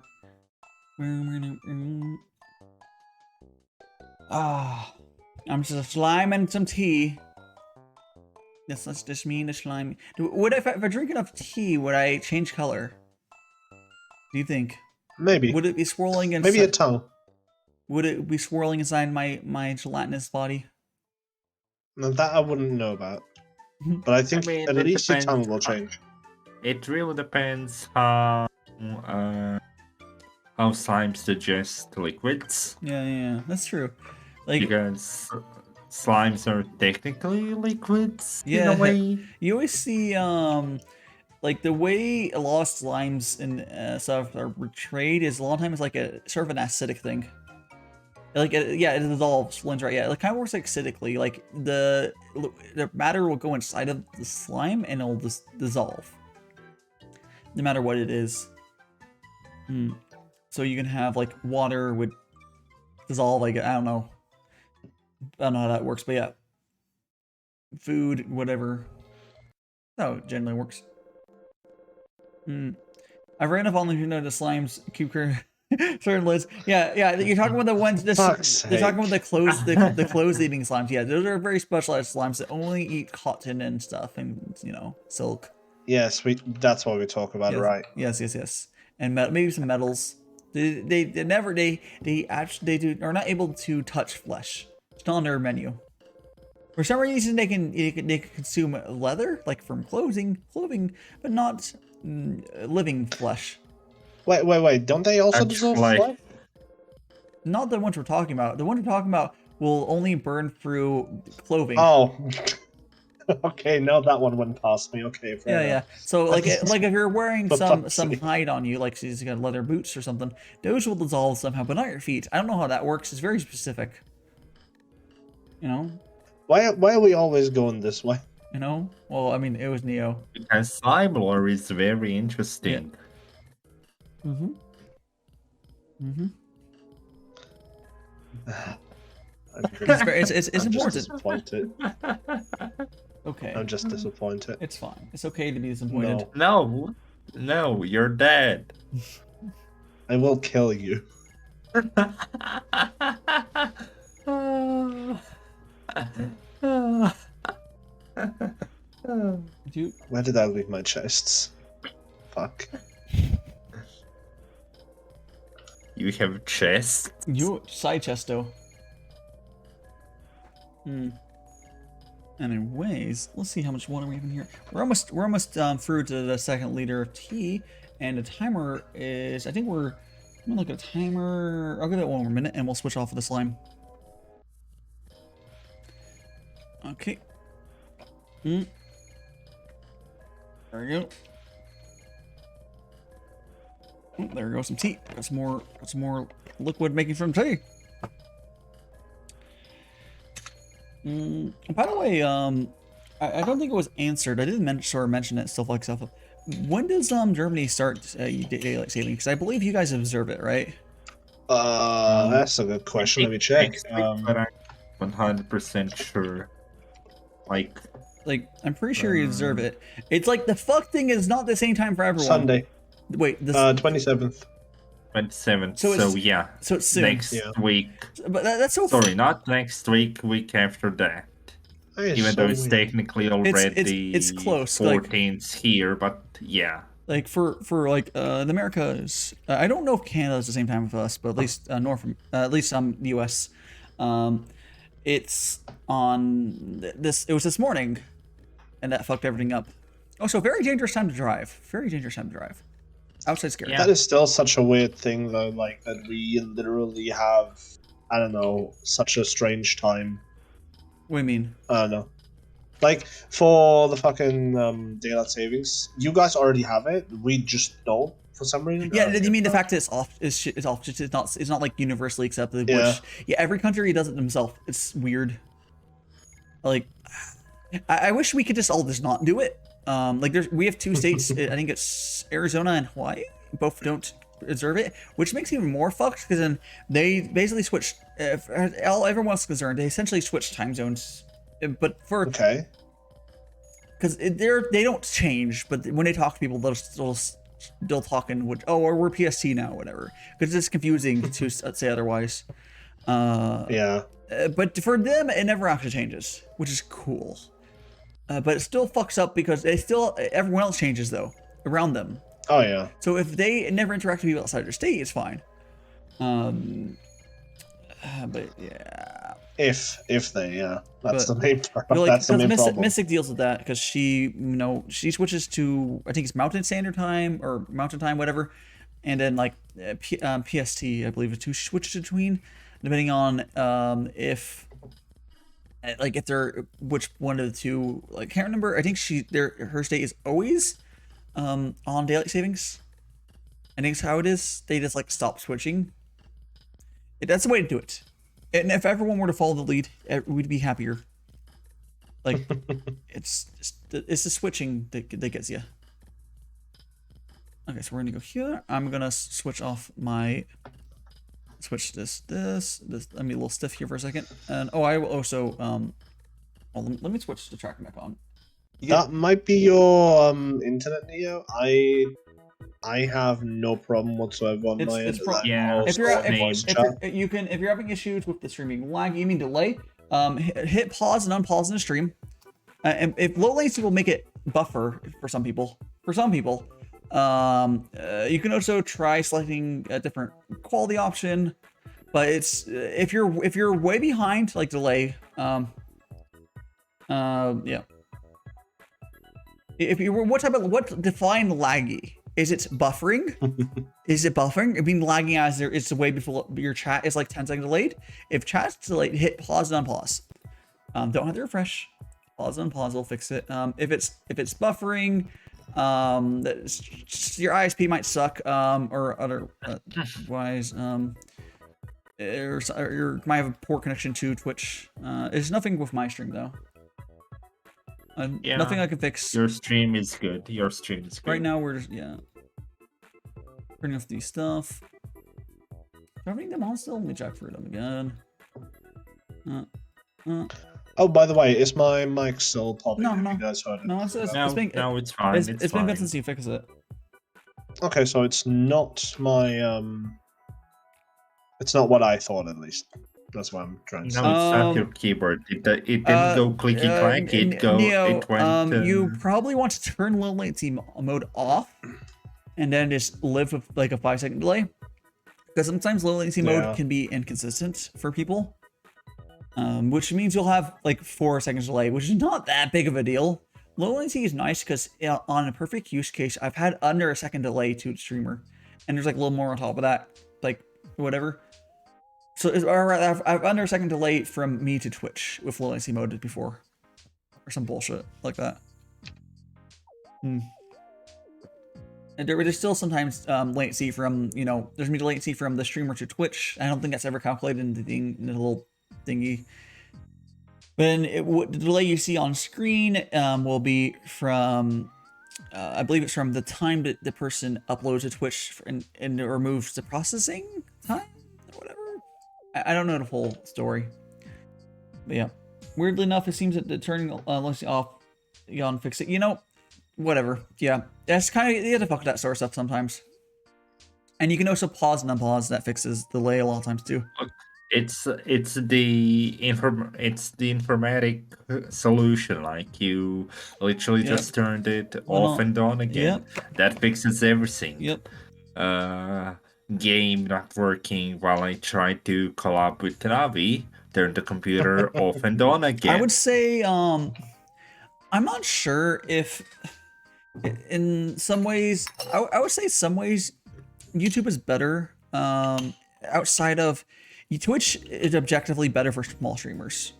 Ah, I'm just a slime and some tea. That's just me and the slime. If I drink enough tea, would I change color? Do you think? Maybe. Would it be swirling inside? Maybe a tongue. Would it be swirling inside my gelatinous body? Now that I wouldn't know about. But I think mean, at it least your depends tongue will change. It really depends how slimes digest liquids. Yeah, that's true. Like Because slimes are technically liquids in Yeah. a way. you always see like the way a lot of slimes and stuff are portrayed is a lot of times like a sort of an acidic thing. Like it dissolves. Lynn's right. Yeah, it kind of works like acidically. Like the matter will go inside of the slime and it'll just dissolve, no matter what it is. So you can have like water would dissolve. Like I don't know how that works, but yeah, food, whatever. No, it generally works. I've ran up on the slimes cucumber. Certain lids. Yeah. You're talking about the ones. You're talking about the closed eating slimes. Yeah, those are very specialized slimes that only eat cotton and stuff, and silk. Yes, that's what we talk about, Yes, right? Yes. And maybe some metals. They are not able to touch flesh. It's not on their menu. For some reason, they can consume leather, like from clothing, but not living flesh. Wait. Don't they also That's dissolve like- flesh? Not the ones we're talking about. The ones we're talking about will only burn through clothing. Oh. Okay, no, that one went past me. Okay, fair Yeah. enough. So like if you're wearing For some fuck's sake. hide on you, like she's got leather boots or something, those will dissolve somehow, but not your feet. I don't know how that works. It's very specific. Why are we always going this way? Well, I mean, it was Neo. Because slime lore is very interesting. It's I'm just important. disappointed. Okay, I'm just disappointed. it's fine. It's okay to be disappointed. No, No, you're dead. I will kill you. Dude, Where did I leave my chests? Fuck. You have chest. you side chesto. Anyways, let's see how much water we have in here. We're almost through to the second liter of tea, and the timer is. I think we're. I'm gonna look at a timer. I'll give it one more minute, and we'll switch off of the slime. Okay. There we go. Oh, there goes some tea. Got some more liquid making from tea. By the way, I don't think it was answered. I did mention it, stuff. When does Germany start daylight saving? Because I believe you guys observe it, right? That's a good question. Let me check. But I'm 100% sure. Like I'm pretty sure you observe it. It's like the fuck thing is not the same time for everyone. Sunday. Wait, this 27th. 27th. So So, it's- yeah. so it's soon. Next Yeah. week. But that's so. Sorry, not next week. Week after that. That is Even so though it's weird. technically already it's close, like- 14th here, but yeah. Like for like the Americas, I don't know if Canada is the same time with us, but at least the U.S. It's on this. It was this morning, and that fucked everything up. Oh, so very dangerous time to drive. Very dangerous time to drive. Outside scary. Yeah. That is still such a weird thing, though. Like that we literally have I don't know, such a strange time. What do you mean? I don't know. Like, for the fucking daylight savings, you guys already have it. We just don't, for some reason. Yeah, you mean the fact that it's off? It's off. It's not like universally accepted. Yeah. Which, yeah, every country does it themselves. It's weird. Like, I wish we could just all just not do it. Like we have 2 states. I think it's Arizona and Hawaii. Both don't observe it, which makes it even more fucked because then they basically switched. If everyone else is concerned, they essentially switched time zones. But for Okay. because they don't change, but when they talk to people, they'll talk in which we're PST now, whatever. Because it's confusing to say otherwise. Yeah. But for them, it never actually changes, which is cool. But it still fucks up because everyone else changes though around them. Oh yeah. So if they never interact with people outside their state, it's fine. But yeah. If they, that's But, the main part. Like, That's the main problem. Mystic deals with that because she switches to, I think it's Mountain Standard Time or Mountain Time, whatever, and then like PST, I believe, is 2 switches between, depending on if they're which one of the 2. Like, can't remember. I think her state is always on daylight savings. I think it's how it is. They just like stop switching. That's the way to do it. And if everyone were to follow the lead, we'd be happier. Like, it's the switching that gets you. Okay, so we're gonna go here. I'm gonna switch off my this. Let me a little stiff here for a second. And I will also let me switch the tracking back on. That might be your internet, Neo. I have no problem whatsoever on my end. Yeah. If you're having issues with the streaming lag, you mean delay, hit pause and unpause in the stream. And if low latency will make it buffer for some people, you can also try selecting a different quality option. But it's if you're way behind, like delay, yeah. If you were what define laggy? Is it buffering? Is it buffering? I mean, lagging as it's way before your chat is like 10 seconds delayed. If chat's delayed, hit pause and unpause. Don't have to refresh. Pause and unpause will fix it. If it's buffering, your ISP might suck, or otherwise, or you might have a poor connection to Twitch. There's nothing with my stream though. Nothing I can fix. Your stream is good. Right now we're just turning off these stuff. Turning them on still. Let me check for them again. Oh, by the way, is my mic still popping? No. Have you guys heard it? No, it's fine. It's fine. It's been good since you fixed it. Okay, so it's not my it's not what I thought, at least. That's what I'm trying to say. No, it's not your keyboard. It didn't go clicky clack. Neo, it went. You probably want to turn low latency mode off, and then just live with like a 5-second delay, because sometimes low latency mode can be inconsistent for people, which means you'll have like 4 seconds delay, which is not that big of a deal. Low latency is nice because on a perfect use case, I've had under a second delay to a streamer, and there's like a little more on top of that, like whatever. So I've under a second delay from me to Twitch with low latency mode before, or some bullshit like that. And there's still sometimes latency from there's gonna be latency from the streamer to Twitch. I don't think that's ever calculated in the little thingy. Then the delay you see on screen will be from I believe it's from the time that the person uploads to Twitch and removes the processing time or whatever. I don't know the whole story, but yeah. Weirdly enough, it seems that the turning latency off, you fix it. Whatever. Yeah, that's kind of, you have to fuck with that sort of stuff sometimes. And you can also pause and unpause. That fixes the delay a lot of times too. It's the informatic solution. Like you literally just turned it off and on again. That fixes everything. Yep. Game not working while I try to collab with Navi. Turn the computer off and on again. I would say I'm not sure if in some ways I would say some ways YouTube is better outside of Twitch is objectively better for small streamers.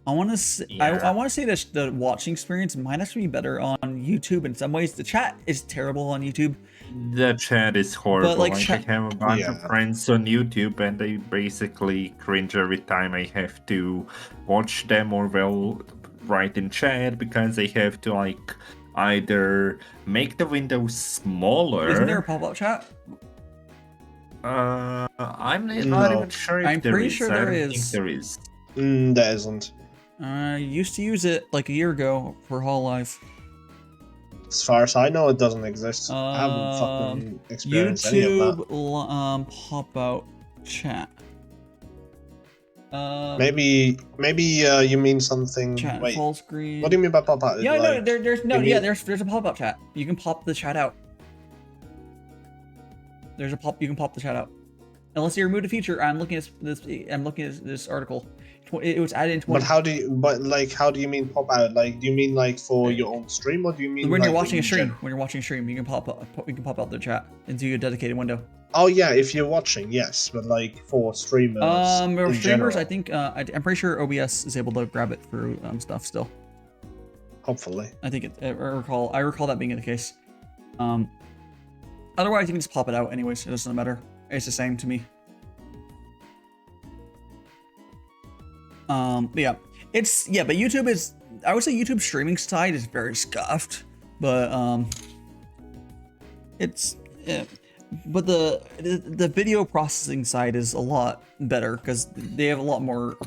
I want to say, I want to say that the watching experience might actually be better on YouTube in some ways. The chat is terrible on YouTube. The chat is horrible. But, like, I have a bunch of friends on YouTube, and they basically cringe every time I have to watch them or write in chat, because they have to like either make the window smaller. Isn't there a pop-up chat? I'm not even sure if I'm there pretty is. sure I there don't is. think there is. There isn't. I used to use it like a year ago for Hololive. As far as I know, it doesn't exist. I haven't fucking experienced any of that. YouTube pop out chat. Maybe you mean something. Chat Wait, full screen. what do you mean by pop out? Yeah, Like, no, there's no, you yeah, mean- there's a pop up chat. You can pop the chat out. There's a pop. You can pop the chat out. Unless you remove the feature. I'm looking at this. I'm looking at this article. It was added in 20. But how do you mean pop out? Like, do you mean like for your own stream, or do you mean when like you're watching in a stream? general? When you're watching a stream, you can pop out the chat into your dedicated window. Oh yeah, if you're watching, yes, but like for streamers. For in streamers, general, I think I'm pretty sure OBS is able to grab it through stuff still. hopefully. I think I recall that being the case. Otherwise, you can just pop it out. Anyways, it doesn't matter. It's the same to me. But yeah, but YouTube is. I would say YouTube streaming side is very scuffed, but it's. Yeah. But the video processing side is a lot better because they have a lot more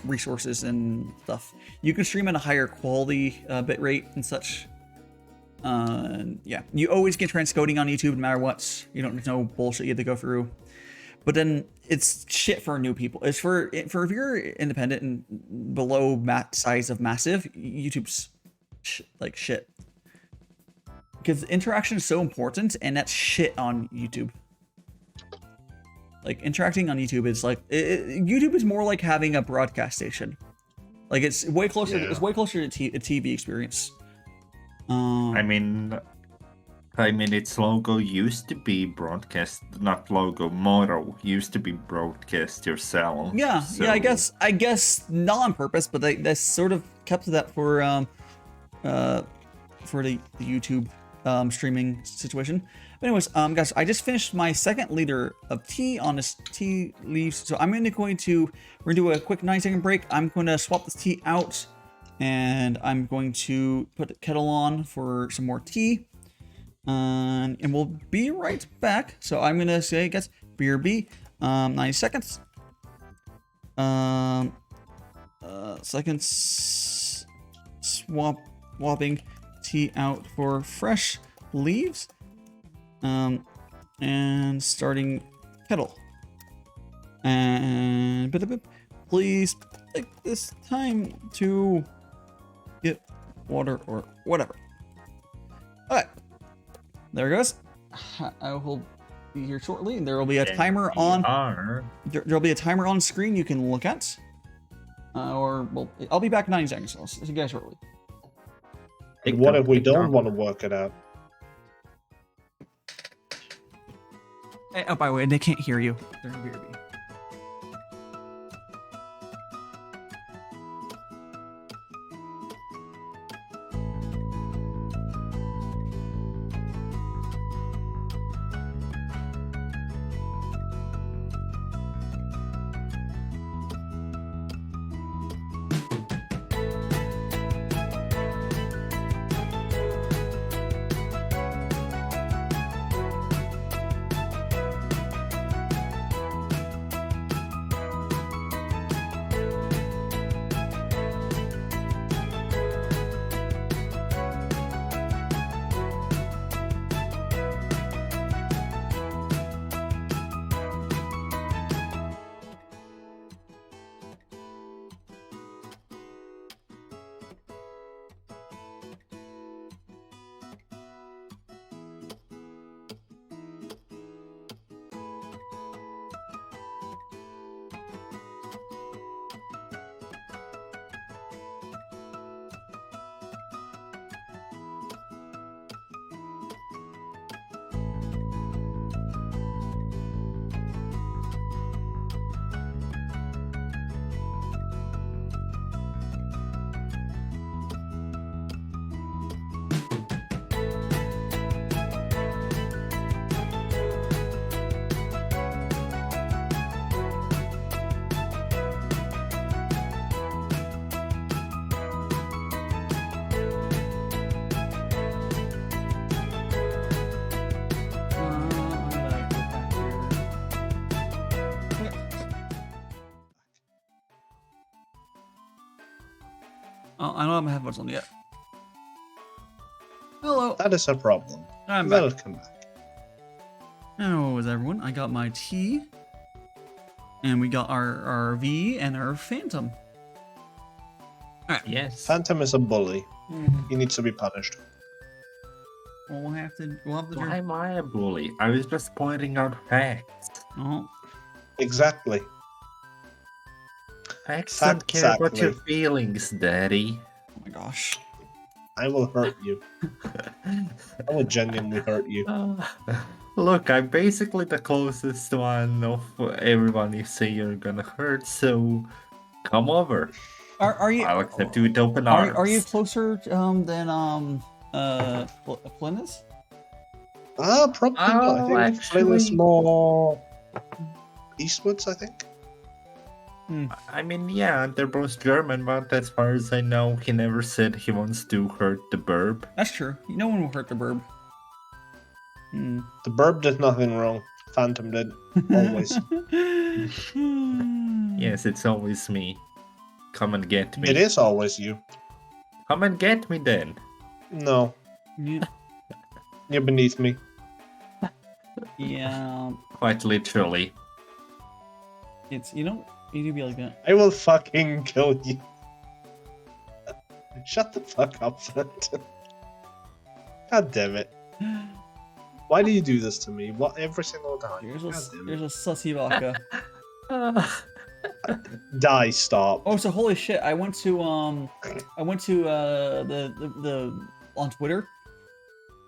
resources and stuff. You can stream at a higher quality bit rate and such. Yeah, you always get transcoding on YouTube no matter what. You don't, there's no bullshit you have to go through. But then it's shit for new people. It's for if you're independent and below size of massive, YouTube's like shit. Because interaction is so important, and that's shit on YouTube. Like, interacting on YouTube is like YouTube is more like having a broadcast station. Like, it's way closer. Yeah. It's way closer to a TV experience. I mean, its logo used to be broadcast, not logo, motto used to be broadcast yourself. Yeah, so... yeah. I guess not on purpose, but they sort of kept that for the YouTube streaming situation. But anyways, guys, I just finished my second liter of tea on this tea leaves. So we're gonna do a quick 9-second break. I'm going to swap this tea out, and I'm going to put the kettle on for some more tea. And we'll be right back. So I'm gonna say, guys, BRB, 90 seconds. Seconds. Swapping tea out for fresh leaves. And starting kettle. And please take this time to get water or whatever. Alright. There it goes. I will be here shortly. There will be a timer on. There'll be a timer on screen you can look at. Well, I'll be back in 90 seconds. I'll see you guys shortly. What if we don't want to work it out? Hey, oh, by the way, they can't hear you. They're in BRB. Oh, I don't have my headphones on yet. Hello. That is a problem. I'm back. Welcome back. How is everyone? I got my tea. And we got our V and our Phantom. Alright. Yes. Phantom is a bully. Mhm. He needs to be punished. Well, we'll have to do. Why am I a bully? I was just pointing out facts. Oh, Exactly. Facts don't care about your feelings, Daddy. oh my gosh. I will hurt you. I will genuinely hurt you. Look, I'm basically the closest one of everyone you say you're gonna hurt, so come over. Are you? I'll accept you with open arms. Are you closer than Flynn is? Probably not. I think Flynn is actually- more eastwards, I think. I mean, yeah, they're both German, but as far as I know, he never said he wants to hurt the burb. That's true. No one will hurt the burb. The burb did nothing wrong. Phantom did. Always. Yes, it's always me. Come and get me. It is always you. Come and get me then. No. Yeah. You're beneath me. Yeah. Quite literally. It's you do be like that. I will fucking kill you. Shut the fuck up, Phantom. God damn it. Why do you do this to me? What every single time? Here's God damn a it. sussy vodka. Die, stop. Oh, so holy shit! I went to the on Twitter,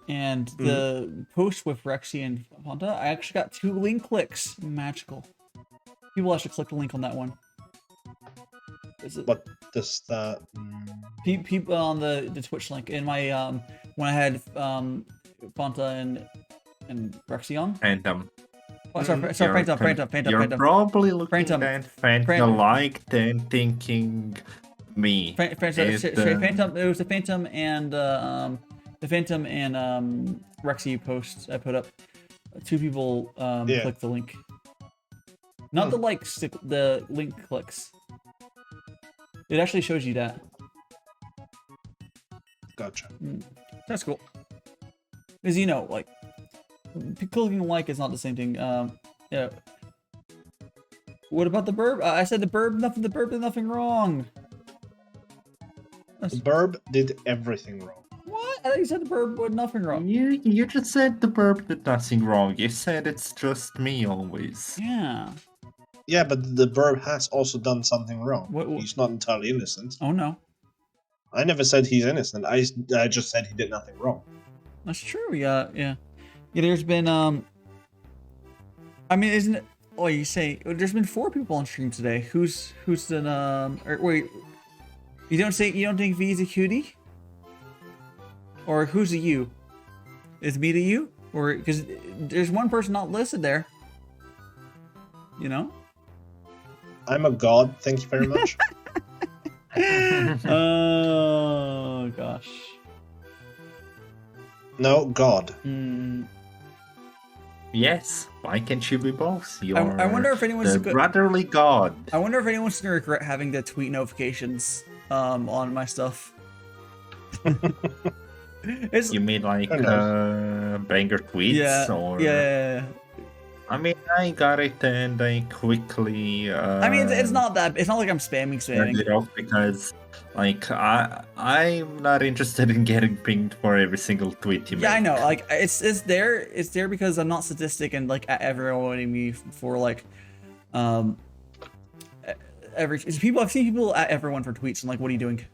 and the post with Rexy and Ponta. I actually got 2 link clicks. Magical. People actually click the link on that one. What does that? People on the Twitch link in my when I had Ponta and Rexy on. Phantom. Oh, sorry, Phantom. You're probably looking Phantom. at Phantom like then thinking me. Phantom. It was the Phantom and Rexy post I put up. 2 people clicked the link. Not the likes, the link clicks. It actually shows you that. Gotcha. That's cool. Because like clicking like is not the same thing. Yeah. What about the burb? I said the burb did nothing wrong. The burb did everything wrong. What? I thought you said the burb did nothing wrong. You just said the burb did nothing wrong. You said it's just me always. Yeah. Yeah, but the burb has also done something wrong. What? He's not entirely innocent. Oh no. I never said he's innocent. I just said he did nothing wrong. That's true. Yeah. There's been I mean, isn't it? Oh, you say there's been 4 people on stream today. Who's the wait? You don't think V's a cutie? Or who's a you? Is me the you? Or because there's one person not listed there. I'm a god. Thank you very much. Oh gosh. No, God. Yes, why can't you be both? You're I wonder if anyone's the brotherly god. I wonder if anyone's gonna regret having the tweet notifications on my stuff. You mean like banger tweets? Yeah, Or... yeah. I mean, I got it and I quickly. I mean, it's not that. It's not like I'm spamming. Turned it off because, like, I'm not interested in getting pinged for every single tweet you make. Yeah, I know. Like, it's there. It's there because I'm not sadistic and like everyone me for like, people. I've seen people at everyone for tweets. And like, what are you doing?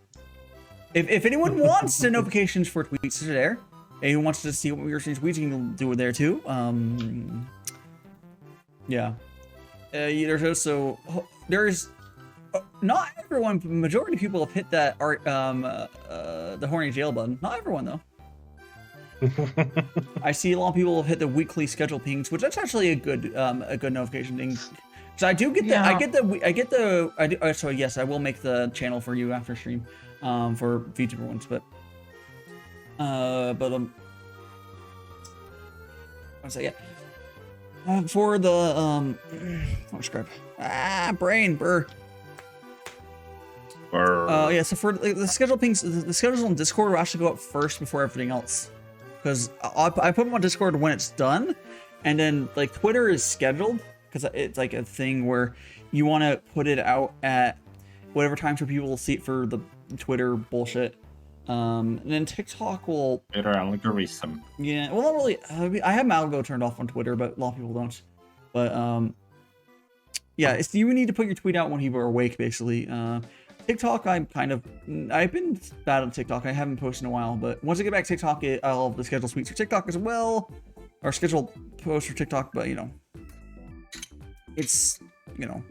If anyone wants the notifications for tweets, they're there. Anyone wants to see what we're seeing tweets, you can do it there too. Yeah. There's also not everyone. Majority of people have hit that the horny jail button. Not everyone though. I see a lot of people have hit the weekly schedule pings, which that's actually a good notification thing. So I do get the so yes, I will make the channel for you after stream, for Vtuber ones, but I say yeah. For the oh scrap brain burr. Yeah, so for the schedule pings, the schedules on Discord will actually go up first before everything else. Because I put them on Discord when it's done, and then like Twitter is scheduled because it's like a thing where you want to put it out at whatever time for people will see it for the Twitter bullshit. And then TikTok will. Better algorithm. Yeah, well, not really. I have my algo turned off on Twitter, but a lot of people don't. But yeah, it's, you need to put your tweet out when people are awake, basically. TikTok, I've been bad on TikTok. I haven't posted in a while, but once I get back to TikTok, I'll have the schedule tweets for TikTok as well, or schedule posts for TikTok. But you know, it's you know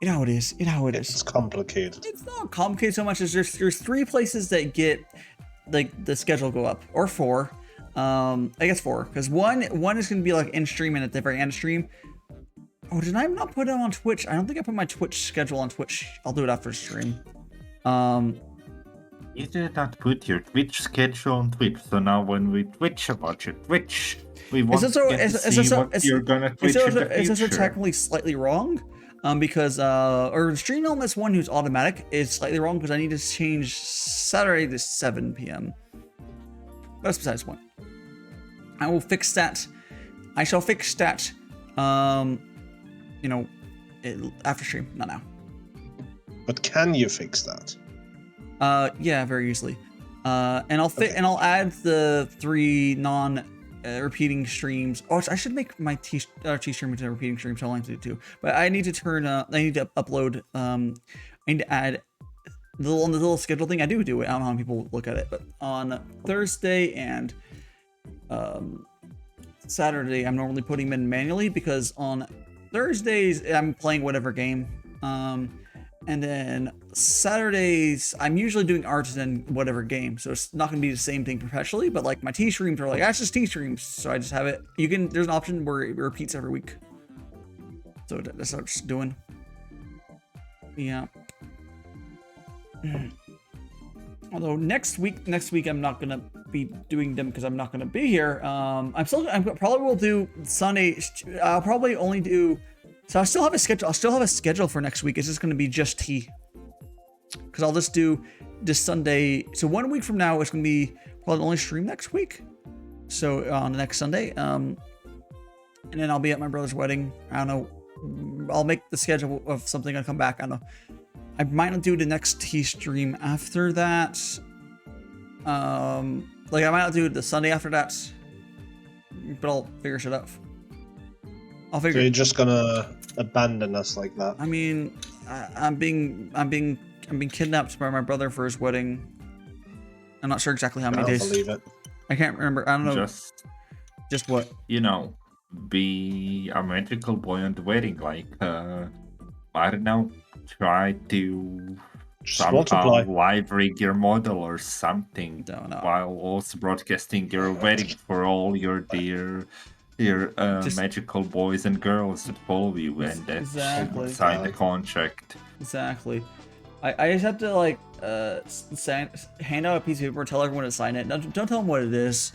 how it is. You know how it is. It's complicated. It's not complicated so much as there's 3 places that get like the schedule go up, or 4. I guess 4, because one is going to be like in stream and at the very end of stream. Oh, did I not put it on Twitch? I don't think I put my Twitch schedule on Twitch. I'll do it after stream. You did not put your Twitch schedule on Twitch, so now when we Twitch about your Twitch, we want to see what you're gonna Twitch in the future. Is this technically slightly wrong? Because or Stream Elements 1, who's automatic, is slightly wrong because I need to change Saturday to 7 p.m. That's besides the point. I will fix that. I shall fix that. You know, after stream, not now. But can you fix that? Yeah, very easily. And I'll add the 3 non-repeating streams. Oh, I should make my T stream into a repeating stream, so I'll need to do too. But I need to upload. I need to add the little schedule thing. I do it. I don't know how people look at it, but on Thursday and Saturday, I'm normally putting them in manually because on Thursdays I'm playing whatever game, and then Saturdays I'm usually doing artisan whatever game, so it's not gonna be the same thing perpetually. But like my T streams are like that's just T streams, so I just have it. There's an option where it repeats every week, so that's what I'm just doing. Yeah. Although next week I'm not gonna be doing them because I'm not gonna be here. I probably will do Sunday. I'll probably only do. So I still have a schedule. I'll still have a schedule for next week. It's just gonna be just tea. Because I'll just do this Sunday. So 1 week from now, it's gonna be probably the only stream next week. So on the next Sunday, and then I'll be at my brother's wedding. I don't know. I'll make the schedule of something. I'll come back. I don't know. I might not do the next T stream after that. Like I might not do the Sunday after that, but I'll figure shit out. So you're just gonna abandon us like that? I mean, I'm being kidnapped by my brother for his wedding. I'm not sure exactly how many days. I don't believe it. I can't remember. I don't know. Just what? You know, be a magical boy on the wedding. Like, I don't know. Try to somehow live rig your model or something while also broadcasting your wedding for all your dear magical boys and girls that follow you and that sign the contract. Exactly. I just have to like hand out a piece of paper, tell everyone to sign it. Don't tell them what it is.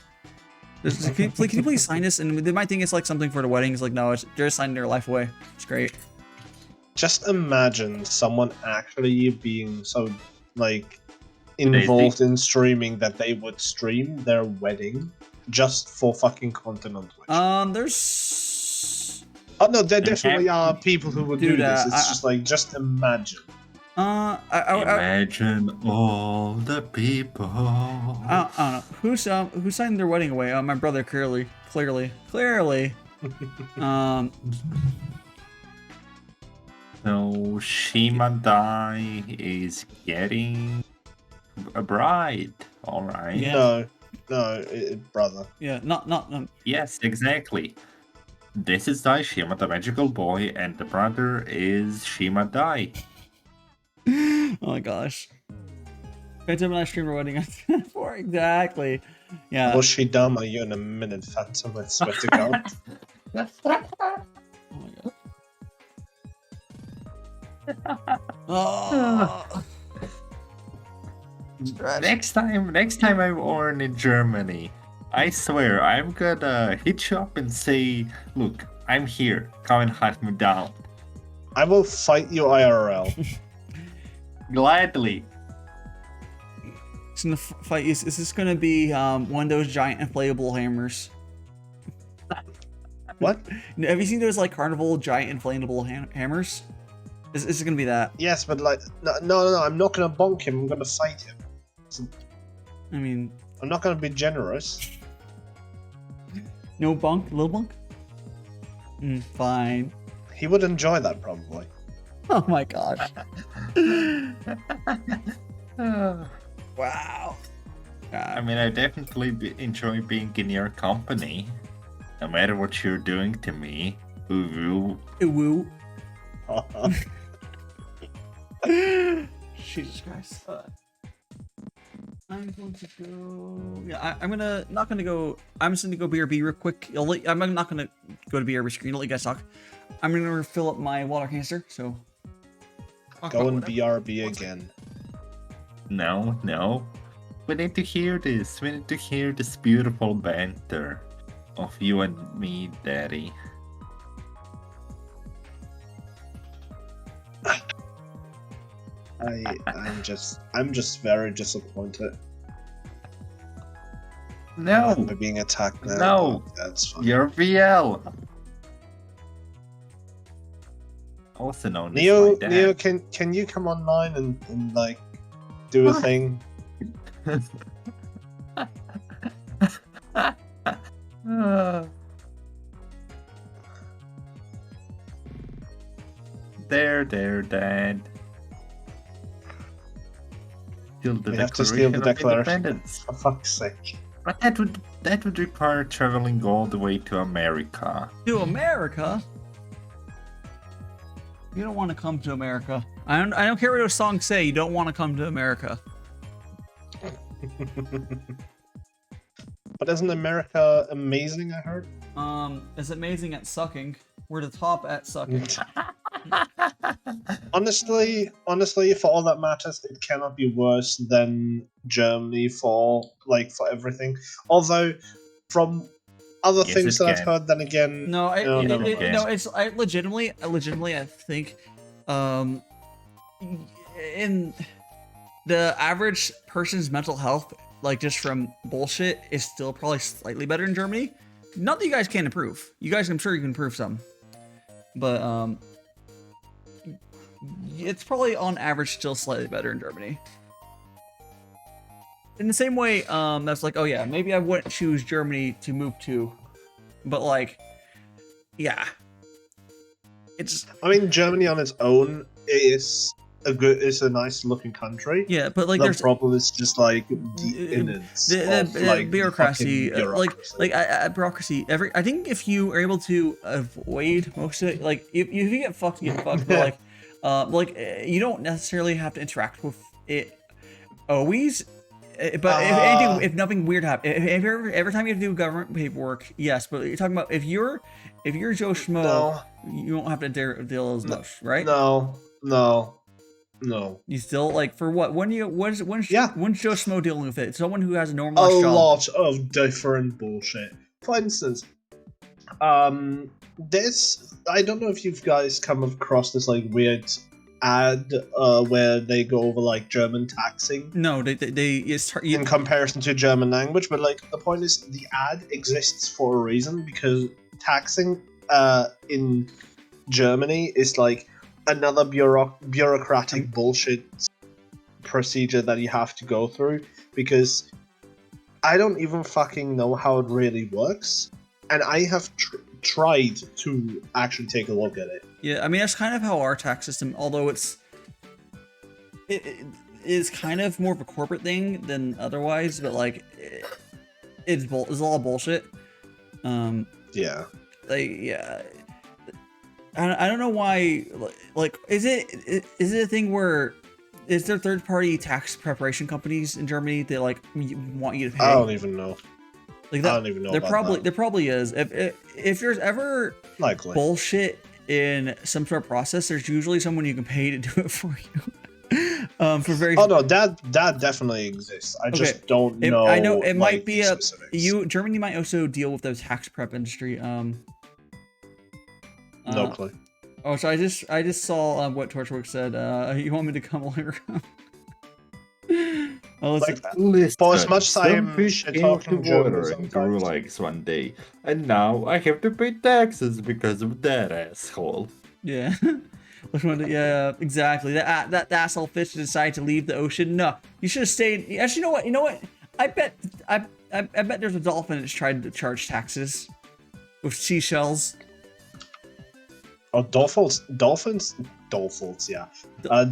Can you please sign this? And they might think it's like something for the wedding. It's like no, they're just signing their life away. It's great. Just imagine someone actually being so, like, involved in streaming that they would stream their wedding just for fucking content on Twitch. There's... Oh, no, there definitely are people who would do this. It's just like, just imagine. Imagine all the people. I don't know. Who signed their wedding away? My brother, clearly. So DaiShimaVT is getting a bride, all right? Yeah. No, brother. Yeah, not. Yes, exactly. This is DaiShima, the magical boy, and the brother is DaiShimaVT. Oh my gosh. Phantom and I streamed our wedding for exactly. Yeah. Was she dumb? Are you in a minute, Phantom? I swear to God. Oh my god. Oh. Next time I'm born in Germany, I swear I'm gonna hit you up and say, look, I'm here, come and hunt me down. I will fight you IRL. Gladly. It's gonna fight. Is this gonna be one of those giant inflatable hammers? What? Have you seen those like carnival giant inflatable hammers? Is this gonna be that? Yes, but like, no. I'm not gonna bonk him. I'm gonna fight him. I mean, I'm not gonna be generous. no bunk, little bunk. Fine. He would enjoy that probably. Oh my gosh. Wow. I mean, I definitely enjoy being in your company, no matter what you're doing to me. Ooh. Woo. Jesus Christ. I'm going to go. Yeah, I'm not gonna go. I'm just gonna go BRB real quick. I'm not gonna go to BRB screen. I'll let you guys talk. I'm gonna fill up my water canister. So. Go and BRB again. No. We need to hear this. We need to hear this beautiful banter of you and me, Daddy. I'm just very disappointed. No. We're being attacked now. No. That's fine. You're VL. Also known Neo, as my dad. Neo, can you come online and like do a thing? There, Dad. We have to steal the Declaration. Independence. For fuck's sake. But that would require traveling all the way to America. To America? You don't want to come to America. I don't care what those songs say. You don't want to come to America. But isn't America amazing? I heard. It's amazing at sucking. We're the top at sucking. Honestly, for all that matters, it cannot be worse than Germany for everything. Although, from other Yes, things it that I've can. heard, then again, No, never mind. it's I legitimately I think, in the average person's mental health, like just from bullshit, is still probably slightly better in Germany. Not that you guys can't improve. You guys, I'm sure you can improve some, but it's probably on average still slightly better in Germany. In the same way, that's like, oh yeah, maybe I wouldn't choose Germany to move to, but like, yeah, it's. I mean, Germany on its own is a nice looking country. Yeah, but like, The there's problem is just like the innards of, like, bureaucracy, fucking bureaucracy. bureaucracy. I think if you are able to avoid most of it, like if you get fucked, you get fucked. But you don't necessarily have to interact with it always. But if nothing weird happens, every time you have to do government paperwork, yes. But you're talking about if you're Joe Schmo, you don't have to deal as much, right? No. You still like for what? When's Joe Schmo dealing with it? Someone who has a normal A job. lot of different bullshit. For instance, this I don't know if you guys come across this like weird ad where they go over like German taxing. No, in comparison to German language, but like the point is the ad exists for a reason because taxing in Germany is like another bureaucratic bullshit procedure that you have to go through because I don't even fucking know how it really works, and I have tried to actually take a look at it. Yeah, I mean that's kind of how our tax system, although it is kind of more of a corporate thing than otherwise, but like it's a lot of bullshit. Yeah. I don't know why. Like, is it a thing where is there third-party tax preparation companies in Germany that like want you to pay? I don't even know. Like that, I don't even know. There probably is. If there's ever likely bullshit in some sort of process, there's usually someone you can pay to do it for you. For very. Oh no, that definitely exists. I just don't know. I know it might be specifics. Germany might also deal with the tax prep industry. No clue. Oh, so I just saw what Torchwork said. You want me to come later? Oh, Like listen. that. For as much as I some am fish shit came to talking German water and grew sometimes. legs one day, and now I have to pay taxes because of that asshole. Yeah. Which one? Yeah, exactly. That asshole fish decided to leave the ocean. No, you should have stayed. Actually, you know what? You know what? I bet there's a dolphin that's tried to charge taxes with seashells. Oh, dolphins, yeah.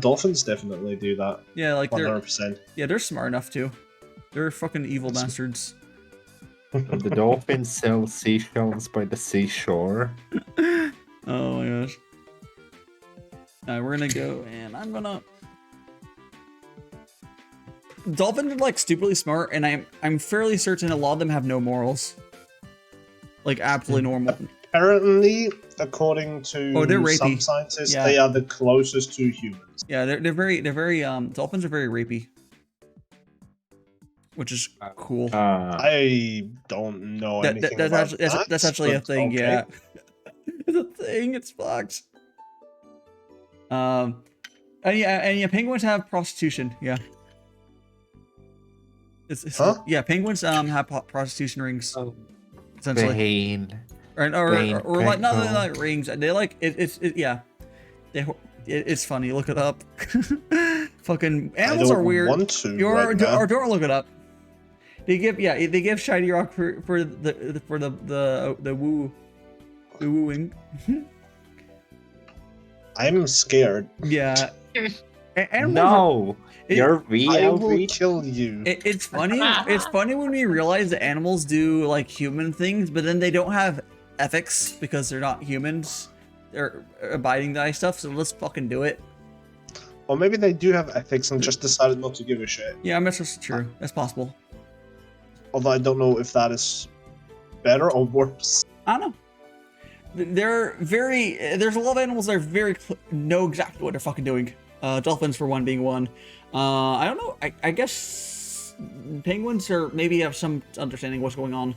Dolphins definitely do that. Yeah, like they're 100%. they're smart enough to. They're fucking evil bastards. The dolphins sell seashells by the seashore. Oh my gosh. Alright, we're gonna go and I'm gonna. Dolphins are like stupidly smart, and I'm fairly certain a lot of them have no morals. Like absolutely normal. Apparently, according to they're rapey. some scientists, Yeah. they are the closest to humans. Yeah, they're very dolphins are very rapey, which is cool. I don't know anything about that. That's actually a but thing. okay. Yeah, it's a thing. It's fucked. And yeah, penguins have prostitution. Yeah. Huh? Yeah, penguins have prostitution rings. Essentially. Pain. Or like not like rings. They like yeah. It's funny. Look it up. Fucking animals are weird. Want to right now. Or don't look it up. They give shiny rock for the wooing. I'm scared. Yeah. No, you're I will VLV. kill you. It's funny. It's funny when we realize that animals do like human things, but then they don't have ethics because they're not humans. They're abiding by stuff. So let's fucking do it. Or maybe they do have ethics and just decided not to give a shit. Yeah, I'm just true. That's possible. Although I don't know if that is better or worse. I don't know. There's a lot of animals that are very know exactly what they're fucking doing. Dolphins for one being one. I don't know. I guess penguins or maybe have some understanding of what's going on.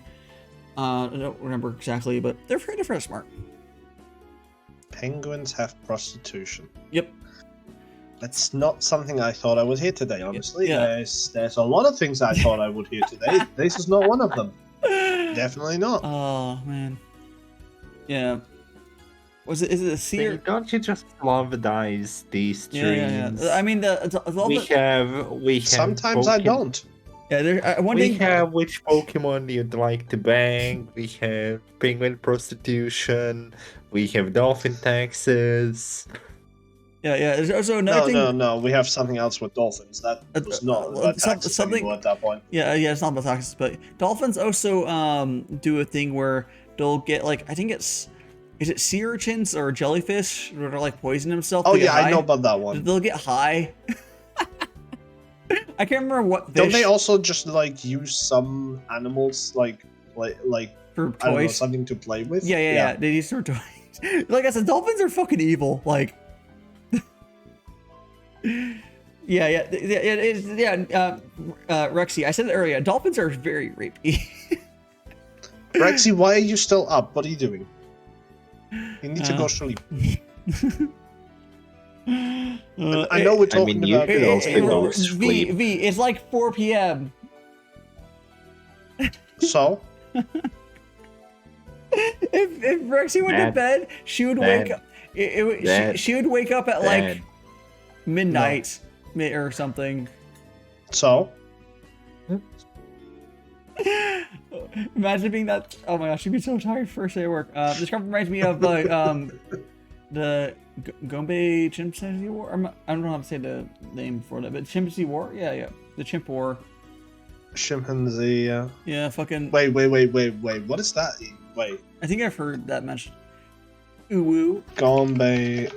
I don't remember exactly, but they're very smart. Penguins have prostitution. Yep. That's not something I thought I would hear today, honestly. Yeah. There's a lot of things I thought I would hear today. This is not one of them. Definitely not. Oh man. Yeah. Is it a seer? Don't you just love these streams? Yeah. I mean We have. Sometimes I don't. Yeah, there. One We thing. have which Pokemon you'd like to bang. We have penguin prostitution. We have dolphin taxes. Yeah. There's also another thing. No. We have something else with dolphins. That was not about taxes something anymore at that point. Yeah. It's not about taxes, but dolphins also do a thing where they'll get like I think is it sea urchins or jellyfish where they'll like poison themselves. Oh yeah, I know about that one. They'll get high. I can't remember what fish. Don't they also just like use some animals like for I don't know, toys? something to play with? Yeah. They use for toys. Like I said, dolphins are fucking evil. Like. Yeah. Rexy, I said it earlier. Dolphins are very rapey. Rexy, why are you still up? What are you doing? You need to go sleep. I know we're talking about you could also go sleep. V, it's like 4 p.m. So? If Rexy went to bed, she would wake up. She would wake up at like midnight or something. So? Imagine being that. Oh my gosh, she'd be so tired first day of work. This kind of reminds me of the Gombe Chimpanzee War. I don't know how to say the name for that, but Chimpanzee War. Yeah, the Chimp War. Chimpanzee. Yeah, fucking. Wait. What is that? Wait. I think I've heard that mentioned. Uwu. Gombe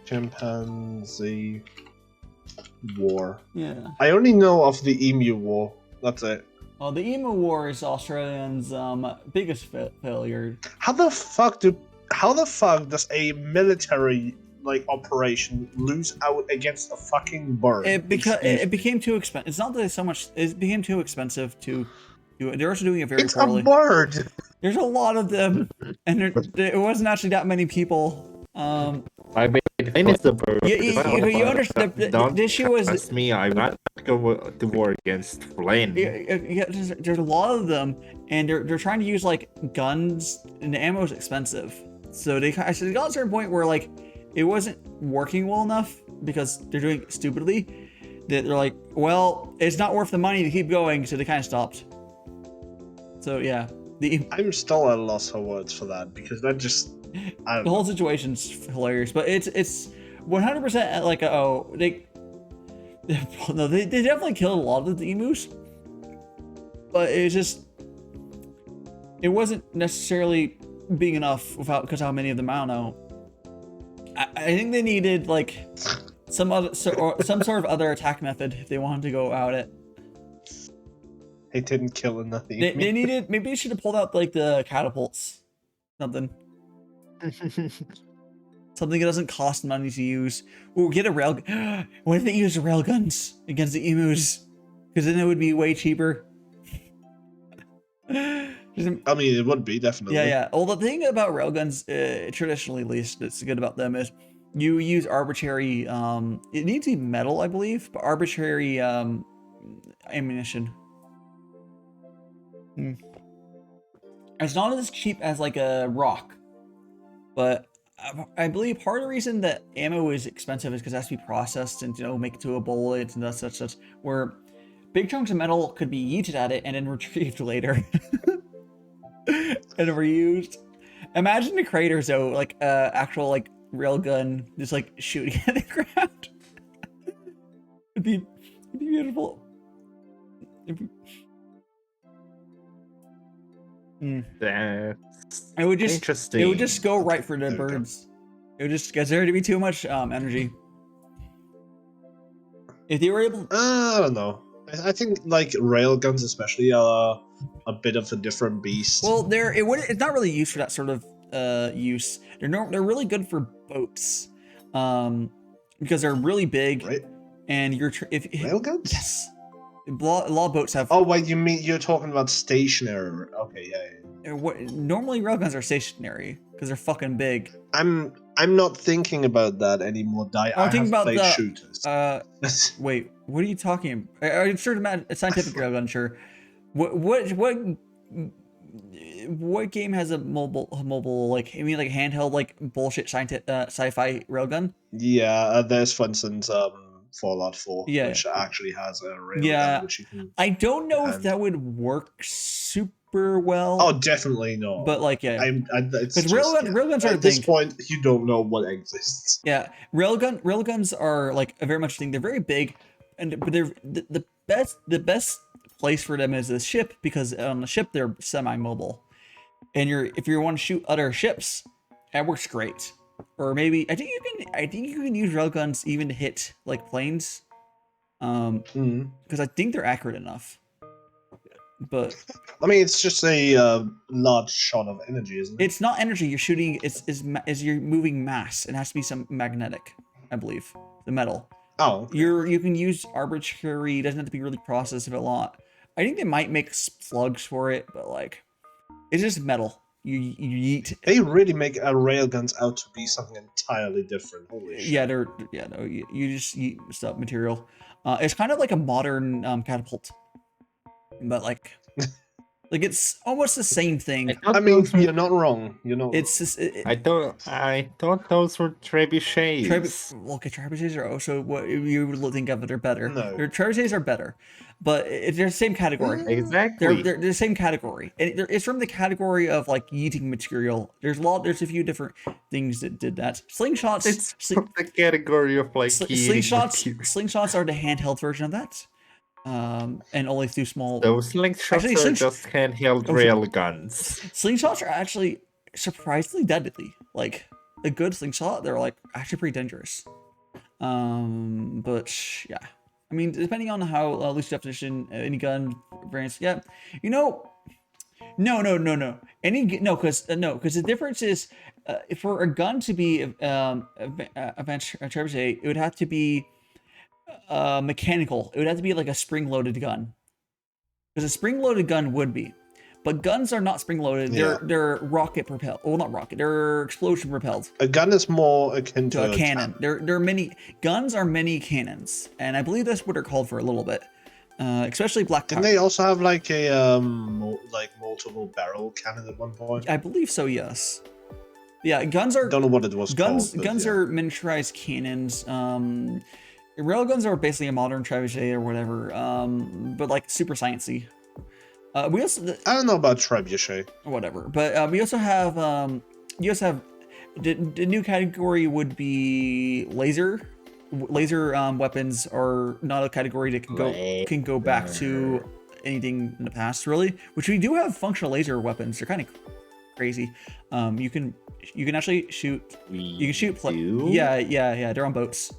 Chimpanzee War. Yeah. I only know of the Emu War. That's it. Well, the Emu War is Australians' biggest failure. How the fuck does a military operation lose out against a fucking bird? It became too expensive. It's not that it's so much. It became too expensive to do it. They're also doing it very poorly. It's a bird. There's a lot of them, and it wasn't actually that many people. I mean, it's the bird. You understand? The issue was Trust me, I'm not going to war against Flynn. yeah, there's a lot of them, and they're trying to use like guns, and the ammo is expensive. So they got to a certain point where like it wasn't working well enough because they're doing it stupidly. That they're like, well, it's not worth the money to keep going, so they kind of stopped. So yeah, I'm still at a loss for words for that because that just the whole situation's hilarious, but it's 100% like they definitely killed a lot of the emus, but it wasn't necessarily being enough because how many of them, I don't know. I think they needed like some sort of other attack method if they wanted to go out it. They didn't kill enough. They needed, maybe they should have pulled out like the catapults, something that doesn't cost money to use. Or get a rail. What if they used rail guns against the emus? Because then it would be way cheaper. I mean, it would be definitely. Yeah. Well, the thing about railguns, traditionally at least, that's good about them is you use arbitrary. It needs to be metal, I believe, but arbitrary ammunition. It's not as cheap as like a rock, but I believe part of the reason that ammo is expensive is because it has to be processed and make it to a bullet and such. Where big chunks of metal could be yeeted at it and then retrieved later. And reused. Imagine the craters though, like actual like railgun just like shooting at the ground. it'd be beautiful. That's it would just interesting. It would just go right for the birds. It would just because there to be too much energy. If they were able, I don't know. I think like railguns especially are a bit of a different beast. well, it's not really used for that sort of use. They're really good for boats, because they're really big, Right? and Railguns? Yes, a lot of boats have. Oh wait, you're talking about stationary? Okay, yeah. Normally railguns are stationary because they're fucking big. I'm not thinking about that anymore. I'm thinking about played the shooters. Wait, what are you talking about? I'm sure a scientific railgun, sure. What game has a mobile like? I mean, like handheld like bullshit sci-fi railgun? Yeah, there's for instance Fallout 4, Yeah. which actually has a railgun. Yeah, Which you can. I don't know if and- that would work super well. Oh, definitely not. But like, yeah, it's because just, railguns are a at this thing. point you don't know what exists. Yeah, railguns are like a very much thing. They're very big, but they're the best place for them is the ship, because on the ship they're semi-mobile, and if you want to shoot other ships, that works great. Or maybe I think you can use railguns even to hit like planes, because I think they're accurate enough. But I mean, it's just a large shot of energy, isn't it? it's not energy you're shooting. Is you're moving mass. It has to be some magnetic, I believe. The metal. Oh, You can use arbitrary. It doesn't have to be really processed a lot. I think they might make slugs for it, but like, it's just metal. You yeet. they really make railguns out to be something entirely different. Holy shit. Yeah, you just yeet stuff material. It's kind of like a modern catapult, but like it's almost the same thing. I mean, you're not wrong. You're not. It's just I thought those were trebuchets. trebuchets are also what you would think of that are better. No. Trebuchets are better, but they're the same category. Exactly. They're the same category, and it's from the category of like yeeting material. There's a few different things that did that. Slingshots. It's from the category of like Slingshots are the handheld version of that, and only through small. Those slingshots Actually, are just handheld rail guns. Slingshots are actually surprisingly deadly. Like a good slingshot, they're like actually pretty dangerous. But yeah, I mean, depending on how loose definition any gun variants. Yeah, no, because the difference is for a gun to be a trebuchet, it would have to be mechanical. It would have to be like a spring-loaded gun, because a spring-loaded gun would be, But guns are not spring-loaded. They're rocket propelled. Well, not rocket. They're explosion propelled. A gun is more akin to A cannon. They're mini guns are mini cannons, and I believe that's what they're called for a little bit. Especially black. Didn't they also have like a multiple barrel cannon at one point? I believe so. Yes. Yeah, guns are. Don't know what it was guns. called. Guns are miniaturized cannons. Railguns are basically a modern trebuchet or whatever. But like super sciencey. We also. I don't know about trebuchet. Whatever, but we also have. You also have. The new category would be laser. Laser weapons are not a category that can go back to anything in the past, really. Which we do have functional laser weapons. They're kind of crazy. You can actually shoot. You can shoot. Yeah. They're on boats.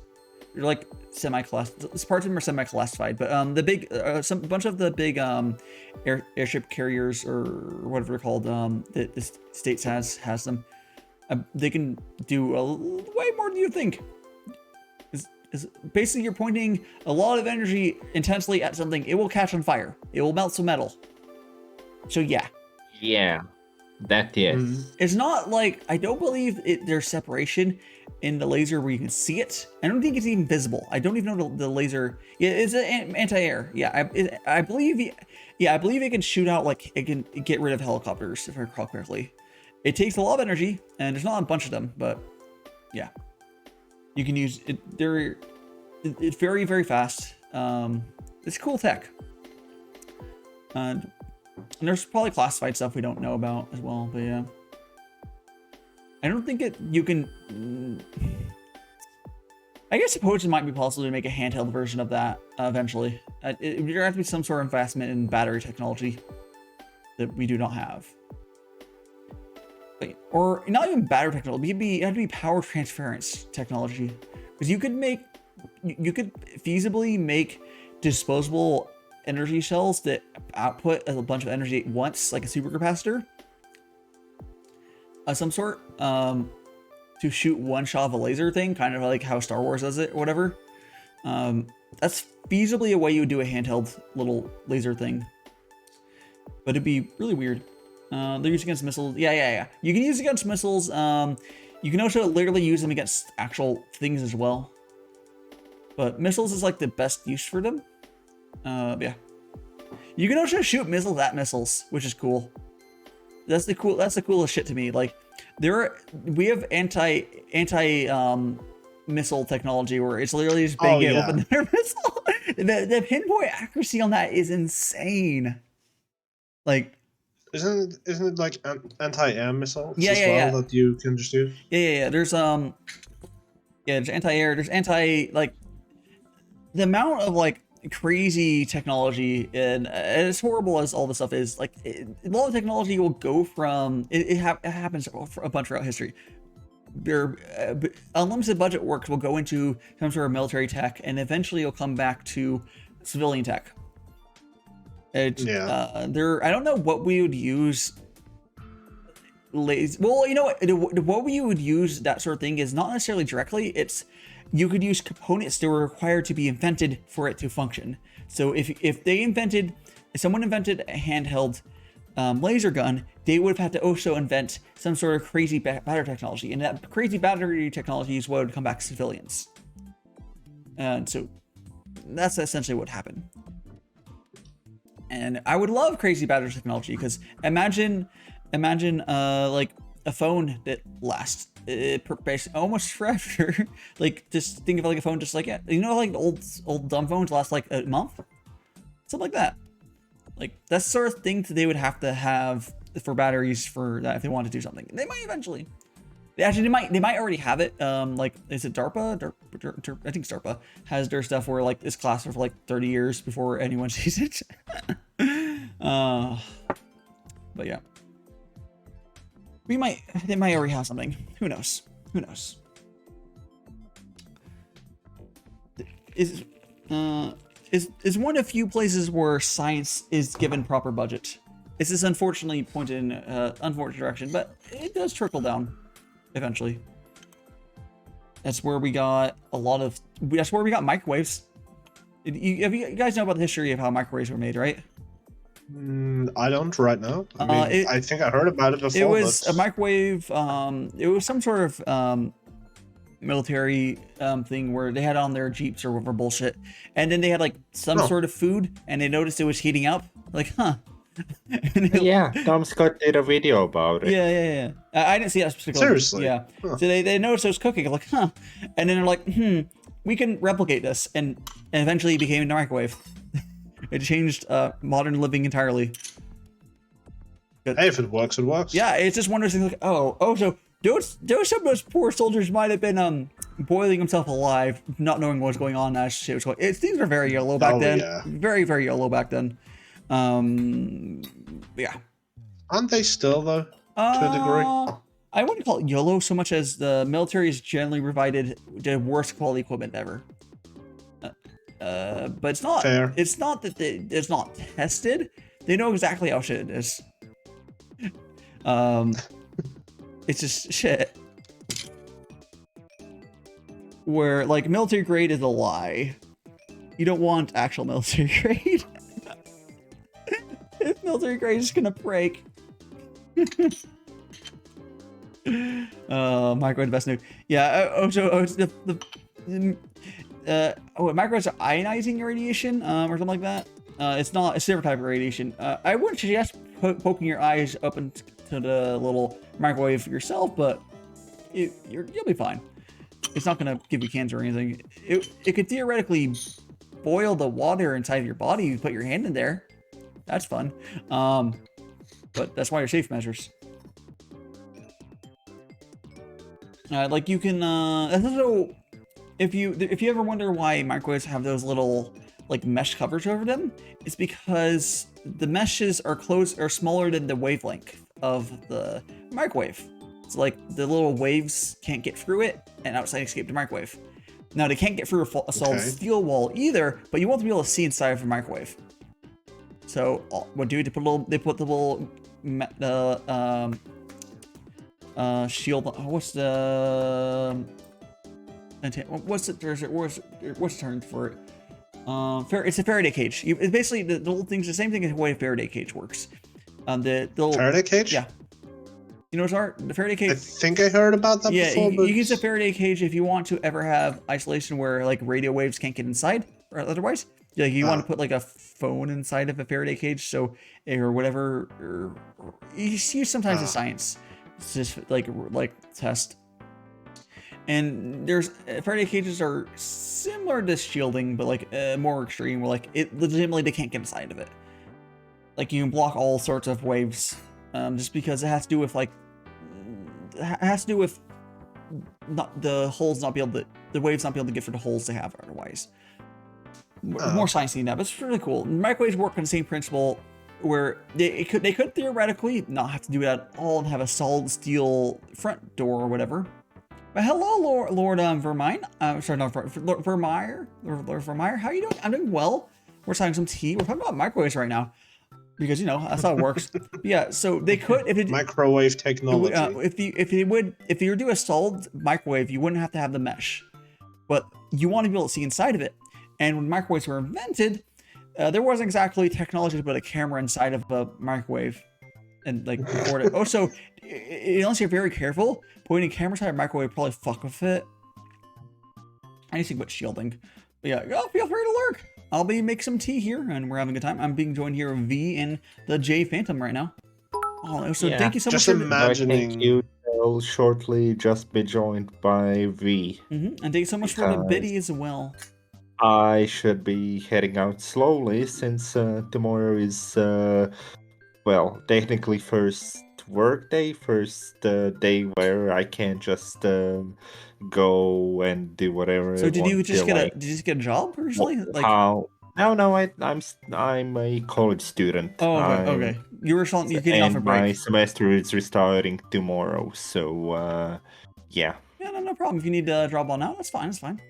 They're like semi-classified. Parts of them are semi-classified, but the big, bunch of the big airship carriers or whatever they're called, the States has them. They can do way more than you think. Basically, you're pointing a lot of energy intensely at something. It will catch on fire. It will melt some metal. So yeah. Yeah, that yes. It's not like, I don't believe there's separation in the laser where you can see it. I don't think it's even visible. I don't even know the laser. Yeah, it's an anti-air. Yeah, I believe. Yeah, I believe it can shoot out, like it can get rid of helicopters, if I recall correctly. It takes a lot of energy, and there's not a bunch of them, but yeah. You can use it. It's very, very fast. It's cool tech. And there's probably classified stuff we don't know about as well. But yeah, I don't think you can. I guess suppose it might be possible to make a handheld version of that eventually. There has to be some sort of investment in battery technology that we do not have. Or not even battery technology, it had to be power transference technology. Because you could feasibly make disposable energy cells that output a bunch of energy at once, like a supercapacitor of some sort, to shoot one shot of a laser thing, kind of like how Star Wars does it or whatever. That's feasibly a way you would do a handheld little laser thing. But it'd be really weird. They're used against missiles. Yeah. You can use it against missiles. You can also literally use them against actual things as well. But missiles is like the best use for them. Yeah. You can also shoot missiles at missiles, which is cool. That's the coolest shit to me. Like, we have anti missile technology where it's literally just bang it open their missile. The pinpoint accuracy on that is insane. Like, Isn't it like anti-air missiles yeah. that you can just do? Yeah. There's there's anti-air. There's like the amount of like crazy technology, and as horrible as all this stuff is, like a lot of technology will go from it happens a bunch throughout history. Unlimited budget works will go into some sort of military tech, and eventually it'll come back to civilian tech. I don't know what we would use. Well, you know what we would use that sort of thing is not necessarily directly. It's you could use components that were required to be invented for it to function. So if someone invented a handheld laser gun, they would have had to also invent some sort of crazy battery technology, and that crazy battery technology is what would come back to civilians. And so that's essentially what happened. And I would love crazy battery technology, because imagine like a phone that lasts almost forever. Like, just think of like a phone, just like, like old dumb phones last like a month, something like that. Like, that's the sort of thing that they would have to have for batteries for that if they want to do something. They might eventually. They might already have it. Like, is it DARPA? I think DARPA has their stuff where like it's lasted for like 30 years before anyone sees it. But yeah, they might already have something. Who knows? Is one of the few places where science is given proper budget. It's just unfortunately pointed in an unfortunate direction, but it does trickle down eventually. That's where we got microwaves. You guys know about the history of how microwaves were made, right? I don't right now. I mean, I think I heard about it before. It was but... a microwave. It was some sort of military thing where they had on their jeeps or whatever bullshit, and then they had like some sort of food, and they noticed it was heating up. Like, huh? Yeah, Tom Scott did a video about it. Yeah. I didn't see that specifically. Seriously? Yeah. Huh. So they noticed it was cooking. Like, huh? And then they're like, we can replicate this, and eventually it became a microwave. It changed modern living entirely. Hey, if it works, it works. Yeah, it's just one of those things like, so those some of those poor soldiers might have been boiling themselves alive, not knowing what was going on as shit was going. Things were very yellow back then. Yeah. Very, very yellow back then. Yeah. Aren't they still though? To a degree. I wouldn't call it YOLO so much as the military has generally provided the worst quality equipment ever. But it's not. Fair. It's not that it's not tested. They know exactly how shit it is. It's just shit. Where like military grade is a lie. You don't want actual military grade. If military grade is gonna break. Microwave best nuke. Yeah. Microwaves are ionizing radiation, or something like that. It's not a different type of radiation. I wouldn't suggest poking your eyes up into the little microwave yourself, but you'll be fine. It's not gonna give you cancer or anything. It could theoretically boil the water inside of your body. You put your hand in there. That's fun. But that's why you're safe measures. Like you can, so if you ever wonder why microwaves have those little like mesh covers over them, it's because the meshes are smaller than the wavelength of the microwave. So like the little waves can't get through it and outside escape the microwave. Now they can't get through a solid steel wall either, but you want to be able to see inside of a microwave. So what do they put the little shield. What's the term for it? It's a Faraday cage. It's basically the little things. The same thing as the way a Faraday cage works. The little Faraday cage. Yeah. You know what the Faraday cage? I think I heard about that before. Yeah, you use a Faraday cage if you want to ever have isolation where like radio waves can't get inside or otherwise. Like you want to put like a phone inside of a Faraday cage, so or whatever. Or you see sometimes in science, it's just like test. And there's Faraday cages are similar to shielding, but like more extreme. Where like it legitimately they can't get inside of it. Like you can block all sorts of waves, just because it has to do with like not the holes not be able to the waves not be able to get through the holes they have otherwise. More sciencey than that, but it's really cool. Microwaves work on the same principle where they could theoretically not have to do it at all and have a solid steel front door or whatever. But hello, Lord Vermine. Sorry, no, Lord Vermeer. Lord Vermeer, how are you doing? I'm doing well. We're having some tea. We're talking about microwaves right now because you know that's how it works. But yeah, so they could if it microwave technology. If you do a solid microwave, you wouldn't have to have the mesh, but you want to be able to see inside of it. And when microwaves were invented, there wasn't exactly technology to put a camera inside of a microwave and like record it. Also, unless you're very careful, putting a camera inside a microwave probably fuck with it. Anything but shielding. But yeah, feel free to lurk. I'll be making some tea here, and we're having a good time. I'm being joined here with V and the J Phantom right now. Oh, so thank you so much. Just imagining. Thank you. Will shortly just be joined by V. And thank you so much for the biddy as well. I should be heading out slowly since tomorrow is, well, technically first work day, first day where I can't just go and do whatever. So did you just get a job personally? Like how? No, I'm a college student. Oh, okay. You're getting off a break. My semester is restarting tomorrow, so yeah. Yeah, no problem. If you need to drop on out, that's fine. That's fine.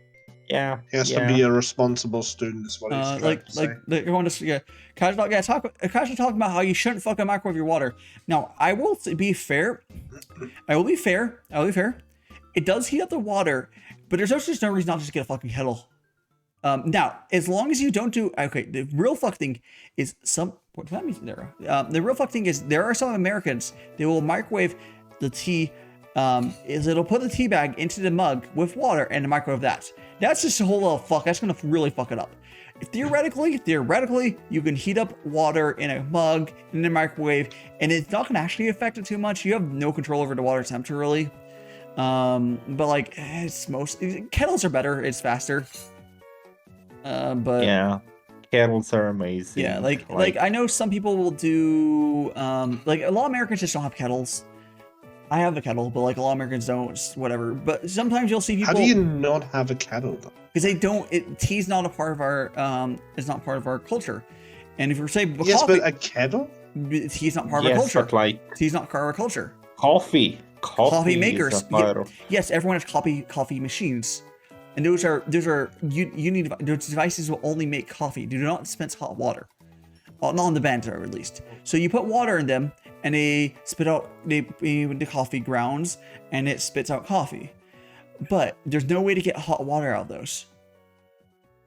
Yeah, he has to be a responsible student. Is what he's trying to say. Everyone just casual talking about how you shouldn't fucking microwave your water. Now, I will be fair. It does heat up the water, but there's also just no reason not to just get a fucking kettle. Now, as long as you don't do okay, the real fuck thing is what that means there. The real fuck thing is there are some Americans they will microwave the tea. Is it'll put the tea bag into the mug with water and microwave that. That's just a whole little fuck. That's gonna really fuck it up. Theoretically, you can heat up water in a mug in the microwave, and it's not gonna actually affect it too much. You have no control over the water temperature really. But like kettles are better. It's faster. But yeah, kettles are amazing. Yeah, like I know some people will do like a lot of Americans just don't have kettles. I have a kettle, but like a lot of Americans don't. It's whatever. But sometimes you'll see people. How do you not have a kettle though? Because they don't. Tea's not a part of our. It's not part of our culture. And if you're saying yes, coffee, but a kettle. Tea's not part of our culture. But like tea's not part of our culture. Coffee makers. Yes, everyone has coffee machines. And those devices will only make coffee. They do not dispense hot water. Well, not on the band, at least. So you put water in them, and they spit out the coffee grounds, and it spits out coffee. But there's no way to get hot water out of those.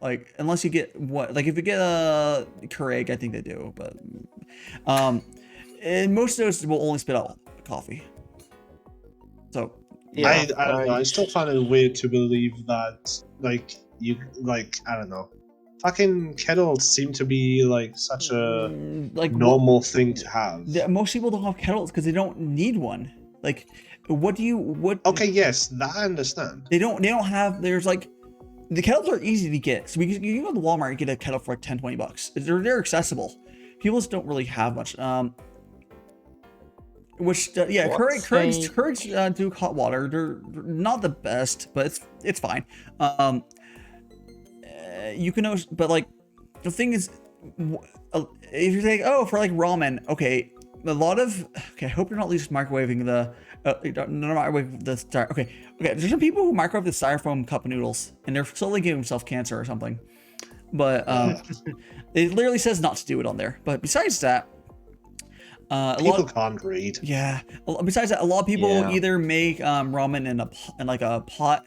Like unless you get if you get a Keurig, I think they do. But and most of those will only spit out coffee. So. Yeah, I don't know. I still find it weird to believe that, like, I don't know. Fucking kettles seem to be, like, such a normal thing to have. Most people don't have kettles because they don't need one. Like, what? Okay, yes, that I understand. They don't have, there's, like, the kettles are easy to get. So you can go to Walmart and get a kettle for, like, $10-20. They're accessible. People just don't really have much. Keurigs do hot water. They're not the best, but it's fine. You can always, but like the thing is, if you're saying, oh, for like ramen, okay, I hope you're not at least microwaving okay. There's some people who microwave the styrofoam cup of noodles, and they're slowly giving themselves cancer or something. But it literally says not to do it on there. But besides that. People can't read. Yeah. Besides that, a lot of people either make ramen in like a pot,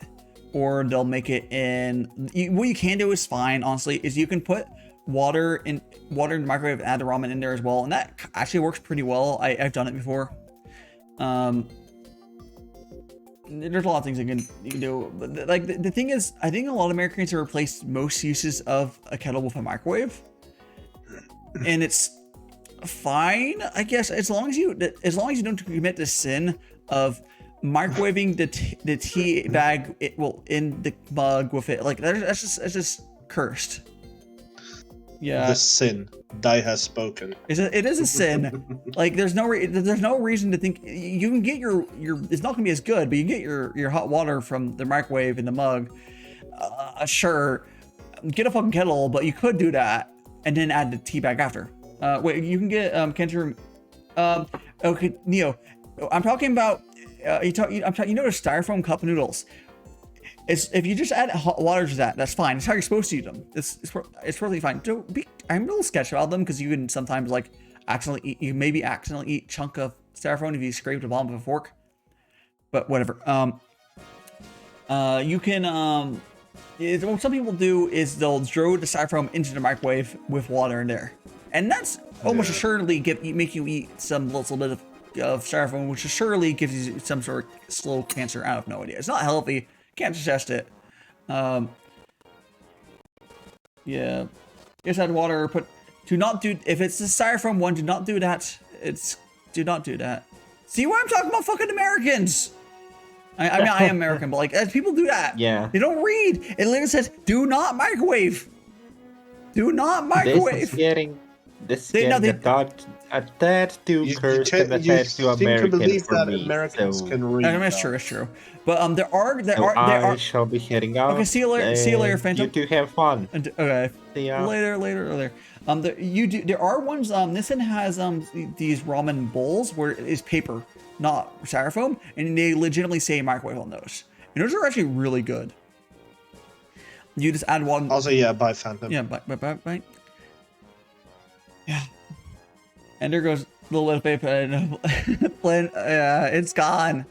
or they'll make it in. What you can do is fine. Honestly, is you can put water in the microwave and add the ramen in there as well, and that actually works pretty well. I've done it before. There's a lot of things you can do. But like the thing is, I think a lot of Americans have replaced most uses of a kettle with a microwave, and it's fine, I guess, as long as you don't commit the sin of microwaving the tea bag in the mug with it. Like that's just cursed. Yeah, the sin. Dai has spoken. It is a sin. Like there's no reason to think you can get your. It's not gonna be as good, but you can get your hot water from the microwave in the mug. Sure, get a fucking kettle, but you could do that and then add the tea bag after. Wait, you can get Kentra. Okay, Neo. I'm talking about. You know the styrofoam cup noodles. If you just add hot water to that's fine. It's how you're supposed to eat them. It's perfectly fine. I'm a little sketched about them because you can sometimes like accidentally eat chunk of styrofoam if you scrape the bottom of a fork. But whatever. You can what some people do is they'll throw the styrofoam into the microwave with water in there. And that's almost assuredly make you eat some little bit of styrofoam, which assuredly gives you some sort of slow cancer. I have no idea. It's not healthy. Can't suggest it. Yeah. Just add water. Do not do. If it's the styrofoam one, do not do that. Do not do that. See why I'm talking about fucking Americans? I mean, I am American, but like people do that. Yeah. They don't read. It literally says, "Do not microwave." Do not microwave. This is getting a tad too cursed and a tad too American for me. Americans can read. I mean, it's true. But there are. I shall be heading out. Okay, see you later, Phantom. You two have fun. Okay. See ya. Later. There are ones. Nissan has these ramen bowls where it is paper, not styrofoam, and they legitimately say microwave on those, and those are actually really good. You just add one. Also, yeah, bye, Phantom. Yeah, bye. Yeah. And there goes the little bit of Flint. It's gone.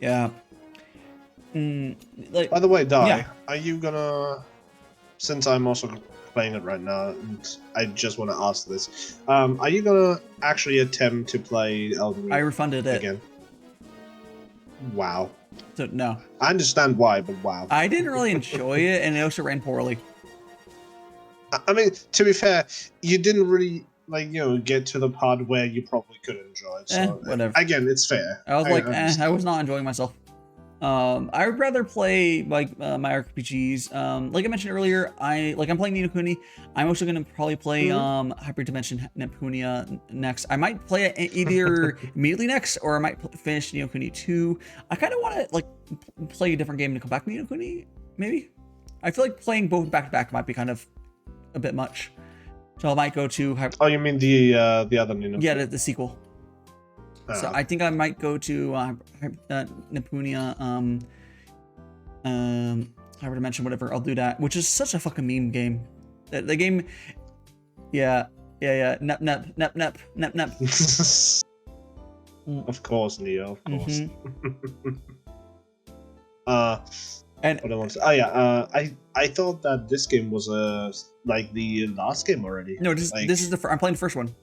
Yeah. Like, by the way, Dai, yeah. are you gonna? Since I'm also playing it right now, and I just want to ask this: are you gonna actually attempt to play Elden Ring? I refunded it again. Wow. So no. I understand why, but wow. I didn't really enjoy it, and it also ran poorly. I mean, to be fair, you didn't really get to the part where you probably could enjoy it. So Whatever. Again, it's fair. I was like, I was not enjoying myself. I would rather play like my RPGs. Like I mentioned earlier, I'm playing Ni no Kuni. I'm also gonna probably play Hyperdimension Neptunia next. I might play it either immediately next, or I might finish Ni no Kuni 2. I kind of want to like play a different game to come back to Ni no Kuni. Maybe. I feel like playing both back to back might be kind of a bit much. So I might go to. Oh, you mean the other Ni no Kuni? Yeah, the sequel. So I think I might go to Neptunia, Hyperdimension, whatever. I'll do that, which is such a fucking meme game. The game, yeah. Nep. Of course, Neo. Of course. And what I want to say? Oh yeah. I thought that this game was like the last game already. No, this is I'm playing the first one.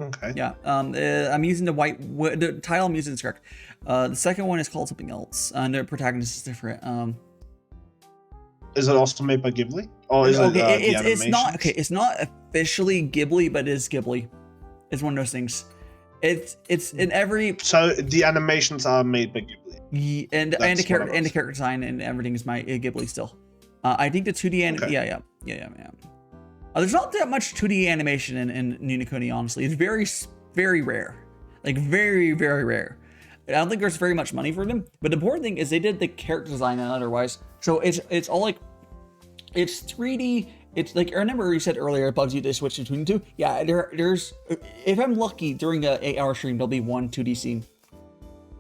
Okay. Yeah. I'm using the title I'm using is correct. The second one is called something else, and the protagonist is different. Is it also made by Ghibli? Or is it's not okay. It's not officially Ghibli, but it is Ghibli. It's one of those things. It's in every. So the animations are made by Ghibli. And the character design and everything is my Ghibli still. I think the 2D yeah. There's not that much 2D animation in Ni no Kuni, honestly. It's very, very rare. Like, very, very rare. I don't think there's very much money for them. But the important thing is they did the character design and otherwise. So it's all like, it's 3D. It's like, I remember you said earlier it bugs you to switch between the two. Yeah, there's, if I'm lucky, during an 8-hour stream, there'll be one 2D scene.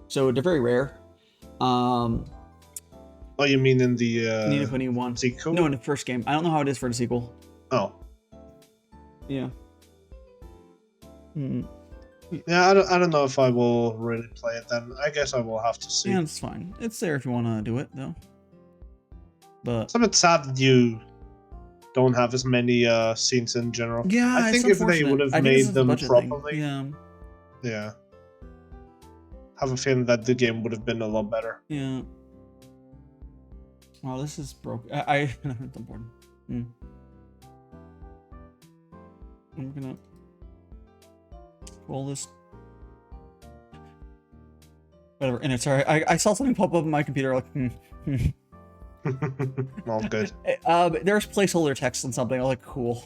So they're very rare. Oh, you mean in the Ni no Kuni 1. Sequel? No, in the first game. I don't know how it is for the sequel. Oh. Yeah. Yeah, I don't know if I will really play it then. I guess I will have to see. Yeah, it's fine. It's there if you want to do it, though. But it's a bit sad that you don't have as many scenes in general. Yeah, I think if they would have made them properly, yeah. Have a feeling that the game would have been a lot better. Yeah. Oh, this is broken. I'm bored. I'm gonna roll this. Whatever. And it's alright. I saw something pop up on my computer. Like, All good. There's placeholder text on something. I'm like, cool.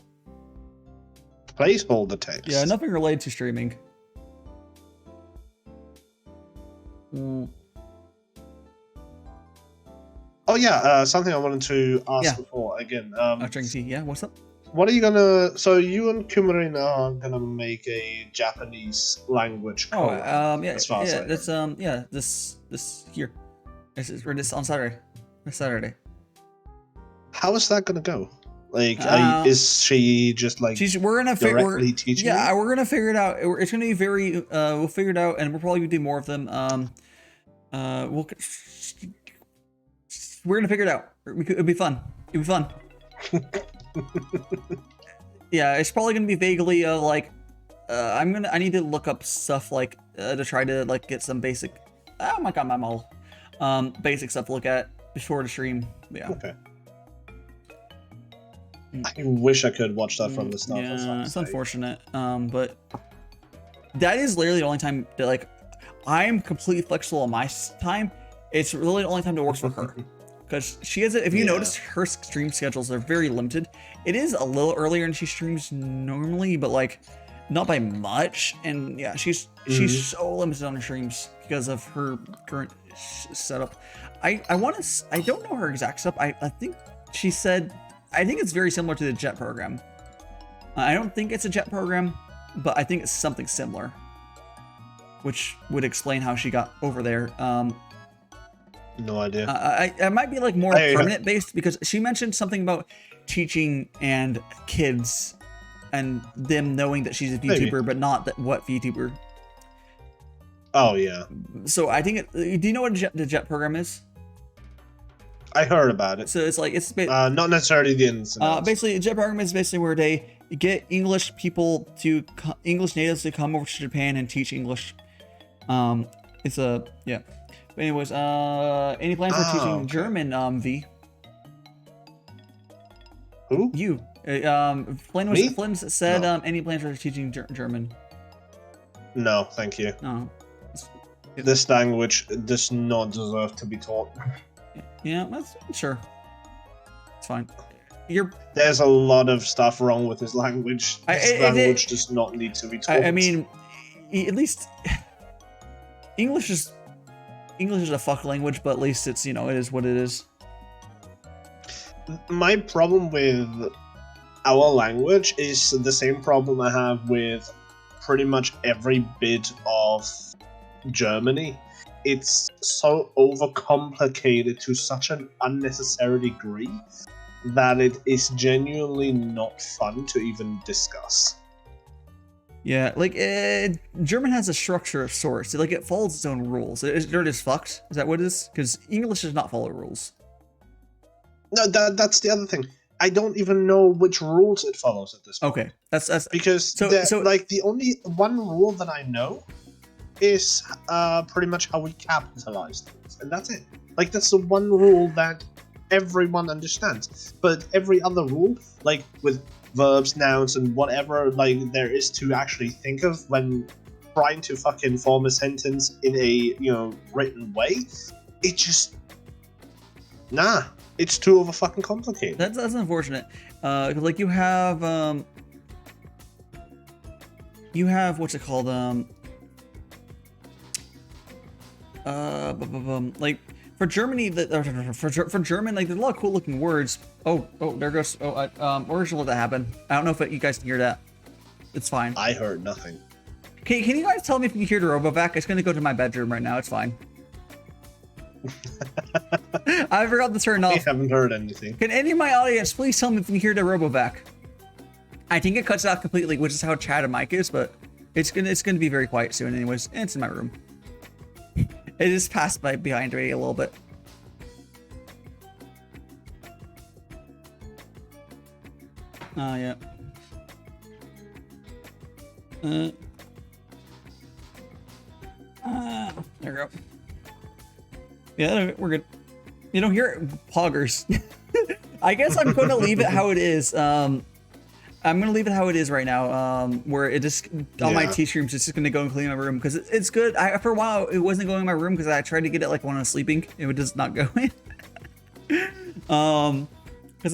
Placeholder text. Yeah, nothing related to streaming. Oh yeah, something I wanted to ask before again. Drinking tea. Yeah, what's up? What are you gonna? So you and Kumarin are gonna make a Japanese language. That's this here. This on Saturday. This Saturday. How is that gonna go? Like, is she just like we're gonna directly teaching? Yeah, we're gonna figure it out. It's gonna be very. We'll figure it out, and we'll probably do more of them. We're gonna figure it out. It'll be fun. It'll be fun. Yeah, it's probably gonna be vaguely like. I need to look up stuff like to try to like get some basic. Oh my god, my mole. Basic stuff to look at before the stream. Yeah. Okay. I wish I could watch that from the start. Yeah, it's unfortunate. But that is literally the only time that like I'm completely flexible on my time. It's really the only time that works for her. Because she has if you notice, her stream schedules are very limited. It is a little earlier than she streams normally, but like not by much. And yeah, she's so limited on her streams because of her current setup. I don't know her exact setup. I think she said, I think it's very similar to the JET program. I don't think it's a JET program, but I think it's something similar, which would explain how she got over there. No idea. I might be like more permanent based because she mentioned something about teaching and kids and them knowing that she's a VTuber, but not that what VTuber. Oh yeah. So I think do you know what the JET program is? I heard about it. So it's like not necessarily the ins and outs. Basically, the JET program is basically where they get English people to English natives to come over to Japan and teach English. It's a yeah. But anyways, any plans for teaching German? V. Who? You. Flynn said No. any plans for teaching German? No, thank you. No. This language does not deserve to be taught. Yeah, that's sure. It's fine. There's a lot of stuff wrong with this language. This language does not need to be taught. I mean, at least English is a fuck language, but at least it's it is what it is. My problem with our language is the same problem I have with pretty much every bit of Germany. It's so overcomplicated to such an unnecessary degree that it is genuinely not fun to even discuss. Yeah, like German has a structure of sorts. Like it follows its own rules. They're just fucked. Is that what it is? Because English does not follow rules. No, that's the other thing. I don't even know which rules it follows at this point. Okay, that's because like the only one rule that I know is pretty much how we capitalize things, and that's it. Like that's the one rule that everyone understands. But every other rule, like with verbs, nouns, and whatever, like there is to actually think of when trying to fucking form a sentence in a written way, it just it's too over fucking complicated. That's unfortunate. Like you have what's it called? Like for Germany, for German, like there's a lot of cool looking words. Oh, there goes. We're gonna let that happen. I don't know if you guys can hear that. It's fine. I heard nothing. Can you guys tell me if you hear the RoboVac? It's gonna go to my bedroom right now. It's fine. I forgot to turn off. I haven't heard anything. Can any of my audience please tell me if you hear the RoboVac? I think it cuts out completely, which is how Chad and Mike is, but it's gonna be very quiet soon. Anyways, and it's in my room. It just passed by behind me a little bit. Yeah. There we go. Yeah, we're good. You don't hear it, poggers. I guess I'm going to leave it how it is. I'm going to leave it how it is right now, where it just, all my tea streams, it's just going to go and clean my room, because it's good. For a while, it wasn't going in my room, because I tried to get it like when I was sleeping. It would just not go in. Because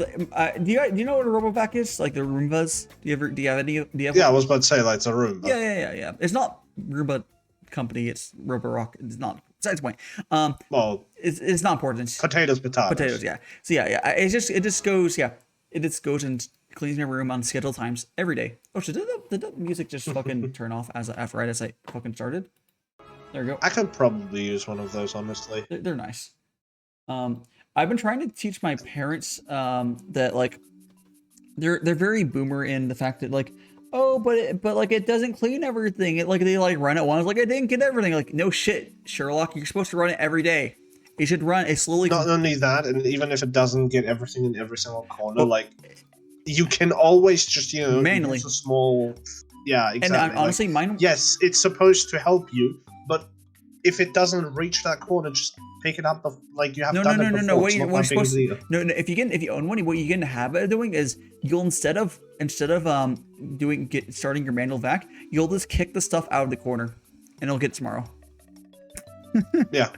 do you know what a RoboVac is? Like the Roombas? Do you have any? Yeah, I was about to say, like, it's a Roomba. Yeah. It's not Roomba company, it's Roborock. It's not. Besides the point. Well, it's not important. Potatoes, yeah. So yeah. It just goes and cleans my room on scheduled times every day. Oh shit! Did the music just fucking turn off after I fucking started? There we go. I could probably use one of those, honestly. They're nice. I've been trying to teach my parents that like they're very boomer in the fact that like, oh, but like it doesn't clean everything. They run it once, like it didn't get everything. Like, no shit, Sherlock, you're supposed to run it every day. You should run it slowly. Not only that, and even if it doesn't get everything in every single corner, like you can always just manually use a small. Yeah, exactly. And honestly, mine. Yes, it's supposed to help you, but if it doesn't reach that corner, just pick it up. Like you have done it before. No. What you're supposed to, no. If you own one, what you get in the habit of doing is you'll instead of starting your manual vac, you'll just kick the stuff out of the corner, and it'll get tomorrow. Yeah.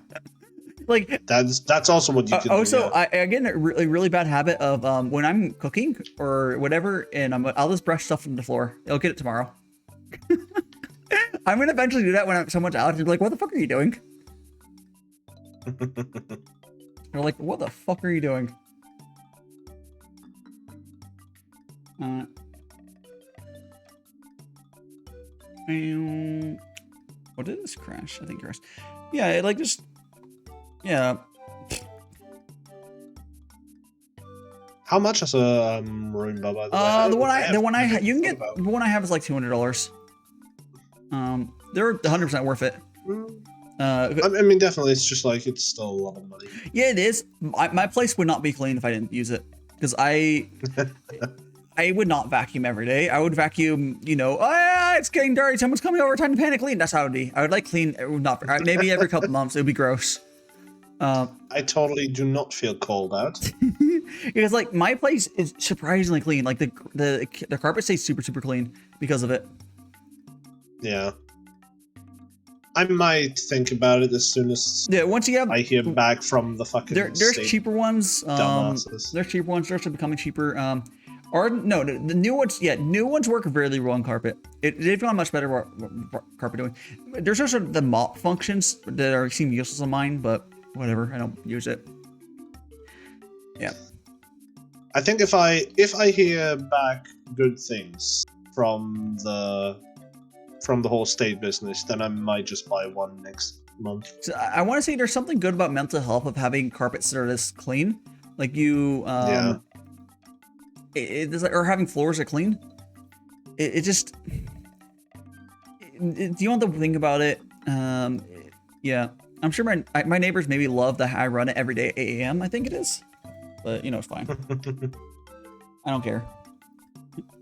Like that's also what you can do. Also, I get a really bad habit of when I'm cooking or whatever, and I'll just brush stuff from the floor. I'll get it tomorrow. I'm gonna eventually do that when someone's out and be like, "What the fuck are you doing?" They're like, "What the fuck are you doing?" What did this crash? I think it crashed. Yeah, it like just. Yeah. How much is a Roomba, by the way? The one I have is like $200. They're 100% worth it. I mean, definitely, it's just like it's still a lot of money. Yeah, it is. My place would not be clean if I didn't use it, because I would not vacuum every day. I would vacuum, you know, oh, yeah, it's getting dirty, someone's coming over, time to panic clean. That's how it would be. I would like clean, not maybe every couple months. It would be gross. I totally do not feel called out. Because like my place is surprisingly clean. Like the carpet stays super clean because of it. Yeah. I might think about it as soon as once you have I hear back from the fucking there's cheaper ones. There's cheaper ones. They're also becoming cheaper. Or no, the new ones. Yeah, new ones work very well on carpet. They've gone much better what carpet doing. There's also the mop functions that seem useless on mine, but whatever. I don't use it. Yeah. I think if I hear back good things from the whole state business, then I might just buy one next month. So I want to say there's something good about mental health of having carpets that are this clean, like you, or having floors that are clean. It just, do you want to think about it? Yeah, I'm sure my neighbors maybe love that I run it every day at 8 a.m. I think it is, but you know it's fine. I don't care.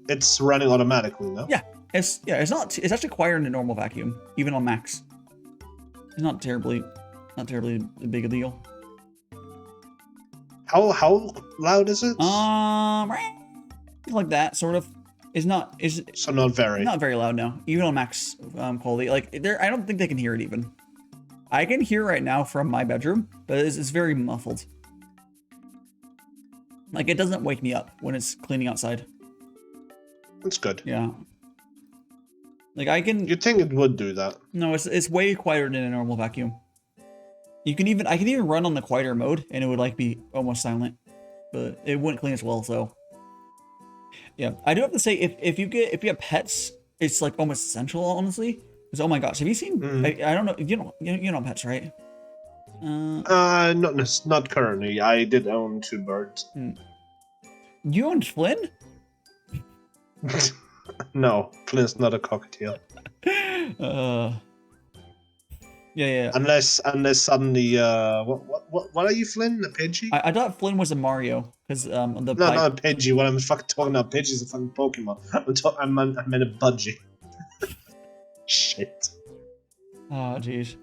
It's running automatically, no? Yeah. It's actually quieter than a normal vacuum, even on max. It's not terribly big a deal. How loud is it? Like that sort of. So not very. Not very loud now, even on max quality. Like I don't think they can hear it even. I can hear right now from my bedroom, but it's very muffled. Like it doesn't wake me up when it's cleaning outside. That's good. Yeah. Like I can. You'd think it would do that. No, it's way quieter than a normal vacuum. I can even run on the quieter mode and it would like be almost silent, but it wouldn't clean as well. So yeah, I do have to say if you have pets, it's like almost essential, honestly. Because oh my gosh, have you seen? I don't know. You know pets, right? Not currently. I did own 2 birds. You owned Flynn? No, Flynn's not a cockatiel. Yeah. Unless suddenly, what are you, Flynn? A Pidgey? I thought Flynn was a Mario because the no, not a Pidgey. What I'm fucking talking about, Pidgey's a fucking Pokemon. I meant a Budgie. Shit. Oh jeez.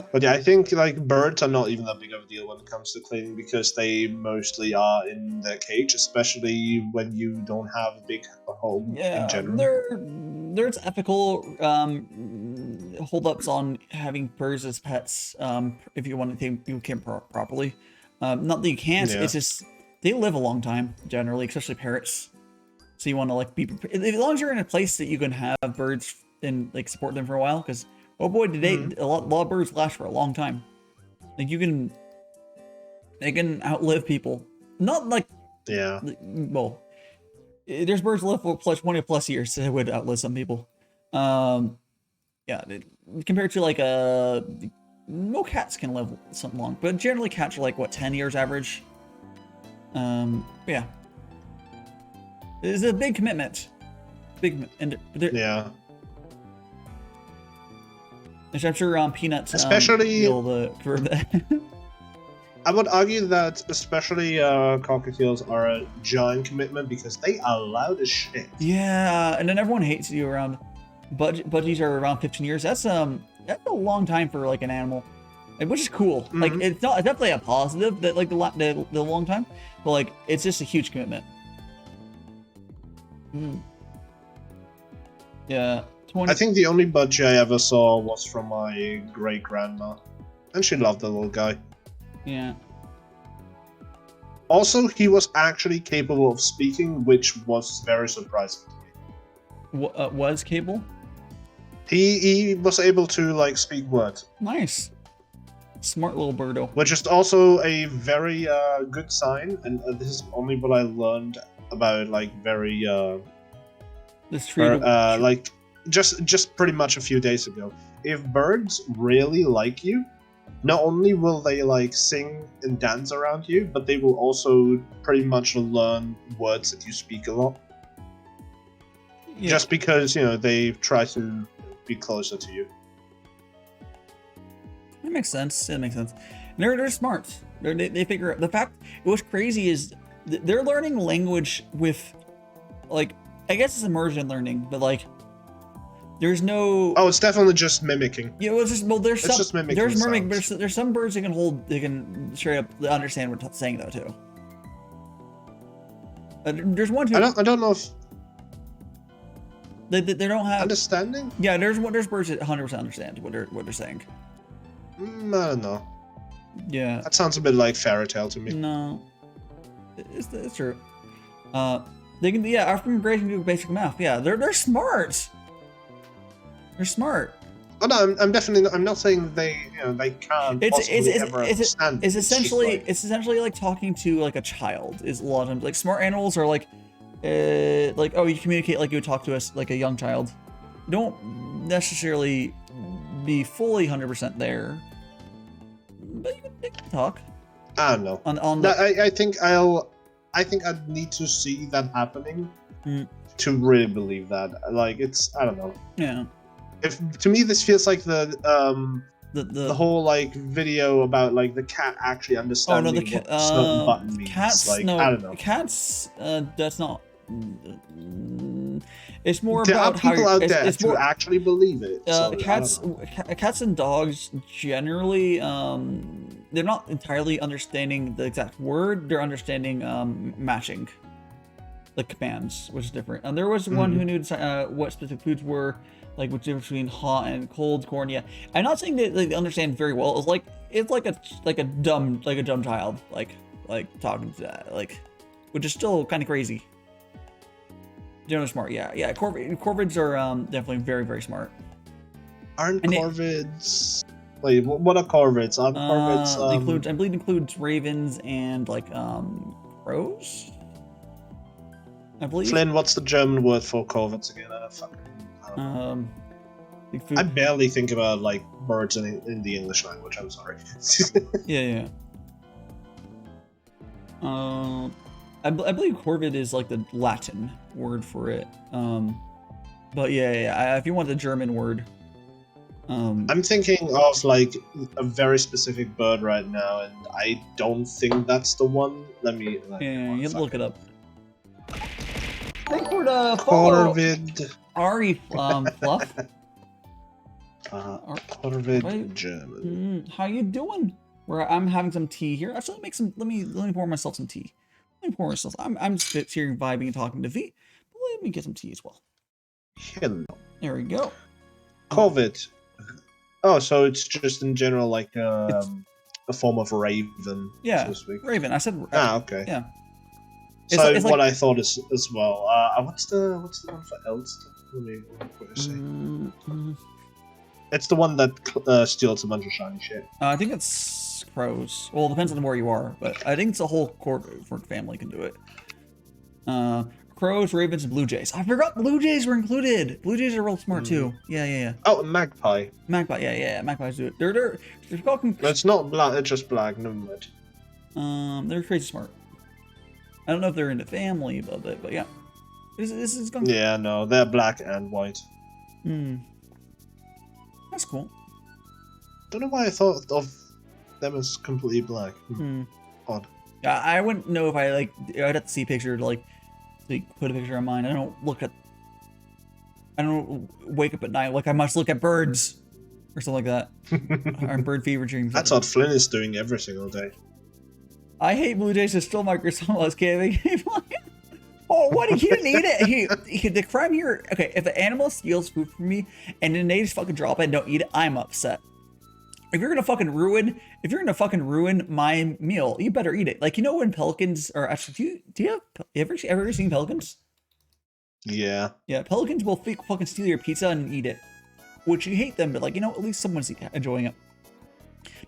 But yeah, I think like birds are not even that big of a deal when it comes to cleaning because they mostly are in their cage, especially when you don't have a big home in general. There's ethical holdups on having birds as pets if you want to take people care properly. Not that you can't. It's just they live a long time generally, especially parrots. So you want to like be prepared. As long as you're in a place that you can have birds and like support them for a while, because oh boy, today a lot of birds last for a long time. Like they can outlive people. Not like well, there's birds that live for 20+ years that would outlive some people. Yeah, compared to like no cats can live something long, but generally cats are like what 10 years average. Yeah, it's a big commitment. Yeah. Which I'm sure Peanuts especially feel the for that. I would argue that especially cockatiels are a giant commitment because they are loud as shit. Yeah, and then everyone hates you around. Budgies are around 15 years. That's a long time for like an animal, which is cool. Like it's definitely a positive that like the long time, but like it's just a huge commitment. Yeah. I think the only budgie I ever saw was from my great grandma, and she loved the little guy. Yeah. Also, he was actually capable of speaking, which was very surprising to me. Was capable? He was able to like speak words. Nice. Smart little birdo. Which is also a very good sign, and this is only what I learned about like very this tree. Like just pretty much a few days ago. If birds really like you, not only will they like sing and dance around you, but they will also pretty much learn words that you speak a lot. Yeah. Just because, they try to be closer to you. That makes sense. It makes sense. And they're smart. They figure out the fact. What's crazy is they're learning language with, like, I guess it's immersion learning, but like, there's no. Oh, it's definitely just mimicking. Yeah, well, there's some. Just mimicking There's mimicking, but sounds. there's some birds that can hold. They can straight up understand what it's saying though too. There's one. I don't know if they don't have understanding. Yeah, there's birds that 100% understand what they're saying. I don't know. Yeah. That sounds a bit like fairy tale to me. No, it's true. They can, yeah, after immigration do basic math. Yeah, they're smart. They're smart. Oh no, I'm not saying they can't possibly ever understand. It's essentially like talking to like a child. Is a lot of times like smart animals are like oh, you communicate like you would talk to us like a young child. You don't necessarily be fully 100% there, but you can talk. I don't know. I think I'd need to see that happening to really believe that. Like, I don't know. Yeah. If to me this feels like the whole like video about like the cat actually understanding what certain button means. Cats, like, no, I don't know. Cats, that's not. It's more there about are people how out there it's to more, actually believe it. So, cats and dogs generally, they're not entirely understanding the exact word. They're understanding matching the commands, which is different. And there was one who knew what specific foods were, like what's the difference between hot and cold corn. Yeah, I'm not saying that they understand very well. It's like a dumb child, like talking to that, like, which is still kind of crazy. Generally smart, yeah. Corvids are definitely very, very smart. Aren't corvids? Wait, what are corvids? Are corvids? I believe it includes ravens and like crows. I believe. Flynn, what's the German word for corvids again? I barely think about like birds in the English language. I'm sorry. yeah. I believe corvid is like the Latin word for it. But yeah. If you want the German word, I'm thinking of like a very specific bird right now, and I don't think that's the one. Let me you have to look it up. Thank you for the follow. Corvid. Ari Fluff. Corvid German. How you doing? I'm having some tea here. Actually, let me pour myself some tea. I'm just here vibing and talking to V. But let me get some tea as well. Hello. There we go. Corvid. Oh, so it's just in general like a form of raven. Yeah, so to speak. Raven. I said. Okay. Yeah. So it's what I thought as well. What's the one for Elster? Let me quickly see. It's the one that steals a bunch of shiny shit. I think it's crows. Well, it depends on where you are, but I think it's a whole corvid family can do it. Crows, ravens, and blue jays. I forgot blue jays were included. Blue jays are real smart too. Yeah. Oh, magpie. Magpie, yeah. Magpies do it. They're fucking. It's not black. It's just black. Never mind. They're crazy smart. I don't know if they're in the family, but yeah. This is going. Yeah, no, they're black and white. That's cool. Don't know why I thought of them as completely black. Odd. Yeah, I wouldn't know if I'd have to see a picture to put a picture on mine. I don't wake up at night like I must look at birds or something like that. Or bird fever dreams. That's what Flynn is doing every single day. I hate blue jays. It's still Microsoft was kidding. Oh, what? He didn't eat it. The crime here. Okay, if the animal steals food from me and then they just fucking drop it and don't eat it, I'm upset. If you're gonna fucking ruin my meal, you better eat it. Like, you know when pelicans are actually. Do you ever seen pelicans? Yeah. Yeah, pelicans will fucking steal your pizza and eat it, which you hate them, but at least someone's enjoying it.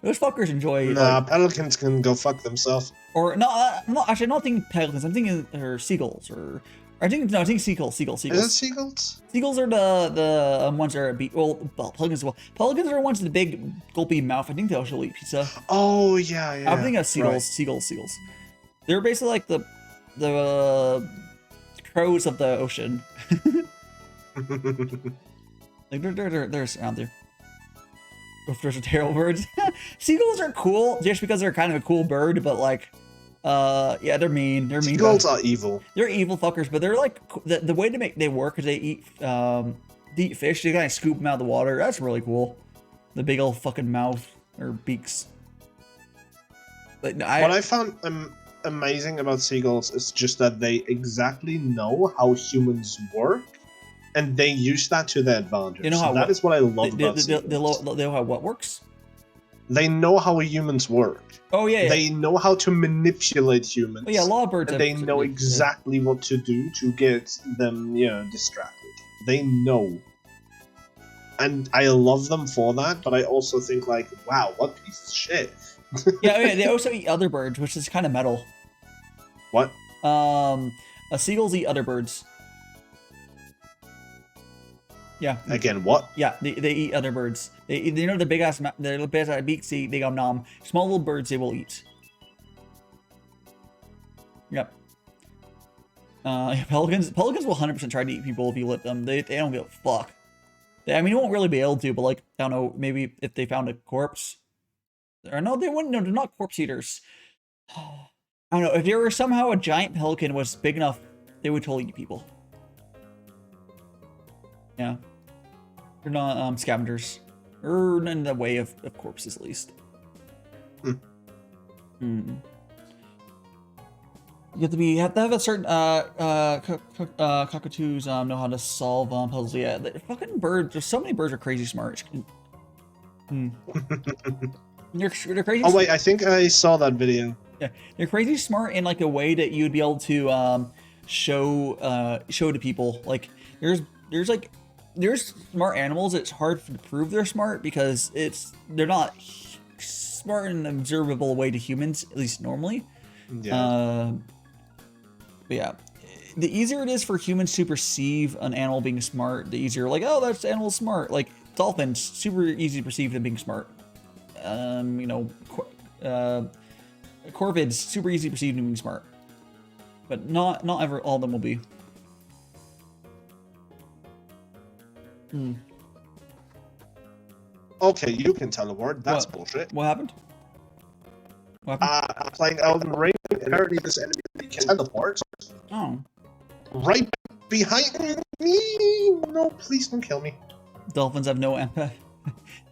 Those fuckers enjoy. Nah, pelicans can go fuck themselves. Or no, I'm not thinking pelicans. I'm thinking seagulls, or I think seagulls. Is it seagulls? Seagulls are the ones that are pelicans as well. Pelicans are the ones with the big gulpy mouth. I think they'll actually eat pizza. Oh yeah. I'm thinking of seagulls. Right. Seagulls. They're basically like the crows of the ocean. Like there's out there. There's a terrible birds. Seagulls are cool just because they're kind of a cool bird, but like, yeah, they're mean. They're mean. Seagulls are evil. They're evil fuckers, but they're like the way they work is they eat fish. They kind of scoop them out of the water. That's really cool. The big old fucking mouth or beaks. But what I found amazing about seagulls is just that they exactly know how humans work, and they use that to their advantage. You know how that is what I love about seagulls. They know how what works? They know how humans work. Oh yeah, yeah. They know how to manipulate humans. Oh, yeah, a lot of birds. And they know exactly what to do to get them, distracted. They know. And I love them for that, but I also think like, wow, what piece of shit. Yeah, they also eat other birds, which is kind of metal. What? Seagulls eat other birds. Yeah. Again, what? Yeah, they eat other birds. They the big ass beaks. They go nom. Small little birds they will eat. Yep. Pelicans will 100% try to eat people if you let them. They don't give a fuck. I mean, you won't really be able to, but like, I don't know, maybe if they found a corpse. Or no, they wouldn't. No, they're not corpse eaters. I don't know. If there were somehow a giant pelican was big enough, they would totally eat people. Yeah. They're not scavengers. Or in the way of corpses, at least. You have to have a certain cockatoos know how to solve puzzles. Yeah, the fucking birds. There's so many birds are crazy smart. They're crazy. Oh wait, I think I saw that video. Yeah, they're crazy smart in like a way that you'd be able to show to people. Like there's smart animals. It's hard to prove they're smart because they're not smart in an observable way to humans, at least normally. Yeah. But yeah, the easier it is for humans to perceive an animal being smart, the easier, like, oh, that animal's smart. Like dolphins, super easy to perceive them being smart. Corvids, super easy to perceive them being smart. But not ever all of them will be. Okay, you can teleport. That's bullshit. What happened? I'm playing Elden Ring, and apparently this enemy can teleport. Oh. Right behind me! No, please don't kill me. Dolphins have no empathy.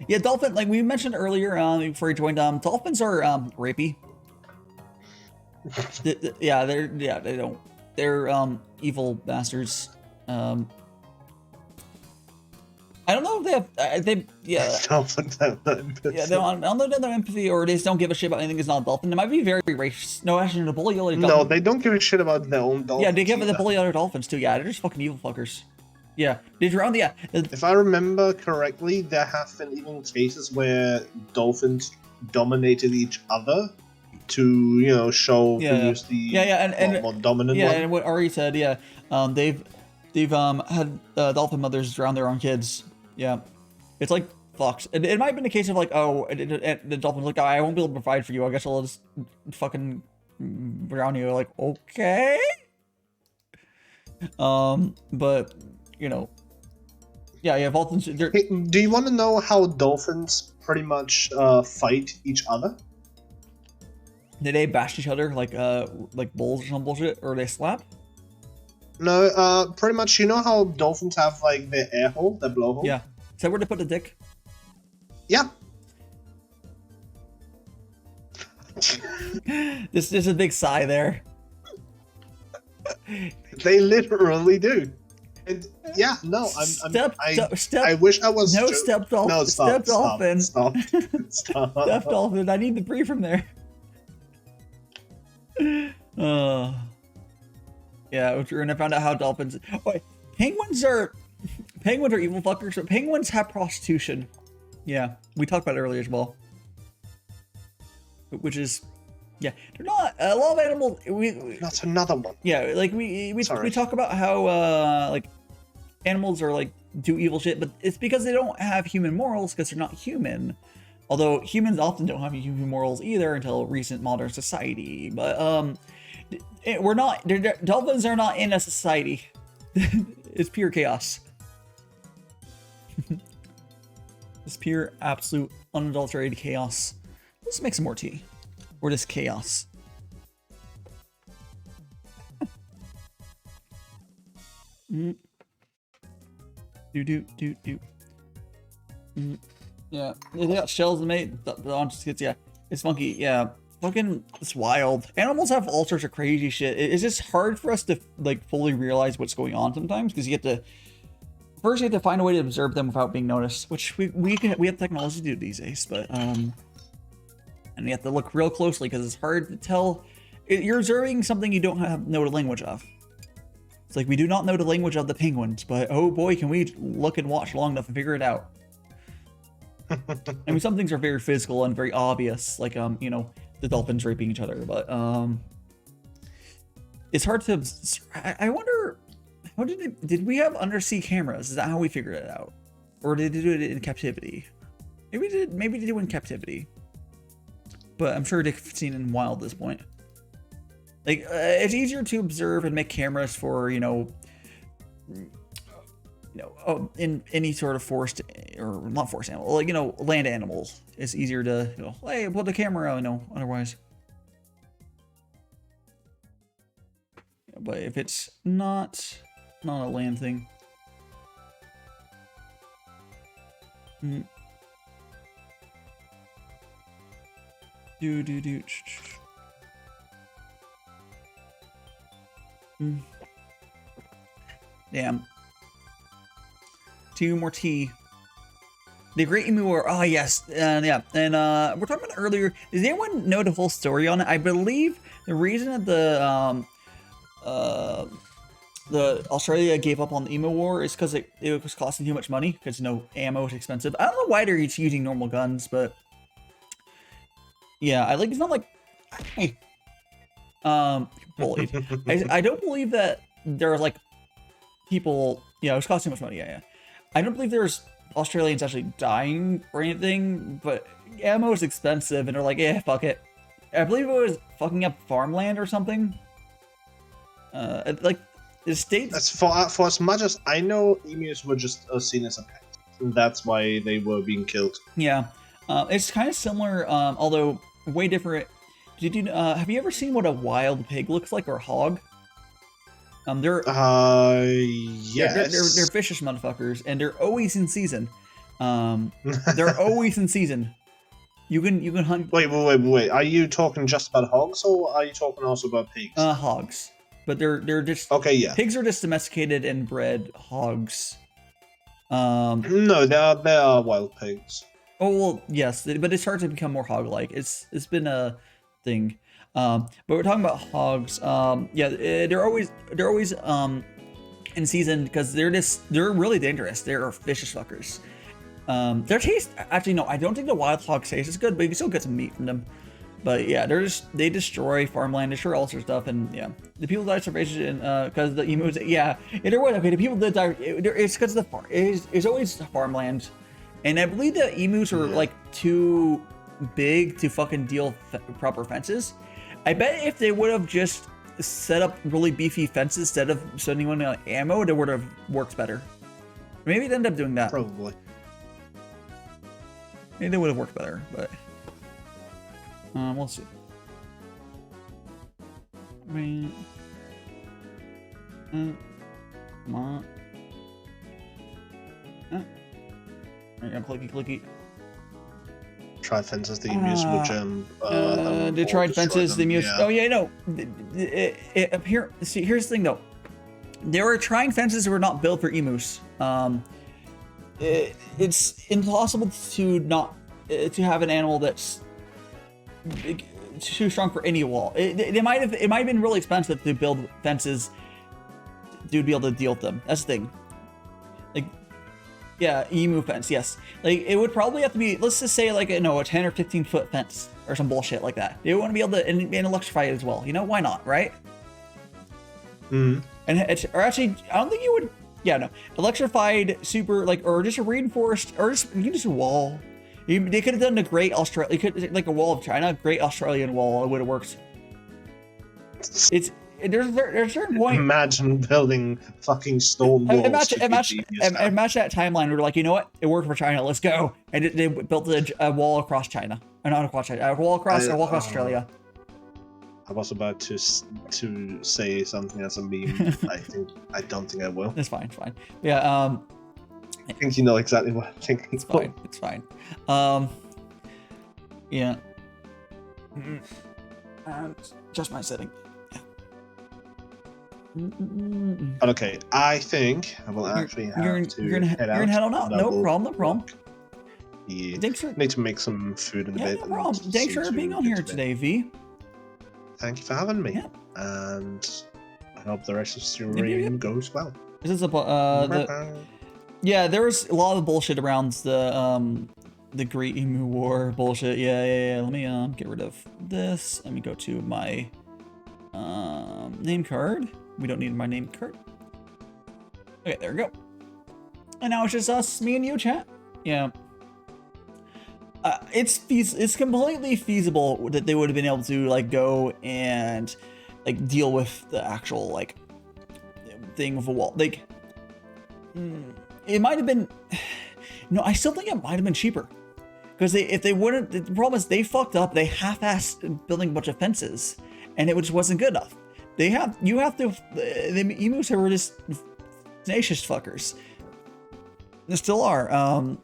Yeah, dolphin, like we mentioned earlier before you joined, dolphins are rapey. They're evil bastards. I don't know if Dolphins have no empathy. Yeah, I don't know if they have no empathy or they just don't give a shit about anything that's not a dolphin. They might be very racist. No, actually, the bully other dolphins. No, they don't give a shit about their own dolphins. Yeah, they give the bully other dolphins too. Yeah, they're just fucking evil fuckers. Yeah, they drown. Yeah. If I remember correctly, there have been even cases where dolphins dominated each other to show who's the more dominant one. Yeah, and what Ari said, they've had dolphin mothers drown their own kids. Yeah, it's like fucks. It might have been a case of like, oh, the dolphin's like, oh, I won't be able to provide for you. I guess I'll just fucking drown you. Like, okay. But dolphins. Hey, do you want to know how dolphins pretty much fight each other? Do they bash each other like bulls or some bullshit, or they slap? No, pretty much. You know how dolphins have like their air hole, their blowhole? Yeah. Is that where they put the dick? Yeah. This is a big sigh there. They literally do. And yeah, no, I wish I was. No, step dolphin. No, step dolphin. Stop. Step dolphin. I need to breathe from there. Yeah, and I found out how dolphins. Oh, wait, penguins are evil fuckers. But penguins have prostitution. Yeah, we talked about it earlier as well. Which is, yeah, they're not a lot of animals. That's another one. Yeah, like we talk about how like animals are like do evil shit, but it's because they don't have human morals because they're not human. Although humans often don't have human morals either until recent modern society. But dolphins are not in a society. It's pure chaos. Just pure, absolute, unadulterated chaos. Let's make some more tea. Or just chaos. Do. Yeah, they got shells and mate. The just gets, yeah, it's funky. Yeah, fucking, it's wild. Animals have all sorts of crazy shit. It's just hard for us to like fully realize what's going on sometimes because you have to first you have to find a way to observe them without being noticed, which we have technology to do these days. But and you have to look real closely because it's hard to tell. You're observing something you don't know the language of. It's like we do not know the language of the penguins, but oh boy, can we look and watch long enough and figure it out. I mean, some things are very physical and very obvious, like you know, the dolphins raping each other, but it's hard to. I wonder, how did we have undersea cameras? Is that how we figured it out, or did they do it in captivity? Maybe they do it in captivity, but I'm sure they've seen it in wild at this point. Like it's easier to observe and make cameras for in any sort of forest or not forest animal, like land animals. It's easier to hey, put the camera on, otherwise. Yeah, but if it's not a land thing. Damn. 2 more tea. The Great Emu War. Oh yes, yeah. And we're talking about earlier. Does anyone know the whole story on it? I believe the reason that the Australia gave up on the Emu War is because it was costing too much money because ammo is expensive. I don't know why they're using normal guns, but yeah, it's not like bullied. I don't believe that there are like people. Yeah, it was costing too much money. Yeah. I don't believe there's Australians actually dying or anything, but ammo is expensive, and they're like, yeah, fuck it. I believe it was fucking up farmland or something. Like the states. That's for as much as I know, emus were just seen as a pet, and that's why they were being killed. Yeah, it's kind of similar, although way different. Did you have you ever seen what a wild pig looks like, or a hog? Yes. They're vicious motherfuckers, and they're always in season. They're always in season. You can hunt. Wait. Are you talking just about hogs, or are you talking also about pigs? Hogs, but they're just okay. Yeah. Pigs are just domesticated and bred. Hogs. No, they are wild pigs. Oh well, yes, but it's hard to become more hog-like. It's been a thing. But we're talking about hogs. Yeah, they're always in season because they're really dangerous. They're vicious fuckers. Their taste, actually no, I don't think the wild hog taste is good, but you can still get some meat from them. But yeah, they destroy farmland, destroy all sorts of stuff, and yeah, the people die of starvation because the emus. Yeah, there was okay. The people that die, it's because of the farm. It's always farmland, and I believe the emus are like too big to fucking deal proper fences. I bet if they would have just set up really beefy fences instead of sending one ammo, it would have worked better. Maybe they end up doing that. Probably. Maybe they would have worked better, but we'll see. Come on. Clicky. Tried fences, the emus would they tried fences, the emus. Yeah. Oh yeah, no. See, here's the thing though. They were trying fences that were not built for emus. It's impossible to have an animal that's too strong for any wall. It might have been really expensive to build fences to be able to deal with them. That's the thing. Like, yeah, emu fence, yes. Like, it would probably have to be, let's just say, like, a 10 or 15 foot fence or some bullshit like that. They want to be able to and electrify it as well. Why not, right? Mm-hmm. Or actually, I don't think you would. Yeah, no, electrified, super, like, or just a reinforced, or just you can just a wall. They could have done the Great Australia, like a wall of China, Great Australian Wall. It would have worked. there's a certain point. Imagine building fucking stone walls. Imagine that timeline. We're like, you know what? It worked for China. Let's go. And they built a wall across China. Not across China. A wall across Australia. I was about to say something as a meme. I don't think I will. It's fine. It's fine. Yeah. I think you know exactly what I'm thinking. It's fine. It's fine. Yeah. Just my setting. Okay, I think I will actually have to head out. You're gonna head on out. No problem. Yeah. Thanks for, need to make some food in a bit. No problem. Thanks for being on here today, V. Thank you for having me. Yeah. And I hope the rest of the stream goes well. This is yeah, there was a lot of bullshit around the Great Emu War bullshit. Yeah. Let me get rid of this. Let me go to my name card. We don't need my name card. Okay, there we go. And now it's just us, me and you, chat. Yeah. It's completely feasible that they would have been able to like go and like deal with the actual like thing with a wall. Like it might have been. No, I still think it might have been cheaper. Because if they wouldn't, the problem is they fucked up. They half-assed building a bunch of fences, and it just wasn't good enough. The emus were just tenacious fuckers. They still are.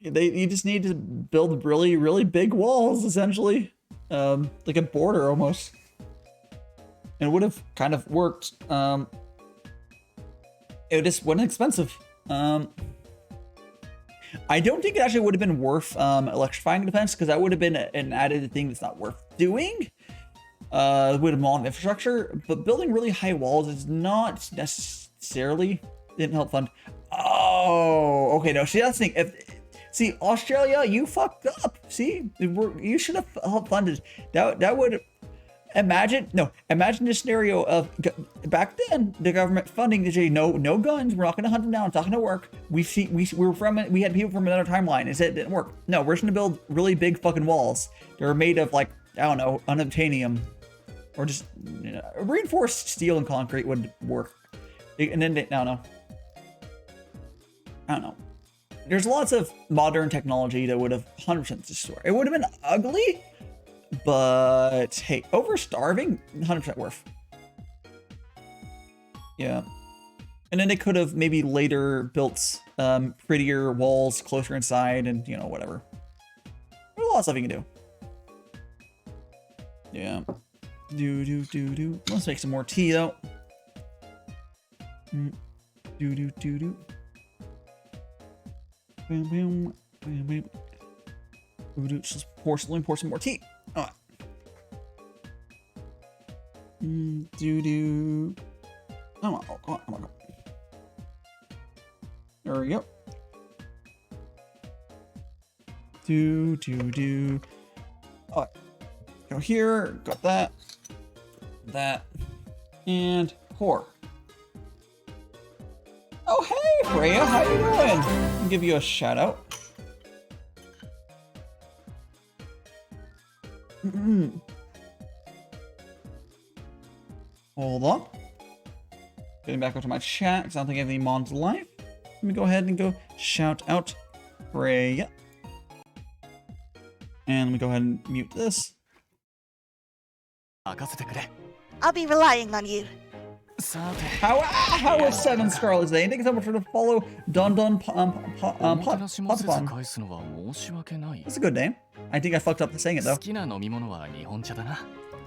You just need to build really, really big walls, essentially, like a border almost, and it would have kind of worked. It just wasn't expensive. I don't think it actually would have been worth electrifying the fence, because that would have been an added thing that's not worth doing. With a mod infrastructure, but building really high walls is not necessarily didn't help fund. Oh, okay, no. See, that's the thing. See, Australia, you fucked up. See, you should have helped funded. That would. Imagine the scenario of back then the government funding to say no guns, we're not going to hunt them down, it's not going to work. We had people from another timeline and said it didn't work. No, we're just going to build really big fucking walls. They're made of like, I don't know, unobtainium, or just reinforced steel and concrete would work. And then I don't know. There's lots of modern technology that would have 100% destroyed. It would have been ugly. But hey, over starving, 100% worth. Yeah. And then they could have maybe later built prettier walls closer inside and, whatever. There's a lot of stuff you can do. Yeah. Let's make some more tea, though. Just pour some more tea. Alright. Come on. There we go. Alright. Go here, got that, and pour. Oh hey Freya, how you doing? I'll give you a shout out. Hold on. Getting back up to my chat because I don't think I have any mods live. Let me go ahead and go shout out Freya. And let me go ahead and mute this. I'll be relying on you. How is 7 Scarlet Day? Thank you so much for the follow, Don Potbon. That's a good name. I think I fucked up saying it though.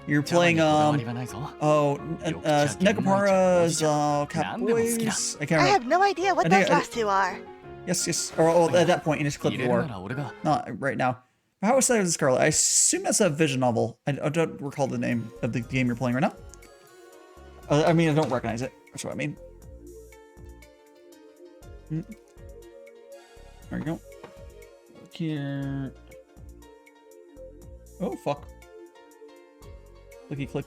You're playing Nekopara's Cat Boys. I can't remember. I have no idea what those last two are. Yes. Or at that point you just click the war. Not right now. How is 7 Scarlet? I assume that's a vision novel. I don't recall the name of the game you're playing right now. I mean, I don't recognize it. That's what I mean. There we go. Look here. Oh, fuck. Clicky, click.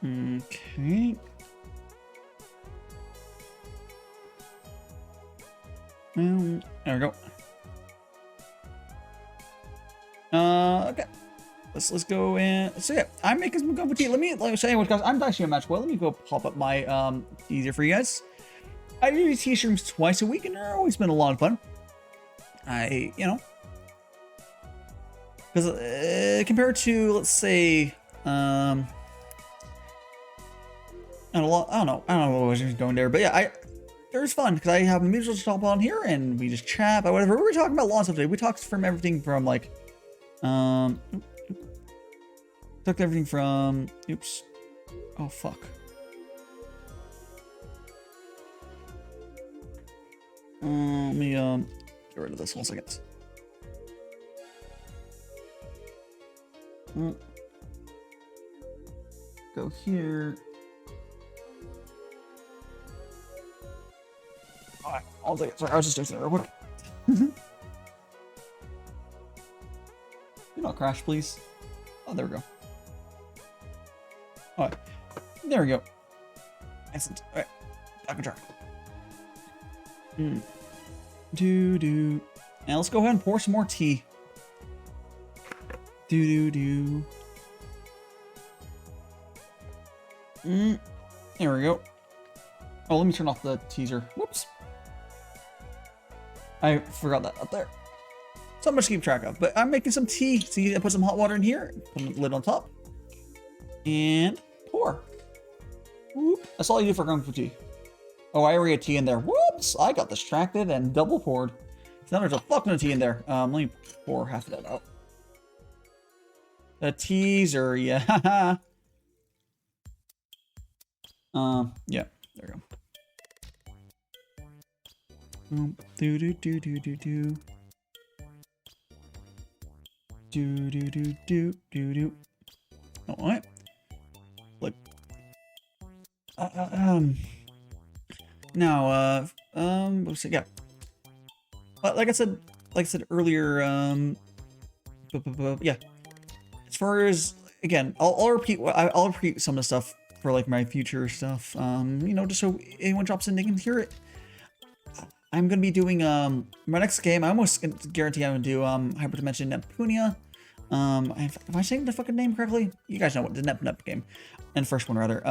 Okay. There we go. Okay. Let's go in. So yeah, I'm making some Gongfu Tea. Let me say what guys. I'm DaiShimaVT. Let me go pop up my easier for you guys. I do these tea streams twice a week, and they're always been a lot of fun. Because compared to, let's say, I don't know what I was going there, but yeah, it was fun because I have mutual to talk on here, and we just chat about whatever. We were talking about lots of stuff today. We talked from everything from like, talked everything from, oops, oh fuck. Let me get rid of this 1 second. Go here. Alright, I'll take it. Sorry, I was just doing something real quick. Do not crash, please. Oh, there we go. Alright, there we go. Excellent. Alright, back on track. Now let's go ahead and pour some more tea. There we go. Oh, let me turn off the teaser. Whoops. I forgot that up there. So much to keep track of. But I'm making some tea. See, I put some hot water in here. Put the lid on top. And pour. Whoop. That's all you do for Gongfu Tea. Oh, I already had tea in there. Whoops! I got distracted and double poured. So now there's a fucking tea in there. Let me pour half of that out. The teaser, yeah. Yeah, there we go. Alright. Look. Now, yeah. Like I said earlier, yeah. As far as, again, I'll repeat some of the stuff for like my future stuff. You know, just so anyone drops in, they can hear it. I'm gonna be doing my next game. I almost guarantee I'm gonna do Hyperdimension Neptunia. Am I saying the fucking name correctly? You guys know what the Nep game, and first one rather.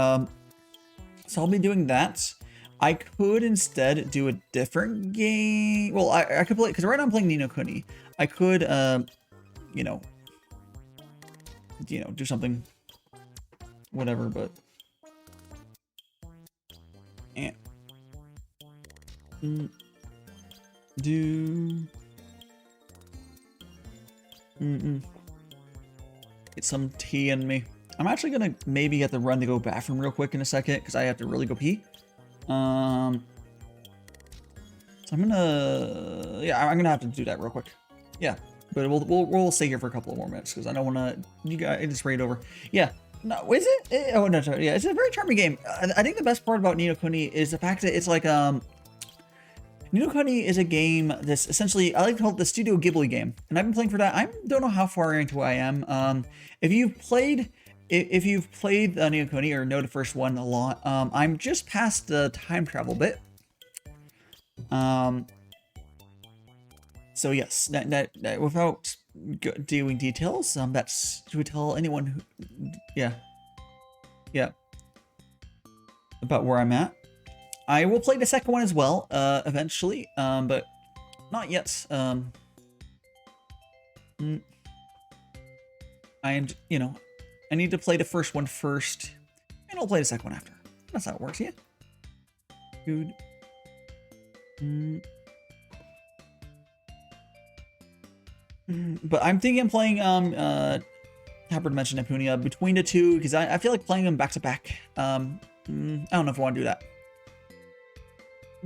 So I'll be doing that. I could instead do a different game. Well, I could play, because right now I'm playing Ni no Kuni. I could, you know, do something, whatever, but get some tea in me. I'm actually gonna maybe get the run to go bathroom real quick in a second because I have to really go pee. So I'm gonna, yeah, I'm gonna have to do that real quick. Yeah, but we'll stay here for a couple of more minutes because I don't want to. You guys, it's sprayed over. Yeah, no, is it? Oh no, yeah, it's a very charming game. I think the best part about Ni no Kuni is the fact that it's like Ni no Kuni is a game that's essentially, I like to call it the Studio Ghibli game, and I've been playing for that. I don't know how far into I am. If you've played Ni no Kuni or know the first one a lot, I'm just past the time travel bit. So yes, that without doing details, that's to tell anyone who, yeah, about where I'm at. I will play the second one as well, eventually, but not yet. And you know, I need to play the first one first, and I'll play the second one after. That's how it works, yeah. Dude. But I'm thinking of playing Hyperdimension Neptunia between the two because I feel like playing them back to back. I don't know if I want to do that,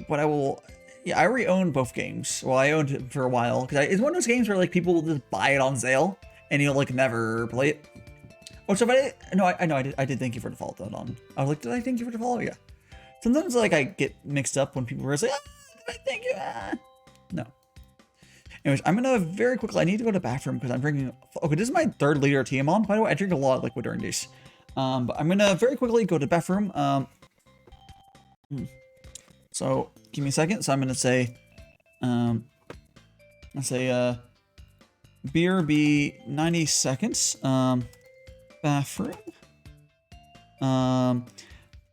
but I will. Yeah, I already own both games. Well, I owned it for a while because it's one of those games where like people will just buy it on sale and you'll like never play it. Oh, so if I did thank you for the follow on. I was like, did I thank you for the follow? Yeah. Sometimes like I get mixed up when people are like, did I thank you? No. Anyways, I'm gonna very quickly. I need to go to the bathroom because I'm drinking. Okay, this is my 3rd liter of tea I'm on. By the way, I drink a lot of liquid during these. But I'm gonna very quickly go to the bathroom. So give me a second. So I'm gonna say, BRB 90 seconds. Bathroom.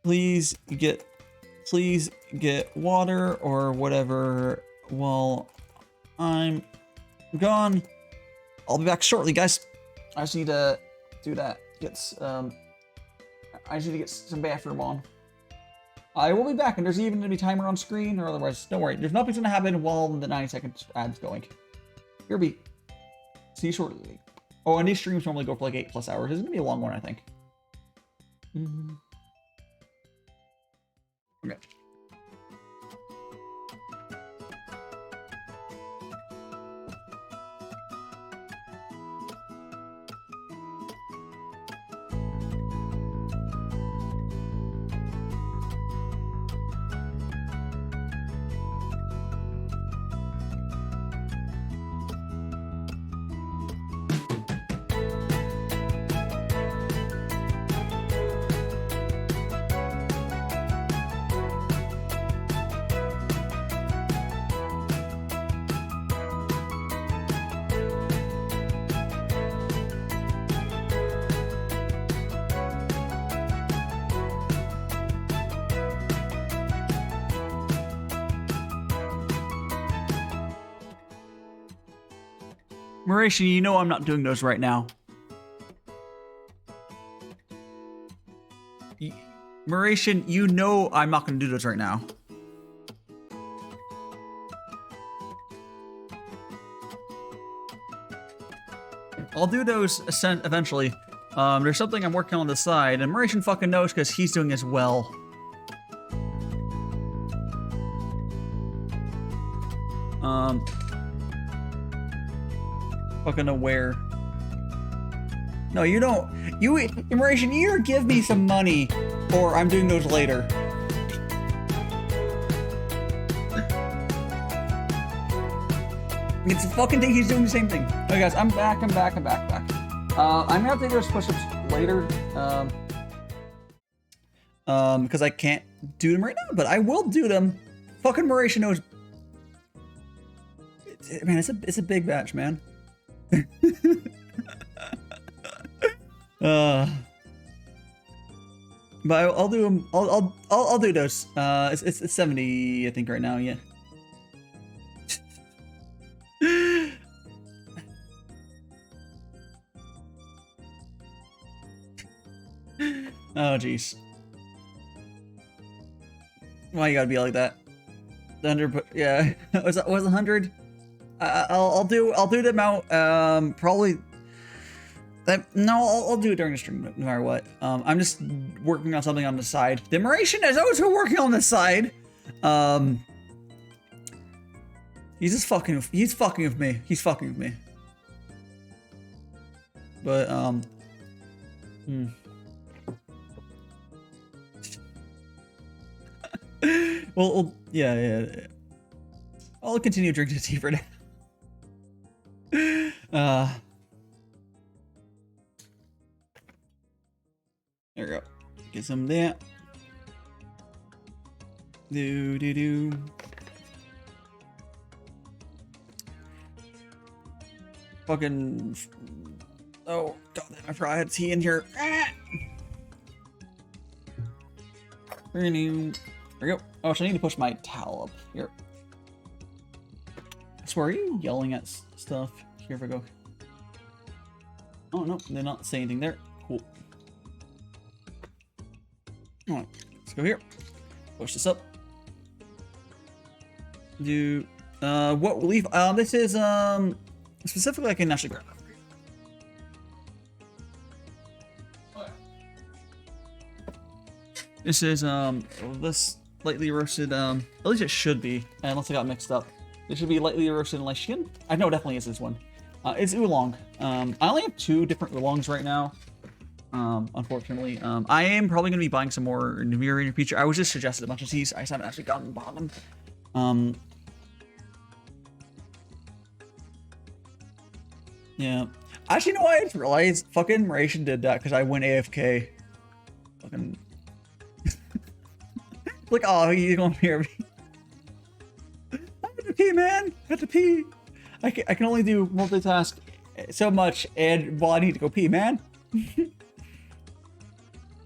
Please get water or whatever while I'm gone. I'll be back shortly, guys. I just need to do that. I just need to get some bathroom on. I will be back, and there's even going to be timer on screen, or otherwise, don't worry. There's nothing's going to happen while the 90-second ad's going. Here be. See you shortly. Oh, and these streams normally go for like 8+ hours. It's going to be a long one, I think. Okay. Mauricio, you know I'm not doing those right now. Mauricio, you know I'm not going to do those right now. I'll do those eventually. There's something I'm working on the side, and Mauricio fucking knows because he's doing as well. Fucking aware. No, you don't. You, Mauricio, you either give me some money, or I'm doing those later. It's a fucking thing. He's doing the same thing. Okay, guys, I'm back. I'm gonna have to do those push-ups later. Because I can't do them right now, but I will do them. Fucking Mauricio knows. Man, it's a big batch, man. But I'll do them. I'll do those. It's 70, I think, right now. Yeah. Oh jeez. Why you gotta be like that? Yeah. was 100? I'll do the amount. Probably. No, I'll do it during the stream, no matter what. I'm just working on something on the side. The Mauricio is always working on the side. He's just fucking. He's fucking with me. He's fucking with me. But well, yeah. I'll continue drinking tea for now. There we go. Get some of that. Do. Fucking. Oh, God, I forgot I had tea in here. There we go. Oh, so I need to push my towel up here. I swear, are you yelling at stuff? Here we go. Oh, no, they're not saying anything there. Cool. Alright, let's go here. Push this up. Do what relief? This is specifically I can actually grab. This is this lightly roasted. At least it should be, unless I got mixed up. It should be lightly roasted in Laishian. I know it definitely is this one. It's oolong. I only have 2 different oolongs right now. Unfortunately, I am probably going to be buying some more in the near future. I was just suggested a bunch of teas. I just haven't actually gotten bought them. Yeah. Actually, no, I just realized fucking Mauricio did that because I went AFK. Fucking. Like, oh, you gonna hear me? I have to pee, man. I have to pee. I can only do multitask so much, and well, I need to go pee, man.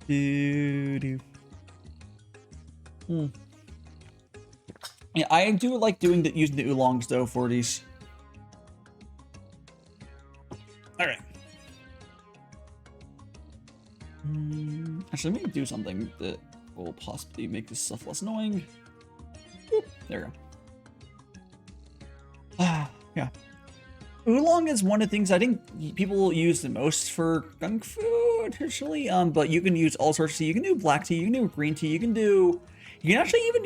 Yeah, I do like using the oolongs though for these. All right. Actually, let me do something that will possibly make this stuff less annoying. Boop, there we go. Yeah. Oolong is one of the things I think people use the most for Gongfu, traditionally. But you can use all sorts of tea. You can do black tea. You can do green tea. You can actually even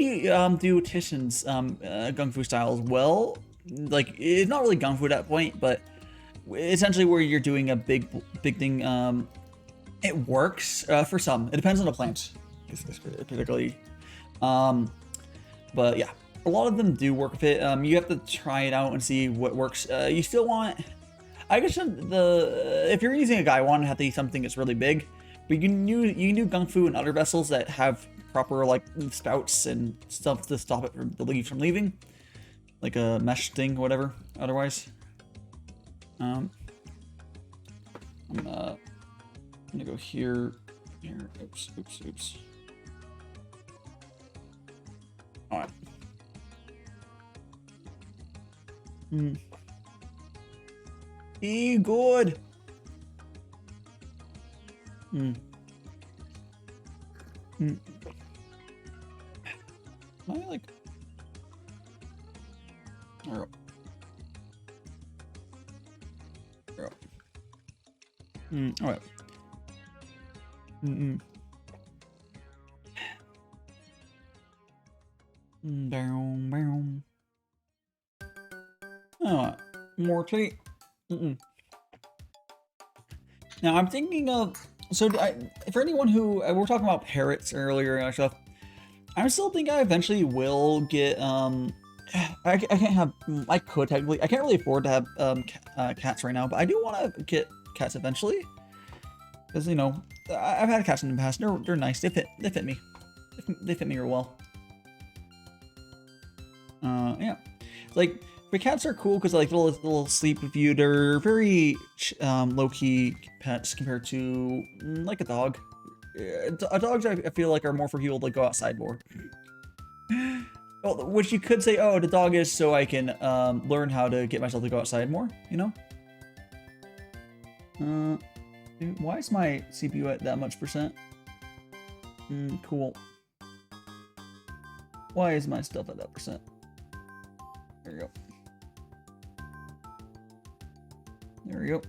do Tishan's Gongfu style as well. Like, it's not really Gongfu at that point, but essentially where you're doing a big thing. It works for some. It depends on the plant, particularly. But yeah. A lot of them do work with it. You have to try it out and see what works. You still want, I guess if you're using a Gaiwan, it have to be something that's really big. But you can do Gongfu in other vessels that have proper like spouts and stuff to stop it from the leaves from leaving, like a mesh thing, or whatever. Otherwise, I'm gonna go here. Oops. All right. Be good. Am I like? All right. Boom. Oh, more tea. Now I'm thinking of, for anyone who, we were talking about parrots earlier and stuff, I'm still thinking I eventually will get, I could technically, I can't really afford to have cats right now, but I do want to get cats eventually. Because, you know, I've had cats in the past, they're nice, they fit me. They fit me real well. Yeah. Like, but cats are cool because like little sleep with you. They're very low-key pets compared to like a dog. Dogs I feel like are more for people to go outside more. Well, which you could say, oh, the dog is so I can learn how to get myself to go outside more. You know. Dude, why is my CPU at that much percent? Cool. Why is my stuff at that percent? There we go. There we go.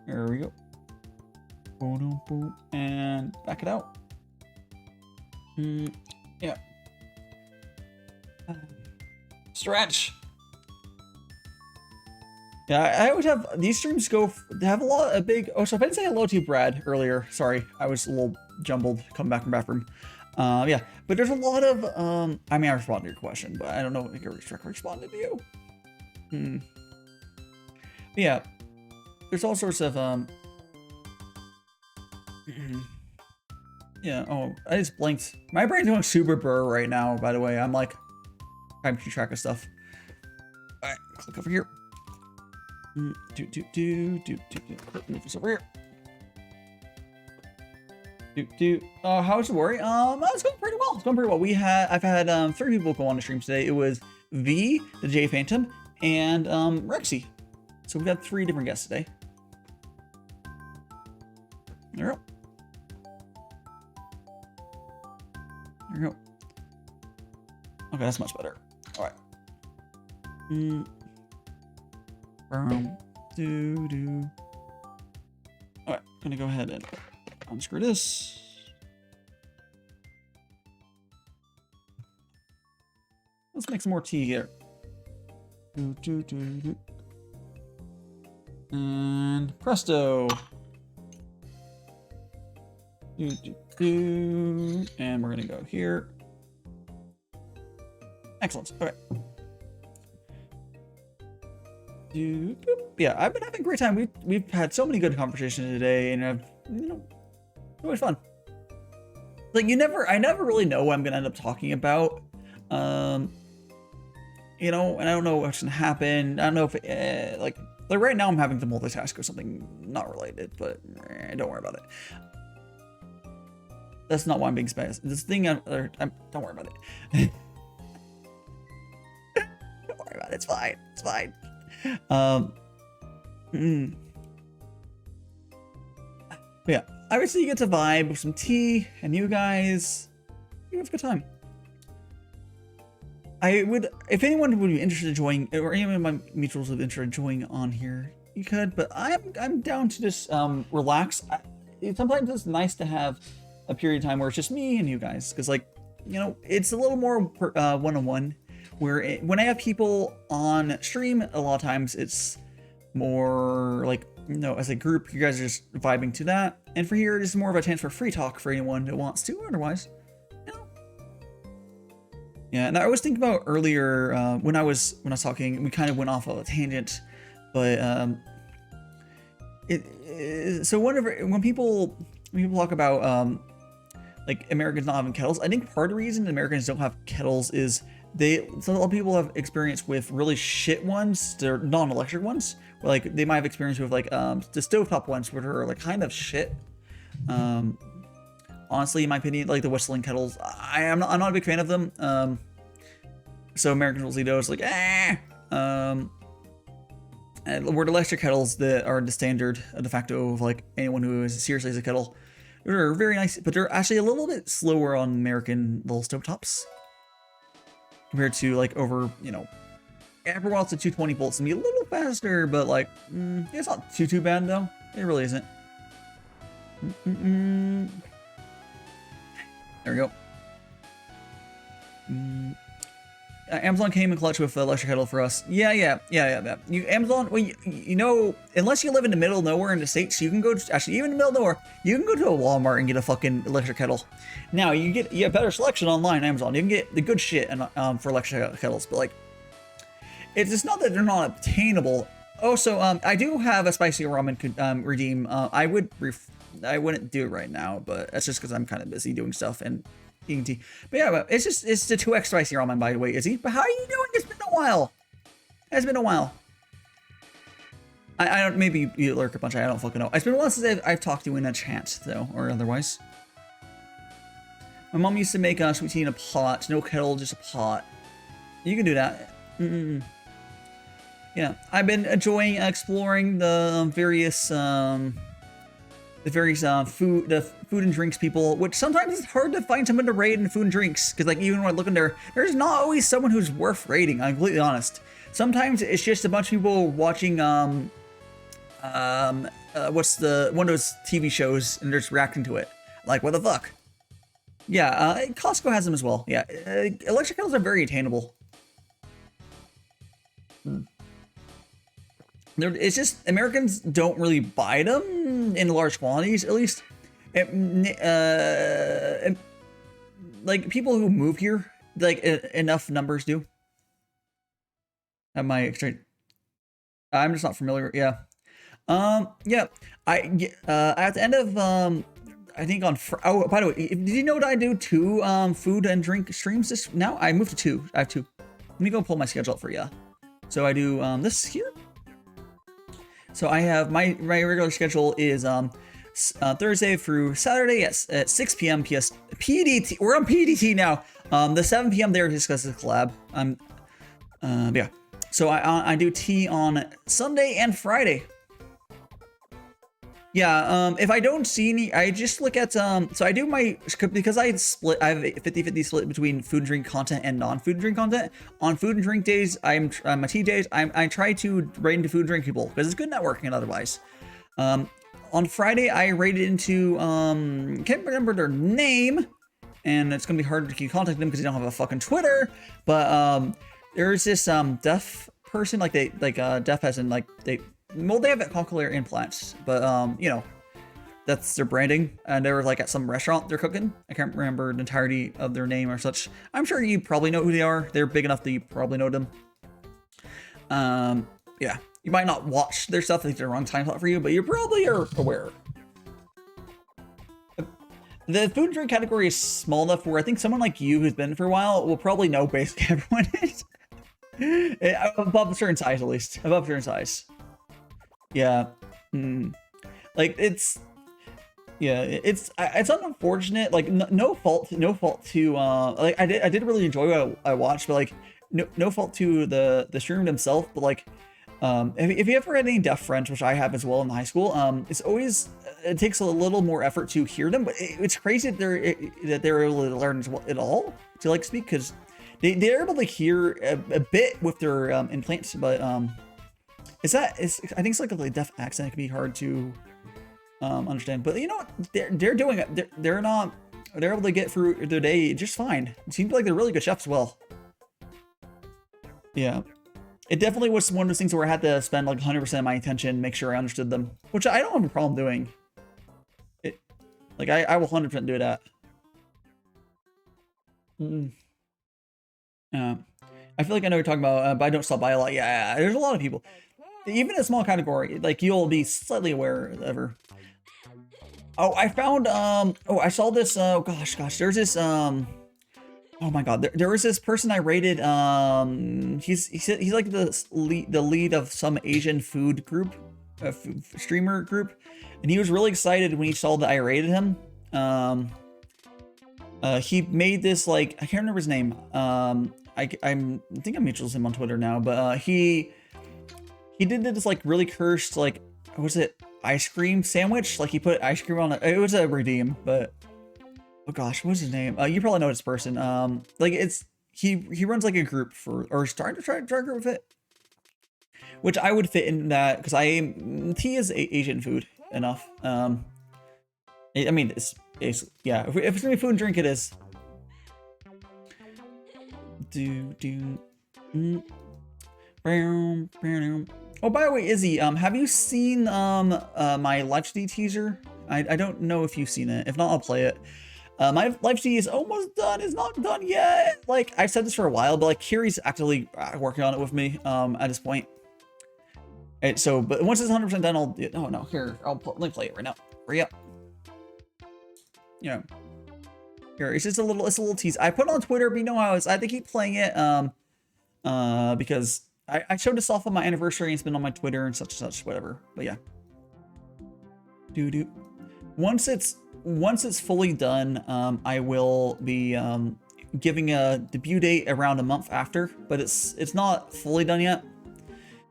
There we go. Boom, boom, and back it out. Yeah. Stretch. Yeah, I always have these streams have a big. Oh, so if I didn't say hello to you, Brad, earlier. Sorry, I was a little jumbled. Come back from the bathroom. Yeah, but there's a lot of I mean, I responded to your question, but I don't know if I responded to you. Yeah, there's all sorts of yeah. Oh, I just blinked. My brain's going super blur right now. By the way, I'm like trying to keep track of stuff. All right, click over here. Move this over here. How's the worry? It's going pretty well. It's going pretty well. I've had 3 people go on the stream today. It was V, the J Phantom, and Rexy. So we've got 3 different guests today. There we go. There we go. Okay, that's much better. All right. All right, gonna go ahead and unscrew this. Let's make some more tea here. And presto. And we're gonna go here. Excellent. Okay. Yeah, I've been having a great time. We've had so many good conversations today, and you know, always fun. like I never really know what I'm gonna end up talking about. You know, and I don't know what's gonna happen. I don't know if like right now I'm having to multitask or something not related, but don't worry about it. That's not why I'm being spazzed. This thing, don't worry about it. Don't worry about it. It's fine. It's fine. Yeah, obviously you get to vibe with some tea, and you guys, you have a good time. I would, if anyone would be interested in joining, or any of my mutuals would be interested in joining on here, you could. But I'm down to just relax. Sometimes it's nice to have a period of time where it's just me and you guys, because like, you know, it's a little more one-on-one. Where when I have people on stream, a lot of times it's more like, you know, as a group, you guys are just vibing to that. And for here, it's more of a chance for free talk for anyone that wants to. Otherwise, you know. Yeah, and I was thinking about earlier when I was talking, we kind of went off of a tangent, but so when people talk about like Americans not having kettles, I think part of the reason Americans don't have kettles is so a lot of people have experience with really shit ones. They're non-electric ones. Where like they might have experience with like the stovetop ones, which are like kind of shit. Honestly, in my opinion, like the whistling kettles, I'm not a big fan of them. So Americans will see those like and where the electric kettles that are the standard de facto of like anyone who is seriously as a kettle, they're very nice, but they're actually a little bit slower on American little stovetops. Compared to like over, you know, every while it's a 220 volts and be a little faster, but like, it's not too bad though. It really isn't. There we go. Amazon came in clutch with the electric kettle for us. Yeah. Amazon, well, you know, unless you live in the middle of nowhere in the States, you can go to, actually even in the middle of nowhere, you can go to a Walmart and get a fucking electric kettle. Now you have better selection online, Amazon. You can get the good shit for electric kettles, but like, it's just not that they're not obtainable. Also, I do have a spicy ramen redeem. I wouldn't do it right now, but that's just because I'm kind of busy doing stuff and eating tea. But yeah, it's the 2x spicy ramen, by the way, Izzy. But how are you doing? It's been a while. It's been a while. I don't, maybe you lurk a bunch. I don't fucking know. It's been a while since I've talked to you in a chat, though, or otherwise. My mom used to make sweet tea in a pot. No kettle, just a pot. You can do that. Yeah, I've been enjoying exploring the various food and drinks people, which sometimes it's hard to find someone to raid in food and drinks, because like even when I look in there, there's not always someone who's worth raiding. I'm completely honest. Sometimes it's just a bunch of people watching what's one of those TV shows and they're just reacting to it. Like, what the fuck? Yeah, Costco has them as well. Yeah, electric kettles are very attainable. It's just Americans don't really buy them in large quantities, at least. Like people who move here, like enough numbers do. Am I straight? I'm just not familiar. Yeah. Yeah. At the end of I think on oh, by the way, did you know that I do 2 food and drink streams this now? I moved to 2. I have 2. Let me go pull my schedule up for you. So I do this here. So I have my regular schedule is Thursday through Saturday at 6 p.m. PDT. We're on PDT now. The 7 p.m. there discusses collab. Yeah. So I do tea on Sunday and Friday. Yeah. If I don't see any, I just look at so I do my, because I have a 50-50 split between food and drink content and non-food and drink content. On food and drink days, my tea days, I try to raid into food and drink people because it's good networking and otherwise. On Friday, I raided into can't remember their name, and it's gonna be hard to keep contacting them because they don't have a fucking Twitter. But there's this deaf person, like deaf as in like they have cochlear implants, but you know, that's their branding. And they were like at some restaurant they're cooking. I can't remember the entirety of their name or such. I'm sure you probably know who they are. They're big enough that you probably know them. Yeah, you might not watch their stuff. I think they're the wrong time slot for you, but you probably are aware. The food and drink category is small enough where I think someone like you who's been in it for a while will probably know basically everyone is. Above a certain size, at least. Above a certain size. Yeah. Like, it's unfortunate. Like, no fault to, like, I did really enjoy what I watched, but, like, no fault to the streamer himself, but, like, if you ever had any deaf friends, which I have as well in high school, it takes a little more effort to hear them, but it's crazy that they're able to learn it all to like speak, because they're able to hear a bit with their implants, but I think it's like a deaf accent. It can be hard to understand, but you know what? They're doing it. They're able to get through their day just fine. It seems like they're really good chefs as well. Yeah. It definitely was one of those things where I had to spend like 100% of my attention, make sure I understood them, which I don't have a problem doing. I will 100% do that. I feel like I know what you're talking about, but I don't stop by a lot. Yeah, there's a lot of people. Even a small category, like you'll be slightly aware of her. Oh, I found, I saw this, gosh, there's this, oh my god, there was this person I rated, he's like the lead of some Asian food group, streamer group, and he was really excited when he saw that I rated him. He made this, like, I can't remember his name, I think I'm mutual him on Twitter now, but he did this, like, really cursed, like, what was it, ice cream sandwich? Like, he put ice cream on it. It was a redeem, but oh gosh, what's his name? You probably know this person. Like, it's he runs like a group for, or starting to try a group with it, which I would fit in that because tea is Asian food enough. I mean, it's yeah. If it's gonna be food and drink, it is. Oh, by the way, Izzy, have you seen my live stream teaser? I don't know if you've seen it. If not, I'll play it. My live stream is almost done. It's not done yet. Like, I've said this for a while, but like Kiri's actively working on it with me at this point. And so, but once it's 100% done, I'll do it. Oh no, here, let me play it right now. Hurry up. Yeah. Here, it's just a little tease. I put it on Twitter, but you know how I had to keep playing it because I showed this off on my anniversary and it's been on my Twitter and such, whatever. But yeah. Once it's fully done, I will be giving a debut date around a month after, but it's not fully done yet.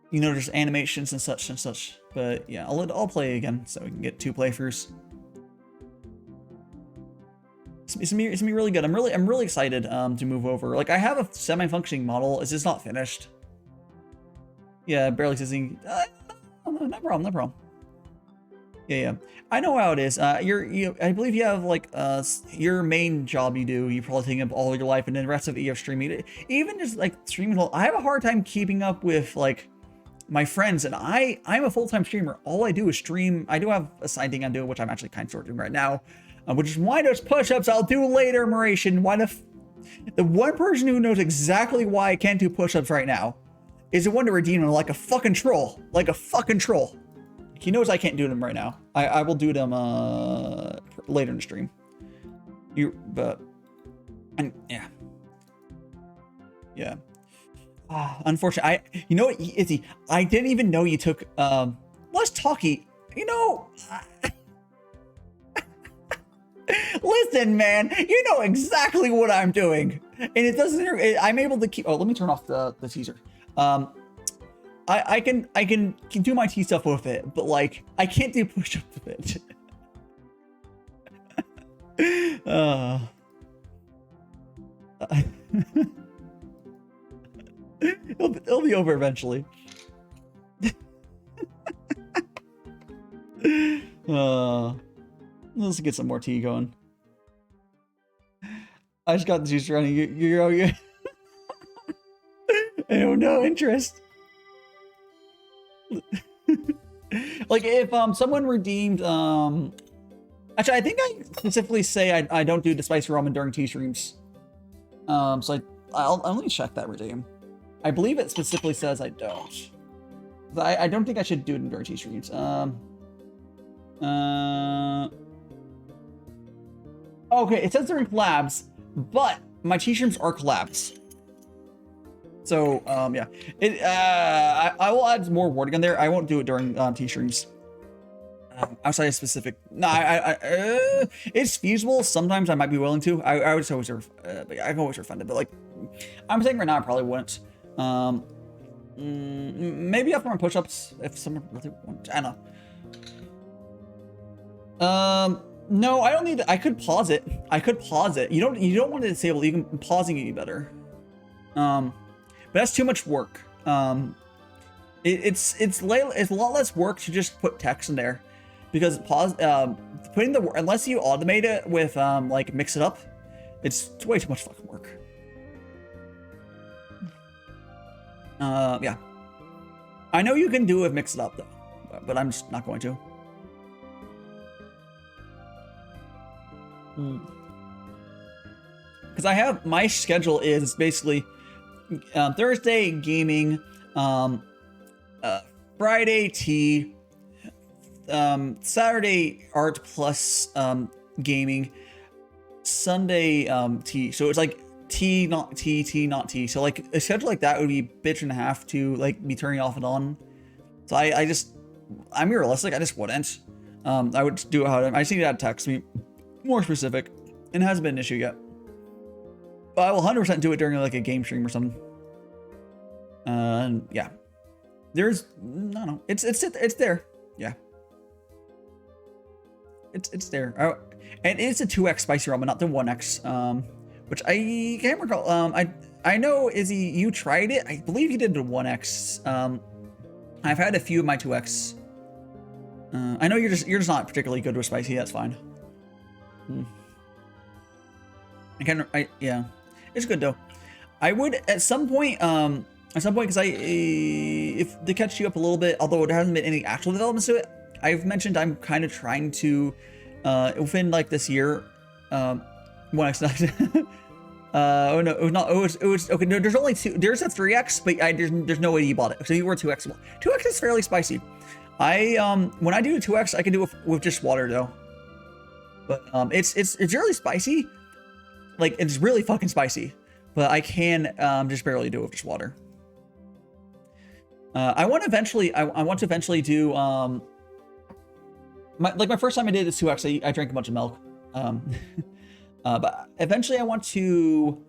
You know, there's animations and such. But yeah, I'll play again so we can get 2 playthroughs. It's gonna be really good. I'm really excited to move over. Like, I have a semi-functioning model. It's just not finished. Yeah, barely existing. No problem. Yeah. I know how it is. I believe you have like your main job you do. You probably take up all your life, and then the rest of it you have streaming. Even just like streaming, I have a hard time keeping up with like my friends, and I'm a full-time streamer. All I do is stream. I do have a side thing I'm doing, which I'm actually kind of doing right now, which is why those push-ups I'll do later, Mauritian. Why the one person who knows exactly why I can't do push-ups right now is the one to redeem him like a fucking troll. Like a fucking troll. He knows I can't do them right now. I will do them later in the stream. Yeah. Unfortunately, you know what, Izzy? I didn't even know you took less talkie. You know, listen, man. You know exactly what I'm doing, and it doesn't. I'm able to keep. Oh, let me turn off the teaser. I can do my T stuff with it, but like I can't do push-ups with it. It'll be over eventually. Let's get some more tea going. I just got the juice running. You I have no interest. Like, if someone redeemed actually, I think I specifically say I don't do the spicy ramen during tea streams. So I'll let me check that redeem. I believe it specifically says I don't. I don't think I should do it during tea streams. Okay, it says they're in collabs, but my t-shirts are collabs. So, yeah. I will add more wording on there. I won't do it during t-shirts. Outside of specific, no, it's feasible. Sometimes I might be willing to. I would always, I can always refund it, but like, I'm saying right now, I probably wouldn't. Maybe after my push-ups, if someone really wants, I don't know. No, I don't need. I could pause it. You don't want to disable. You can pausing it better. But that's too much work. It's a lot less work to just put text in there. Because putting the unless you automate it with like mix it up, it's way too much fucking work. Yeah, I know you can do it with mix it up though, but I'm just not going to. Because I have my schedule is basically Thursday gaming, Friday tea. Saturday art plus gaming, Sunday tea. So it's like tea not tea, tea not tea. So like a schedule like that would be bitch and a half to like be turning off and on. So I'm realistic. I just wouldn't. I would do it how I just need to add text to be more specific. It hasn't been an issue yet. But I will 100% do it during like a game stream or something. And yeah, there's no, it's there. Yeah. It's there. Oh, and it's a 2x spicy ramen, not the 1x. Which I can't recall. I know Izzy, you tried it. I believe you did the 1x. I've had a few of my 2x. I know you're just not particularly good with spicy. That's fine. Yeah, it's good though. I would at some point because if to catch you up a little bit, although there hasn't been any actual developments to it. I've mentioned I'm kind of trying to, within like this year, 1x. Oh no, it was okay. No, there's only two. There's a 3x, but there's no way you bought it. So you were 2x. 2x is fairly spicy. When I do a 2x, I can do it with just water though. But it's really spicy. Like it's really fucking spicy. But I can just barely do it with just water. I want to eventually do my first time I did this 2x, I drank a bunch of milk. But eventually I want to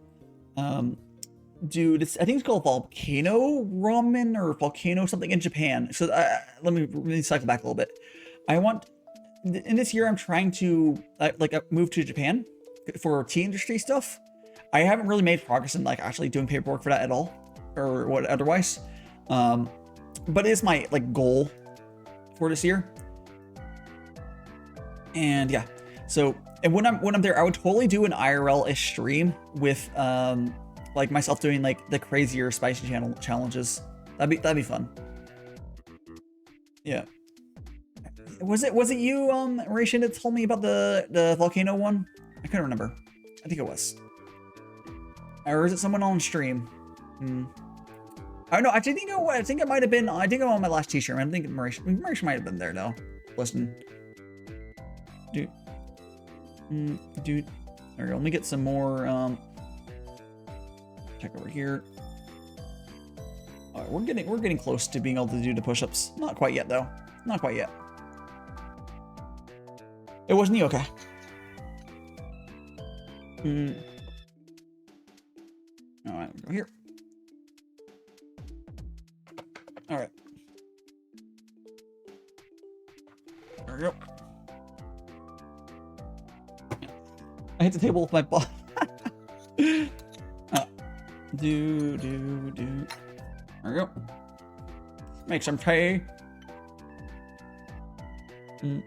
do this. I think it's called volcano ramen or volcano something in Japan. So let me cycle back a little bit. I want in this year I'm trying to move to Japan for tea industry stuff. I haven't really made progress in like actually doing paperwork for that at all, or what otherwise. But it's my like goal for this year. And yeah, so and when I'm there, I would totally do an IRL-ish stream with like myself doing like the crazier spicy channel challenges. That'd be fun. Yeah. Was it you, Ration, that told me about the volcano one? I couldn't remember. I think it was. Or is it someone on stream? I don't know. I think it might have been. I think I'm on my last t-shirt. I think Marisha might have been there though. Listen. Dude. There we go. Let me get some more. Check over here. All right, we're getting close to being able to do the push-ups. Not quite yet though. Not quite yet. It wasn't you, okay? All right, go here. All right. There we go. I hit the table with my ball. Do. There we go. Make some tea. Do.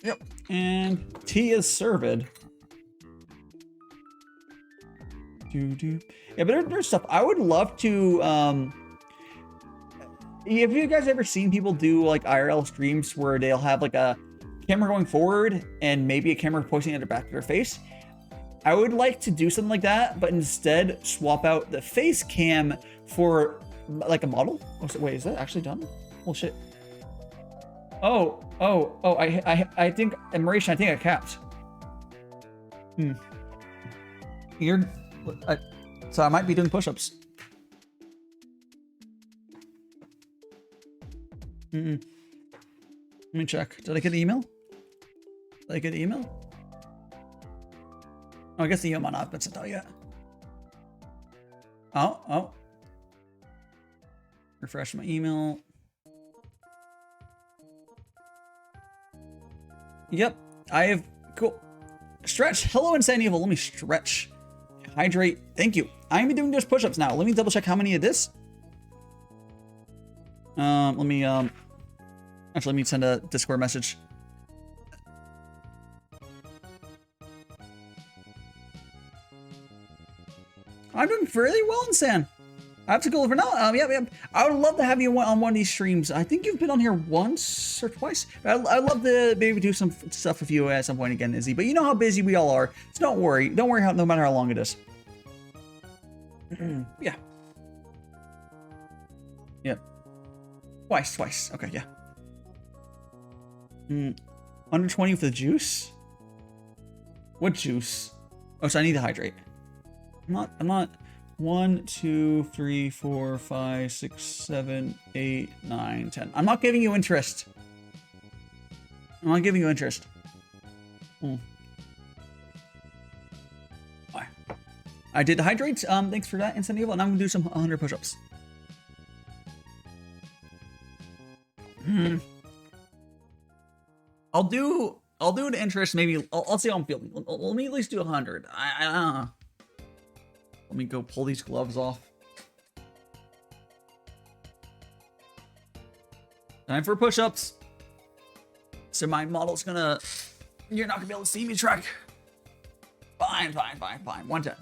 Yep. And tea is served. Yeah, but there's stuff I would love to. Have you guys ever seen people do like IRL streams where they'll have like a camera going forward and maybe a camera pointing at the back of their face? I would like to do something like that, but instead swap out the face cam for like a model. Oh, wait, is that actually done? Oh shit. I think, Marisha, I think I capped. So I might be doing push-ups. Let me check. Did I get an email? Did I get an email? Oh, I guess the email might not have been sent out yet. Oh. Refresh my email. Yep, I have. Cool. Stretch. Hello, Insane Evil. Let me stretch. Hydrate. Thank you. I'm doing those push-ups now. Let me double check how many it is. Let me actually, let me send a Discord message. I'm doing fairly well, Insane. I have to go over now. Yeah. I would love to have you on one of these streams. I think you've been on here once or twice. I'd love to maybe do some stuff with you at some point again, Izzy. But you know how busy we all are. So don't worry. Don't worry no matter how long it is. Yeah. Yep. Twice. Okay, yeah. Under 20 with the juice? What juice? Oh, so I need to hydrate. I'm not. 1, 2, 3, 4, 5, 6, 7, 8, 9, 10. I'm not giving you interest. I'm not giving you interest. I did hydrate. Thanks for that, Instant Evil, and I'm gonna do some 100 push-ups. I'll do an interest. Maybe I'll see how I'm feeling. Let me at least do 100. I don't know. Let me go pull these gloves off. Time for push-ups. So my model's gonna... You're not gonna be able to see me, Trek. Fine. 110.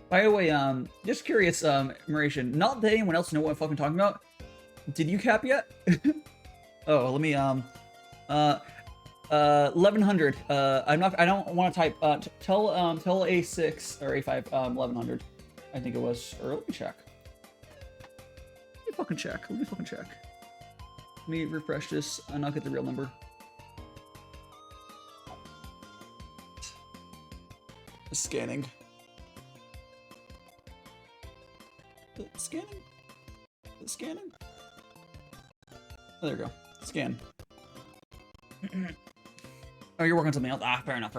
By the way, just curious, Marisha, not that anyone else know what I'm fucking talking about. Did you cap yet? Oh, let me, 1100. I don't want to type. Tell A6 or A5 1100. I think it was. Or let me check. Let me fucking check. Let me refresh this and I'll get the real number. Scanning. Scanning. Oh, there we go. Scan. Oh, you're working on something else. Ah, fair enough.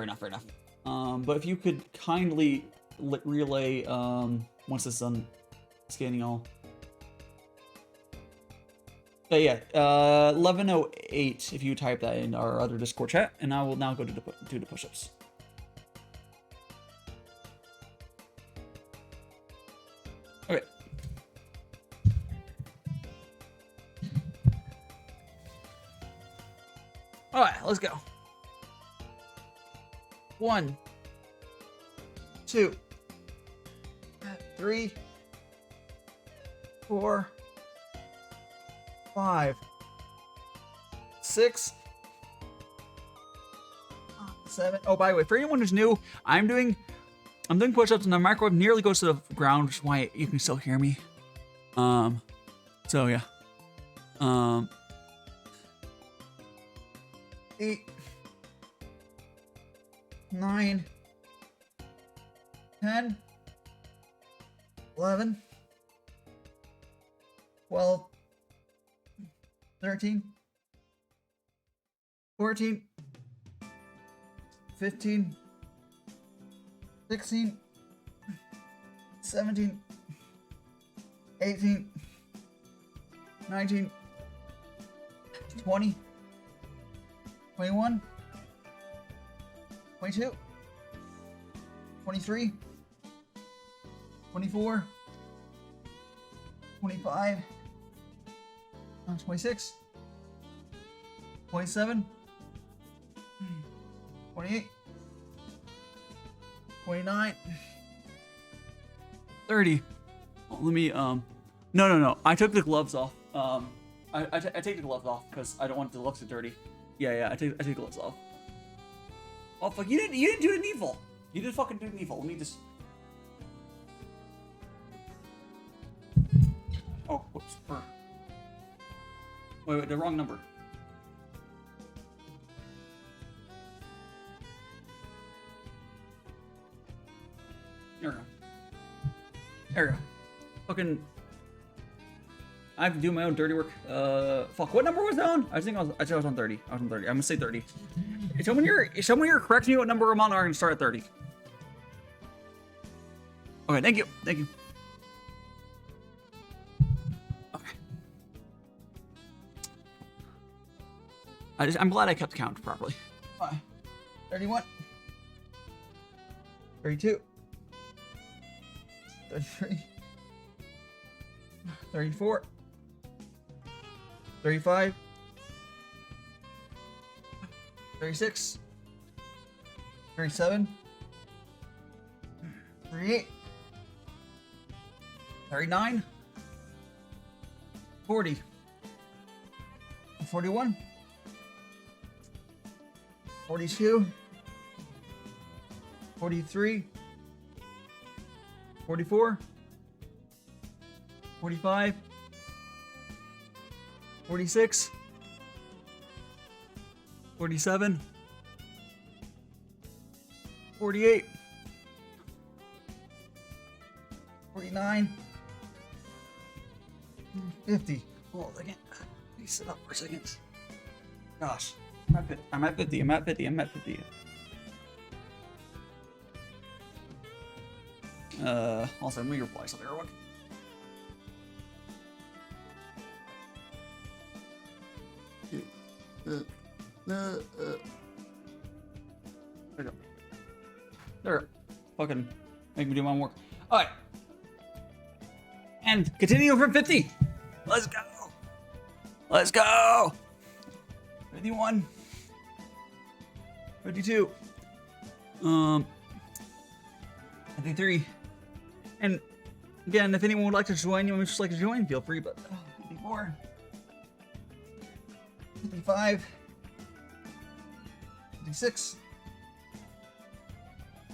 But if you could kindly relay, once it's done scanning all. Yeah, 1108, if you type that in our other Discord chat, and I will now go do the push-ups. Okay. Alright, let's go. 1, 2, 3, 4, 5, 6, 7. Oh, by the way, for anyone who's new, I'm doing push-ups and the microwave nearly goes to the ground, which is why you can still hear me. So yeah. 8, 9, 10, 11, 12, 13, 14, 15, 16, 17, 18, 19, 20, 21, 22, 23, 24, 25, 26, 27, 28, 29, 30. Let me, no. I took the gloves off. I take the gloves off because I don't want the gloves to dirty. Yeah, I take the gloves off. Oh, fuck, you didn't do it evil. You didn't fucking do it evil. Let me just... Oh, whoops. Wait, the wrong number. There we go. There we go. Fucking. I have to do my own dirty work. Fuck. What number was I on? I think I was on 30. I was on 30. I'm gonna say 30. If someone here corrects me what number I'm on, I'm gonna start at 30. Okay, thank you. Thank you. Okay. I'm glad I kept count properly. 31. 32. 33. 34. 35. 36. 37. 38. 39. 40. 41. 42. 43. 44. 45. 46. 47. 48. 49. 50. Hold on, let me sit up for a second. Gosh. I'm at 50. I'm at 50. I'm at 50. Also, let me reply something real quick. There we go. There. Fucking make me do my work. Alright. And continue from 50. Let's go. Let's go. 51. 52. 53. And again, if anyone would like to join, you would just like to join, feel free, but 54. 55. 56.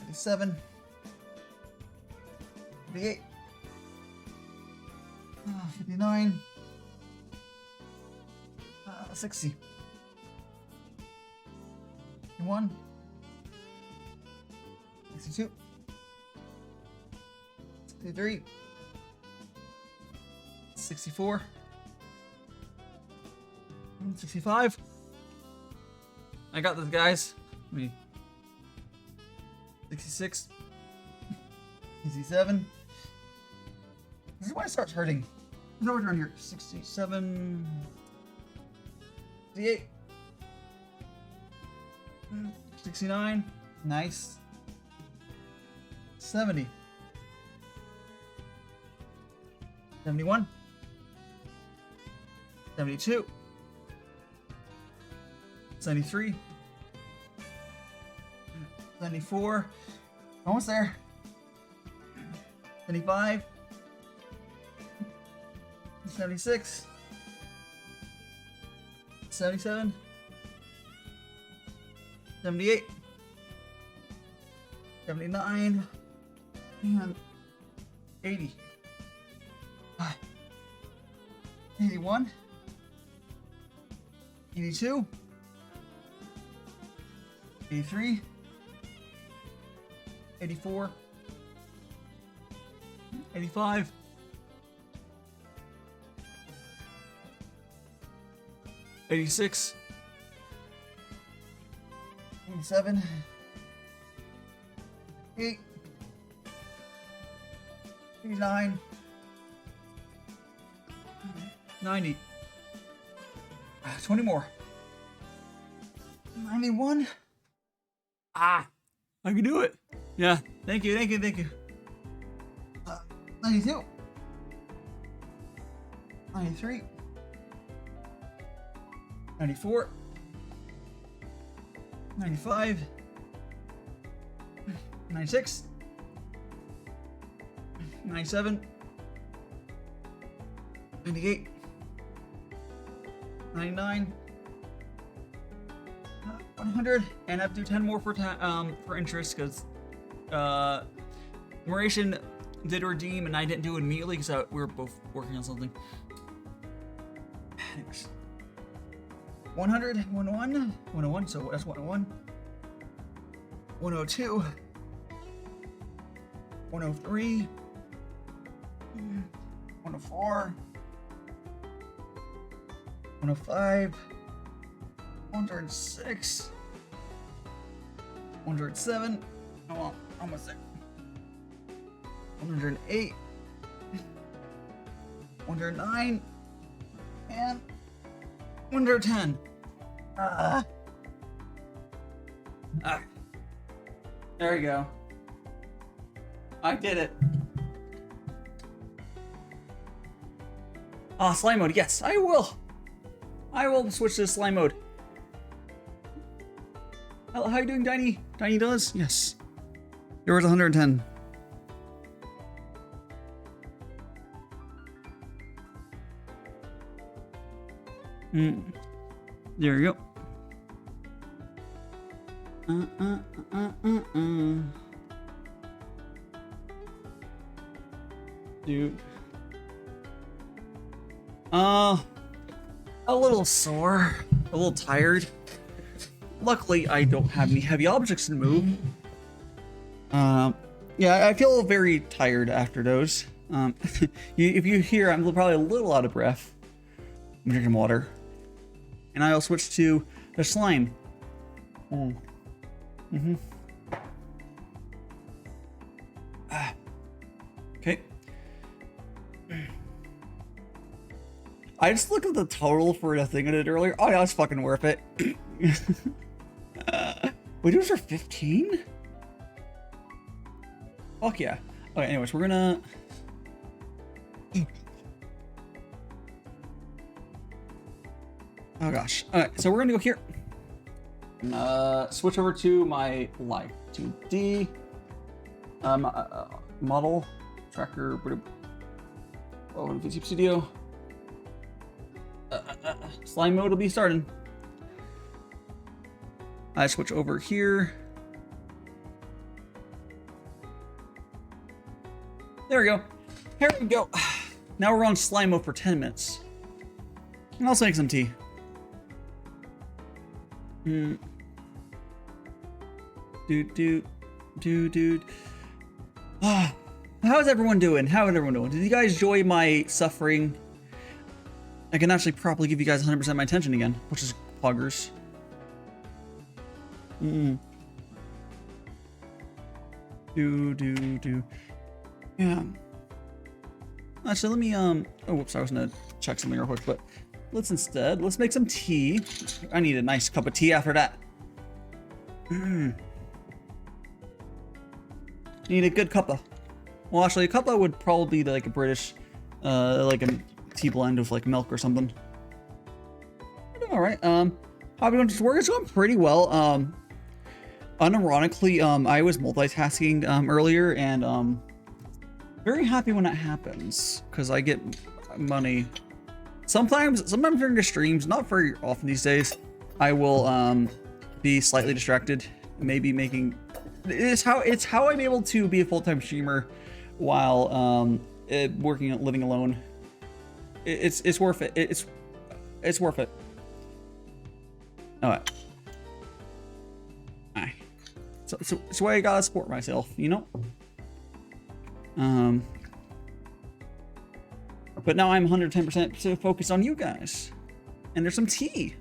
57. 58. 59. 60. 61. 62. 63. 64. 65. I got this, guys. 66. 67. This is when it starts hurting. There's no around here. 67. 68. 69. Nice. 70. 71. 72. 73. 74. Almost there. 75. 76. 77. 78. 79. And 80. 81. 82. 83. 84. 85. 86. 87. 8. 89. 90. 20 more. 91. I can do it. Yeah. Thank you. 92. 93. 94. 95. 96. 97. 98. 99. 100. And I have to do 10 more for interest because Moration did redeem and I didn't do it immediately because we were both working on something. Thanks. 100, 101, 101, so that's 101, 102, 103, 104, 105, 106, 107, oh, almost there, 108, 109, and 110. There we go. I did it. Slime mode. Yes, I will. I will switch to slime mode. How you doing, Tiny? Tiny does? Yes. Yours 110. There we go. Dude. A little sore, a little tired. Luckily, I don't have any heavy objects to move. Yeah, I feel very tired after those. If you hear, I'm probably a little out of breath. I'm drinking water. And I'll switch to the slime. Okay. I just looked at the total for the thing I did earlier. Oh yeah, it's fucking worth it. Wait, those are 15? Fuck yeah. Okay, anyways, we're gonna... Oh gosh. Alright, so we're gonna go here. Switch over to my Live 2D model tracker. Oh, in VTube Studio. Slime mode will be starting. I switch over here. There we go. Here we go. Now we're on slime mode for 10 minutes. And I'll make some tea. Dude. How's everyone doing? How is everyone doing? Did you guys enjoy my suffering? I can actually properly give you guys 100% my attention again, which is poggers. Yeah. Actually, let me, oh, whoops, I was gonna check something real quick, but let's make some tea. I need a nice cup of tea after that. Need a good cuppa. Well, actually, a cuppa would probably be like a British, like a tea blend with like milk or something. All right. How are we going to work? It's going pretty well. Unironically, I was multitasking earlier, and very happy when that happens because I get money. Sometimes during the streams, not very often these days, I will be slightly distracted. Maybe making it's how I'm able to be a full-time streamer while living alone. It's worth it. It's worth it. All right. So it's why I gotta support myself, you know. But now I'm 110% focused on you guys, and there's some tea.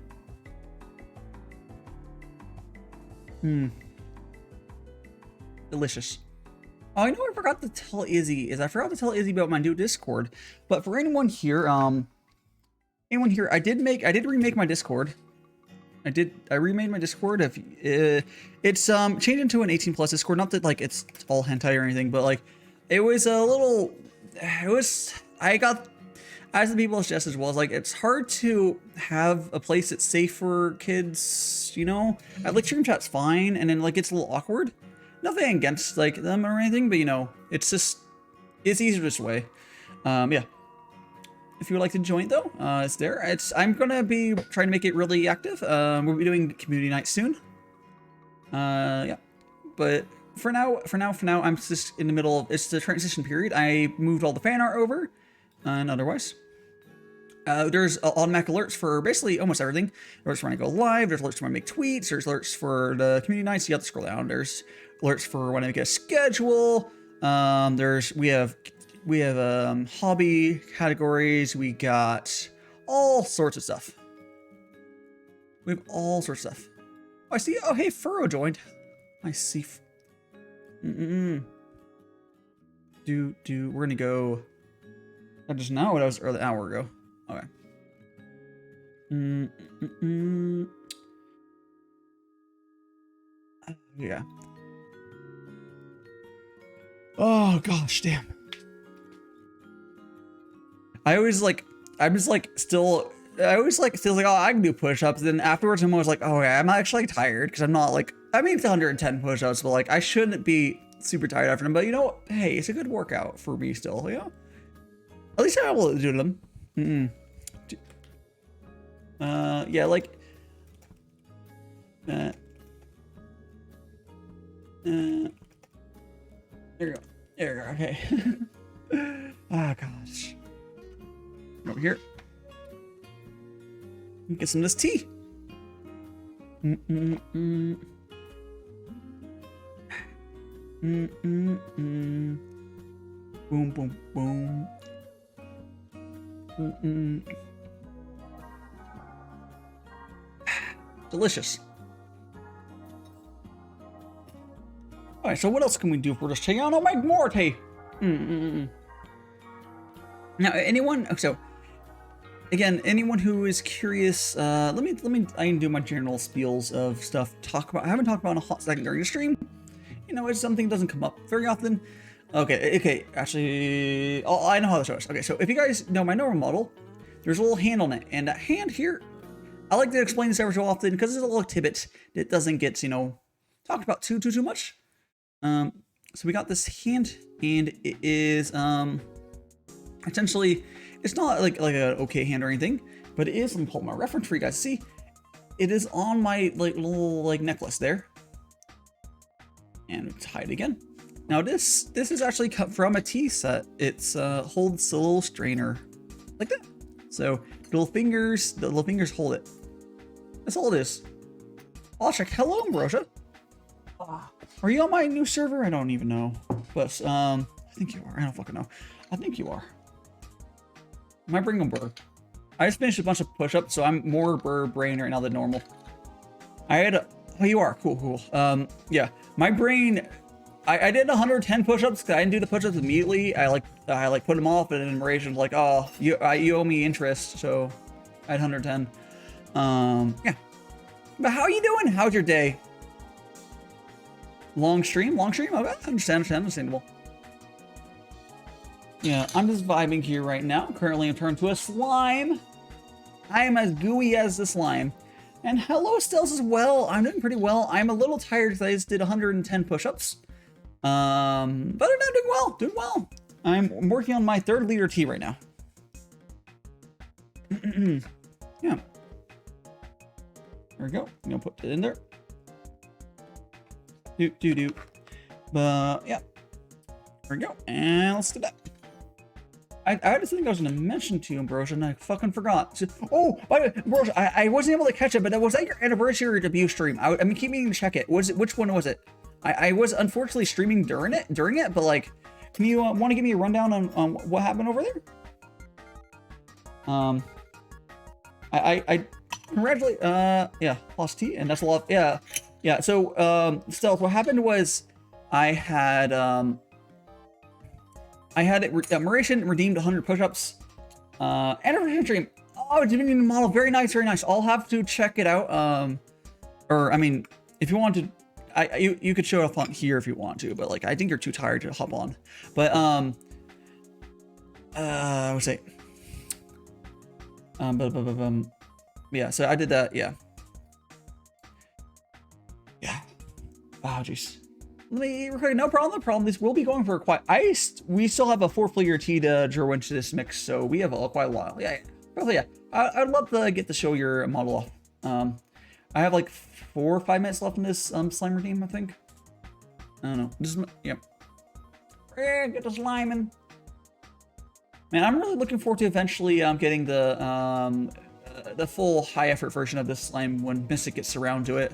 Delicious. Oh, I know I forgot to tell Izzy about my new Discord. But for anyone here, I did remake my Discord. I remade my Discord. It's changed into an 18+ Discord. Not that like it's all hentai or anything, but like it was a little. I got, as the people suggest as well, like it's hard to have a place that's safe for kids. You know, like stream chat's fine, and then like it's a little awkward. Nothing against like them or anything, but you know, it's easier this way. Yeah. If you would like to join though, it's there. I'm gonna be trying to make it really active. We'll be doing community night soon. Yeah. But for now, I'm just in the middle of, it's the transition period. I moved all the fan art over, and otherwise, There's automatic alerts for basically almost everything. Alerts for when I go live, there's alerts for when I make tweets, there's alerts for the community nights, you have to scroll down, there's alerts for when I make a schedule, we have hobby categories, we got all sorts of stuff. We have all sorts of stuff. Oh, I see, oh hey, Furrow joined. I see. We're gonna go, I just know what I was early, an hour ago. Okay. Yeah. Oh gosh, damn. I always like, I'm just like still, I always like feels like, oh, I can do push-ups. Then afterwards, I'm always like, oh yeah, I'm actually tired because I'm not like, I mean, it's 110 push-ups, but like I shouldn't be super tired after them. But you know, hey, it's a good workout for me still. You know, at least I'm able to do them. Yeah, like, there you go. There you go. Okay. Ah, gosh. Over here. Get some of this tea. Boom, boom, boom. Delicious. All right, so what else can we do for this tea? I'll make more tea. Now, so again, anyone who is curious, I can do my general spiels of stuff. I haven't talked about in a hot second during the stream. You know, it's something that doesn't come up very often. Okay, actually, I know how this works. Okay, so if you guys know my normal model, there's a little hand on it, and that hand here, I like to explain this every so often because it's a little tidbit that doesn't get, you know, talked about too much. So we got this hand, and it is essentially, it's not like an okay hand or anything, but it is. Let me pull my reference for you guys to see. It is on my little necklace there, and tie it again. Now this is actually cut from a tea set. It's holds a little strainer like that. So the little fingers hold it. That's all it is. I'll check. Hello, Ambrosia. Are you on my new server? I don't even know, but I think you are. I don't fucking know. I think you are. Am I bringing Burr? I just finished a bunch of push-ups, so I'm more Burr brain right now than normal. Oh, you are. Cool. Yeah, my brain. I did 110 push-ups because I didn't do the push-ups immediately. I put them off, and then Maration was like, "Oh, you owe me interest," so I had 110. Yeah. But how are you doing? How's your day? Long stream? Okay, understandable. Yeah, I'm just vibing here right now. Currently, I'm turned to a slime. I am as gooey as the slime. And hello, Stills as well. I'm doing pretty well. I'm a little tired because I just did 110 push-ups. But I'm doing well. I'm working on my 3rd liter tea right now. Yeah. There we go. I'm gonna put it in there. But yeah. There we go. And let's do that. I had something I was gonna mention to you, Ambrosia, and I fucking forgot. Oh, by the way, Ambrosia, I wasn't able to catch it, but was that your anniversary or debut stream? I mean, keep meaning to check it. Which one was it? I was unfortunately streaming during it, but like, can you want to give me a rundown on what happened over there? I congratulate, yeah, lost tea, and that's a lot. Yeah. So, Stealth, what happened was I had it, Maration redeemed 100 push-ups, anniversary stream. Oh, Dominion model, very nice. I'll have to check it out. Or, I mean, if you want to, you could show it up on here if you want to, but like, I think you're too tired to hop on. But, I would say, yeah, so I did that, yeah. Oh, jeez. No problem. This will be going for quite. We still have a 4th layer tea to draw into this mix, so we have quite a while. Yeah, probably. Yeah, I'd love to get to show your model off. I have like 4 or 5 minutes left in this slime redeem, I think. I don't know. Just yeah. Get the slime in. Man, I'm really looking forward to eventually getting the full high effort version of this slime when Mystic gets around to it.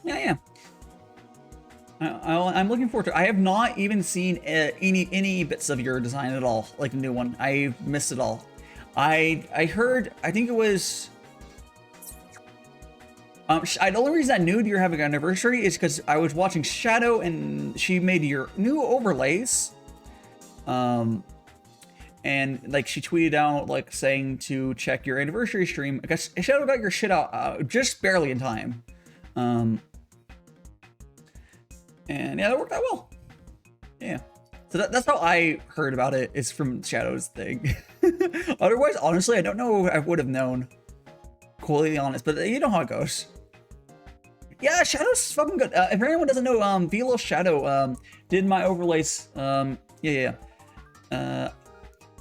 Yeah. I'm looking forward to it. I have not even seen any bits of your design at all, like a new one. I missed it all. I heard, I think it was... the only reason I knew you're having an anniversary is because I was watching Shadow and she made your new overlays. And like she tweeted out like saying to check your anniversary stream. I guess Shadow got your shit out just barely in time. And yeah, that worked out well. Yeah. So that's how I heard about it, is from Shadow's thing. Otherwise, honestly, I don't know if I would have known. Completely honest, but you know how it goes. Yeah, Shadow's fucking good. If anyone doesn't know, Velo Shadow did my overlays.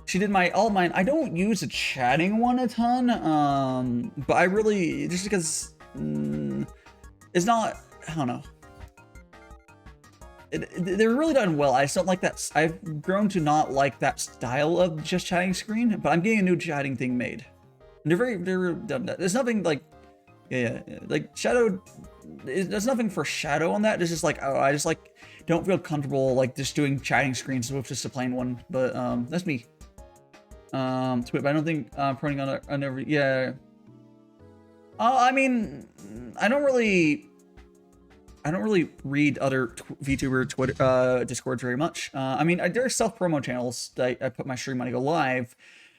She did all mine. I don't use the chatting one a ton, but I really, just because it's not, I don't know. They're really done well. I just don't like that. I've grown to not like that style of just chatting screen, but I'm getting a new chatting thing made. And they're done. There's nothing like, like Shadow. There's nothing for Shadow on that. It's just like, I just like don't feel comfortable like just doing chatting screens with just a plain one. But that's me. But I don't think printing on every I mean, I don't really read other VTuber Twitter Discords very much. I mean, there are self-promo channels that I put my stream on to go live,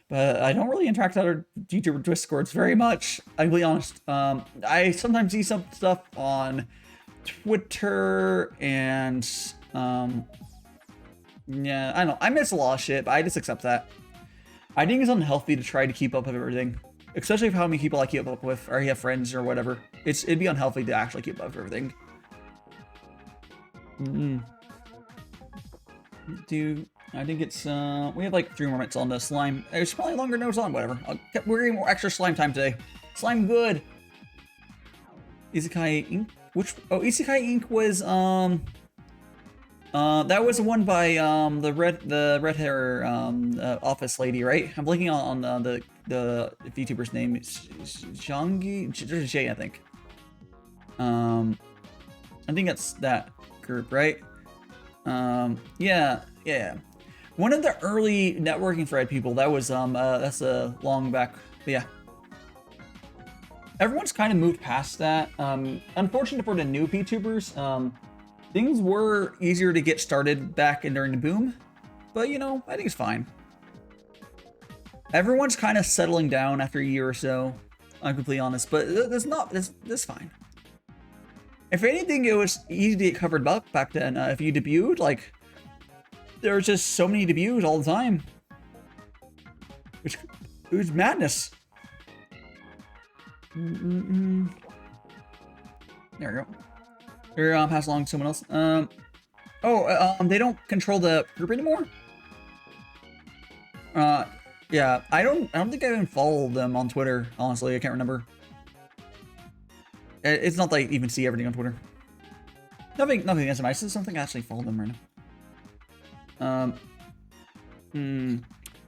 but I don't really interact with other VTuber Discords very much. I'll be honest. I sometimes see some stuff on Twitter and yeah, I don't know. I miss a lot of shit, but I just accept that. I think it's unhealthy to try to keep up with everything, especially with how many people I keep up with, or I have friends or whatever. It'd be unhealthy to actually keep up with everything. I think it's we have like 3 more minutes on the slime. It's probably longer notes on, whatever. We're getting more extra slime time today. Slime good. Isekai Ink. Isekai Ink was that was the one by the red hair office lady, right? I'm blinking on the VTuber's name. It's Zhangyi. There's a J, I think. I think that's that group, right? Yeah. One of the early networking thread people. That was that's a long back. Yeah. Everyone's kind of moved past that. Unfortunately for the new VTubers, things were easier to get started back during the boom, but you know, I think it's fine. Everyone's kind of settling down after a year or so. I'm completely honest, but that's fine. If anything, it was easy to get covered up back then. If you debuted, like, there was just so many debuts all the time. It was madness. There we go. Here, pass along to someone else. They don't control the group anymore? Yeah, I don't think I even follow them on Twitter, honestly. I can't remember. It's not like I even see everything on Twitter. Nothing against them. I just don't think I actually follow them right now.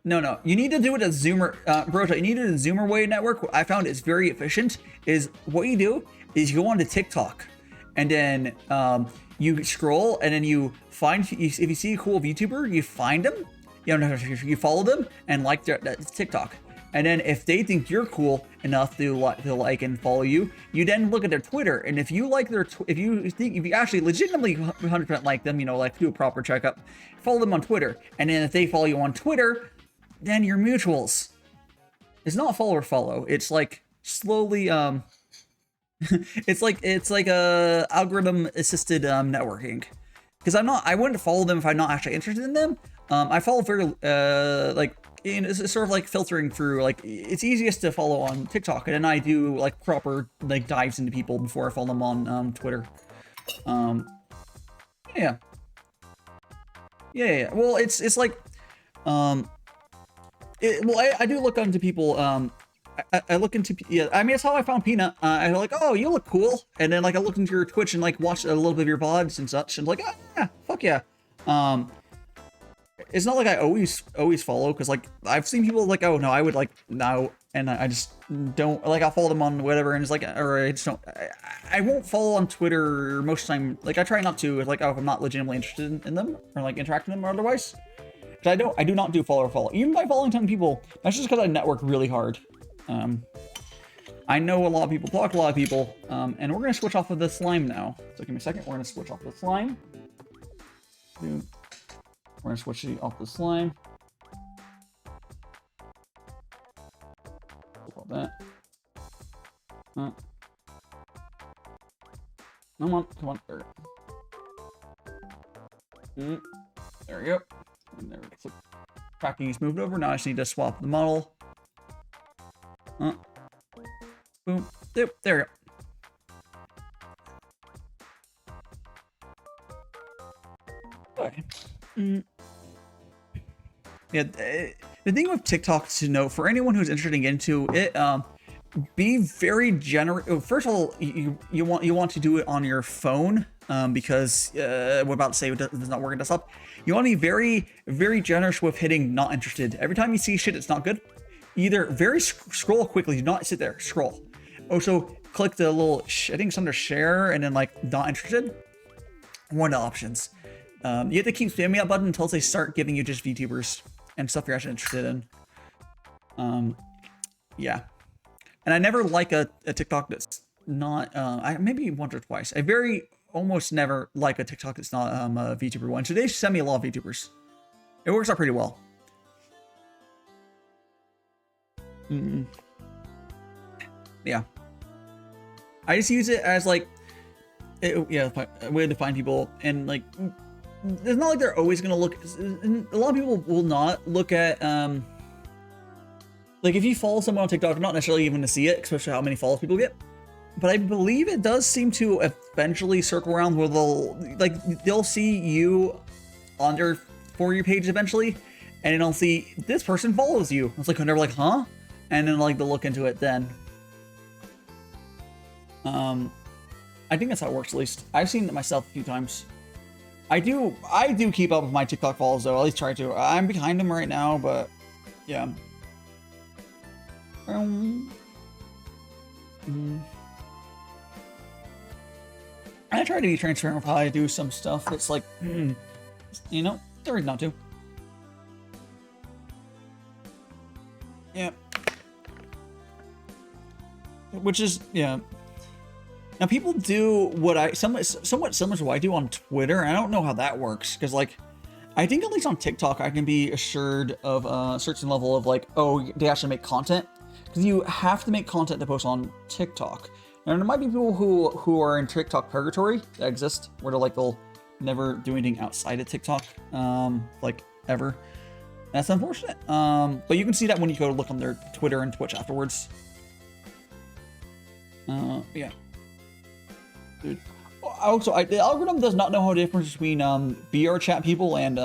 No. You need to do it a Zoomer, Broja. You need it a Zoomer way network. What I found is very efficient. Is what you do is you go onto TikTok, and then you scroll, and then you find if you see a cool VTuber, you find them. You follow them and like their TikTok. And then if they think you're cool enough to like and follow you, you then look at their Twitter. And if you like if you actually legitimately 100% like them, like do a proper checkup, follow them on Twitter. And then if they follow you on Twitter, then you're mutuals. It's not follow or follow. It's like slowly it's like a algorithm assisted networking. Because I wouldn't follow them if I'm not actually interested in them. I follow very it's sort of like filtering through, like it's easiest to follow on TikTok, and then I do like proper like dives into people before I follow them on Twitter. Yeah. Well, it's like I do look into people. I look into, I mean, it's how I found Peanut. I like, oh, you look cool, and then like I looked into your Twitch and like watched a little bit of your VODs and such, and like, yeah, fuck TikTok, yeah. It's not like I always follow, because like I've seen people like, oh no, I would like no, and I just don't like. I'll follow them on whatever, and it's like, or I just don't. I won't follow on Twitter most of the time. Like I try not to. It's like, oh, if I'm not legitimately interested in them or like interacting with them or otherwise. Because I do not do follow. Even by following 10 people, that's just because I network really hard. I know a lot of people, talk to a lot of people, and we're gonna switch off of the slime now. So give me a second. We're gonna switch off the slime. We're gonna switch off the slime. All that. Come on. There we go. There we go. And there we go. Tracking is moved over. Now I just need to swap the model. Boom. There we go. Okay. Yeah, the thing with TikTok to know, for anyone who's interested in getting into it, be very generous. First of all, you want to do it on your phone, because we're about to say it does not work on desktop. You want to be very, very generous with hitting not interested. Every time you see shit that's not good, either scroll quickly, do not sit there, scroll. Also, click the little, I think it's under share, and then like not interested. One of the options. You have to keep spamming that button until they start giving you just VTubers and stuff you're actually interested in. Yeah. And I never like a TikTok that's not, maybe once or twice. I almost never like a TikTok that's not a VTuber one. So they send me a lot of VTubers. It works out pretty well. Yeah. I just use it as like, a way to find people, and like, it's not like they're always gonna look. A lot of people will not look at like if you follow someone on TikTok, not necessarily even to see it, especially how many follows people get. But I believe it does seem to eventually circle around where they'll see you on their For You page eventually, and then they'll see this person follows you. It's like, and they're like, huh? And then like they'll look into it then. I think that's how it works, at least. I've seen it myself a few times. I do keep up with my TikTok follows, though. At least try to. I'm behind them right now, but yeah. I try to be transparent with how I do some stuff that's like, you know, there is not to. Yeah. Which is, yeah. Now people do what somewhat similar to what I do on Twitter, and I don't know how that works, because like, I think at least on TikTok I can be assured of a certain level of like, oh, they actually make content, because you have to make content to post on TikTok. Now there might be people who are in TikTok purgatory that exist, where they'll never do anything outside of TikTok, like ever. And that's unfortunate. But you can see that when you go to look on their Twitter and Twitch afterwards. Yeah. Dude. Also, the algorithm does not know how the difference between VR chat people and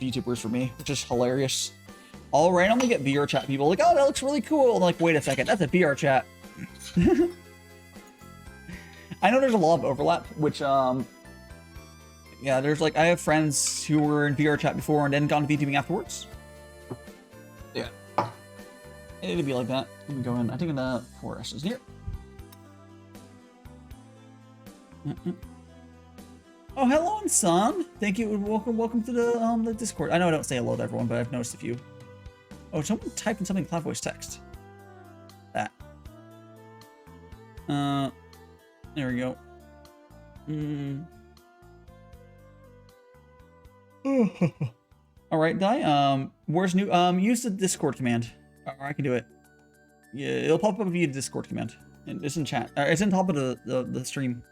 VTubers for me, which is hilarious. I'll randomly get VR chat people like, oh, that looks really cool. I'm like, wait a second, that's a VR chat. I know there's a lot of overlap, which yeah, there's like, I have friends who were in VR chat before and then gone to VTubing afterwards. Yeah, it'd be like that. Let me go in. I think the 4S is here. Oh, hello, son. Thank you. Welcome to the Discord. I know I don't say hello to everyone, but I've noticed a few. Oh, someone typed in something cloud voice text. That. There we go. All right, Dai. Where's new? Use the Discord command. Or I can do it. Yeah, it'll pop up via Discord command. It's in chat. It's in top of the stream.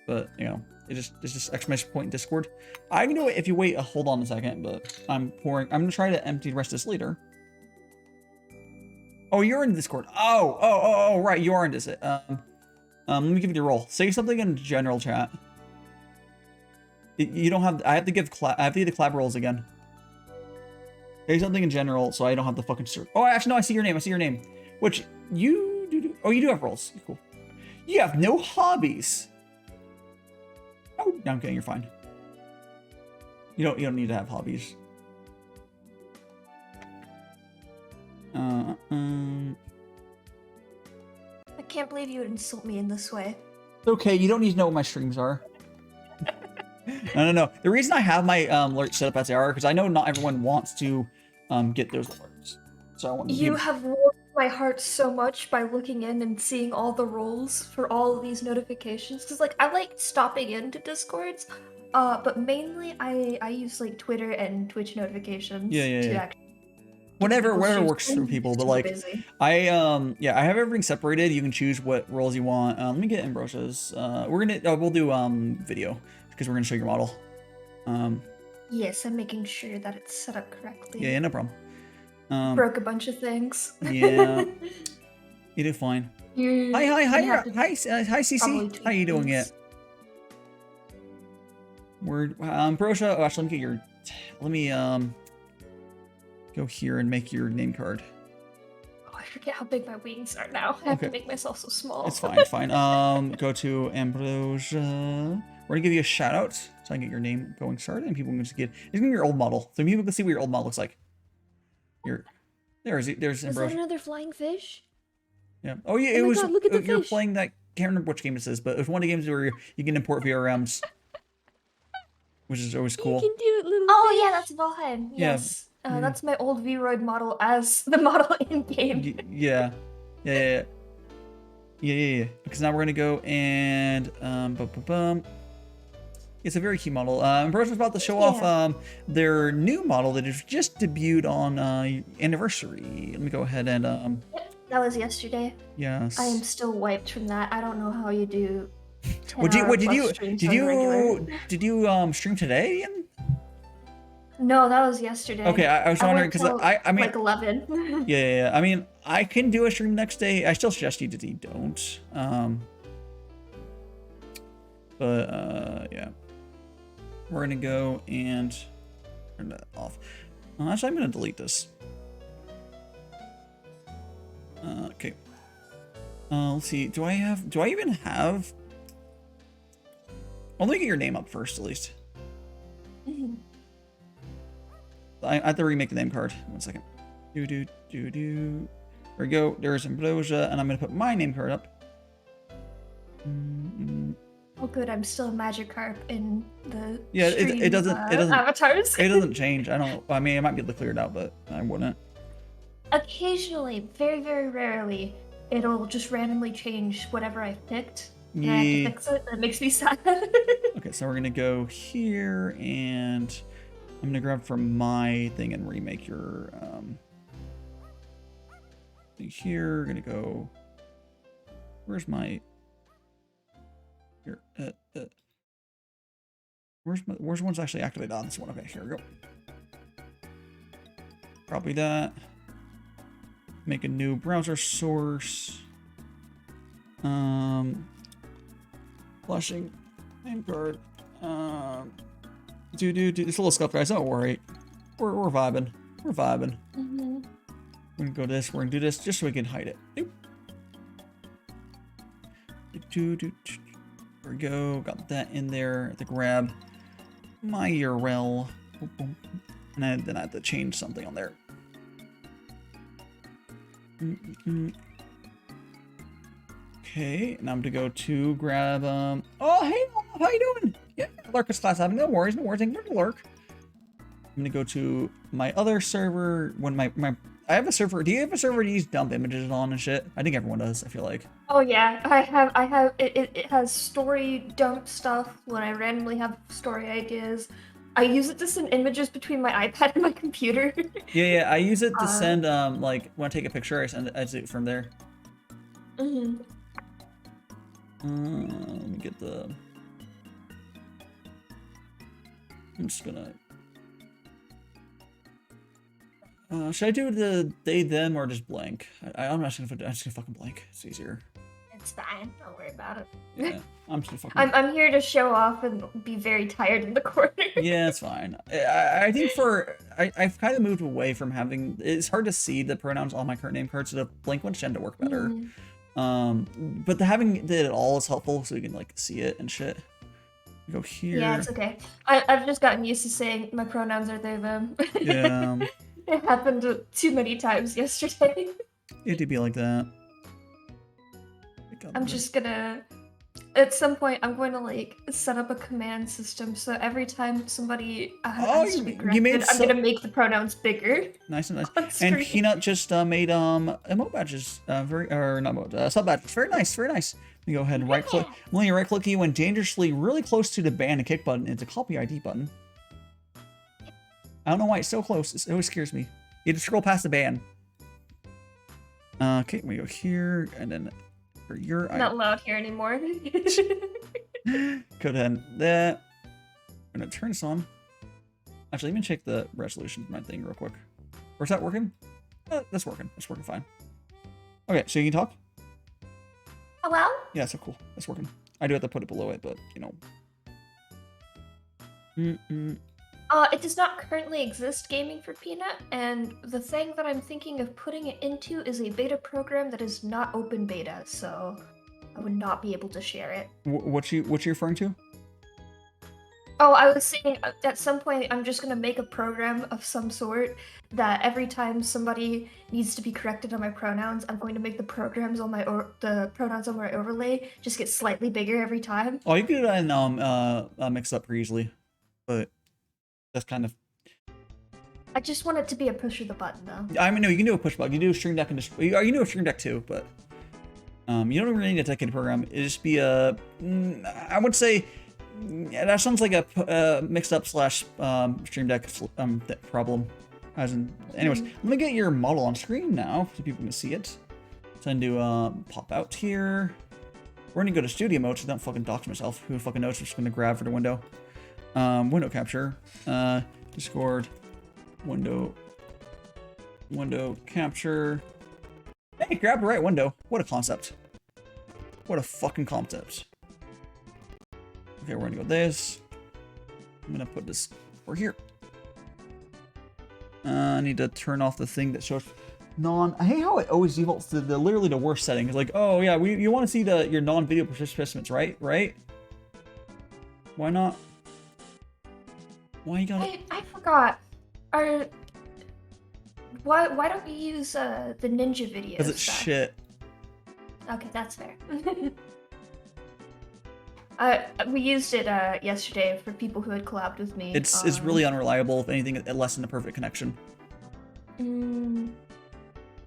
But you know, it's just exclamation point in Discord. I can do it if you wait. Hold on a second, but I'm gonna try to empty the rest of this later. Oh, you're in Discord. Oh, right, you are in Discord. Let me give you the role. Say something in general chat. You don't have. I have to give the collab roles again. Say something in general, so I don't have the fucking search. Oh, actually, no. I see your name. Which you do. Oh, you do have roles. Cool. You have no hobbies. Oh, no, I'm kidding. You're fine. You don't need to have hobbies. I can't believe you would insult me in this way. Okay, you don't need to know what my streams are. No. The reason I have my alerts set up as they are because I know not everyone wants to get those alerts. So I want You have warmed my heart so much by looking in and seeing all the roles for all of these notifications. Because like I like stopping into Discords, but mainly I use like Twitter and Twitch notifications. To actually whatever works for people, but like I have everything separated. You can choose what roles you want. Let me get Ambrosia's. We'll do video because we're gonna show your model. Yes, I'm making sure that it's set up correctly. Yeah, no problem. Broke a bunch of things. Yeah, you did fine. Hi, CC. How you doing yet? We're Ambrosia. Oh, actually, let me go here and make your name card. Oh, I forget how big my wings are now. I have to make myself so small. It's fine. Go to Ambrosia. We're gonna give you a shout out so I can get your name going started, and people can just get. It's gonna be your old model, so people can see what your old model looks like. There's Ambrosia. Is that another flying fish? Yeah. Oh yeah, God, look at the you're fish. playing that. Can't remember which game this is, but it's one of the games where you can import VRMs, which is always cool. You can do it, little. Oh yeah, that's Valheim. Yes. Yeah. That's my old V-Roid model as the model in game. Yeah. Because now we're gonna go and It's a very cute model. Ambrosia's about to show off their new model that is just debuted on anniversary. Let me go ahead and That was yesterday. Yes. I am still wiped from that. I don't know how you do. Did you stream today? No, that was yesterday. Okay, I was wondering because I mean like 11. yeah. I mean, I can do a stream next day. I still suggest you don't. Yeah. We're gonna go and turn that off. Actually, I'm gonna delete this. Okay. Let's see. Do I even have? I'll get your name up first, at least. I have to remake the name card. 1 second. There we go. There's Ambrosia, and I'm gonna put my name card up. Oh, good. I'm still Magikarp in the it doesn't avatars. It doesn't change. I mean, I might be able to clear it out, but I wouldn't. Occasionally, very very rarely, it'll just randomly change whatever I've picked. And I have to fix it. That makes me sad. Okay, so we're gonna go here, and I'm gonna grab from my thing and remake your thing here. Gonna go. Where's my? Here. Where's one's actually activated on this one? Okay, here we go. Probably that. Make a new browser source. Flushing name card. Dude, this little stuff, guys. Don't worry. We're vibing. We're vibing. We're gonna go this. We're gonna do this just so we can hide it. There we go. Got that in there. I have to grab my URL. And then I have to change something on there. Okay, now I'm gonna go to grab oh hey, how you doing? Yeah, Lurk's class having no worries. Thank you for the lurk. I'm gonna go to my other server when I have a server. Do you have a server to use dump images on and shit? I think everyone does, I feel like. Oh yeah, I have it has story dump stuff when I randomly have story ideas. I use it to send images between my iPad and my computer. Yeah, I use it to send like when I take a picture, I send it from there. Let me get the. I'm just gonna. Should I do the they them or just blank? I'm just gonna fucking blank. It's easier. It's fine. Don't worry about it. Yeah, I'm just fucking. I'm here to show off and be very tired in the corner. Yeah, it's fine. I think I've kind of moved away from having. It's hard to see the pronouns on my current name card, so the blank ones tend to work better. But having it all is helpful, so you can like see it and shit. Go here. Yeah, it's okay. I've just gotten used to saying my pronouns are they, them. Yeah. It happened too many times yesterday. It'd be like that. I'm just gonna... At some point, I'm going to, like, set up a command system, so every time somebody has to be corrected, I'm gonna make the pronouns bigger. Nice and nice. And Peanut just made emote badges. Not sub badges. Very nice, very nice. Let me go ahead and right click. When you right click you when dangerously really close to the ban and kick button, it's a copy ID button. I don't know why it's so close. It always scares me. You have to scroll past the ban. Okay, we go here and then for your not allowed here anymore. Go ahead. That. I'm gonna turn this on. Actually, let me check the resolution of my thing real quick. Or is that working? That's working. That's working fine. Okay, so you can talk? Hello? Yeah, so cool. That's working. I do have to put it below it, but you know. It does not currently exist gaming for Peanut, and the thing that I'm thinking of putting it into is a beta program that is not open beta, so I would not be able to share it. What you referring to? Oh, I was saying at some point I'm just gonna make a program of some sort that every time somebody needs to be corrected on my pronouns, I'm going to make the programs on the pronouns on my overlay just get slightly bigger every time. Oh, you can do that in mix up pretty easily, but that's kind of. I just want it to be a push of the button though. I mean, no, you can do a push button. You can do a stream deck and you can do a stream deck too, but you don't really need a dedicated program. It just be a. I would say. Yeah, that sounds like a mixed up / stream deck problem. As in, anyways, let me get your model on screen now so people can see it. So I'm gonna do pop out here. We're gonna go to studio mode so I don't fucking dox myself. Who fucking knows? I'm just gonna grab for the window. Window capture. Discord. Window capture. Hey, grab the right window. What a concept. What a fucking concept. Okay, we're gonna go this. I'm gonna put this over here. I need to turn off the thing that shows I hate how it always defaults to literally the worst setting. It's like, oh yeah, you want to see your non-video participants, right? Right? Why not? Why you gotta? I forgot. Why don't you use the ninja videos? Because it's shit. Okay, that's fair. We used it yesterday for people who had collabed with me. It's really unreliable. If anything, less than a perfect connection.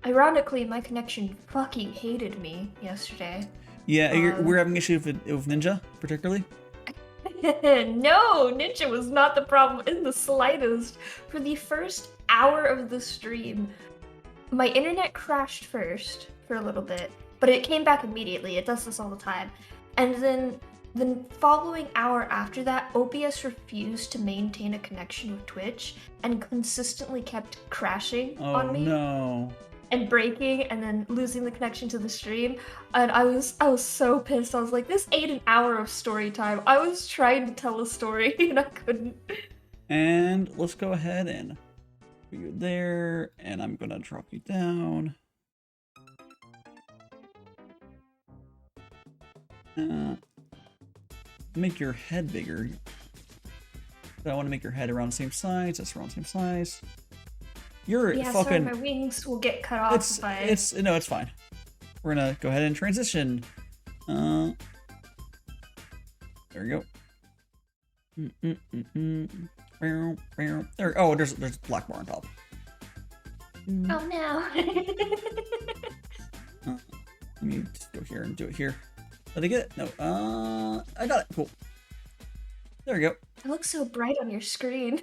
Ironically, my connection fucking hated me yesterday. Yeah, we're having issues with Ninja, particularly? No, Ninja was not the problem in the slightest. For the first hour of the stream, my internet crashed first for a little bit, but it came back immediately. It does this all the time. And then the following hour after that, OBS refused to maintain a connection with Twitch and consistently kept crashing on me. No. And breaking and then losing the connection to the stream. And I was so pissed. I was like, this ain't an hour of story time. I was trying to tell a story and I couldn't. And let's go ahead and put you there, and I'm gonna drop you down. Make your head bigger. So I want to make your head around the same size. That's around the same size. You're fucking. Sorry, my wings will get cut off if I. No, it's fine. We're gonna go ahead and transition. There we go. There. Oh, there's a black bar on top. Oh no. Let me just go here and do it here. Did I get it? No. I got it. Cool. There we go. It looks so bright on your screen.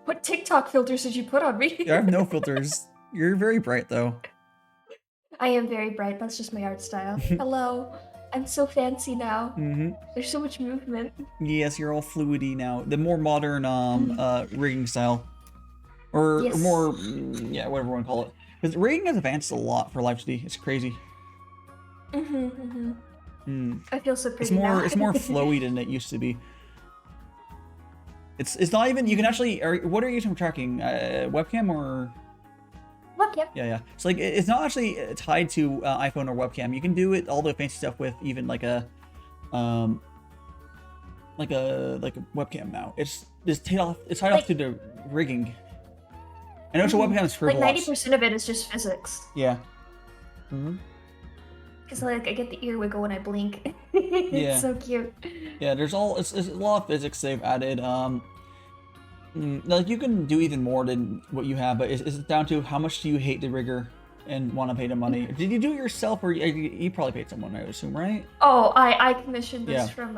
What TikTok filters did you put on me? Yeah, I have no filters. You're very bright, though. I am very bright. That's just my art style. Hello. I'm so fancy now. There's so much movement. Yes, you're all fluidy now. The more modern rigging style. Or more, yeah, whatever you want to call it. Because rigging has advanced a lot for Live CD. It's crazy. I feel so pretty now. It's more flowy than it used to be. It's not even, you can actually, what are you using for tracking? Webcam or? Webcam. Yeah. So like, it's not actually tied to iPhone or webcam. You can do it, all the fancy stuff with even like a, like a webcam mount. It's tied off to the rigging. I know it's a webcam is for like 90% of it is just physics. Yeah. Because like I get the ear wiggle when I blink. It's so cute. Yeah, it's a lot of physics they've added. Like you can do even more than what you have, but it's down to how much do you hate the rigger and want to pay the money. Did you do it yourself, or you probably paid someone, I assume, right? Oh, I commissioned this from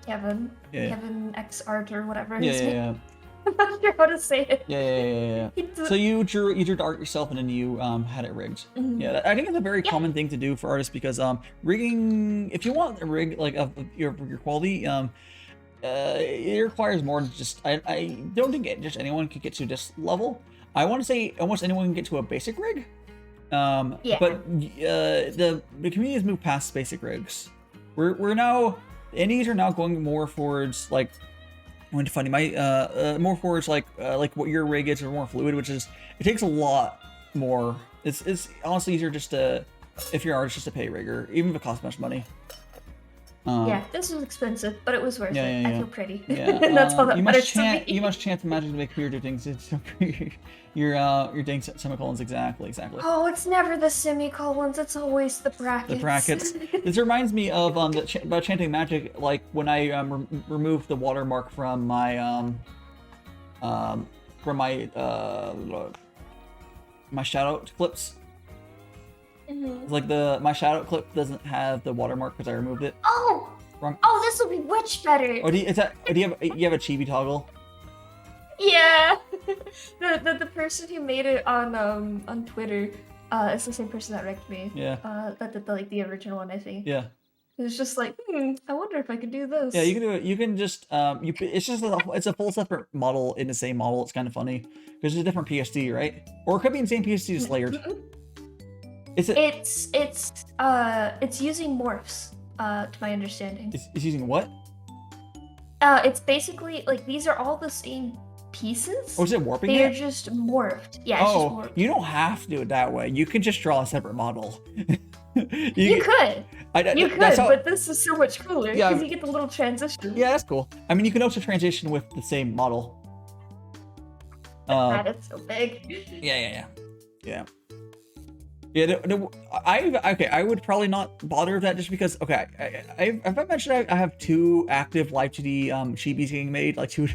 Kevin. Kevin X Art or whatever his name. Yeah. I'm not sure how to say it. Yeah. So you drew the art yourself, and then you had it rigged. Yeah, I think it's a very common thing to do for artists because rigging, if you want a rig like of your quality, it requires more than just. I don't think just anyone can get to this level. I want to say almost anyone can get to a basic rig. But the community has moved past basic rigs. We're now, NEs are now going more towards like. I went to find my more towards like what your rig is, or more fluid, which is it takes a lot more. It's honestly easier just to, if you're an artist, just to pay a rigger, even if it costs much money. Yeah, this was expensive, but it was worth it. I feel pretty. Yeah, that's all that matters to me. You must chant the magic to make weird things. It's you're doing semicolons exactly. Oh, it's never the semicolons. It's always the brackets. The brackets. This reminds me of about chanting magic. Like when I removed the watermark from my my shadow clips. Like my shadow clip doesn't have the watermark because I removed it. Oh, this will be much better. Oh, do you have a chibi toggle? Yeah, the person who made it on Twitter, is the same person that wrecked me. Yeah. That did the original one, I think. Yeah. It was just like, I wonder if I could do this. Yeah, you can do it. You can just it's a full separate model in the same model. It's kind of funny because it's a different PSD, right? Or it could be in the same PSD, just layered. It's using morphs, to my understanding. It's using what? It's basically like these are all the same pieces. Oh, is it warping? They're just morphed. Yeah. It's just morphed. You don't have to do it that way. You can just draw a separate model. you could, but this is so much cooler because you get the little transition. Yeah, that's cool. I mean, you can also transition with the same model. God, it's so big. Yeah. I would probably not bother with that just because. Okay, if I mentioned I have 2 active live 2D chibis getting made, like 2.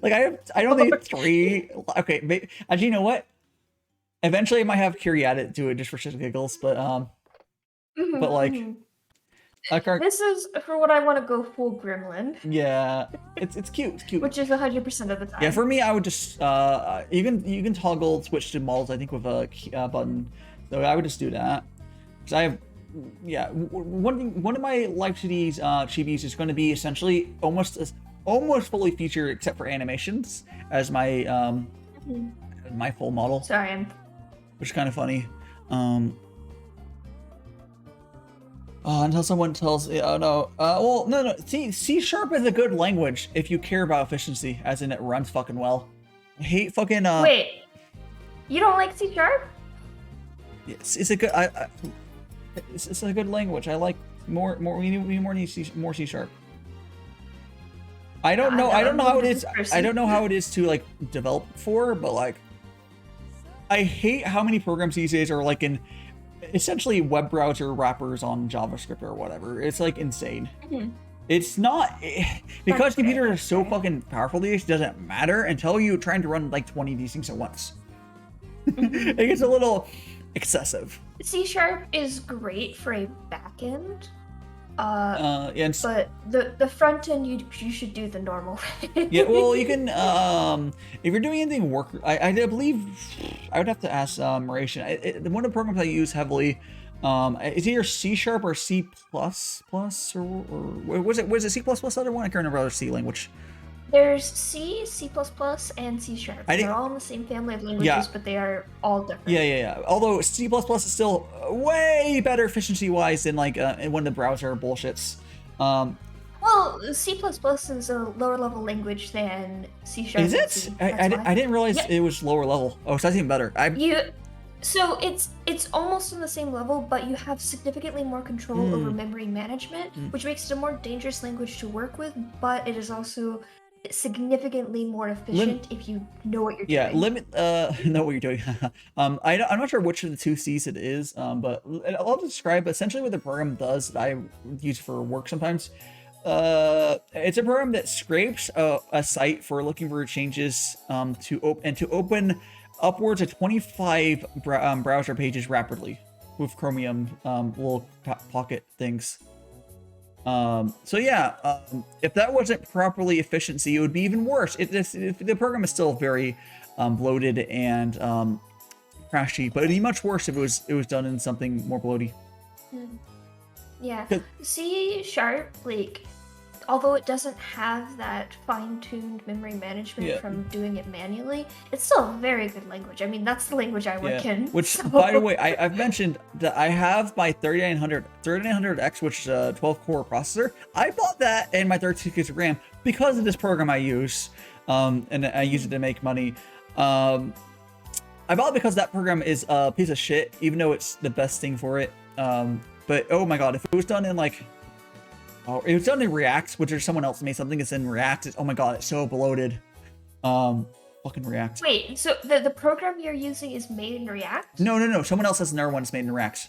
Like I don't need 3. Okay, actually, you know what? Eventually, I might have Curie add it to it just for shits and giggles, but like, this is for what I want to go full gremlin. Yeah, it's cute. It's cute. Which is 100% of the time. Yeah, for me, I would just you can toggle switch to models, I think, with a button. So I would just do that because I have one of my live 2D's chibis is going to be essentially almost fully featured except for animations as my my full model. Sorry, which is kind of funny. Until someone tells, no. C# is a good language if you care about efficiency, as in it runs fucking well. I hate fucking. Wait, you don't like C#? It's a good. It's a good language. I like more. We need more C#. I don't know how it is. I don't know how it is to like develop for, but like, I hate how many programs these days are like in essentially web browser wrappers on JavaScript or whatever. It's like insane. It's not because computers are so fucking powerful these days. It doesn't matter until you're trying to run like 20 of these things at once. It gets a little excessive. C# is great for a backend. But the front end you should do the normal. Yeah, well, you can if you're doing anything work. I believe I would have to ask Maration. One of the programs I use heavily is either C# or C++, or was it C++ the other one? I can't remember the other C language. There's C, C++, and C#. They're all in the same family of languages, but they are all different. Yeah. Although C++ is still way better efficiency-wise than like one of the browser bullshits. Well, C++ is a lower level language than C#. Is it? I didn't realize it was lower level. Oh, so that's even better. So it's almost on the same level, but you have significantly more control over memory management, which makes it a more dangerous language to work with, but it is also significantly more efficient if you know what you're doing. Know what you're doing. I'm not sure which of the two C's it is, but I'll describe essentially what the program does that I use for work sometimes. It's a program that scrapes a site for looking for changes to open upwards of 25 browser pages rapidly with Chromium little pocket things. So yeah, if that wasn't properly efficiency, it would be even worse. The program is still very bloated and crashy, but it'd be much worse if it was done in something more bloaty. Yeah, C#, like, although it doesn't have that fine-tuned memory management from doing it manually, it's still a very good language. I mean, that's the language I work in. Which, so. by the way, I've mentioned that I have my 3900X, which is a 12-core processor. I bought that and my 32 gigs of RAM because of this program I use, and I use it to make money. I bought it because that program is a piece of shit, even though it's the best thing for it. But oh my god, if it was done in like... Oh, it was done in React, which is someone else made something that's in React. Oh my god, it's so bloated. Fucking React. Wait, so the program you're using is made in React? No. Someone else has another one that's made in React.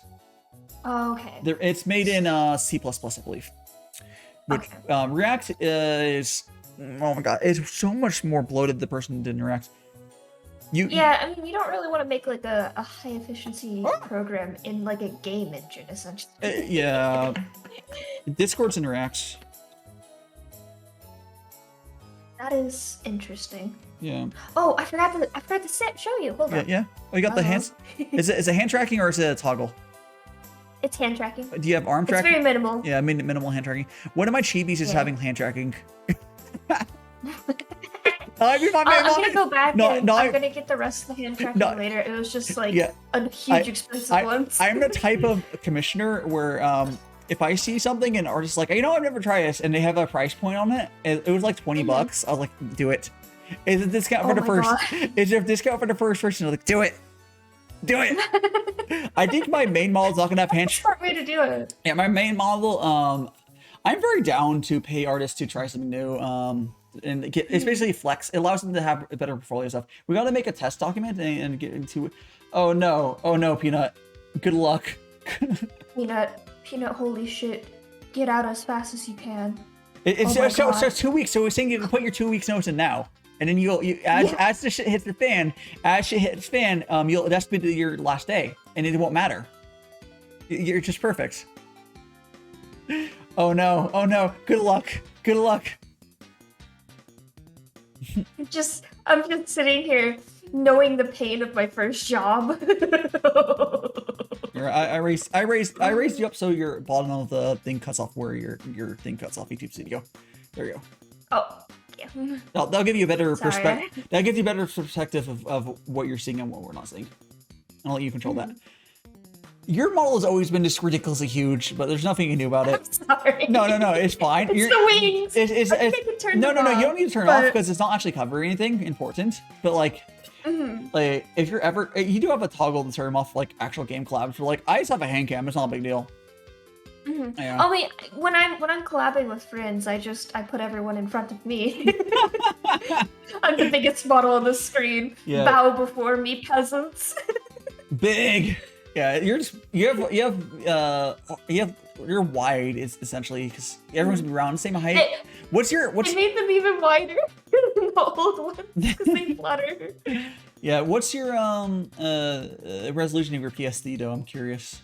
Oh, okay. It's made in C++, I believe. Which, React is... Oh my god, it's so much more bloated the person did in React. Yeah, I mean, you don't really want to make like a high efficiency program in like a game engine, essentially. Yeah. Discord's in React. That is interesting. Yeah. Oh, I forgot to show you. Hold on. Yeah. Oh, you got the hands. Is it hand tracking or is it a toggle? It's hand tracking. Do you have arm tracking? It's very minimal. Yeah, minimal hand tracking. One of my chibis is having hand tracking. I'm gonna go back and I'm gonna get the rest of the hand tracking later. It was just like a huge expensive one. I'm the type of commissioner where if I see something and artists like, I've never tried this, and they have a price point on it, it was like 20 bucks. I was like, do it. Is it discount for the first? Is there a discount for the first person? I was like, do it. Do it. I think my main model is not gonna have hand. Smart way to do it. Yeah, my main model. I'm very down to pay artists to try something new. And it's basically flex. It allows them to have a better portfolio stuff. We got to make a test document and get into it. Oh no, Peanut. Good luck. Peanut, holy shit. Get out as fast as you can. So 2 weeks. So we're saying you can put your 2 weeks notice in now. And then as the shit hits the fan, that's be your last day. And it won't matter. You're just perfect. Oh no. Good luck. I'm just sitting here knowing the pain of my first job. I raised you up so your bottom of the thing cuts off where your thing cuts off YouTube Studio. There you go. Oh, yeah. That'll give you a better perspective. That gives you a better perspective of what you're seeing and what we're not seeing. I'll let you control that. Your model has always been just ridiculously huge, but there's nothing you can do about it. I'm sorry. No, it's fine. It's the wings. No, you don't need to turn it off because it's not actually covering anything important. But like if you're ever, you do have a toggle to turn them off like actual game collabs. But like I just have a hand cam. It's not a big deal. Yeah. Oh wait, when I'm collabing with friends, I put everyone in front of me. I'm the biggest model on the screen. Yeah. Bow before me, peasants. Big. Yeah, you're wide is essentially because everyone's around the same height. It made them even wider than the old ones because they flutter. Yeah, what's your resolution of your PSD though? I'm curious.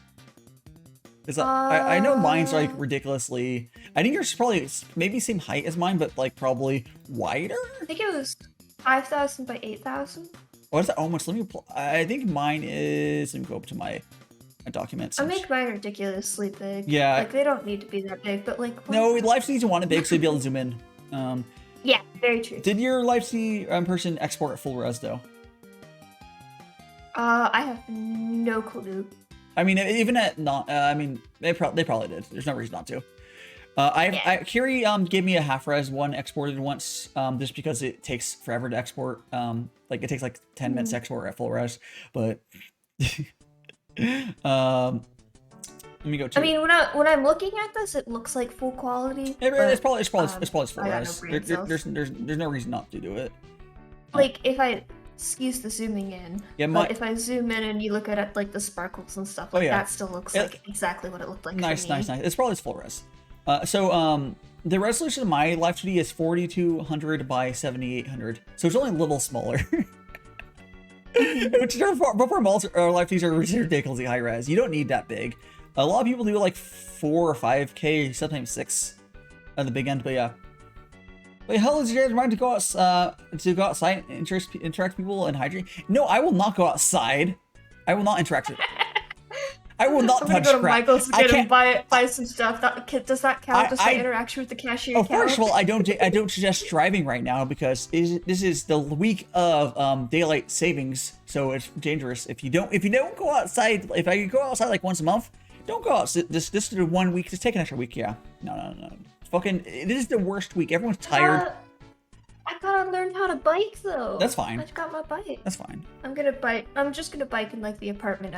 I know mine's like ridiculously. I think yours is probably maybe same height as mine, but like probably wider. I think it was 5,000 by 8,000. What is that? Almost. Let me pull. I think mine is. Let me go up to my documents. I make mine ridiculously big. Yeah. Like they don't need to be that big, but like. No, live needs to want it big so you'll be able to zoom in. Yeah, very true. Did your live person export at full res though? I have no clue. I mean, even at not. I mean, they probably did. There's no reason not to. Kiri gave me a half res one exported once, just because it takes forever to export. Like it takes like 10 minutes to export at full res, but Let me go to. I mean, when I'm looking at this, it looks like full quality. It's probably full I got res. no brain cells. There's no reason not to do it. Like if I excuse the zooming in, yeah, but if I zoom in and you look at it, like the sparkles and stuff, like that still looks like exactly what it looked like. Nice, for me. nice. It's probably full res. So the resolution of my live 2D is 4200 by 7800, so it's only a little smaller. Which before live 2Ds are ridiculously high res. You don't need that big. A lot of people do like 4 or 5K, sometimes 6 at the big end, but yeah. Wait, hell is you guys mind to go outside, interact with people and hydrate? No, I will not go outside. I will not interact with. I will not touch go to crap. Michael's to get him buy some stuff. Does that count? Does that interaction with the cashier count? First of all, I don't suggest driving right now because this is the week of daylight savings, so it's dangerous. If you don't go outside, if I go outside like once a month, don't go out. This is 1 week. Just take an extra week. Yeah. No. Fucking, this is the worst week. Everyone's tired. I gotta learn how to bike though. That's fine. I just got my bike. That's fine. I'm gonna bike. I'm just gonna bike in like the apartment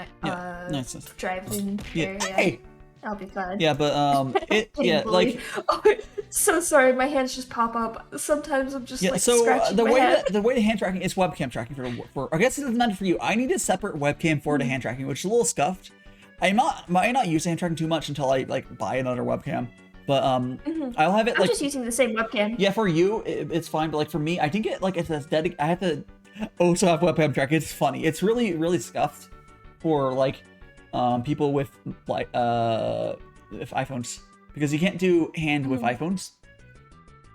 driving area. Hey. I'll be fine. Yeah, but like. Oh, so sorry, my hands just pop up. Sometimes I'm just like scratching the my way head. the way the hand tracking is webcam tracking for I guess it's meant for you. I need a separate webcam for the hand tracking, which is a little scuffed. I might not use hand tracking too much until I like buy another webcam. But I'll have it. I'm just using the same webcam. Yeah, for you it's fine, but like for me, I think it like it's aesthetic. I have to also have webcam tracking. It's funny. It's really scuffed for like people with like with iPhones because you can't do hand with iPhones.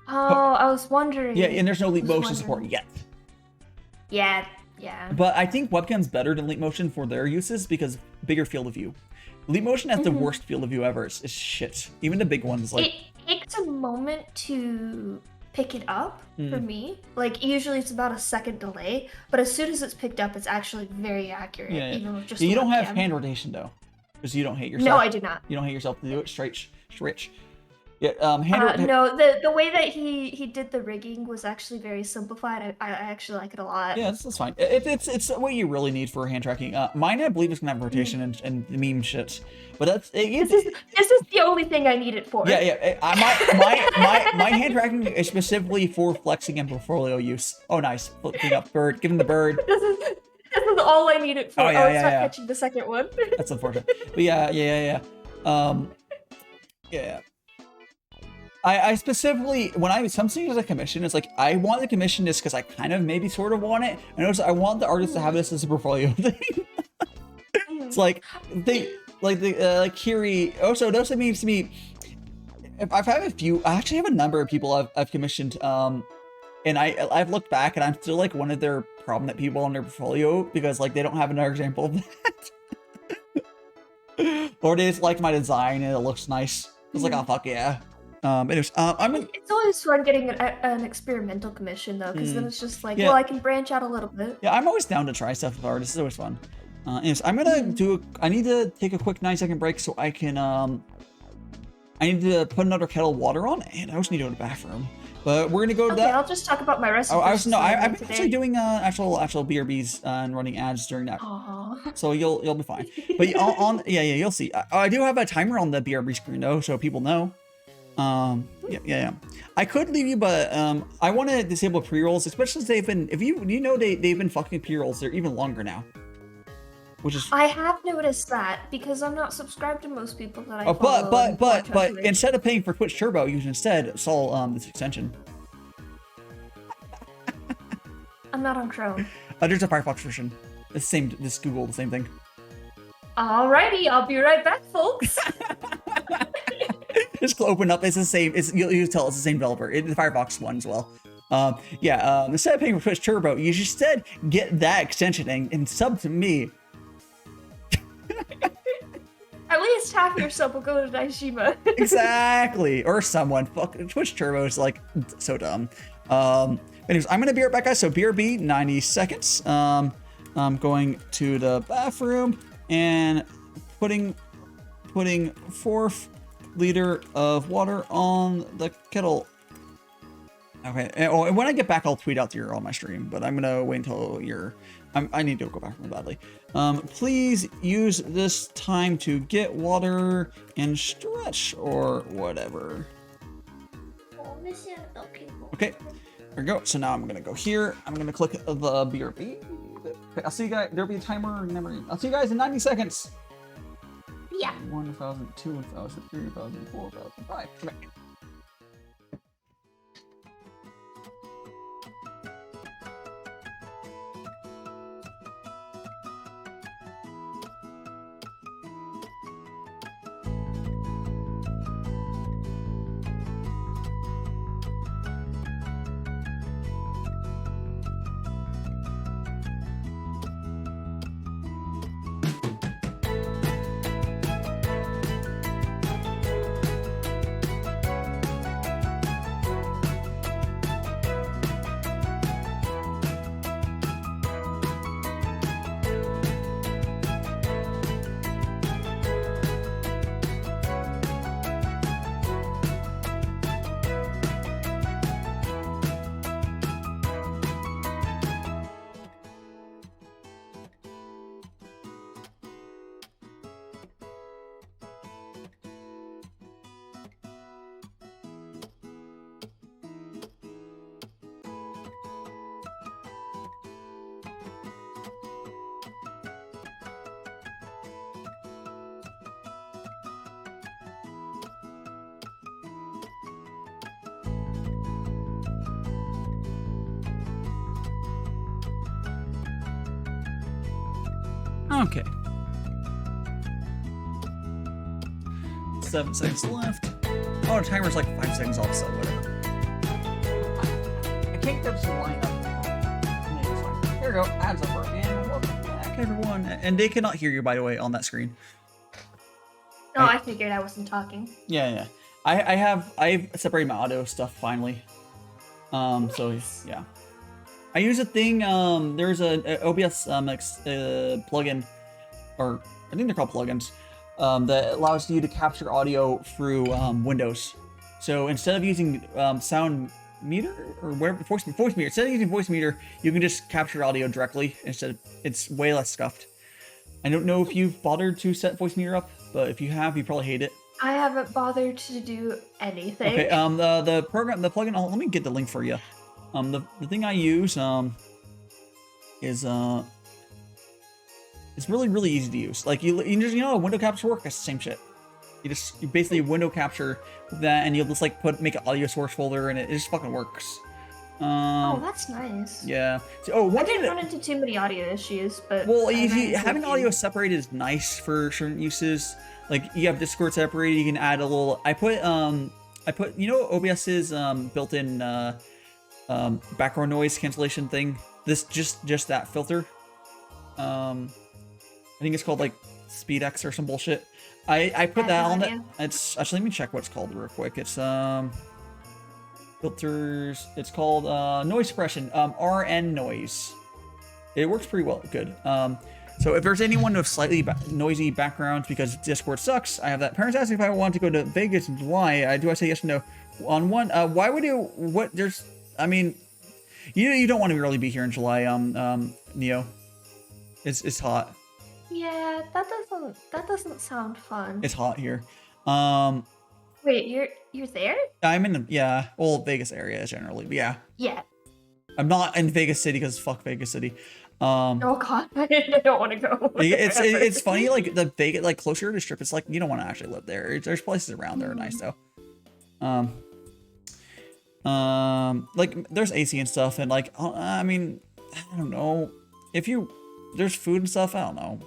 Oh, I was wondering. Yeah, and there's no Leap Motion support yet. Yeah. But I think webcam's better than Leap Motion for their uses because bigger field of view. Leap Motion has the worst field of view ever. It's shit. Even the big ones like. It takes a moment to pick it up for me. Like usually it's about a second delay, but as soon as it's picked up, it's actually very accurate. Yeah. Even with just you don't have hand rotation though, because you don't hate yourself. No, I do not. You don't hate yourself to do it. Stretch. Yeah. No, the way that he did the rigging was actually very simplified. I actually like it a lot. Yeah, that's fine. It's what you really need for hand tracking. Mine, I believe, is gonna have rotation and meme shit, but that's this is the only thing I need it for. Yeah. My hand tracking is specifically for flexing and portfolio use. Oh, nice. Flipping up bird. Give him the bird. This is all I need it for. It's not catching the second one. That's unfortunate. But yeah. I specifically, when I'm something as a commission, it's like I want to commission this because I kind of maybe sort of want it, and also I want the artist to have this as a portfolio thing. It's like like Kiri. Also, those means to me. I've had a few. I actually have a number of people I've commissioned. And I've looked back and I'm still like one of their prominent people on their portfolio because like they don't have another example of that. Or they just liked my design and it looks nice. It's like, oh fuck yeah. Anyways, it's always fun getting an experimental commission though, because then it's just like, well, I can branch out a little bit. Yeah, I'm always down to try stuff with artists. It's always fun. Anyways, I'm gonna I need to take a quick 9-second break so I can I need to put another kettle of water on, and I also need to go to the bathroom. But we're gonna go to that. I'll just talk about my recipe. I've been actually doing actual BRBs and running ads during that. Aww. So you'll be fine. But you'll see. I do have a timer on the BRB screen though, so people know. Yeah. I could leave you, but I want to disable pre-rolls, especially since they've been. If they've been fucking pre-rolls. They're even longer now. Which is. I have noticed that because I'm not subscribed to most people that I follow. But instead of paying for Twitch Turbo, you can instead install this extension. I'm not on Chrome. There's a Firefox version. It's the same. This Google, the same thing. Alrighty, I'll be right back, folks. Just open up. It's the same. You'll tell it's the same developer. It's the Firefox one as well. Instead of paying for Twitch Turbo, you should instead get that extension and sub to me. At least half your sub will go to Daishima. Exactly, or someone. Fuck, Twitch Turbo is like so dumb. Anyways, I'm gonna be right back, guys. So BRB, 90 seconds. I'm going to the bathroom and putting 4 liter of water on the kettle. Okay. And when I get back, I'll tweet out you're on my stream, but I'm gonna wait until you're. I need to go back really badly. Please use this time to get water and stretch or whatever. Okay. There we go. So now I'm gonna go here. I'm gonna click the BRB. Okay, I'll see you guys. There'll be a timer. I'll see you guys in 90 seconds. Yeah. 1,000, 2,000, 3,000, 4,000, 5. Okay. Okay. 7 seconds left. Oh, the timer's like 5 seconds off, so whatever. I can't grab some line up. Here we go. Ads over. And welcome back, everyone. And they cannot hear you, by the way, on that screen. No, I figured I wasn't talking. Yeah. I've separated my audio stuff finally. So yeah. I use a thing, there's a OBS plugin, or I think they're called plugins, that allows you to capture audio through Windows. So instead of using sound meter or whatever, voice meter, instead of using voice meter, you can just capture audio directly. It's way less scuffed. I don't know if you've bothered to set voice meter up, but if you have, you probably hate it. I haven't bothered to do anything. Okay, the plugin, let me get the link for you. The thing I use is it's really easy to use. Like you just window capture work. That's the same shit. You basically window capture that, and you'll just like make an audio source folder, and it just fucking works. Oh, that's nice. Yeah. So, I didn't run into too many audio issues, but well, having audio separated is nice for certain uses. Like you have Discord separated, you can add a little. I put OBS's built-in background noise cancellation thing. This just that filter. I think it's called like SpeedX or some bullshit. I put that on it. It's actually, let me check what it's called real quick. It's filters. It's called noise suppression. RN noise. It works pretty well. Good. So if there's anyone with slightly noisy backgrounds because Discord sucks, I have that. Parents asking if I want to go to Vegas in July. Do I say yes or no? On one, why would you? What there's? I mean, you don't want to really be here in July. Neo. It's hot. Yeah, that doesn't sound fun. It's hot here. Wait, you're there? I'm in well, Vegas area generally, but yeah. Yeah. I'm not in Vegas City because fuck Vegas City. Oh god, I don't want to go. It's funny, like the Vegas, like closer to the Strip, it's like you don't want to actually live there. There's places around there are nice though. Like there's AC and stuff, and like I mean, I don't know there's food and stuff. I don't know.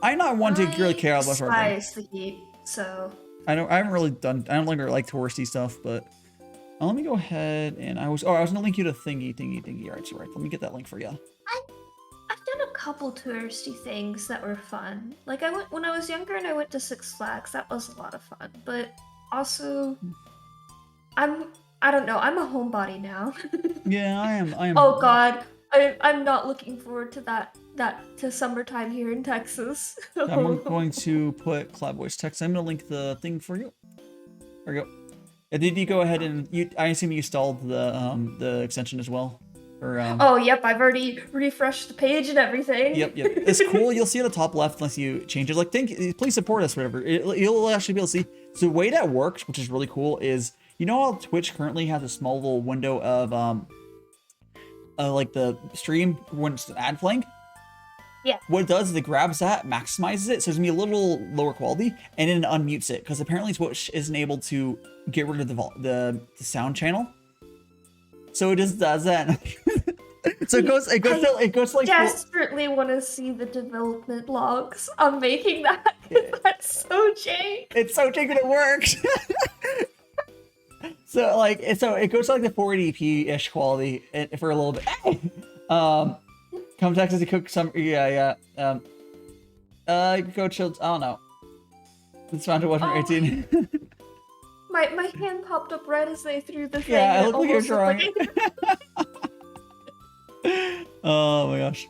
I'm not one to really care about the heat, so I don't really like touristy stuff, but let me go ahead and I was gonna link you to thingy. Alright, so let me get that link for you. I've done a couple touristy things that were fun. Like I went when I was younger and I went to Six Flags. That was a lot of fun. But also, I don't know. I'm a homebody now. Yeah, I am. Oh god, I'm not looking forward to that to summertime here in Texas. I'm going to put Cloud Voice text. I'm gonna link the thing for you. There we go. Did you go ahead and I assume you installed the extension as well? Or, oh, yep, I've already refreshed the page and everything. Yep. It's cool. You'll see at the top left unless you change it. Like, please support us, whatever. You'll actually be able to see. So the way that works, which is really cool, is you know how Twitch currently has a small little window of like the stream when it's ad playing. Yeah. What it does is it grabs that, maximizes it, so it's gonna be a little lower quality, and then it unmutes it because apparently Twitch isn't able to get rid of the sound channel. So it just does that. So it goes like. Desperately want to see the development logs on making that. That's so jank. It's so jank, but it works. So it goes to like the 480p ish quality for a little bit. Come Texas to cook some. Yeah. Go chill. I don't know. It's found to 118. My hand popped up right as they threw the thing. Yeah, I look like you're drawing. Oh my gosh.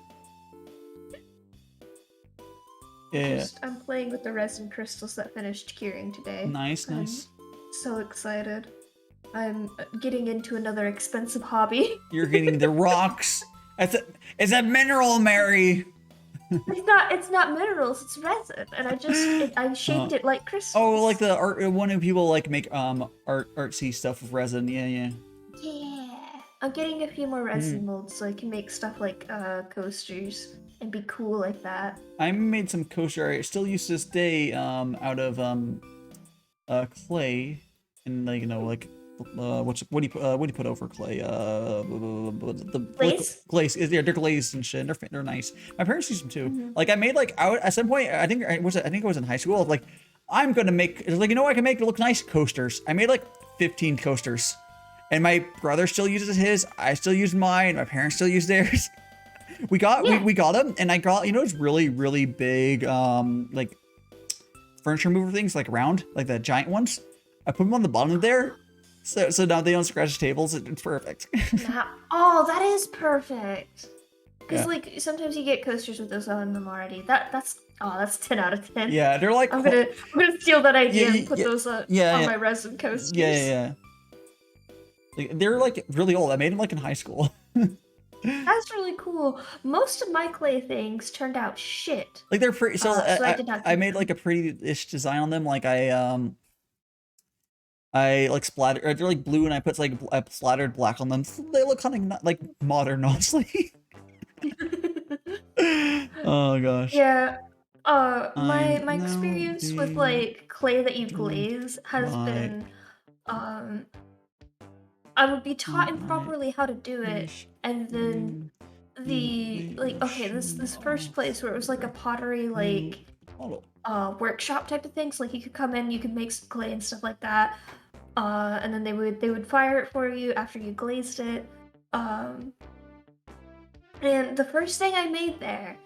Yeah. I'm playing with the resin crystals that finished curing today. Nice. I'm so excited. I'm getting into another expensive hobby. You're getting the rocks. It's a mineral, Mary. It's not minerals, it's resin, and I shaped it like crystals. Oh, like the art one of people like make artsy stuff with resin. Yeah. I'm getting a few more resin molds so I can make stuff like coasters and be cool like that. I made some coaster art. I still use this day out of clay and like what do you put over clay? Glaze? Glaze. Yeah, they're glazed and shit. They're nice. My parents use them too. Like I made at some point I think I was in high school. Like I'm gonna make. It's like what I can make it look nice coasters. I made like 15 coasters, and my brother still uses his. I still use mine. My parents still use theirs. We got them, and I got it's really big like furniture mover things like round like the giant ones. I put them on the bottom of there. So now they don't scratch tables. It's perfect. Oh, that is perfect. Because like sometimes you get coasters with those on them already. That's 10 out of 10. Yeah, they're like I'm gonna steal that idea and put those on my resin coasters. Yeah. They're like really old. I made them like in high school. That's really cool. Most of my clay things turned out shit. Like they're pretty. So I made like a them. pretty-ish design on them. Like I like splattered. They're like blue, and I put I splattered black on them. They look kind of like modern, honestly. Oh gosh. Yeah. My experience with like clay that you glaze has been, I would be taught improperly how to do it, and then this first place where it was like a pottery workshop type of thing. So like you could come in, you could make some clay and stuff like that. And then they would fire it for you after you glazed it. And the first thing I made there,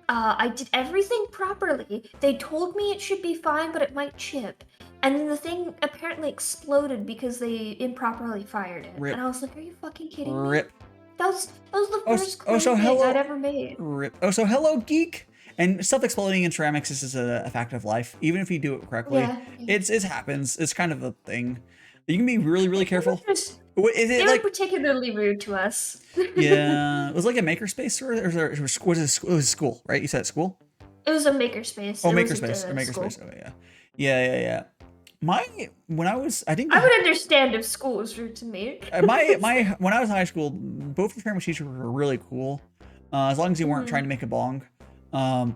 I did everything properly. They told me it should be fine, but it might chip. And then the thing apparently exploded because they improperly fired it. Rip. And I was like, are you fucking kidding me? Rip. That was the first clay thing I'd ever made. Rip. Oh, so hello, geek. And stuff exploding in ceramics is a fact of life. Even if you do it correctly, it happens. It's kind of a thing. You can be really careful. Is it they like were particularly rude to us? Yeah, it was like a makerspace, or was it school? Right? You said school. It was a makerspace. Oh, makerspace. Oh, yeah. When I was, I think I would understand if school was rude to me. when I was in high school, both the ceramics teachers were really cool, as long as you weren't trying to make a bong. An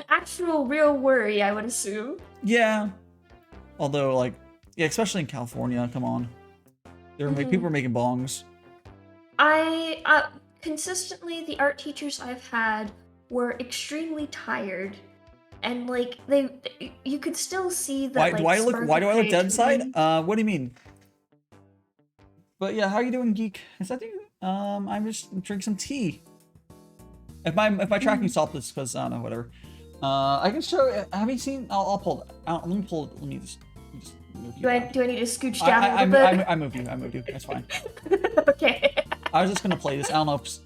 actual real worry, I would assume. Yeah. Although, especially in California, come on. People were making bongs. Consistently, the art teachers I've had were extremely tired. And, you could still see that, why do I look dead inside? What do you mean? But yeah, how are you doing, geek? I'm just drinking some tea. If my tracking stopped, it's because I don't know, whatever. I can show. Have you seen? I'll pull it. Let me pull it. Let me just move you. Do I need to scooch down a little bit? I moved you. That's fine. Okay. I was just gonna play this. I don't know if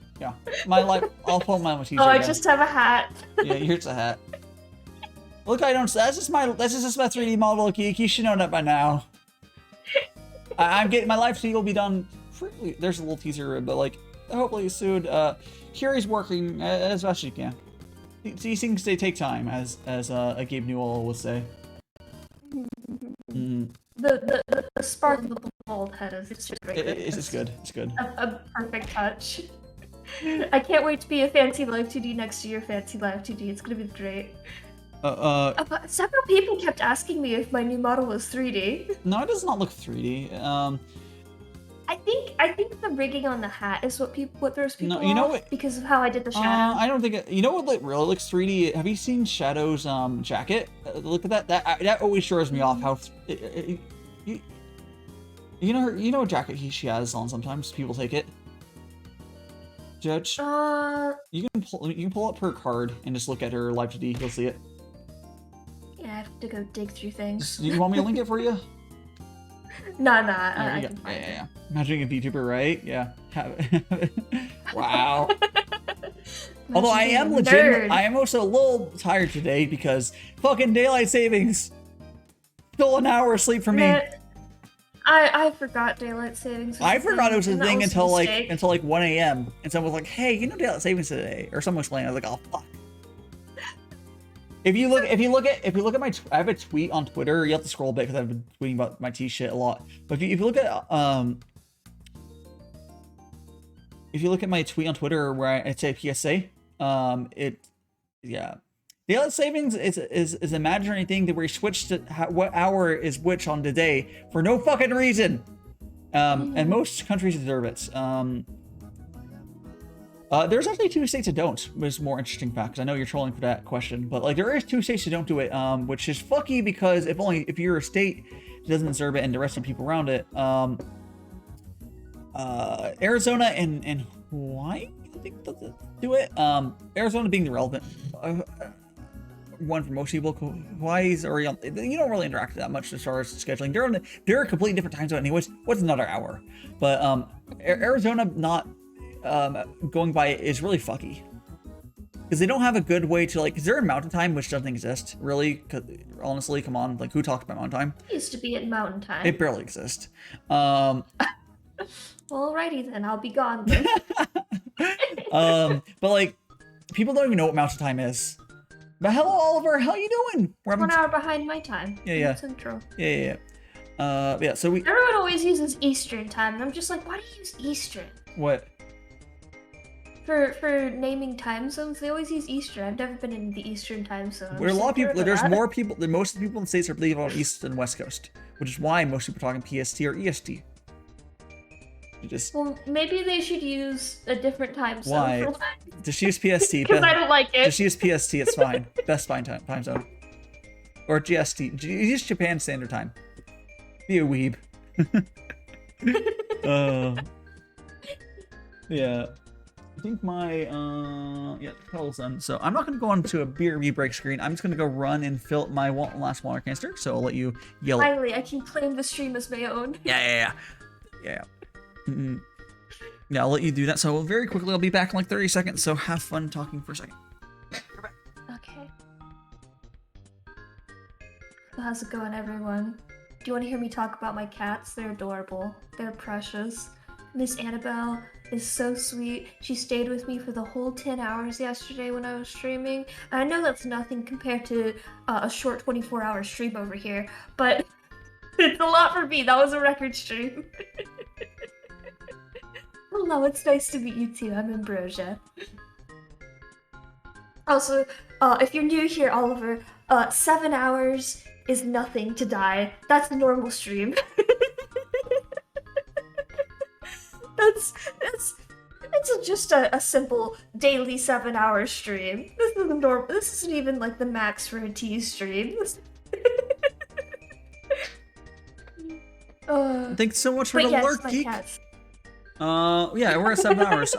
my life. I'll pull my t-shirt. Oh, I just have a hat. Yeah, here's a hat. Look, I don't. That's just my 3D model, Geek. You should know that by now. I'm getting my live feed will be done. There's a little teaser, but like hopefully soon. Kiri's working as best she can. These things they take time, as Gabe Newell would say. The spark of the bald head is just great. It's good. It's good. A perfect touch. I can't wait to be a fancy live 2D next to your fancy live 2D. It's gonna be great. Several people kept asking me if my new model was 3D. No, it does not look 3D. I think the rigging on the hat is what throws people you know off what, because of how I did the shadow. I don't think it, you know what really looks 3D. Have you seen Shadow's jacket? Look at that. That always throws me off. How you know what jacket she has on. Sometimes people take it. Judge. You can pull up her card and just look at her live 2D. You'll see it. Yeah, I have to go dig through things. You want me to link it for you? Nah. Yeah. Imagining a Vtuber, right? Yeah. Wow. Although I am legit, I am also a little tired today because fucking daylight savings. Still an hour of sleep for me. I forgot daylight savings. I forgot it was a thing until like 1 a.m. and someone was like, "Hey, you know daylight savings today?" Or someone explained. I was like, "Oh fuck." If you look at my, I have a tweet on Twitter. You have to scroll a bit because I've been tweeting about my tea shit a lot. But if you look at my tweet on Twitter where I say PSA, daylight savings is an imaginary thing that where you switch to what hour is which on the day for no fucking reason. And most countries deserve it. There's actually 2 states that don't, which is a more interesting fact, because I know you're trolling for that question, but like there is 2 states that don't do it, which is fucky because if you're a state that doesn't deserve it and the rest of the people around it, Arizona and Hawaii, I think do it. Arizona being the relevant one for most people. Hawaii's already you don't really interact that much as far as scheduling. They're a completely different time zone anyways. What's another hour? But Arizona not going by it is really fucky because they don't have a good way to like. Because they're in mountain time, which doesn't exist really. Because honestly, come on, like who talks about mountain time? It used to be at mountain time. It barely exists. Well, alrighty then, I'll be gone then. But like, people don't even know what mountain time is. But hello, Oliver, how you doing? We're 1 hour behind my time. Yeah. Central. Yeah. So everyone always uses Eastern time, and I'm just like, why do you use Eastern? What? For naming time zones, they always use Eastern. I've never been in the Eastern time zone. There are a lot of people. There's more people. Most of the people in the States are believe on East and West Coast, which is why most people are talking PST or EST. Well, maybe they should use a different time zone. Why? Just use PST. Because I don't like it. Just use PST. It's fine. Best fine time zone. Or GST. Use Japan Standard Time. Be a weeb. Yeah. I think my pedal's done. So I'm not gonna go on to a beer break screen. I'm just gonna go run and fill my last water canister. So I'll let you yell. Finally, I can claim the stream as my own. Yeah. Yeah, I'll let you do that. So very quickly, I'll be back in like 30 seconds. So have fun talking for a second. Okay. So how's it going, everyone? Do you want to hear me talk about my cats? They're adorable. They're precious. Miss Annabelle is so sweet. She stayed with me for the whole 10 hours yesterday when I was streaming. And I know that's nothing compared to a short 24-hour stream over here, but it's a lot for me. That was a record stream. Hello, it's nice to meet you too. I'm Ambrosia. Also, if you're new here, Oliver, 7 hours is nothing to die. That's a normal stream. That's just a simple daily 7-hour stream. This isn't normal. This isn't even like the max for a T stream. Thanks so much for the alert, Geek. Yeah, we're at 7 hours.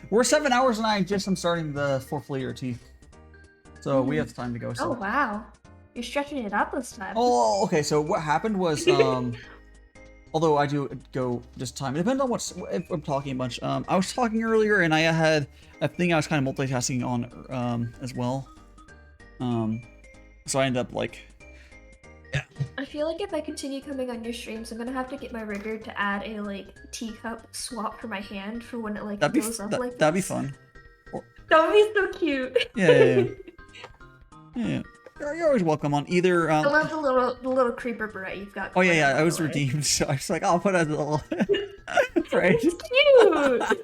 We're 7 hours, and I am starting the 4th layer T. So we have time to go. So. Oh wow, you're stretching it out this time. Oh, okay. So what happened was, although I do go just time, it depends on if I'm talking a bunch. I was talking earlier, and I had a thing I was kind of multitasking on as well. So I end up like, yeah. I feel like if I continue coming on your streams, I'm gonna have to get my rigger to add a like teacup swap for my hand for when it like goes up like that'd be this. fun. That would be so cute. Yeah. Yeah. You're always welcome on either. I love the little creeper beret you've got. Oh yeah, I was redeemed, so I was like, I'll put a little. Right. It's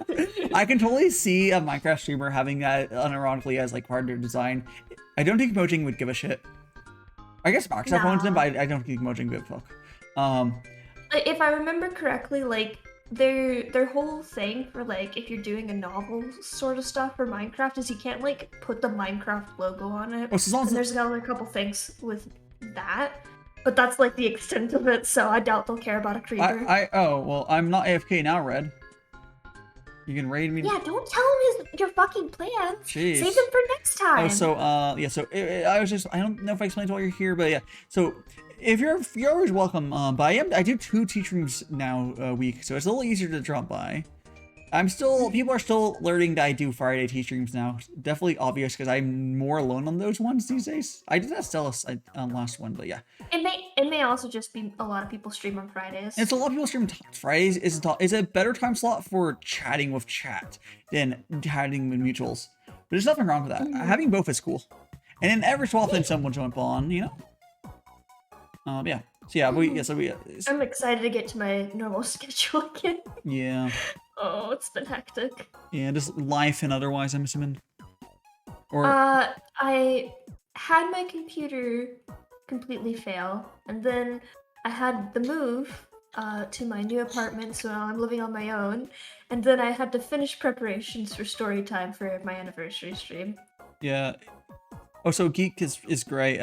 cute. I can totally see a Minecraft streamer having that unironically as like part of their design. I don't think Mojang would give a shit. I guess Microsoft owns them, but I don't think Mojang would give a fuck. If I remember correctly, like their whole thing for like if you're doing a novel sort of stuff for Minecraft is you can't like put the Minecraft logo on it. And there's a couple things with that, but that's like the extent of it. So I doubt they'll care about a creeper. Oh well, I'm not AFK now, Red. You can raid me. Yeah, don't tell him your fucking plans. Jeez. Save them for next time. Oh, so yeah, so I don't know if I explained why you're here, but yeah, so. If you're always welcome, but I do 2 teach rooms now a week, so it's a little easier to drop by. People are still learning that I do Friday teach rooms now. Definitely obvious because I'm more alone on those ones these days. I did that Stellus on last one, but yeah. It may also just be a lot of people stream on Fridays. It's a lot of people stream Fridays. It's a better time slot for chatting with chat than chatting with mutuals. But there's nothing wrong with that. Having both is cool. And then every so often someone will jump on, you know. Yeah. So yeah, I'm excited to get to my normal schedule again. Yeah. Oh, it's been hectic. Yeah, just life and otherwise, I'm assuming. Or I had my computer completely fail, and then I had the move to my new apartment, so now I'm living on my own, and then I had to finish preparations for story time for my anniversary stream. Yeah. Oh, so Geek is great.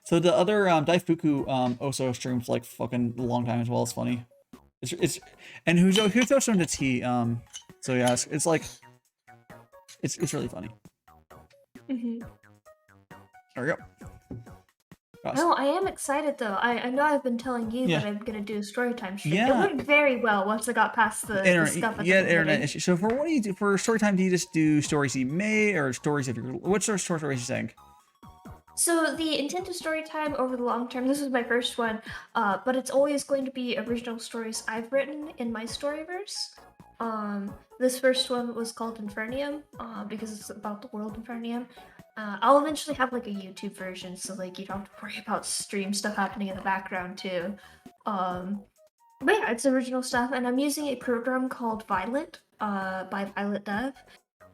So the other Daifuku also streams like fucking a long time as well. It's funny. It's and who's also into Tea. So yeah, it's like it's really funny. Mm-hmm. There we go. No, I am excited though. I know I've been telling you that I'm gonna do a story time stream. Yeah. It went very well once I got past the stuff. Internet issue. So for what do you do for story time? Do you just do stories you made or stories of your? What sort of stories are you saying? So the intent of story time over the long term, this is my first one, but it's always going to be original stories I've written in my storyverse. This first one was called Infernium, because it's about the world Infernium. I'll eventually have like a YouTube version, so like you don't have to worry about stream stuff happening in the background too. But yeah, it's original stuff, and I'm using a program called Violet, by Violet Dev.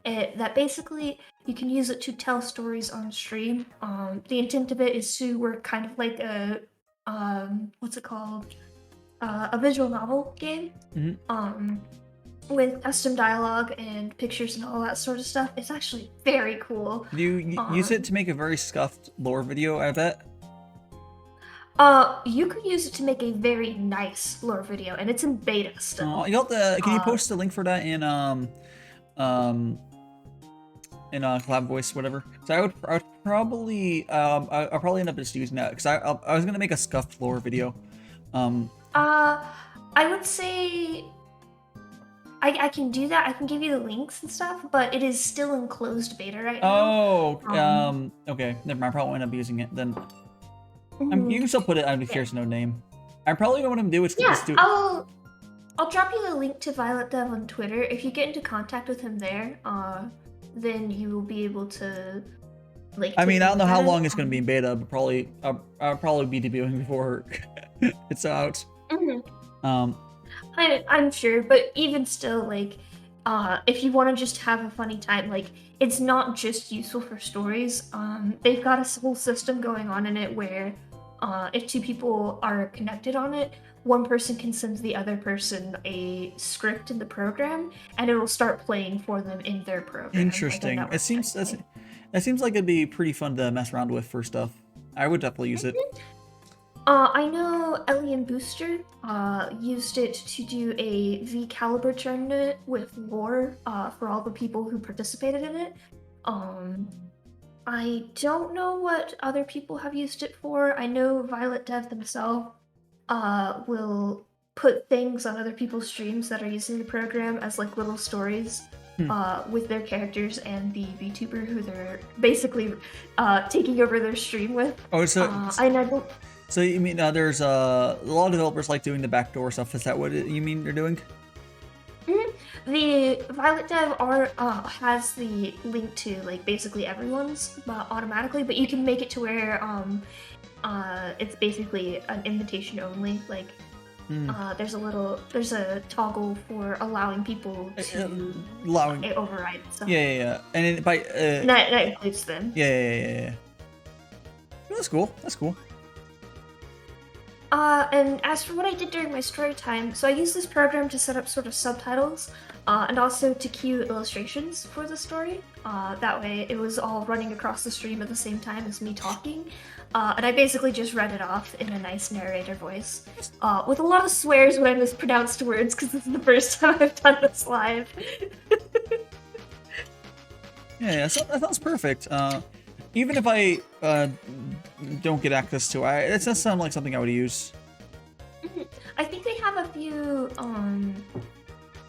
That basically you can use it to tell stories on stream. The intent of it is to work kind of like a what's it called? A visual novel game. Mm-hmm. With custom dialogue and pictures and all that sort of stuff. It's actually very cool. You use it to make a very scuffed lore video, I bet. You could use it to make a very nice lore video, and it's in beta still. Can you post the link for that in Collab Voice, whatever? So I would probably I'll probably end up just using that because I was gonna make a scuffed lore video. I would say I can do that. I can give you the links and stuff, but it is still in closed beta right now. Oh, okay. Never mind. I probably won't end up using it then. You can still put it under Here's No Name. I probably what I'm gonna do is just do. I'll drop you the link to Violet Dev on Twitter. If you get into contact with him there, then you will be able to like. I mean, I don't know how long it's gonna be in beta, but probably I'll probably be debuting before it's out. I'm sure, but even still, like, if you want to just have a funny time, like, it's not just useful for stories. They've got a whole system going on in it where, if 2 people are connected on it, one person can send the other person a script in the program, and it will start playing for them in their program. Interesting. It seems like it'd be pretty fun to mess around with for stuff. I would definitely use it. I know Alien Booster used it to do a V Caliber tournament with lore for all the people who participated in it. I don't know what other people have used it for. I know Violet Dev themselves will put things on other people's streams that are using the program as like little stories with their characters and the VTuber who they're basically taking over their stream with. Oh, so and I don't. So you mean there's a lot of developers like doing the backdoor stuff? Is that what you mean they're doing? The Violet Dev has the link to like basically everyone's automatically, but you can make it to where it's basically an invitation only. Like there's a toggle for allowing people to override stuff. Yeah. And that includes them. Yeah. Well, that's cool. And as for what I did during my story time, so I used this program to set up sort of subtitles, and also to cue illustrations for the story. That way it was all running across the stream at the same time as me talking. And I basically just read it off in a nice narrator voice, with a lot of swears when I mispronounced words, because this is the first time I've done this live. Yeah, so that sounds perfect. Even if I don't get access to it, it does sound like something I would use. I think they have a few little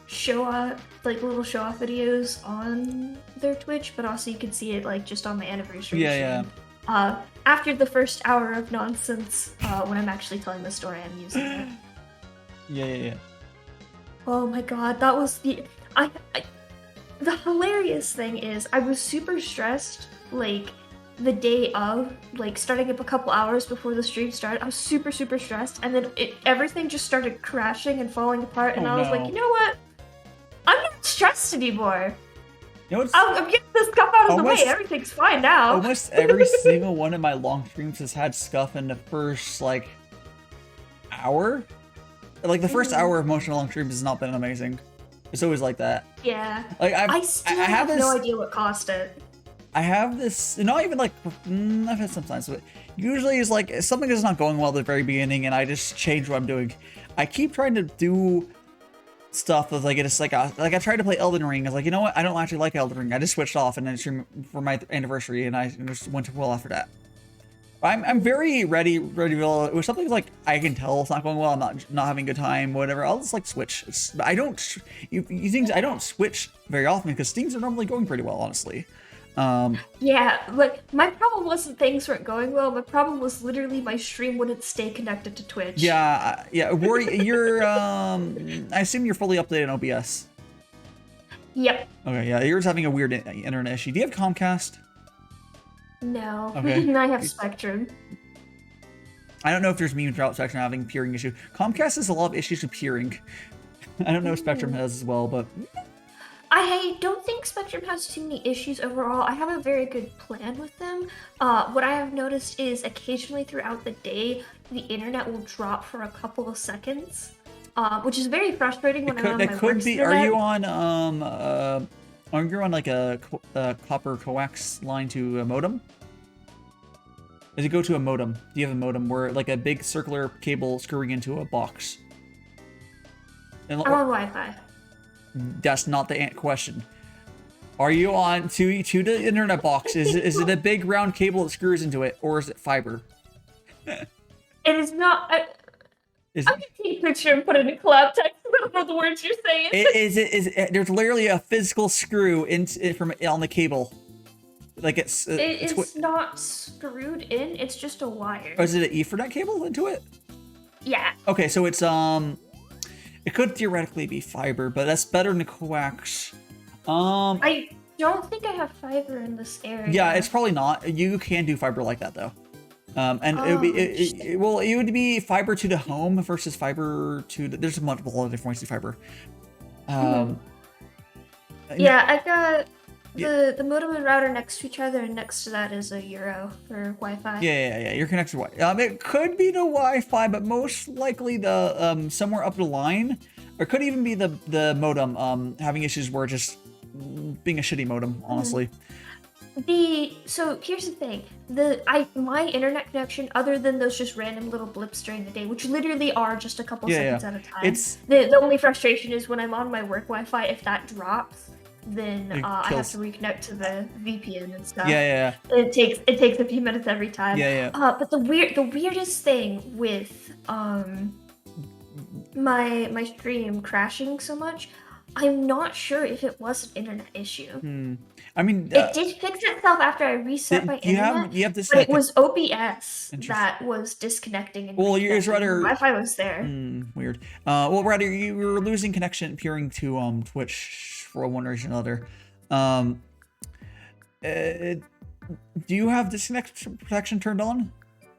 show off videos on their Twitch, but also you can see it like just on my anniversary stream. After the first hour of nonsense, when I'm actually telling the story, I'm using it. Yeah. Oh my god, that was the hilarious thing is I was super stressed like the day of, like starting up a couple hours before the stream started. I was super stressed, and then everything just started crashing and falling apart, and I was like, you know what? I'm not stressed anymore. You know, I'm getting this stuff out of the way. Everything's fine now. Almost every single one of my long streams has had scuff in the first like hour. Like the first hour of most long streams has not been amazing. It's always like that. Yeah. Like I still have no idea what caused it. I have this, not even like, I've had sometimes, but usually it's like something is not going well at the very beginning, and I just change what I'm doing. I keep trying to do stuff with like it's like I tried to play Elden Ring. I was like, you know what? I don't actually like Elden Ring. I just switched off and then streamed for my anniversary, and I just went to well after that. I'm very ready to go. It was something like I can tell it's not going well. I'm not having a good time, whatever. I'll just like switch. I don't switch very often because things are normally going pretty well, honestly. Yeah, like my problem wasn't things weren't going well. My problem was literally my stream wouldn't stay connected to Twitch. Yeah. Rory, you're I assume you're fully updated on OBS. Yep. Okay, yeah, you're just having a weird internet issue. Do you have Comcast? No. Okay. I have Spectrum. I don't know if there's memes about Spectrum having peering issue. Comcast has a lot of issues with peering. I don't know if Spectrum has as well, but I don't think Spectrum has too many issues overall. I have a very good plan with them. What I have noticed is occasionally throughout the day, the internet will drop for a couple of seconds, which is very frustrating when I'm on my work internet. Are you on like a copper coax line to a modem? Does it go to a modem? Do you have a modem where like a big circular cable screwing into a box? I'm on Wi-Fi. That's not the question. Are you on to the internet box? Is it a big round cable that screws into it, or is it fiber? It is not. I'm gonna take a picture and put it in collab text. I don't know the words you're saying. There's literally a physical screw on the cable. Like it's not screwed in. It's just a wire. Or is it an Ethernet cable into it? Yeah. Okay, so it's it could theoretically be fiber, but that's better than coax. I don't think I have fiber in this area. Yeah, it's probably not. You can do fiber like that though. And it would be fiber to the home versus fiber to the, there's multiple other different ways to fiber. Yeah, I've got the modem and router next to each other, and next to that is a Euro for Wi-Fi. Yeah. You're connected to Wi-Fi. It could be the Wi-Fi, but most likely the somewhere up the line, or it could even be the modem having issues where just being a shitty modem, honestly. So here's the thing. My internet connection, other than those just random little blips during the day, which literally are just a couple seconds at a time. The only frustration is when I'm on my work Wi-Fi, if that drops, then I have to reconnect to the VPN and stuff. Yeah. It takes a few minutes every time. Yeah. But the weirdest thing with my stream crashing so much, I'm not sure if it was an internet issue. I mean, it did fix itself after I reset my internet, you have this, but it was OBS that was disconnecting. And well, you're rather Wi-Fi was there. Weird. Well, rather you were losing connection appearing to Twitch for one reason or another. Do you have disconnect protection turned on?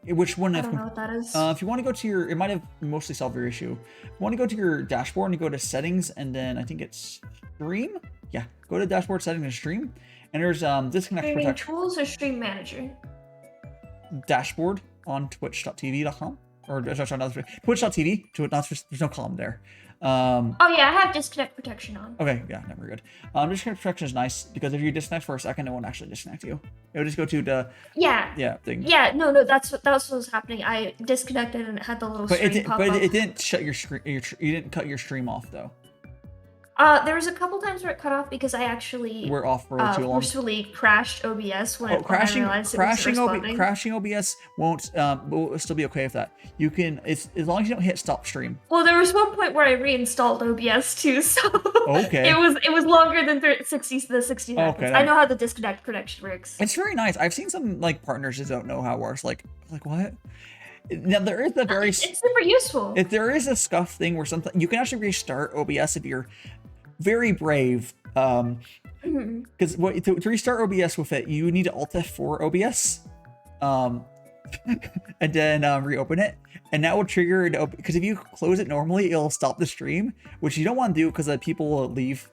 Which one? I don't know what that is. If you want to go to your, it might have mostly solved your issue. If you want to go to your dashboard and you go to settings, and then I think it's stream. Yeah, go to dashboard settings and stream, and there's disconnect Streaming protection. tools or stream manager. Dashboard on twitch.tv.com or twitch.tv. There's no column there. Oh yeah, I have disconnect protection on. Okay, yeah, never good. Disconnect protection is nice because if you disconnect for a second, it won't actually disconnect you. It'll just go to the thing. Yeah, no, that's what was happening. I disconnected and it had the little stream pop up. It didn't shut your screen. You didn't cut your stream off though. There was a couple times where it cut off because I actually we're off for too long. Forcefully crashed OBS when I realized it wasn't responding. Crashing OBS won't will still be okay with that. You can as long as you don't hit stop stream. Well, there was one point where I reinstalled OBS too, so okay. it was longer than 60 seconds. Okay, I know how the disconnect protection works. It's very nice. I've seen some like partners that don't know how it works. Like what? Now there is a very it's super useful. If there is a scuff thing where something you can actually restart OBS if you're very brave, because to restart OBS with it, you need to Alt F4 OBS, and then reopen it, and that will trigger it. Because if you close it normally, it'll stop the stream, which you don't want to do because people will leave,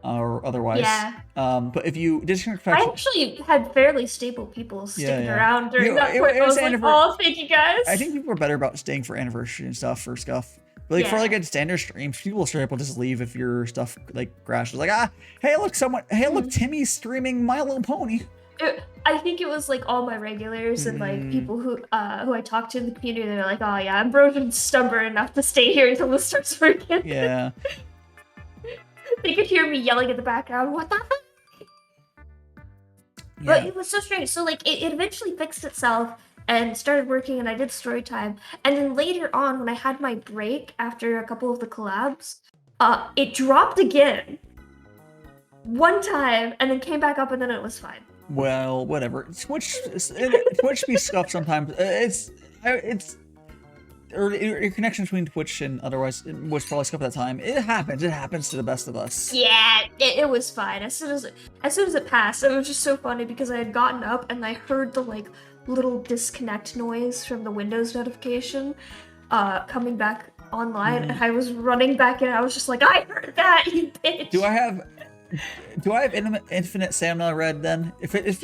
or otherwise. Yeah. But if you disconnect, I actually had fairly stable people sticking around during that point. I was like, oh, thank you guys. I think people are better about staying for anniversary and stuff for scuff. But for like a standard stream, people straight up will just leave if your stuff like crashes. Like, hey look, Timmy's streaming My Little Pony. I think it was like all my regulars and like people who I talked to in the community. They're like, oh yeah, Ambrosion's stubborn enough to stay here until this starts working. Yeah. They could hear me yelling in the background. What the heck? Yeah. But it was so strange. So like it eventually fixed itself and started working, and I did story time. And then later on, when I had my break after a couple of the collabs, it dropped again. One time, and then came back up, and then it was fine. Well, whatever. Twitch be scuffed sometimes. Or your connection between Twitch and otherwise was probably scuffed at that time. It happens. It happens to the best of us. Yeah, it was fine. As soon as it passed, it was just so funny because I had gotten up and I heard the like little disconnect noise from the Windows notification coming back online, and I was running back in. I was just like, I heard that, you bitch. Do I have infinite stamina red then? If it's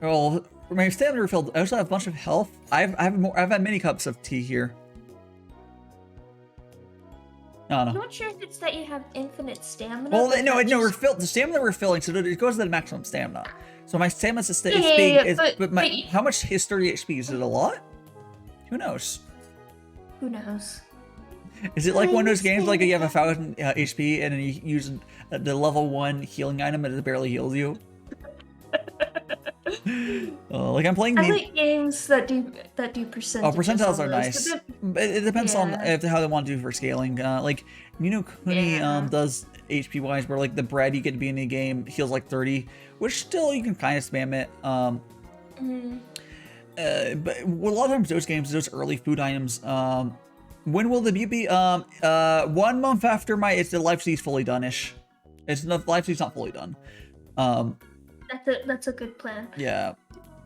well, my stamina refilled. I also have a bunch of health. I've had many cups of tea here. I'm not sure if it's that you have infinite stamina. Well, no, the stamina we're filling, so it goes to the maximum stamina. So my stamina is but how much is 30 HP? Is it a lot? Who knows? Who knows? Is it like one of those games like you have 1,000 HP and then you use the level 1 healing item and it barely heals you? Like I'm playing. I like games that do percentages. Oh, percentiles are nice. But it depends on how they want to do for scaling. Like Kuni does HP wise, where like the bread you get to be in the game heals like 30, which still you can kind of spam it. But a lot of times those games, those early food items. When will the be? 1 month after the live feed's fully done-ish. The live feed's not fully done. That's a good plan. Yeah,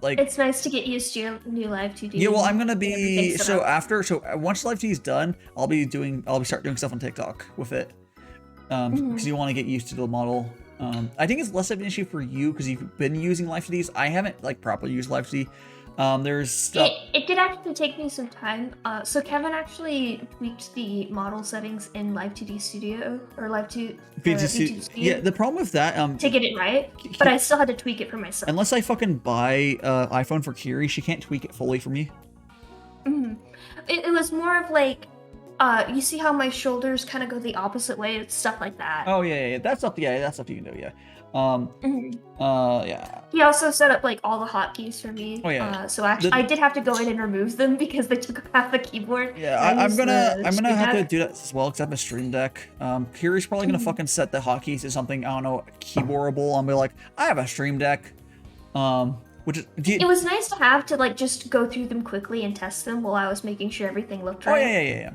like it's nice to get used to your new live 2D. Yeah, well, I'm gonna be once live 2D is done, I'll start doing stuff on TikTok with it, because you want to get used to the model. I think it's less of an issue for you because you've been using live 2Ds. I haven't like properly used live 2D. There's stuff. It did actually take me some time. So Kevin actually tweaked the model settings in Live 2D Studio or Live 2 Studio. Yeah, the problem with that to get it right, but I still had to tweak it for myself. Unless I fucking buy iPhone for Kiri, she can't tweak it fully for me. It was more of like, you see how my shoulders kind of go the opposite way. It's stuff like that. Oh yeah, that's stuff. Yeah, that's stuff you can do. Yeah. Yeah. He also set up like all the hotkeys for me. Oh yeah. So actually, I did have to go in and remove them because they took up half the keyboard. Yeah, I'm gonna have to do that as well because I have a stream deck. Kiri's probably gonna fucking set the hotkeys to something, I don't know, keyboardable. I'm be like, I have a stream deck. Which is, it was nice to have to like just go through them quickly and test them while I was making sure everything looked right. Oh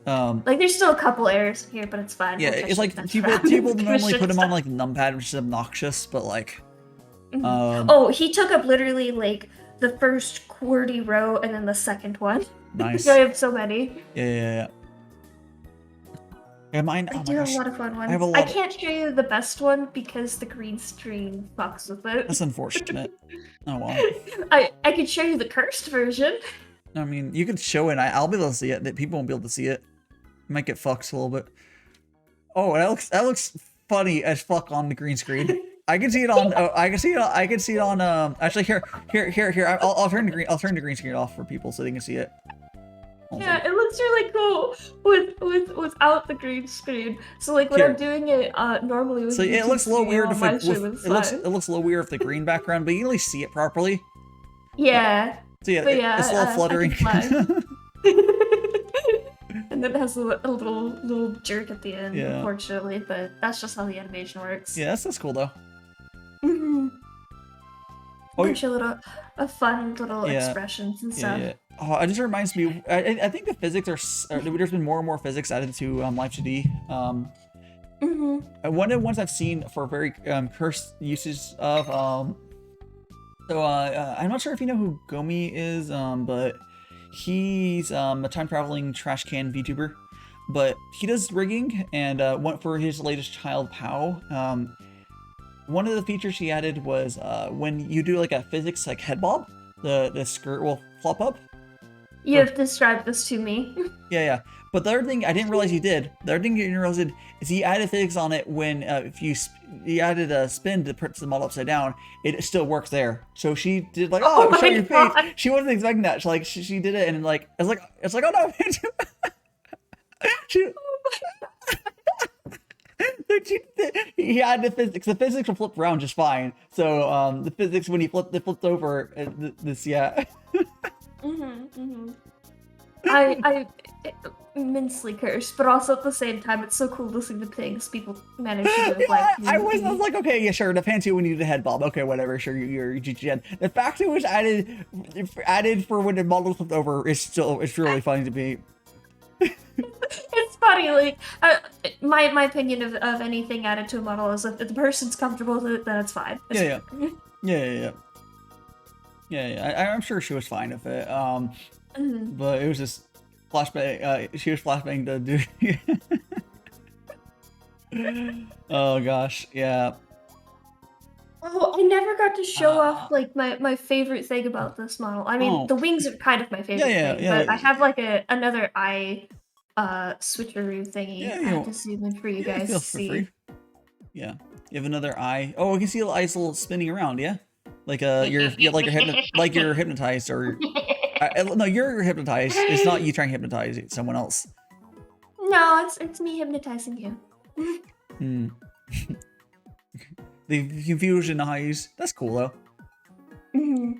yeah. Like there's still a couple errors here, but it's fine. Yeah, it's like people normally put them on like numpad, which is obnoxious, but like. Oh, he took up literally like the first QWERTY row and then the second one. Nice. I have so many. Yeah. Yeah, mine. I do have a lot of fun ones. I can't show you the best one because the green screen fucks with it. That's unfortunate. Oh well. I could show you the cursed version. I mean, you could show it. I'll be able to see it. That people won't be able to see it. Might get fucked a little bit. Oh, that looks funny as fuck on the green screen. I can see it on. I can see it on. Actually, here. I'll turn the green screen off for people so they can see it. Yeah, it looks really cool without the green screen. So like when I'm doing it normally with it looks a little weird if it looks a little weird with the green background, but you can at least see it properly. Yeah. So yeah, it's a little fluttering. And then it has a little jerk at the end, unfortunately, but that's just how the animation works. Yeah, that's cool though. Bunch of fun little expressions and stuff. Yeah. Oh, it just reminds me. I think the physics there's been more and more physics added to Live2D. One of the ones I've seen for very cursed uses of. So I'm not sure if you know who Gomi is, but he's a time traveling trash can VTuber. But he does rigging and went for his latest child POW. One of the features he added was when you do like a physics like head bob, the skirt will flop up. You have described this to me. Yeah. But the other thing I didn't realize he did, is he added physics on it when if he added a spin to put the model upside down, it still works there. So she did like, show your face. She wasn't expecting that. She did it and like it's like oh no. He had the physics. The physics will flip around just fine. So the physics when he flipped over this I immensely cursed, but also at the same time, it's so cool to see the things people manage to do. I was like, okay, yeah, sure. The fancy when you did a head bob, okay, whatever, sure, you're GGN. The fact it was added for when the model flipped over it's really funny to me. It's funny, like my opinion of anything added to a model is if the person's comfortable with it, then it's fine. Yeah. I'm sure she was fine with it. But it was just flashbang. She was flashbang to do. Oh gosh, yeah. Oh, I never got to show off like my favorite thing about this model. I mean, the wings are kind of my favorite thing, but I have like another eye switcheroo thingy. I have to zoom in for you guys to see. Yeah, you have another eye. Oh, we can see the eyes little spinning around. Yeah, like you're hypnotized or. No, you're hypnotized. It's not you trying to hypnotize someone else. No, it's me hypnotizing you. The confusion eyes. That's cool though. You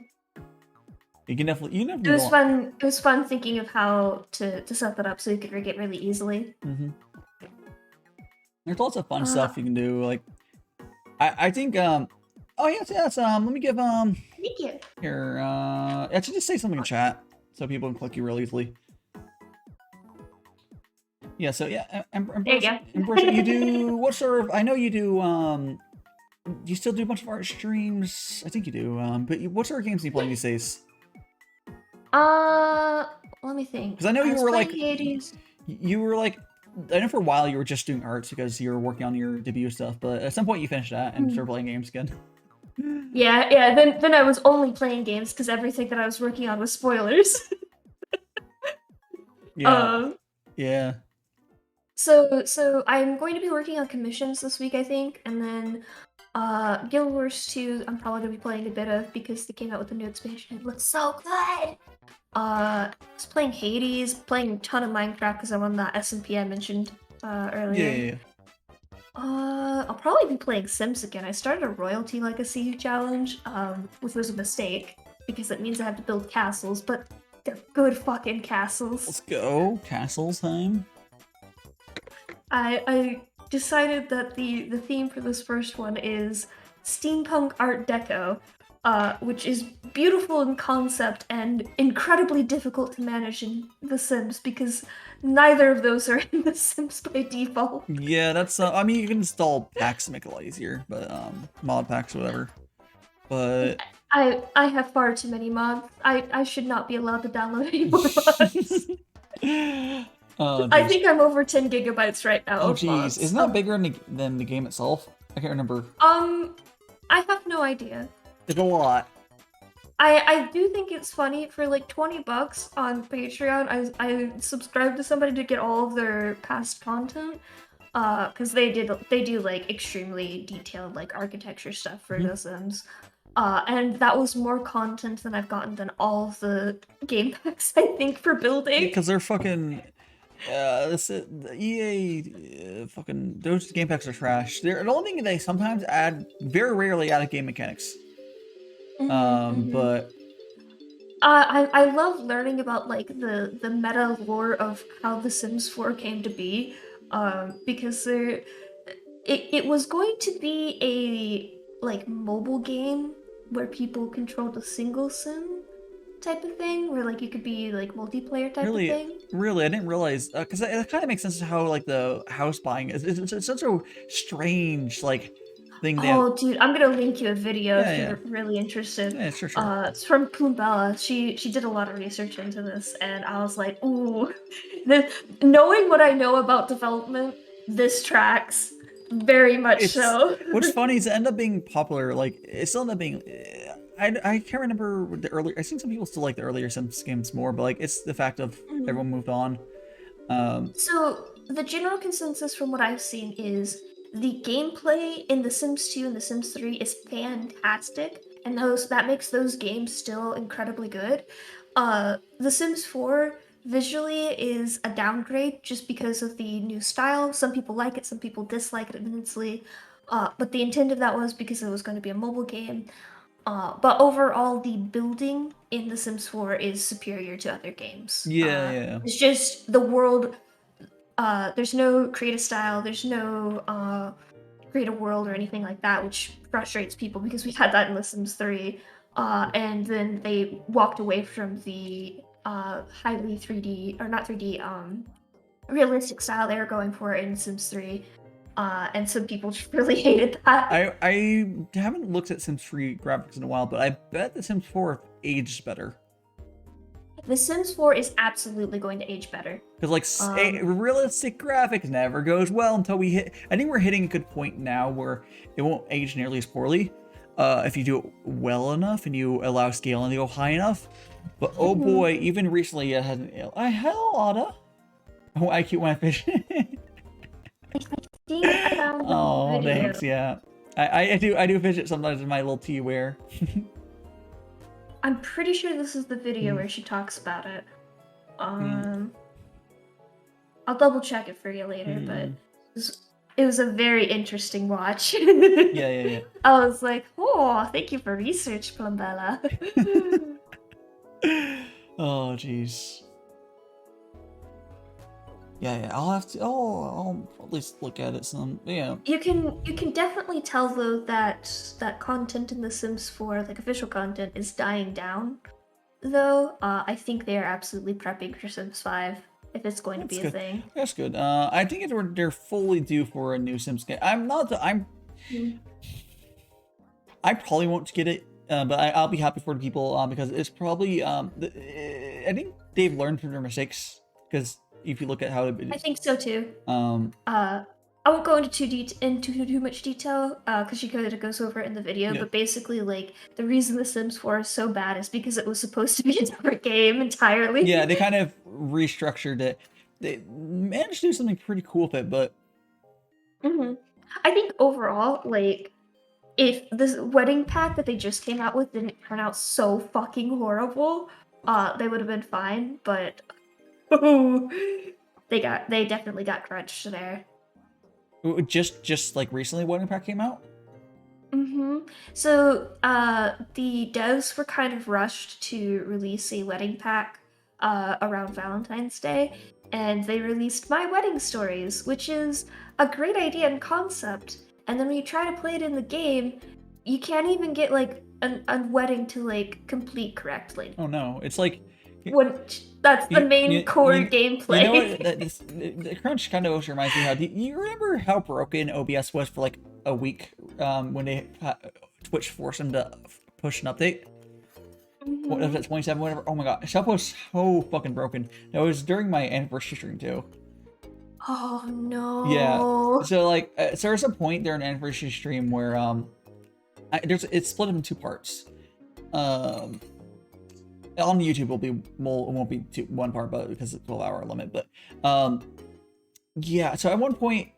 can definitely. It was fun. It was fun thinking of how to set that up so you could rig it really easily. There's lots of fun stuff you can do. Like, I think. Oh yes. Let me give Thank you. Here. Actually, just say something in chat so people can click you real easily. Yeah. So yeah, Ambrosia, you do what sort of? I know you do. You still do a bunch of art streams. I think you do. But what sort of games do you play these days? Let me think. Because I know you were like. Hades. You were like. I know for a while you were just doing arts because you were working on your debut stuff, but at some point you finished that and started playing games again. Yeah. Then I was only playing games because everything that I was working on was spoilers. Yeah. So I'm going to be working on commissions this week, I think, and then Guild Wars 2 I'm probably gonna be playing a bit of because they came out with a new expansion. It looks so good. I was playing Hades, playing a ton of Minecraft because I'm on that SMP I mentioned earlier. I'll probably be playing Sims again. I started a royalty legacy challenge, which was a mistake because it means I have to build castles, but they're good fucking castles. Let's go. Castles time. I decided that the theme for this first one is steampunk art deco, which is beautiful in concept and incredibly difficult to manage in The Sims because neither of those are in The Sims by default. Yeah, that's. I mean, you can install packs to make it a lot easier, but mod packs, whatever. But I have far too many mods. I should not be allowed to download any more mods. I think I'm over 10 gigabytes right now. Oh of jeez, mods. isn't that bigger than the game itself? I can't remember. I have no idea. It's a lot. I do think it's funny for like $20 on Patreon. I subscribed to somebody to get all of their past content, because they do like extremely detailed like architecture stuff for The Sims. And that was more content than I've gotten than all of the game packs I think for building. Because they're fucking. The EA fucking those game packs are trash. They're the only thing they sometimes add, very rarely add game mechanics. But I love learning about like the meta lore of how The Sims 4 came to be, because it was going to be a like mobile game where people controlled a single sim type of thing, where like you could be like multiplayer type of thing. Really, I didn't realize, because it kind of makes sense to how like the house buying is. It's such a strange like thing. Oh, dude, I'm gonna link you a video if Yeah. you're really interested. Yeah, sure. It's from Plumbella. She did a lot of research into this, and I was like, ooh, knowing what I know about development, this tracks very much so. What's funny is it ended up being popular. Like it still ended up being. I can't remember the earlier. I think some people still like the earlier Sims games more, but like it's the fact of everyone moved on. So the general consensus from what I've seen is the gameplay in The Sims 2 and The Sims 3 is fantastic, and that makes those games still incredibly good. The Sims 4 visually is a downgrade just because of the new style. Some people like it, some people dislike it immensely. But the intent of that was because it was going to be a mobile game. But overall, the building in The Sims 4 is superior to other games. Yeah. It's just the world. There's no creative style. There's no create a world or anything like that, which frustrates people because we had that in The Sims 3. And then they walked away from the highly 3D, or not 3D, realistic style they were going for in Sims 3. And some people just really hated that. I haven't looked at Sims 3 graphics in a while, but I bet the Sims 4 aged better. The Sims 4 is absolutely going to age better. Because like realistic graphics never goes well until we hit. I think we're hitting a good point now where it won't age nearly as poorly if you do it well enough and you allow scaling to go high enough. But oh boy, even recently it hasn't. Hello, Otta. Oh, I cute when I fish. Oh, thanks. Yeah, I do fidget sometimes in my little tea wear. I'm pretty sure this is the video where she talks about it. I'll double check it for you later, but it was a very interesting watch. Yeah. I was like, oh, thank you for research, Plumbella. Oh, jeez. Yeah, I'll have to. I'll at least look at it some. Yeah. You can definitely tell though that content in The Sims 4, like official content, is dying down. Though I think they are absolutely prepping for Sims 5 if it's going to be a thing. That's good. I think they're fully due for a new Sims game. I probably won't get it, but I'll be happy for the people because it's probably I think they've learned from their mistakes because. If you look at how I think so too. I won't go into too much detail because she kind of goes over it in the video. But basically, like the reason The Sims 4 is so bad is because it was supposed to be a different game entirely. Yeah, they kind of restructured it. They managed to do something pretty cool with it, but I think overall, like if this wedding pack that they just came out with didn't turn out so fucking horrible, they would have been fine. But they definitely got crunched there. Just like recently, Wedding Pack came out. So the devs were kind of rushed to release a wedding pack around Valentine's Day, and they released My Wedding Stories, which is a great idea and concept. And then when you try to play it in the game, you can't even get like a wedding to like complete correctly. Oh no, it's like that's the main core gameplay. You know what? The crunch kind of always reminds me how. Do you remember how broken OBS was for like a week when Twitch forced them to push an update? What was it, 27? Whatever. Oh my god, stuff was so fucking broken. That was during my anniversary stream too. Oh no. Yeah. So like, so there's a point during an anniversary stream where it's split into 2 parts. On YouTube it won't be one part, but because it's a 12-hour limit. But yeah. So at one point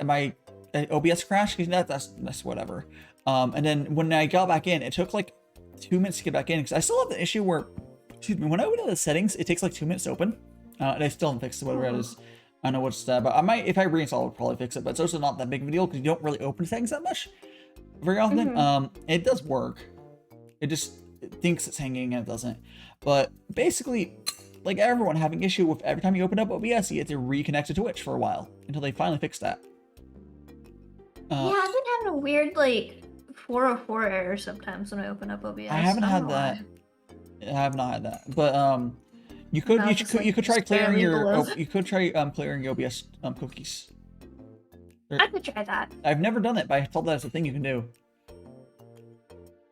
my OBS crashed because that's whatever. And then when I got back in, it took like 2 minutes to get back in because I still have the issue where, excuse me, when I open the settings, it takes like 2 minutes to open, and I still haven't fixed it, whatever it is. I don't know what's that, but I might, if I reinstall, I'll probably fix it. But it's also not that big of a deal because you don't really open settings that much very often. It does work. It just thinks it's hanging and it doesn't. But basically, like everyone having issue with every time you open up OBS, you get to reconnect to Twitch for a while until they finally fix that. Yeah, I've been having a weird like 404 error sometimes when I open up OBS. I haven't had that. I have not had that, but you could try clearing your clearing your OBS cookies. I could try that. I've never done it, but I thought that's a thing you can do.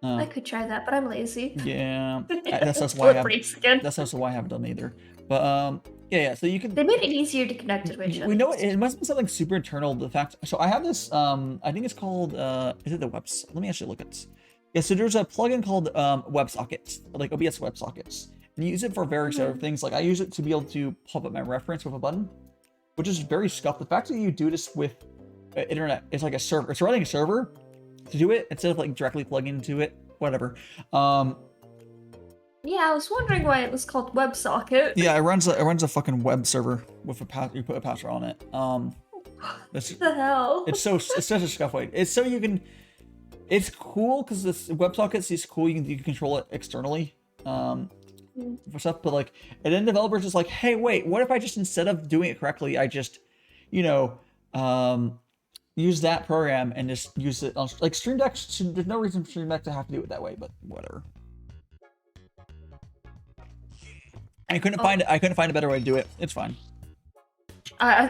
I could try that, but I'm lazy. Yeah, that's also why I haven't done it either. But yeah. So you can. They made it easier to connect to Twitch. We know it must be something super internal. The fact. So I have this. I think it's called. Is it the webs? Let me actually look at. Yeah. So there's a plugin called WebSockets, like OBS WebSockets, and you use it for various other things. Like I use it to be able to pop up my reference with a button, which is very scuffed. The fact that you do this with internet, it's like a server. It's running a server to do it instead of like directly plugging into it. Whatever. Yeah, I was wondering why it was called WebSocket. Yeah, it runs a fucking web server with a you put a password on it. What the hell? It's such a scuff way. It's so you can. It's cool because this WebSockets is cool. You can control it externally. For stuff, but like, and then developers just like, hey, wait, what if I just instead of doing it correctly, I just, use that program and just use it on like Stream Deck. There's no reason for Stream Deck to have to do it that way, but whatever. I couldn't find a better way to do it. It's fine.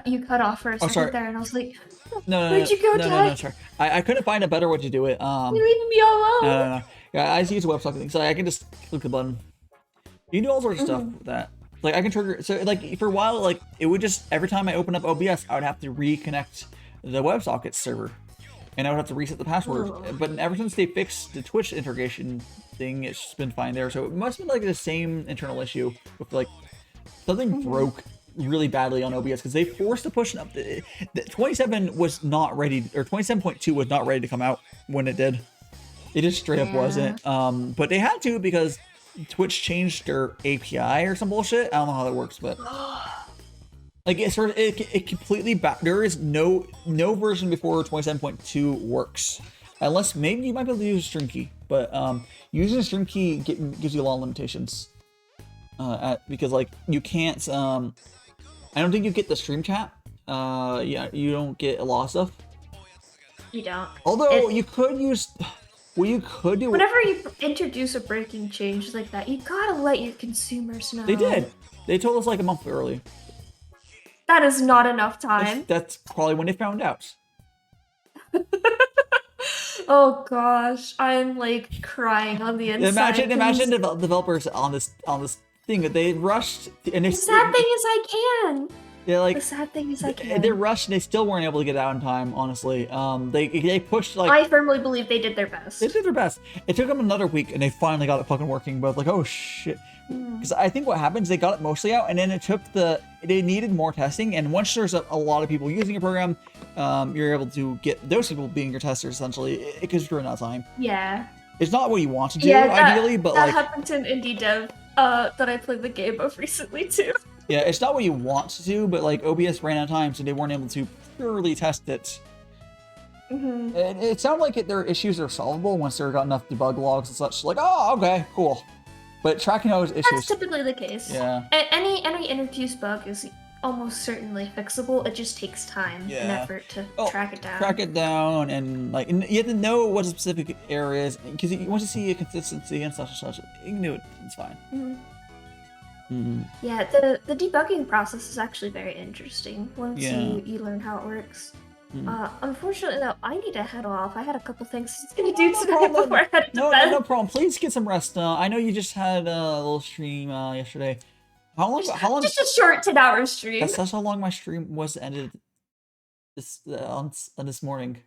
You cut off for a second there, and I was like, no, where'd you go, Dad? No, sorry. I couldn't find a better way to do it. You're leaving me all alone. No. Yeah, I just use a WebSocket thing, so I can just click the button. You can do all sorts of stuff with that. Like I can trigger. So like for a while, like it would just every time I open up OBS, I would have to reconnect the WebSockets server, and I would have to reset the password. But ever since they fixed the Twitch integration thing, it's just been fine there. So it must have been like the same internal issue with like something broke really badly on OBS because they forced to push up. The 27 was not ready, or 27.2 was not ready to come out when it did. It just straight up wasn't. But they had to because Twitch changed their API or some bullshit. I don't know how that works, but like it's sort of it completely back. There is no version before 27.2 works, unless maybe you might be able to use a stream key. But using a stream key gives you a lot of limitations. Because like you can't. I don't think you get the stream chat. Yeah, you don't get a lot of stuff. You don't. Although you could use. Well, you could do. Whenever you introduce a breaking change like that, you gotta let your consumers know. They did. They told us like a month early. That is not enough time. That's probably when they found out. Oh gosh, I'm like crying on the inside. Imagine developers on this thing that they rushed and they. The sad thing is I can. Yeah, like the sad thing is I can. They rushed and they still weren't able to get it out in time. Honestly, they pushed like. I firmly believe they did their best. They did their best. It took them another week and they finally got it fucking working. But like, oh shit. Because I think what happens, they got it mostly out, and then it took they needed more testing, and once there's a lot of people using a program, you're able to get those people being your testers, essentially, because you're out of time. Yeah. It's not what you want to do, ideally, but that like... happened to an indie dev that I played the game of recently, too. Yeah, it's not what you want to do, but like OBS ran out of time, so they weren't able to purely test it. Mm-hmm. And it sounded like their issues are solvable once there got enough debug logs and such. Like, oh, okay, cool. But tracking those issues. That's typically the case. Yeah. Any introduced bug is almost certainly fixable. It just takes time and effort to track it down. Track it down, and like, and you have to know what a specific area is, because you want to see a consistency and such and such. You can do it. It's fine. Yeah, the debugging process is actually very interesting once you learn how it works. Unfortunately, though, I need to head off. I had a couple things to do today before I head to bed. No problem. Please get some rest. I know you just had a little stream yesterday. How long? Just a short 10-hour stream. That's how long my stream was ended this morning.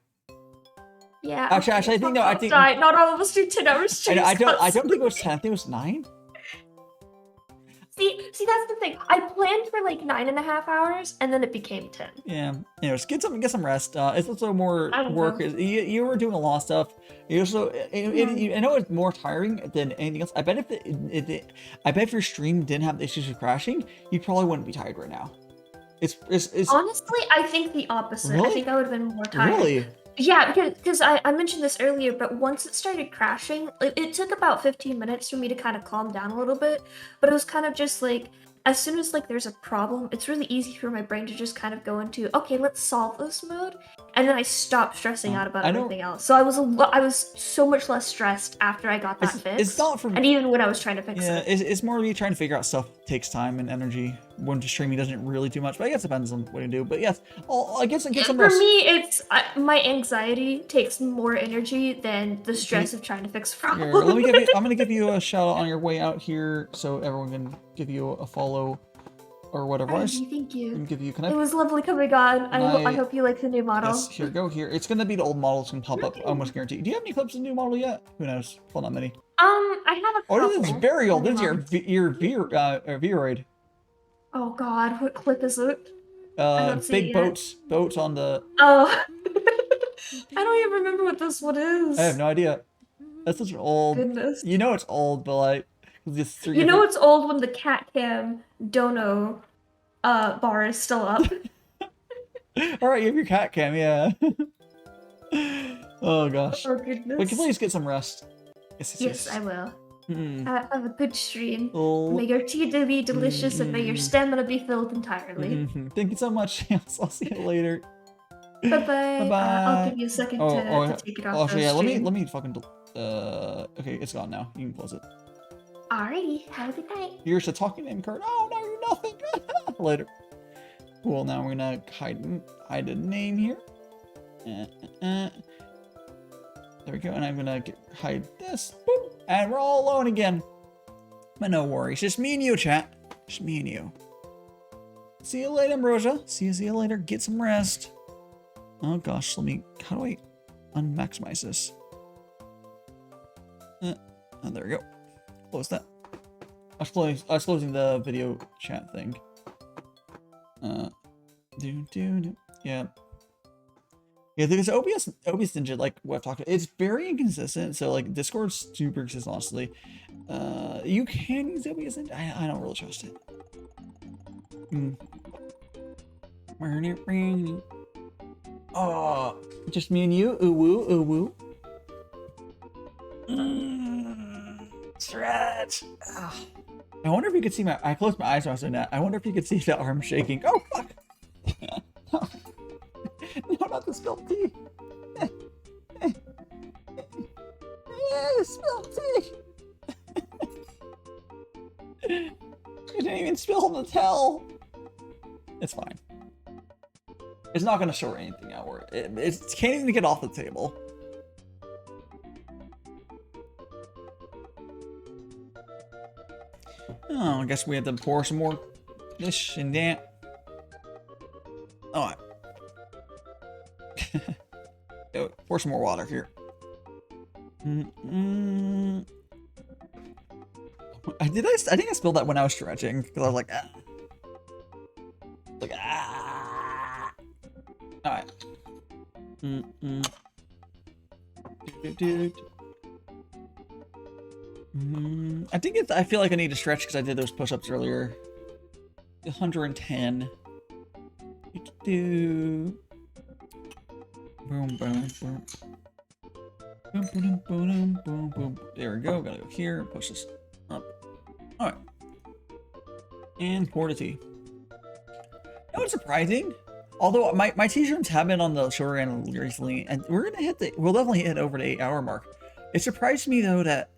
Yeah. Actually, I think no. I think not all of us do 10-hour streams. I don't think it was 10. I think it was 9. See, that's the thing. I planned for like 9.5 hours, and then it became 10. Yeah. Anyways, get some rest. It's also more work. You were doing a lot of stuff. You also, I know it's more tiring than anything else. I bet if your stream didn't have issues with crashing, you probably wouldn't be tired right now. It's honestly, I think the opposite. Really? I think I would have been more tired. Really? Yeah, because I mentioned this earlier, but once it started crashing, it took about 15 minutes for me to kind of calm down a little bit, but it was kind of just like, as soon as like there's a problem, it's really easy for my brain to just kind of go into, okay, let's solve this mode, and then I stopped stressing out about everything else. So I was so much less stressed after I got that fixed. It's not for me. And even when I was trying to fix it. It's more me trying to figure out stuff takes time and energy. When to streaming doesn't really do much, but I guess it depends on what you do. But yes, I guess get some rest. For me, it's my anxiety takes more energy than the stress of trying to fix a problem. Here, I'm gonna give you a shout out on your way out here, so everyone can give you a follow or whatever. Thank you. It was lovely coming on. I hope you like the new model. Yes, here, go here. It's gonna be the old model. It's gonna pop up. Almost guaranteed. Do you have any clips of the new model yet? Who knows? Well, not many. I have a couple. Oh, this is very old. This is your Vroid. Oh God, what clip is it? Big boats on the. Oh, I don't even remember what this one is. I have no idea. That's such an old. Goodness. You know it's old, but like, you know it's old when the cat cam dono bar is still up. All right, you have your cat cam, yeah. Oh gosh. Oh goodness. But can please get some rest. Yes, I will. Have a good stream. May your tea be delicious and may your stamina be filled entirely. Thank you so much. I'll see you later. Bye-bye. I'll give you a second to take it off. Oh, yeah, let me fucking okay, it's gone now. You can close it. Alrighty, have a good night. You're just a talking name card. Oh no, you're nothing. Later. Cool, now we're gonna hide a name here. There we go, and I'm gonna hide this. Boop. And we're all alone again. But no worries, just me and you, chat. Just me and you. See you later, Ambrosia. See you later. Get some rest. Oh gosh, how do I unmaximize this? Oh, there we go. Close that. I was closing the video chat thing. Yeah. Yeah, because OBS Ninja, like what I've talked about, it's very inconsistent. So like Discord's super consistent, honestly. You can use OBS Ninja. I don't really trust it. Oh, just me and you. Ooh woo, ooh woo. Stretch. I wonder if you could see I closed my eyes when I was doing that. I wonder if you could see the arm shaking. Oh fuck! No, not the spilled tea. Spilled tea. You didn't even spill the towel. It's fine. It's not gonna short anything out. Where it can't even get off the table. Oh, I guess we have to pour some more this and that. Alright. Pour some more water here. I think I spilled that when I was stretching, because I was like, Alright. I feel like I need to stretch because I did those push-ups earlier. 110. Do. Boom, boom, boom. Boom, boom, boom, boom, boom. There we go. Gotta go here. Push this up. All right. And pour the tea. You know what's surprising? Although my tea streams have been on the shorter end recently, and we'll definitely hit over the 8-hour mark. It surprised me though that,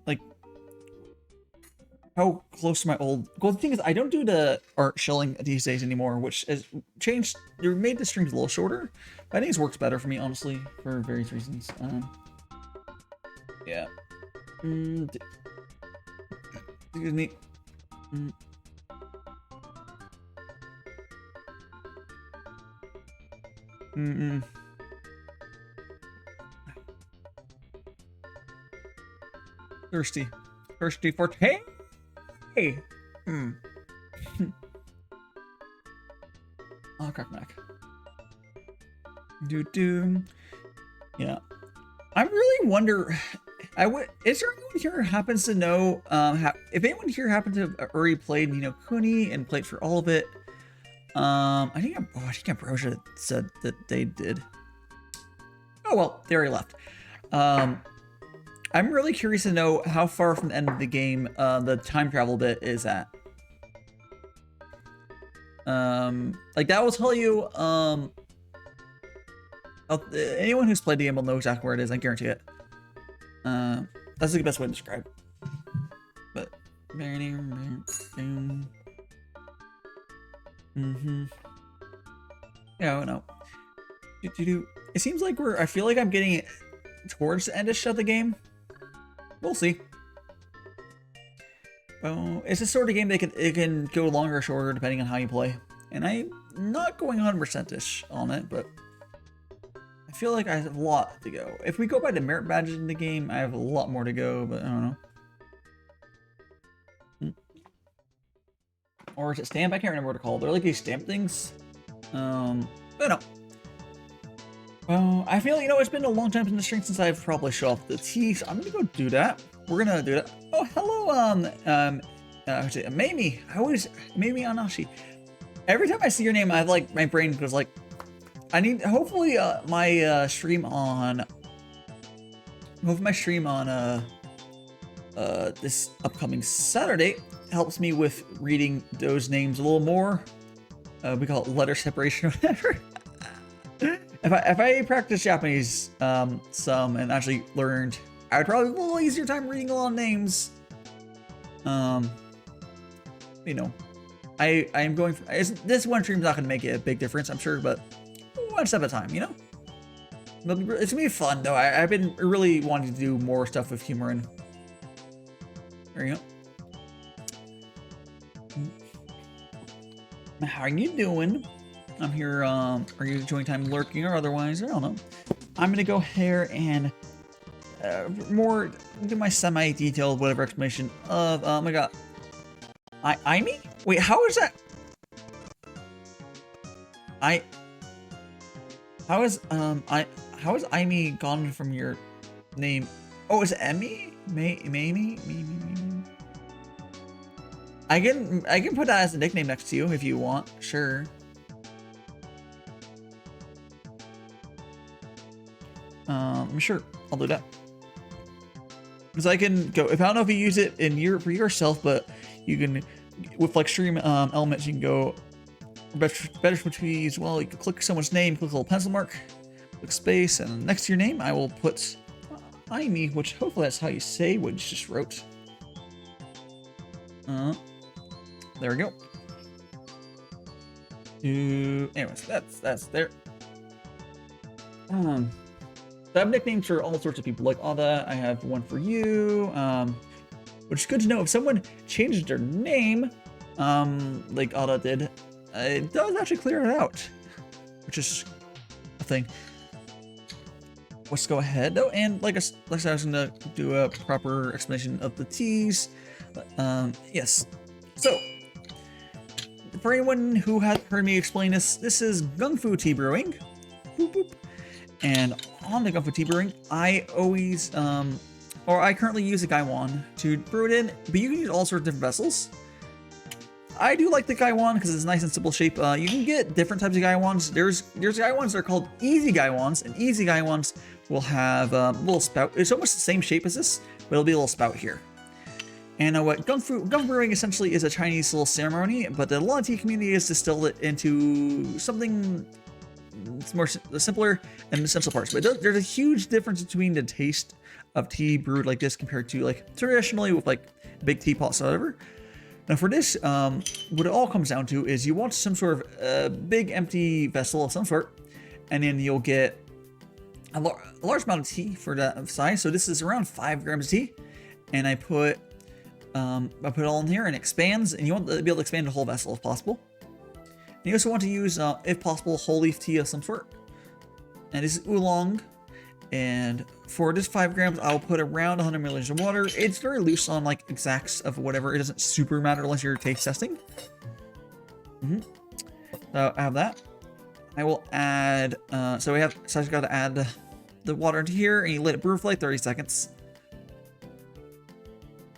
like, how close to my old. Well, the thing is, I don't do the art shilling these days anymore, which has changed. They made the streams a little shorter, but I think it works better for me, honestly, for various reasons. Yeah. Excuse me. Thirsty for tea. Oh, crack Mac. Yeah. I really wonder. Is there anyone here who happens to know? If anyone here happens to have already played Ni no Kuni and played for all of it? I think Ambrosia said that they did. Oh well, they already left. I'm really curious to know how far from the end of the game the time travel bit is at. Like that will tell you. Anyone who's played the game will know exactly where it is. I guarantee it. That's the best way to describe. But. Yeah, no. It seems like I feel like I'm getting towards the end of the game. We'll see. Well, it's a sort of game that it can go longer or shorter depending on how you play. And I'm not going 100%ish on it, but I feel like I have a lot to go. If we go by the merit badges in the game, I have a lot more to go, but I don't know. Or is it stamp? I can't remember what they're called. They're like these stamp things. But no. Well, I feel, it's been a long time since I've probably showed off the tea, so I'm gonna go do that. We're gonna do that. Oh, hello, Mamie. Mamie Anashi. Every time I see your name, I have like, my brain goes like, hopefully my stream on this upcoming Saturday helps me with reading those names a little more. We call it letter separation or whatever. If I practiced Japanese some and actually learned, I would probably have a little easier time reading a lot of names. I'm going for this one stream's not gonna make it a big difference, I'm sure, but one step at a time, But it's gonna be fun though. I've been really wanting to do more stuff with humor, and there you go. How are you doing? I'm here. Are you enjoying time lurking or otherwise? I don't know. I'm gonna go here and more do my semi-detailed whatever explanation of. Oh my god. Aimi? Wait, how is that? How is Aimi gone from your name? Oh, is it Emmy? Mamie? I can put that as a nickname next to you if you want. Sure. Sure, I'll do that. Because I can go. If I don't know if you use it for yourself, but you can with like stream elements. You can go better between as well. You can click someone's name, click a little pencil mark, click space, and next to your name, I will put Aimi, which hopefully that's how you say what you just wrote. There we go. Anyways, that's there. I have nicknames for all sorts of people, like Ada. I have one for you. Which is good to know. If someone changes their name, like Ada did, it does actually clear it out, which is a thing. Let's go ahead though, and like I was gonna do a proper explanation of the teas. Yes. So, for anyone who hasn't heard me explain this, this is Gongfu Tea Brewing. Boop, boop. And on the Gongfu Tea Brewing, I always or I currently use a Gaiwan to brew it in, but you can use all sorts of different vessels. I do like the Gaiwan because it's a nice and simple shape. You can get different types of Gaiwans. There's Gaiwans that are called easy Gaiwans, and easy Gaiwans will have a little spout. It's almost the same shape as this, but it'll be a little spout here. And what Gongfu brewing essentially is a Chinese little ceremony, but the law tea community has distilled it into something more simpler and essential parts. But there's a huge difference between the taste of tea brewed like this compared to like traditionally with like big teapots or whatever. Now for this, what it all comes down to is you want some sort of big empty vessel of some sort, and then you'll get a large amount of tea for that size. So this is around 5 grams of tea, and I put it all in here and it expands, and you want to be able to expand the whole vessel if possible. And you also want to use, if possible, whole leaf tea of some sort. And this is oolong. And for this 5 grams, I'll put around 100 milliliters of water. It's very loose on like exacts of whatever. It doesn't super matter unless you're taste testing. So I have that. I will add, so I just got to add the water into here, and you let it brew for like 30 seconds.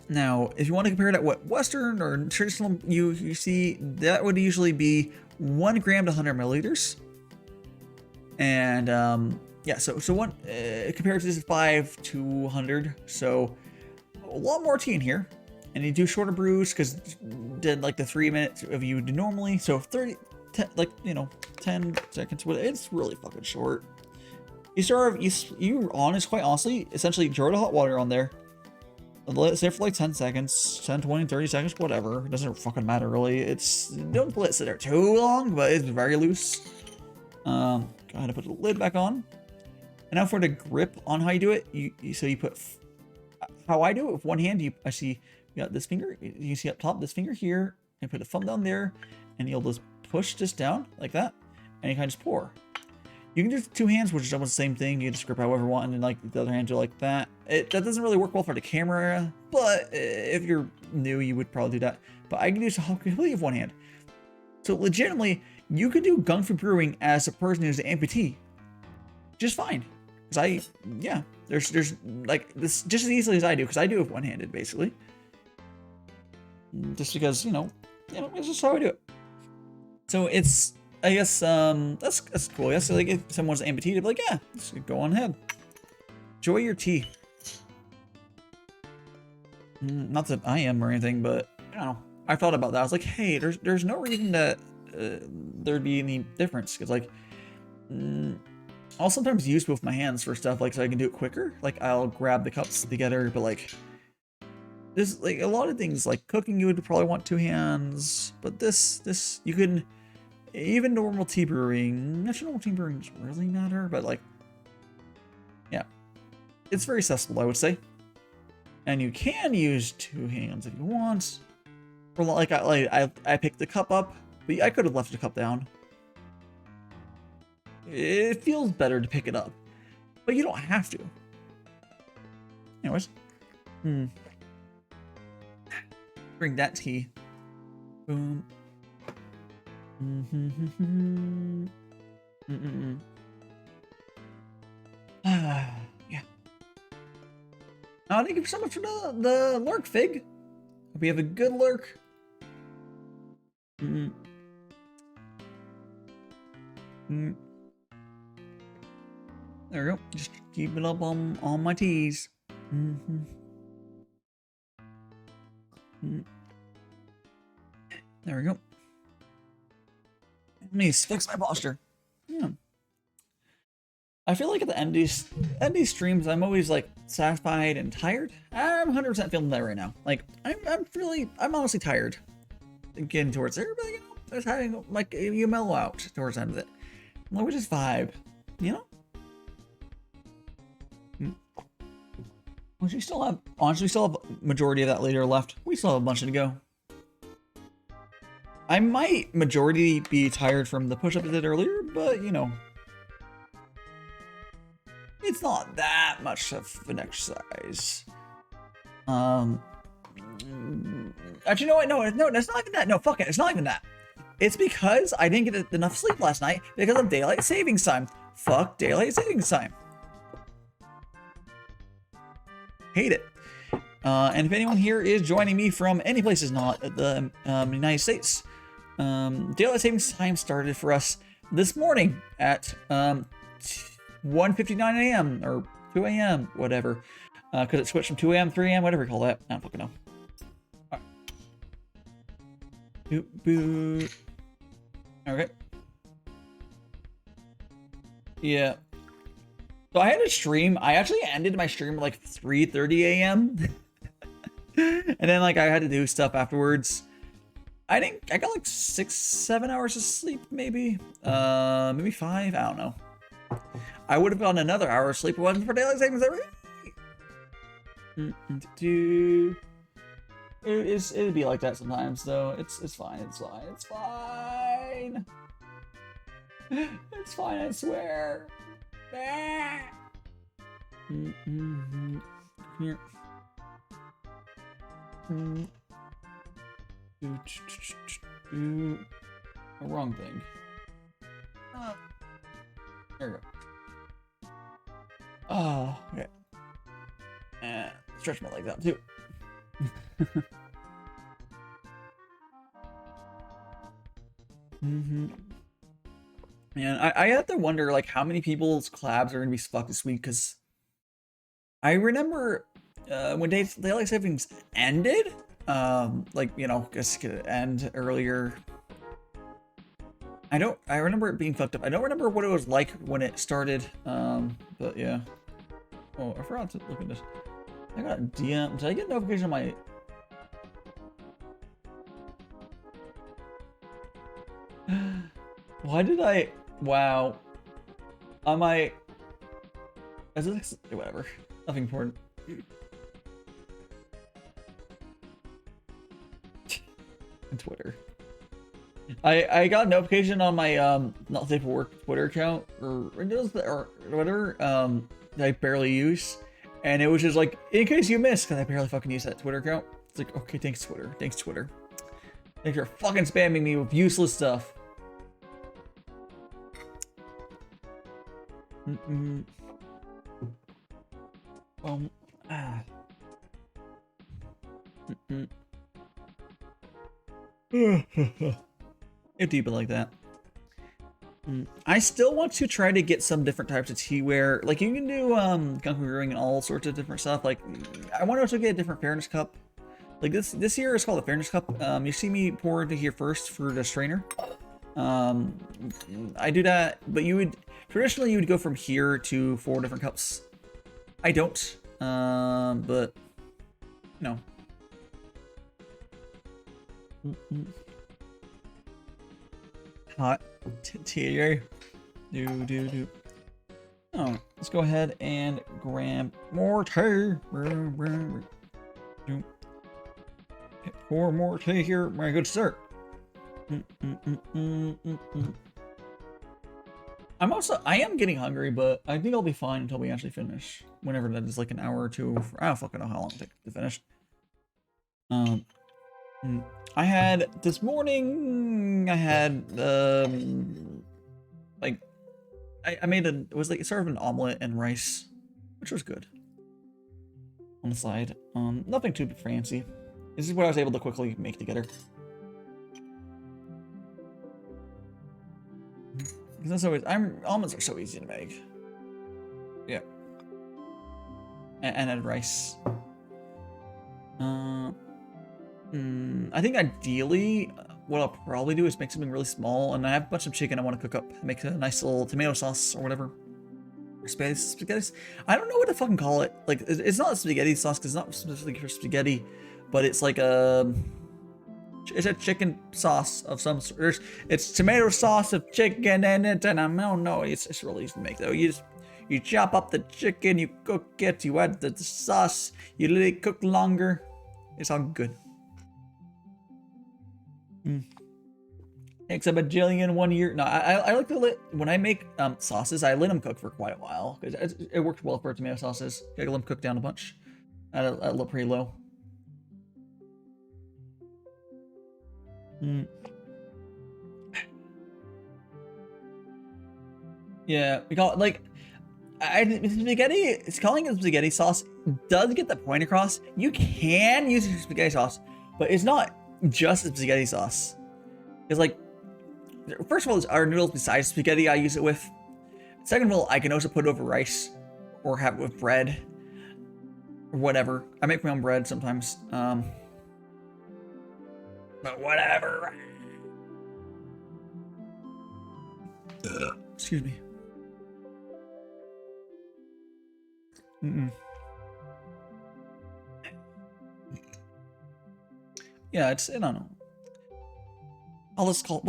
Now, if you want to compare that what Western or traditional you see, that would usually be 1 gram to 100 milliliters. And yeah, so one compared to this is 5 to 100, so a lot more tea in here. And you do shorter brews because did like the 3 minutes of you do normally, so 10 seconds. It's really fucking short. You start you honest, quite honestly, essentially jar the hot water on there. Let it sit for like 10 seconds, 10, 20, 30 seconds, whatever. It doesn't fucking matter really. Don't let it sit there too long, but it's very loose. Go ahead and put the lid back on. And now for the grip on how you do it, so you put, how I do it with one hand, you got this finger, you see up top, this finger here, and put the thumb down there, and you'll just push this down like that, and you kind of just pour. You can do 2 hands, which is almost the same thing. You just grip however you want, and then like the other hand do like that. That doesn't really work well for the camera, but if you're new, you would probably do that. But I can do it completely with one hand. So legitimately, you could do Gongfu brewing as a person who's an amputee, just fine. Because there's like this just as easily as I do, because I do it one-handed basically. Just because it's just how I do it. So it's, I guess that's cool. I guess like if someone's amputee, they'd be like, yeah, just go on ahead, enjoy your tea. Not that I am or anything, but I don't know. I thought about that. I was like, hey, there's no reason that there'd be any difference, because like I'll sometimes use with my hands for stuff like so I can do it quicker. Like I'll grab the cups together, but like there's like a lot of things like cooking you would probably want 2 hands, but this you can. Even normal tea brewing, actually normal tea brewing doesn't really matter, but like, yeah, it's very accessible, I would say. And you can use 2 hands if you want. Or like I picked the cup up, but I could have left the cup down. It feels better to pick it up, but you don't have to. Anyways, drink that tea. Boom. Yeah. Thank you so much for the lurk, Fig. Hope you have a good lurk. There we go. Just keep it up on my teas. There we go. Let me fix my posture. Yeah. I feel like at the end of these streams, I'm always like satisfied and tired. I'm 100% feeling that right now. Like I'm honestly tired. Getting towards there, but just having like you mellow out towards the end of it. Which is vibe, We still have majority of that later left. We still have a bunch to go. I might majority be tired from the push-up I did earlier, but it's not that much of an exercise. Actually, no, that's not even that. No, fuck it, it's not even that. It's because I didn't get enough sleep last night because of daylight savings time. Fuck daylight savings time. Hate it. And if anyone here is joining me from any places not the United States, daylight savings time started for us this morning at 1:59 a.m. or 2 a.m. whatever, because it switched from 2 a.m. 3 a.m. whatever you call that. I don't fucking know. All right. Boop boop. Okay. Yeah. So I had a stream. I actually ended my stream at like 3:30 a.m. and then like I had to do stuff afterwards. I got like 6-7 hours of sleep, maybe. Maybe 5. I don't know. I would have gotten another hour of sleep if it wasn't for daylight savings every day. It'd be like that sometimes, though. It's fine. It's fine. It's fine. It's fine. I swear. Here. Wrong thing. There we go. Oh, okay. Stretch my legs out too. And I have to wonder like how many people's collabs are gonna be fucked this week, because I remember when daylight savings ended, like, you know, just could end earlier. I remember it being fucked up. I don't remember what it was like when it started, but yeah. Oh, I forgot to look at this. I got a DM. Did I get a notification on my... Why did I... Wow. On my... Is this... Whatever. Nothing important. Twitter. I got a notification on my not safe for work Twitter account or whatever that I barely use, and it was just like, in case you missed, because I barely fucking use that Twitter account. It's like, okay, thanks Twitter, thanks for fucking spamming me with useless stuff. If deep like that. I still want to try to get some different types of tea where, like, you can do Gongfu brewing and all sorts of different stuff. Like, I want to also get a different fairness cup. Like this year is called the fairness cup. You see me pour into here first for the strainer. I do that, but traditionally you would go from here to 4 different cups. I don't, but no. Hot tea. Do. Oh, let's go ahead and grab more tea. Pour more tea here, my good sir. I am getting hungry, but I think I'll be fine until we actually finish. Whenever that is, like an hour or two. I don't fucking know how long it takes to finish. I had this morning. I had like I made it was like sort of an omelet and rice, which was good. On the side, nothing too fancy. This is what I was able to quickly make together. That's always almonds are so easy to make. Yeah. And add rice. I think ideally, what I'll probably do is make something really small, and I have a bunch of chicken I want to cook up. Make a nice little tomato sauce or whatever. Or spaghetti. I don't know what to fucking call it. Like, it's not a spaghetti sauce because it's not specifically for spaghetti, but it's like it's a chicken sauce of some sort. It's tomato sauce of chicken in it, and I don't know. It's really easy to make though. You chop up the chicken, you cook it, you add the sauce, you let it cook longer. It's all good. Takes a bajillion 1 year. No, I like to when I make sauces, I let them cook for quite a while because it worked well for tomato sauces. You gotta let them cook down a bunch at a pretty low. Yeah, we call it like spaghetti. It's calling it spaghetti sauce does get the point across. You can use your spaghetti sauce, but it's not just spaghetti sauce. It's like, first of all, our noodles besides spaghetti I use it with. Second of all, I can also put it over rice or have it with bread or whatever. I make my own bread sometimes. But whatever. Excuse me. Yeah, it's, I don't know. Let's call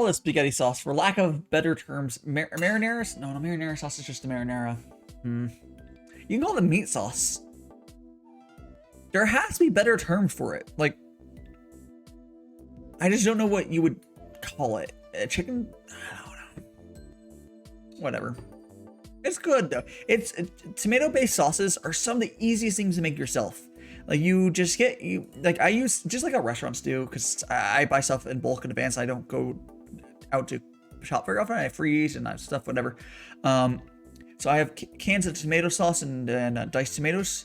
it spaghetti sauce for lack of better terms. Marinara? No, marinara sauce is just a marinara. You can call it meat sauce. There has to be better terms for it. Like, I just don't know what you would call it. Chicken? I don't know. Whatever. It's good though. Tomato-based sauces are some of the easiest things to make yourself. Like you just I use just like how restaurants do, because I buy stuff in bulk in advance. I don't go out to shop very often. I freeze and stuff, whatever. So I have cans of tomato sauce and diced tomatoes.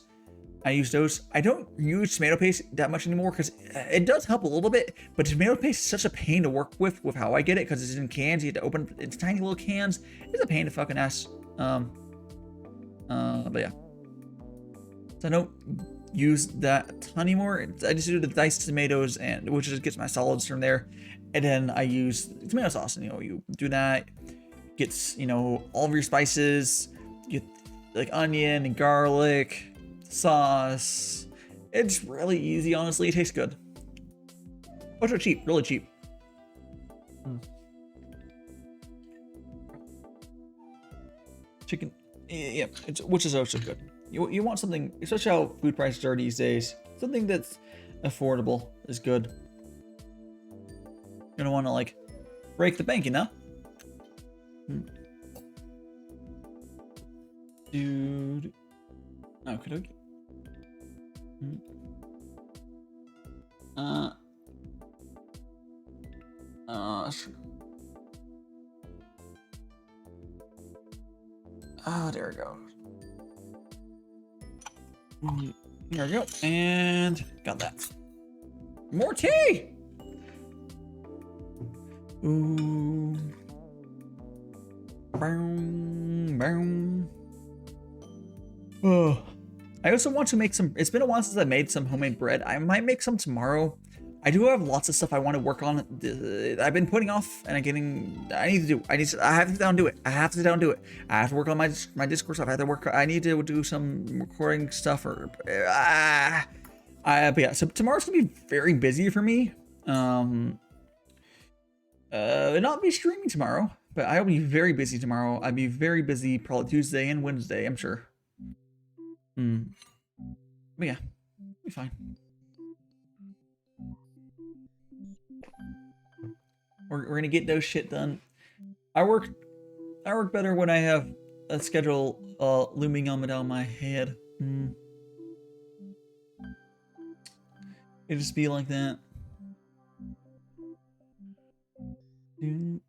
I use those. I don't use tomato paste that much anymore because it does help a little bit, but tomato paste is such a pain to work with how I get it, because it's in cans. You have to open it into tiny little cans. It's a pain to fucking ass. But yeah. So I don't use that a ton anymore. I just do the diced tomatoes, and which just gets my solids from there. And then I use tomato sauce, and you do that. Gets all of your spices. You get like onion and garlic. Sauce. It's really easy, honestly. It tastes good. Also cheap, really cheap. Chicken, yeah, which is also good. You want something, especially how food prices are these days. Something that's affordable is good. You don't want to like break the bank, Dude. Okay, okay. Sure. Oh, there we go. There we go. And got that. More tea! Ooh. Boom, boom. Oh. I also want to make some, it's been a while since I made some homemade bread. I might make some tomorrow. I do have lots of stuff I want to work on. I've been putting off, and I need to do. I have to sit down and do it. I have to sit down and do it. I have to work on my Discord stuff. I need to do some recording stuff but yeah, so tomorrow's gonna be very busy for me. Not be streaming tomorrow, but I'll be very busy tomorrow. I'll be very busy probably Tuesday and Wednesday, I'm sure. But yeah, be fine. We're gonna get those shit done. I work better when I have a schedule looming on down my head. It just be like that. There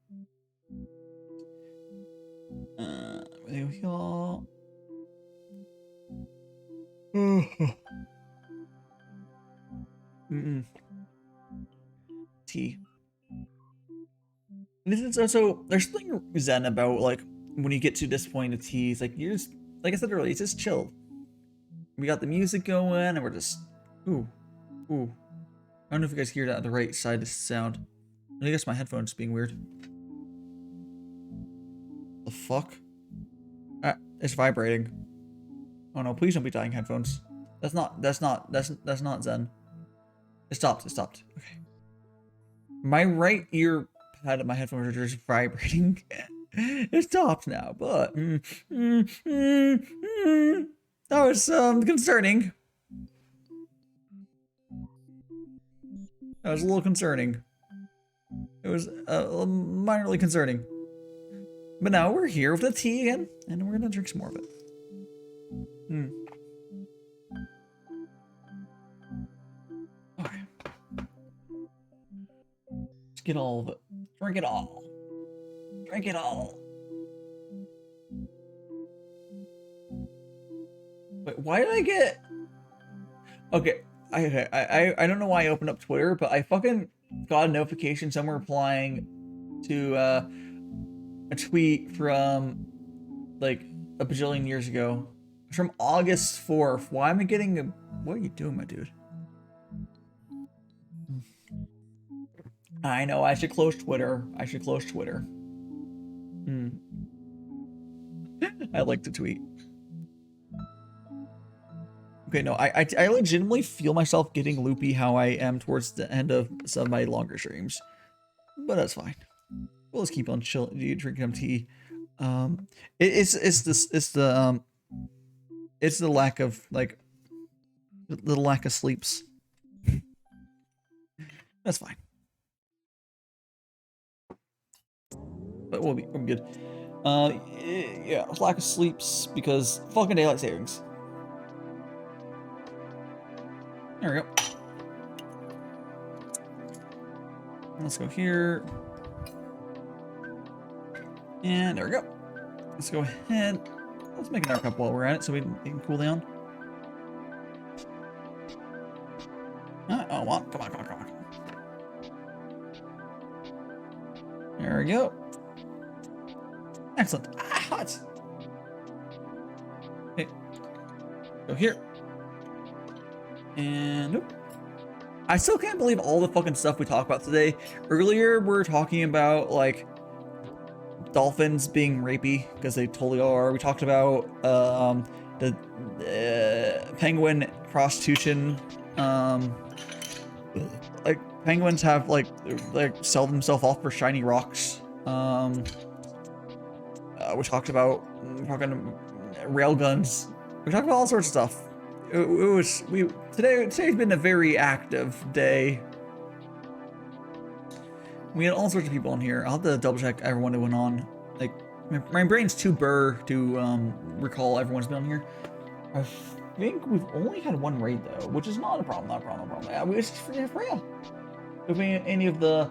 we go. Tea. This is also, there's something zen about like when you get to this point of tea. It's like you're just, like I said earlier, it's just chill. We got the music going, and we're just ooh. I don't know if you guys hear that on the right side of the sound. I guess my headphones being weird. The fuck? It's vibrating. Oh no, please don't be dying headphones. That's not zen. It stopped. Okay. My right ear pad of my headphones are just vibrating. It stopped now, but that was concerning. That was a little concerning. It was minorly concerning. But now we're here with the tea again, and we're gonna drink some more of it. Okay. Let's get all of it. Drink it all. Drink it all. Wait, why did I get... Okay, I don't know why I opened up Twitter, but I fucking got a notification somewhere replying to a tweet from like a bajillion years ago. From August 4th. Why am I getting a... What are you doing, my dude? I know, I should close Twitter. I should close Twitter. I like to tweet. Okay, no, I legitimately feel myself getting loopy how I am towards the end of some of my longer streams. But that's fine. We'll just keep on drinking some tea. It's the lack of like the lack of sleeps. That's fine. But we'll be good. Yeah, lack of sleeps because fucking daylight savings. There we go. Let's go here. And there we go. Let's go ahead. Let's make another cup while we're at it so we can cool down. Oh, well, come on. There we go. Excellent. Ah, hot. Okay. Go here. And nope. I still can't believe all the fucking stuff we talked about today. Earlier, we were talking about, like, dolphins being rapey, because they totally are. We talked about the penguin prostitution. Like, penguins have, like sell themselves off for shiny rocks. We talked about fucking railguns. We talked about all sorts of stuff. Today's been a very active day. We had all sorts of people on here. I'll have to double check everyone who went on. Like, my brain's too burr to recall everyone's been on here. I think we've only had one raid though, which is not a problem. Yeah, it's just Freya. If any of the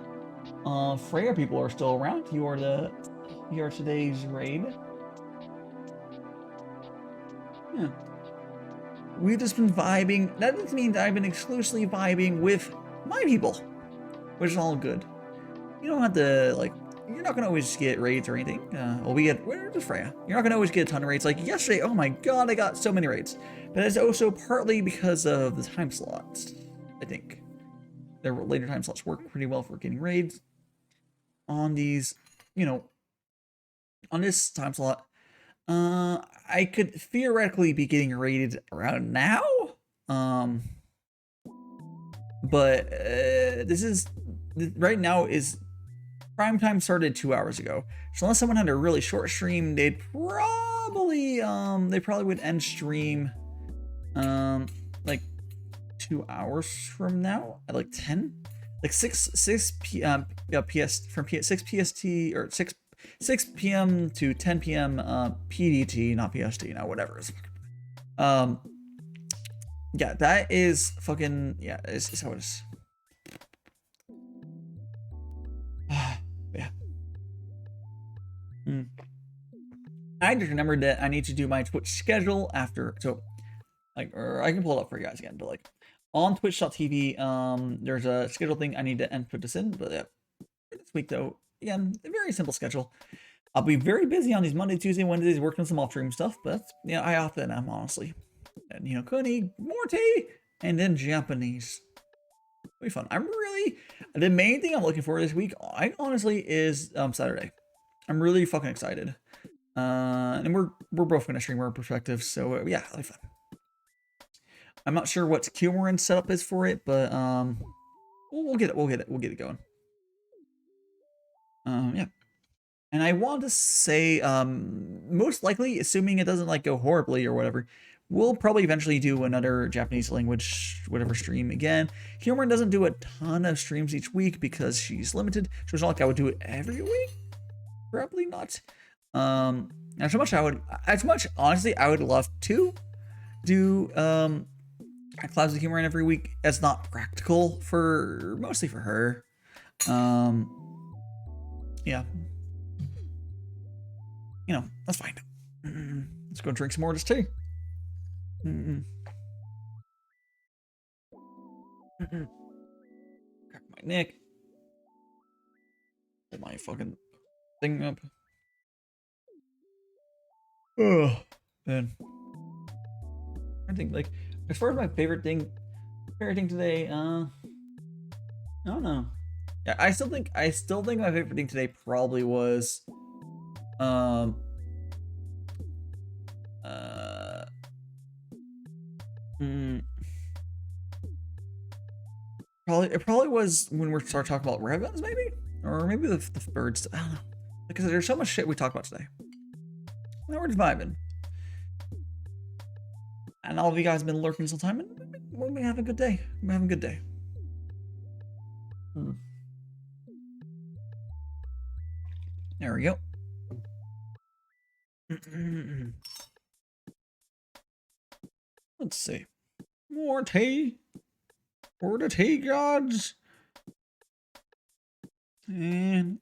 Freya people are still around, you are today's raid. Yeah. We've just been vibing. That doesn't mean that I've been exclusively vibing with my people, which is all good. You don't have to, like, you're not gonna always get raids or anything. We're just Freya. You're not gonna always get a ton of raids. Like yesterday, oh my god, I got so many raids. But it's also partly because of the time slots, I think. Their later time slots work pretty well for getting raids. On these, on this time slot, I could theoretically be getting raided around now. But right now is prime time started 2 hours ago. So unless someone had a really short stream, they'd probably would end stream like 2 hours from now at like 10, like 6 p.m. from 6 PST or 6 p.m. to 10 p.m. PDT, not PST, now whatever. Yeah, that is fucking, yeah, it's how it is. Yeah. I just remembered that I need to do my Twitch schedule after, so, like, or I can pull it up for you guys again, but like, on twitch.tv, there's a schedule thing I need to put this in, but yeah, for this week though, again, a very simple schedule. I'll be very busy on these Monday, Tuesday, Wednesdays working on some off-stream stuff, but that's, I often am, honestly. And, Kuni, Morty, and then Japanese. It'll be fun. The main thing I'm looking for this week, honestly, is Saturday. I'm really fucking excited. And we're both going to stream our perspectives, so yeah, it'll be fun. I'm not sure what Kilmoran's setup is for it, but we'll get it going. Yeah. And I want to say, most likely, assuming it doesn't like go horribly or whatever, we'll probably eventually do another Japanese language, whatever stream again. Kilmoran doesn't do a ton of streams each week because she's limited, so it's not like I would do it every week. Probably not. As much honestly, I would love to do Clouds of Kilmoran every week. That's not practical mostly for her. Yeah. That's fine. Let's go drink some more of this tea. Crack my neck. Pull my fucking thing up. Oh, man. I think like as far as my favorite thing today, I don't know. Yeah, I still think my favorite thing today probably was it probably was when we started talking about railguns, maybe, or maybe the birds. I don't know, because there's so much shit we talked about today. Now we're just vibing, and all of you guys have been lurking this whole time, and we'll be having a good day. We're having a good day. There we go. Let's see. More tea. For the tea gods. And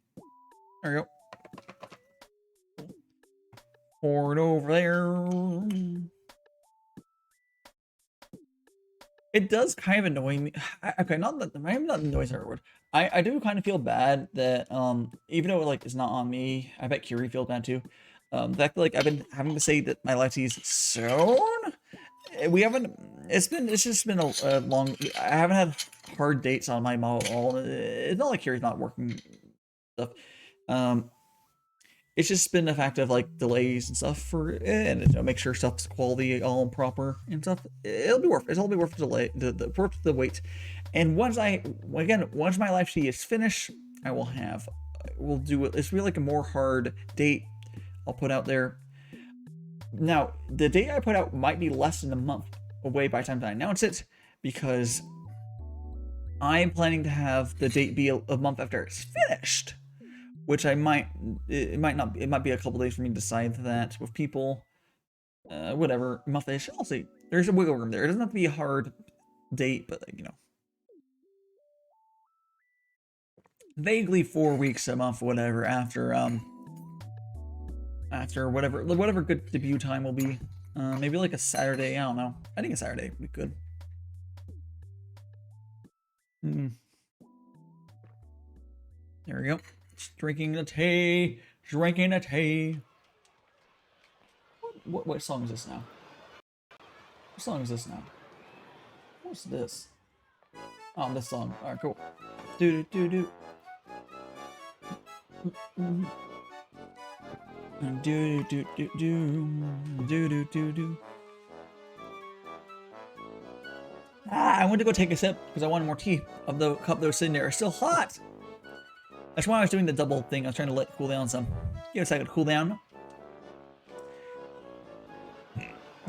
there we go. Pour it over there. It does kind of annoy me. Okay, not that maybe not annoys the word. I do kind of feel bad that even though like it's not on me, I bet Curie feels bad too. The fact that like I've been having to say that my life tea is soon. We haven't. It's just been a long. I haven't had hard dates on my model at all. It's not like Curie's not working stuff. It's just been a fact of like delays and stuff for and you know, make sure stuff's quality all proper and stuff. It'll be worth the delay, worth the wait. And once my live tea is finished, we'll do it. It's really like a more hard date I'll put out there. Now, the date I put out might be less than a month away by the time that I announce it, because I am planning to have the date be a month after it's finished. Which it might be a couple days for me to decide that with people, whatever, month-ish. I'll see. There's a wiggle room there. It doesn't have to be a hard date, but like, you know, vaguely 4 weeks, a month, whatever. After whatever good debut time will be. Maybe like a Saturday. I don't know. I think a Saturday would be good. There we go. Drinking the tea. What song is this now? What song is this now? What's this? Oh, this song. Alright, cool. Do do do do. Do do do do do do do. I went to go take a sip because I wanted more tea of the cup that was sitting there. It's still hot. That's why I was doing the double thing. I was trying to let it cool down some. Give it a second to cool down.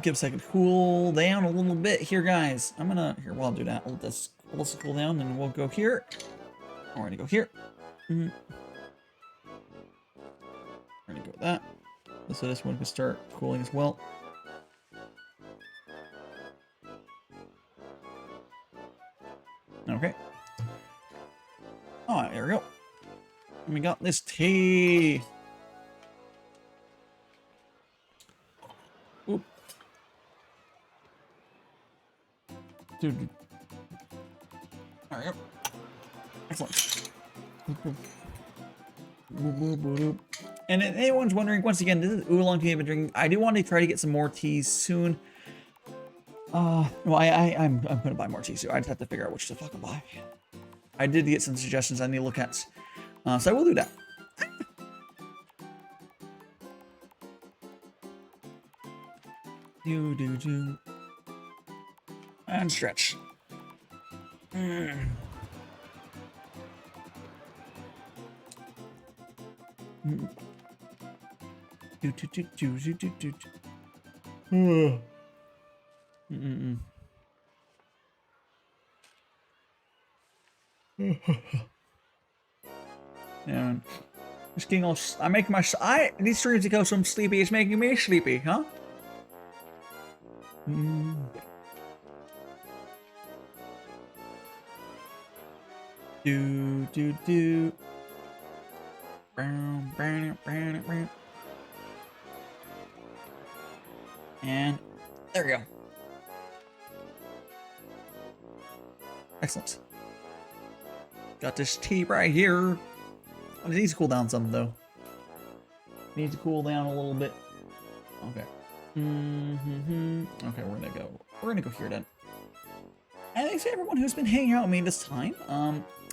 Give it a second to cool down a little bit here, guys. Here, while I'll do that, let's cool down and we'll go here. We're gonna go here. We're gonna go with that. So this one can start cooling as well. Okay. Alright, there we go. And we got this tea. Oop. Dude. There we go. Excellent. And if anyone's wondering, once again, this is oolong tea I've been drinking. I do want to try to get some more teas soon. Well, I'm gonna buy more tea soon. I just have to figure out which to fucking buy. I did get some suggestions I need to look at. So I will do that. Do. And stretch. And just getting all. I make my. These streams because I'm sleepy. It's making me sleepy, huh? Do. And there we go. Excellent. Got this tea right here. It needs to cool down some though. Needs to cool down a little bit. Okay. Okay, we're gonna go. We're gonna go here then. And thanks to everyone who's been hanging out with me this time.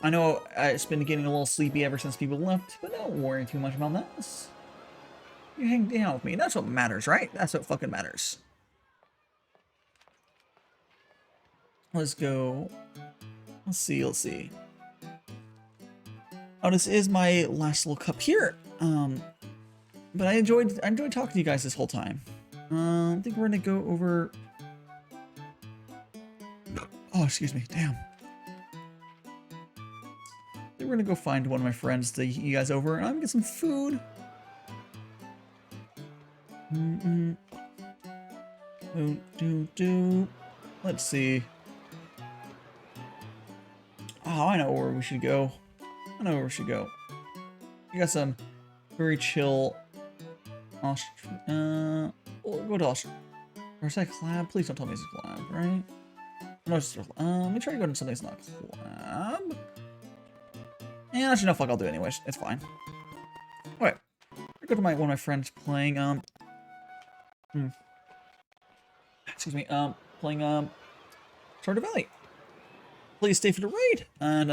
I know it's been getting a little sleepy ever since people left, but don't worry too much about that. You hang out with me. That's what matters, right? That's what fucking matters. Let's go. Let's see. Oh, this is my last little cup here. But I enjoyed talking to you guys this whole time. I think we're gonna go over. Oh, excuse me. Damn. I think we're gonna go find one of my friends to eat you guys over, and I'm gonna get some food. Let's see. Oh, I know where we should go. You got some very chill. We'll go to Austria. Or is that collab? Please don't tell me it's a collab, right? No, it's just, let me try to go to something that's not collab. Yeah, actually, no, fuck, I'll do it anyways. It's fine. Okay. I go to one of my friends playing, excuse me, playing, Stardew Valley. Please stay for the raid. And,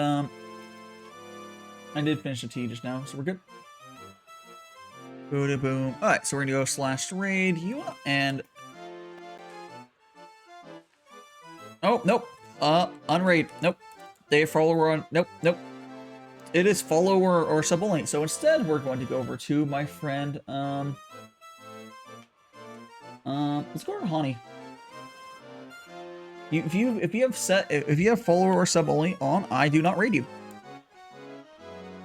I did finish the tea just now, so we're good. Boom. Alright, so we're gonna go /raid you up, and... Oh, nope. Unraid. Nope. They follower on... Nope. It is follower or sub only. So instead, we're going to go over to my friend, let's go to Honey. If you have follower or sub only on, I do not raid you.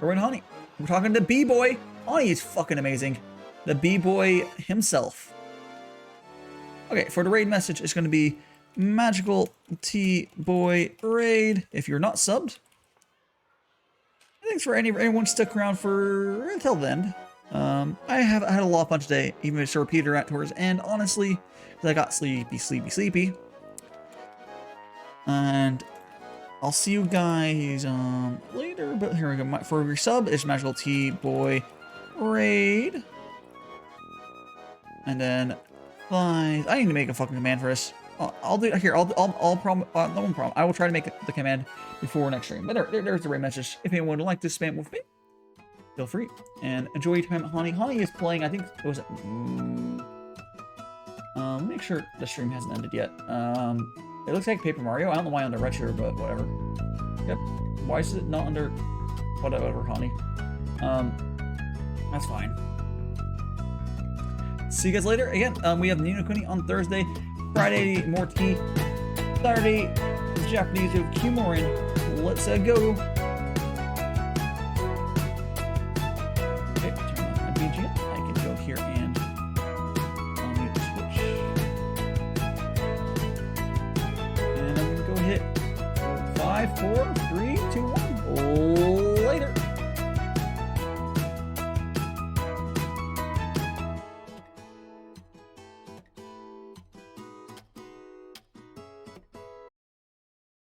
We're in Honey. We're talking to B-Boy. Honey is fucking amazing. The B-Boy himself. Okay, for the raid message, it's going to be Magical T-Boy Raid. If you're not subbed, thanks for anyone stuck around for until the end. I had a lot of fun today, even if it's a repeater at towards end, honestly, because I got sleepy. And I'll see you guys later, but here we go. For your sub, it's Magical T-Boy Raid. And then, I need to make a fucking command for this. I'll do it here. I'll no problem. I will try to make the command before next stream. But there's the raid message. If anyone would like to spam with me, feel free. And enjoy your time at Honey. Honey is playing, I think, what was it? Make sure the stream hasn't ended yet. It looks like Paper Mario. I don't know why under Retro, but whatever. Yep. Why is it not under whatever, Honey? That's fine. See you guys later. Again, we have Nino Kuni on Thursday, Friday more tea, Saturday Japanese with Kumorin. Let's go. Okay, turn on my BGM. I can go here and unmute the Switch. And I'm gonna go hit 5, 4, 3.